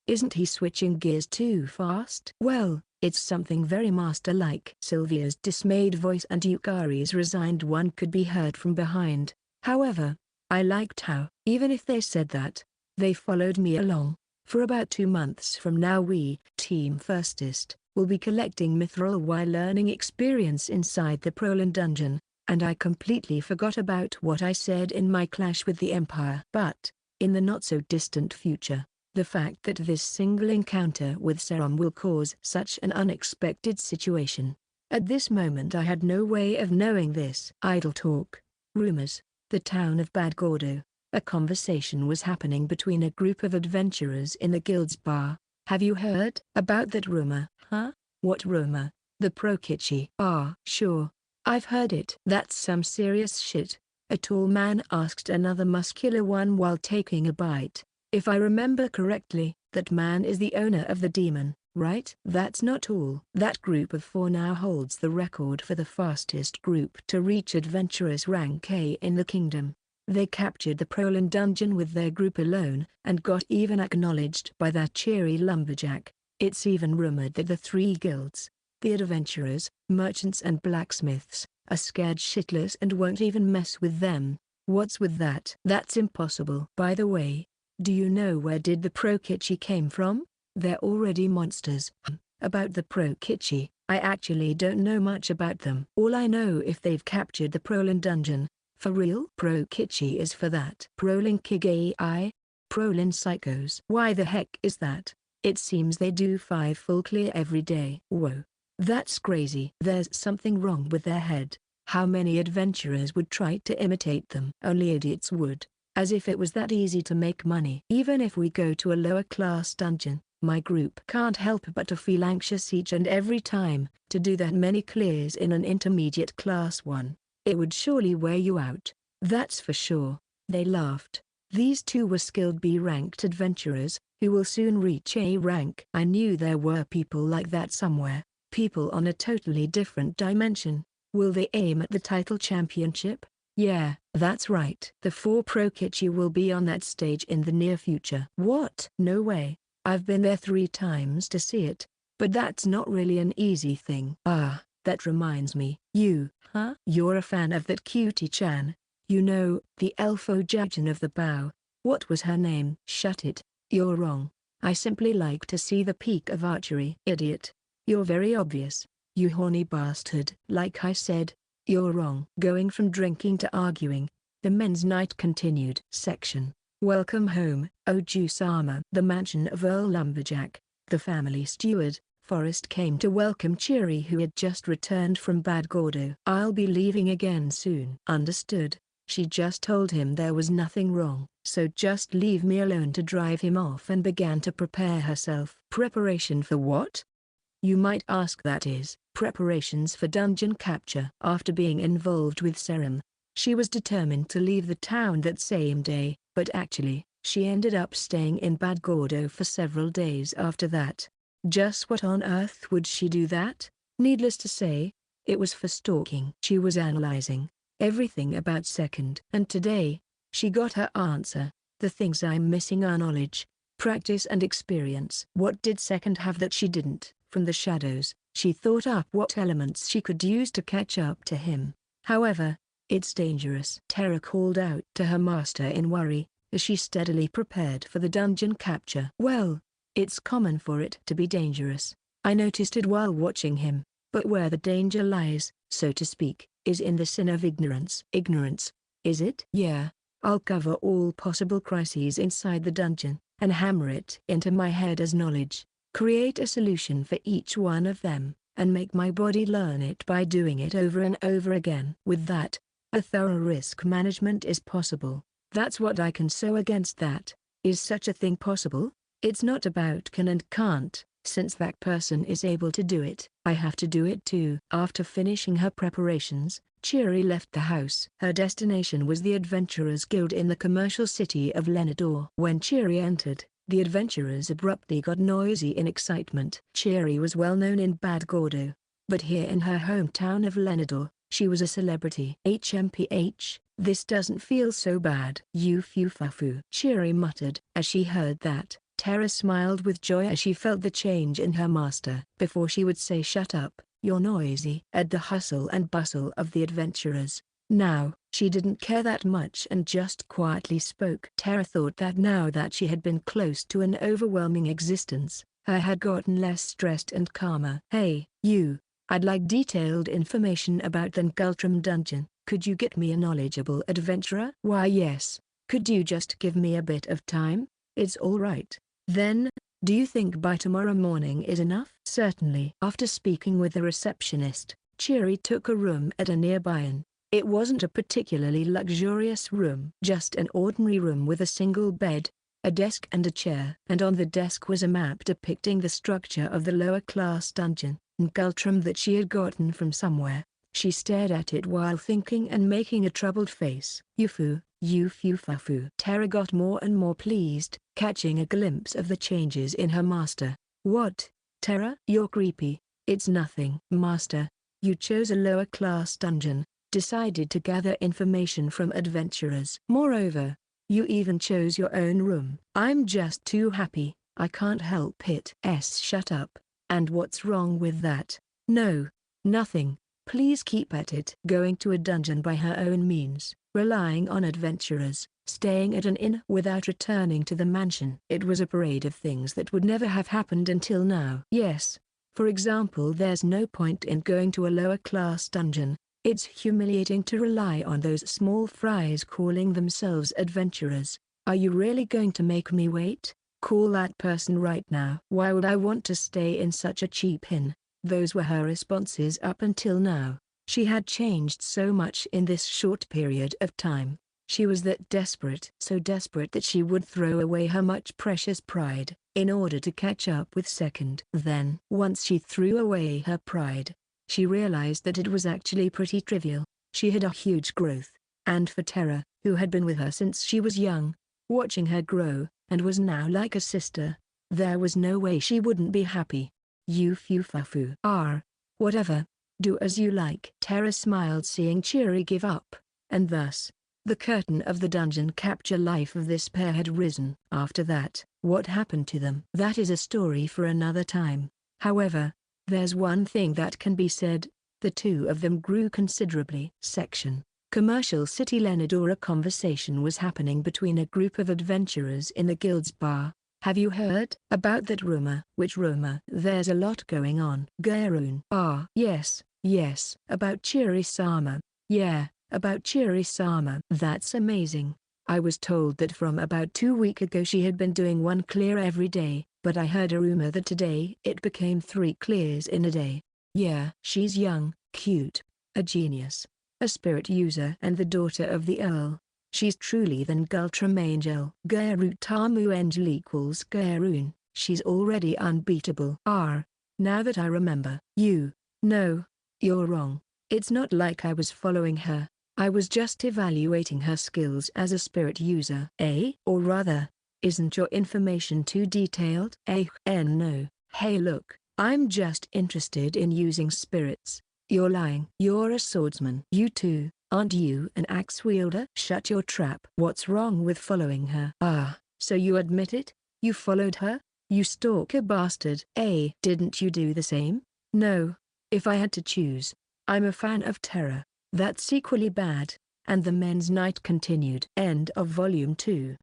Isn't he switching gears too fast? Well, It's something very master-like. Sylvia's dismayed voice and Yukari's resigned one could be heard from behind. However, I liked how, even if they said that, they followed me along. For about 2 months from now we, Team Firstist, will be collecting mithril while learning experience inside the Prolin dungeon, and I completely forgot about what I said in my clash with the Empire. But, in the not-so-distant future, the fact that this single encounter with Serum will cause such an unexpected situation. At this moment I had no way of knowing this. Idle talk. Rumors. The town of Bad Gordo. A conversation was happening between a group of adventurers in the guild's bar. Have you heard about that rumor? Huh? What rumor? The Prokichi. Ah, sure. I've heard it. That's some serious shit. A tall man asked another muscular one while taking a bite. If I remember correctly, that man is the owner of the demon, right? That's not all. That group of 4 now holds the record for the fastest group to reach adventurers rank A in the kingdom. They captured the Prolin dungeon with their group alone, and got even acknowledged by that cheery lumberjack. It's even rumored that the 3 guilds, the adventurers, merchants and blacksmiths, are scared shitless and won't even mess with them. What's with that? That's impossible. By the way, do you know where did the Prokichi came from? They're already monsters. About the Prokichi, I actually don't know much about them. All I know if they've captured the Prolin dungeon. For real? Prokichi is for that. Prolin Kigai? Prolin psychos. Why the heck is that? It seems they do 5 full clear every day. Whoa. That's crazy. There's something wrong with their head. How many adventurers would try to imitate them? Only idiots would. As if it was that easy to make money. Even if we go to a lower class dungeon, my group can't help but to feel anxious each and every time. To do that many clears in an intermediate class 1. It would surely wear you out. That's for sure. They laughed. These 2 were skilled B-ranked adventurers, who will soon reach A rank. I knew there were people like that somewhere. People on a totally different dimension. Will they aim at the title championship? Yeah, that's right. The 4 Prokichi will be on that stage in the near future. What? No way. I've been there 3 times to see it. But that's not really an easy thing. Ah, that reminds me. You, huh? You're a fan of that cutie-chan. You know, the elfo Jajan of the bow. What was her name? Shut it. You're wrong. I simply like to see the peak of archery. Idiot. You're very obvious. You horny bastard. Like I said, you're wrong. Going from drinking to arguing, the men's night continued. Section. Welcome home, Oju-sama. The mansion of Earl Lumberjack, the family steward, Forrest came to welcome Chiri, who had just returned from Bad Gordo. I'll be leaving again soon. Understood. She just told him there was nothing wrong, so just leave me alone to drive him off, and began to prepare herself. Preparation for what? You might ask. That is, preparations for dungeon capture. After being involved with Serum, she was determined to leave the town that same day, but actually, she ended up staying in Bad Gordo for several days after that. Just what on earth would she do that? Needless to say, it was for stalking. She was analyzing everything about Second. And today, she got her answer. The things I'm missing are knowledge, practice and experience. What did Second have that she didn't? From the shadows, she thought up what elements she could use to catch up to him. However, it's dangerous. Terra called out to her master in worry, as she steadily prepared for the dungeon capture. Well, it's common for it to be dangerous. I noticed it while watching him, but where the danger lies, so to speak, is in the sin of ignorance. Ignorance, is it? Yeah. I'll cover all possible crises inside the dungeon, and hammer it into my head as knowledge. Create a solution for each one of them, and make my body learn it by doing it over and over again. With that, a thorough risk management is possible. That's what I can. So against that, is such a thing possible? It's not about can and can't, since that person is able to do it. I have to do it too. After finishing her preparations, Chiri left the house. Her destination was the Adventurers Guild in the commercial city of Lenador. When Chiri entered, the adventurers abruptly got noisy in excitement. Chiri was well known in Bad Gordo, but here in her hometown of Lenador, she was a celebrity. HMPH, this doesn't feel so bad. You fufafu. Chiri muttered as she heard that. Terra smiled with joy as she felt the change in her master. Before she would say shut up, you're noisy. At the hustle and bustle of the adventurers. Now, she didn't care that much and just quietly spoke. Terra thought that now that she had been close to an overwhelming existence, her had gotten less stressed and calmer. Hey, you. I'd like detailed information about the Ngultram dungeon. Could you get me a knowledgeable adventurer? Why yes. Could you just give me a bit of time? It's all right. Then, do you think by tomorrow morning is enough? Certainly. After speaking with the receptionist, Chiri took a room at a nearby inn. It wasn't a particularly luxurious room. Just an ordinary room with a single bed, a desk and a chair. And on the desk was a map depicting the structure of the lower class dungeon, Ngultram, that she had gotten from somewhere. She stared at it while thinking and making a troubled face. Yufu, Yufu. Terra got more and more pleased, catching a glimpse of the changes in her master. What? Terra? You're creepy. It's nothing. Master, you chose a lower class dungeon, decided to gather information from adventurers. Moreover, you even chose your own room. I'm just too happy, I can't help it. Shut up. And what's wrong with that? No, nothing. Please keep at it. Going to a dungeon by her own means, relying on adventurers, staying at an inn without returning to the mansion. It was a parade of things that would never have happened until now. Yes. For example, there's no point in going to a lower class dungeon. It's humiliating to rely on those small fries calling themselves adventurers. Are you really going to make me wait? Call that person right now. Why would I want to stay in such a cheap inn? Those were her responses up until now. She had changed so much in this short period of time. She was that desperate, so desperate that she would throw away her much precious pride, in order to catch up with second. Then, once she threw away her pride, she realized that it was actually pretty trivial. She had a huge growth, and for Terra, who had been with her since she was young, watching her grow, and was now like a sister, there was no way she wouldn't be happy. Yufu. Whatever. Do as you like. Terra smiled, seeing Chiri give up, and thus, the curtain of the dungeon capture life of this pair had risen. After that, what happened to them? That is a story for another time. However, there's one thing that can be said, the two of them grew considerably. Section. Commercial City. Lenador. A conversation was happening between a group of adventurers in the guild's bar. Have you heard about that rumor? Which rumor? There's a lot going on. Gaerun. Yes, about Chiri-sama. Yeah, about Chiri-sama. That's amazing. I was told that from about 2 weeks ago she had been doing 1 clear every day, but I heard a rumor that today it became 3 clears in a day. Yeah. She's young, cute, a genius, a spirit user and the daughter of the Earl. She's truly the Ngultram angel. Gaerutamu angel equals Gaerun. She's already unbeatable. Now that I remember. No, you're wrong. It's not like I was following her. I was just evaluating her skills as a spirit user. Or rather, isn't your information too detailed? No. Hey look, I'm just interested in using spirits. You're lying. You're a swordsman. You too. Aren't you an axe wielder? Shut your trap. What's wrong with following her? So you admit it? You followed her? You stalker bastard. Didn't you do the same? No. If I had to choose, I'm a fan of Terra. That's equally bad. And the men's night continued. End of Volume 2.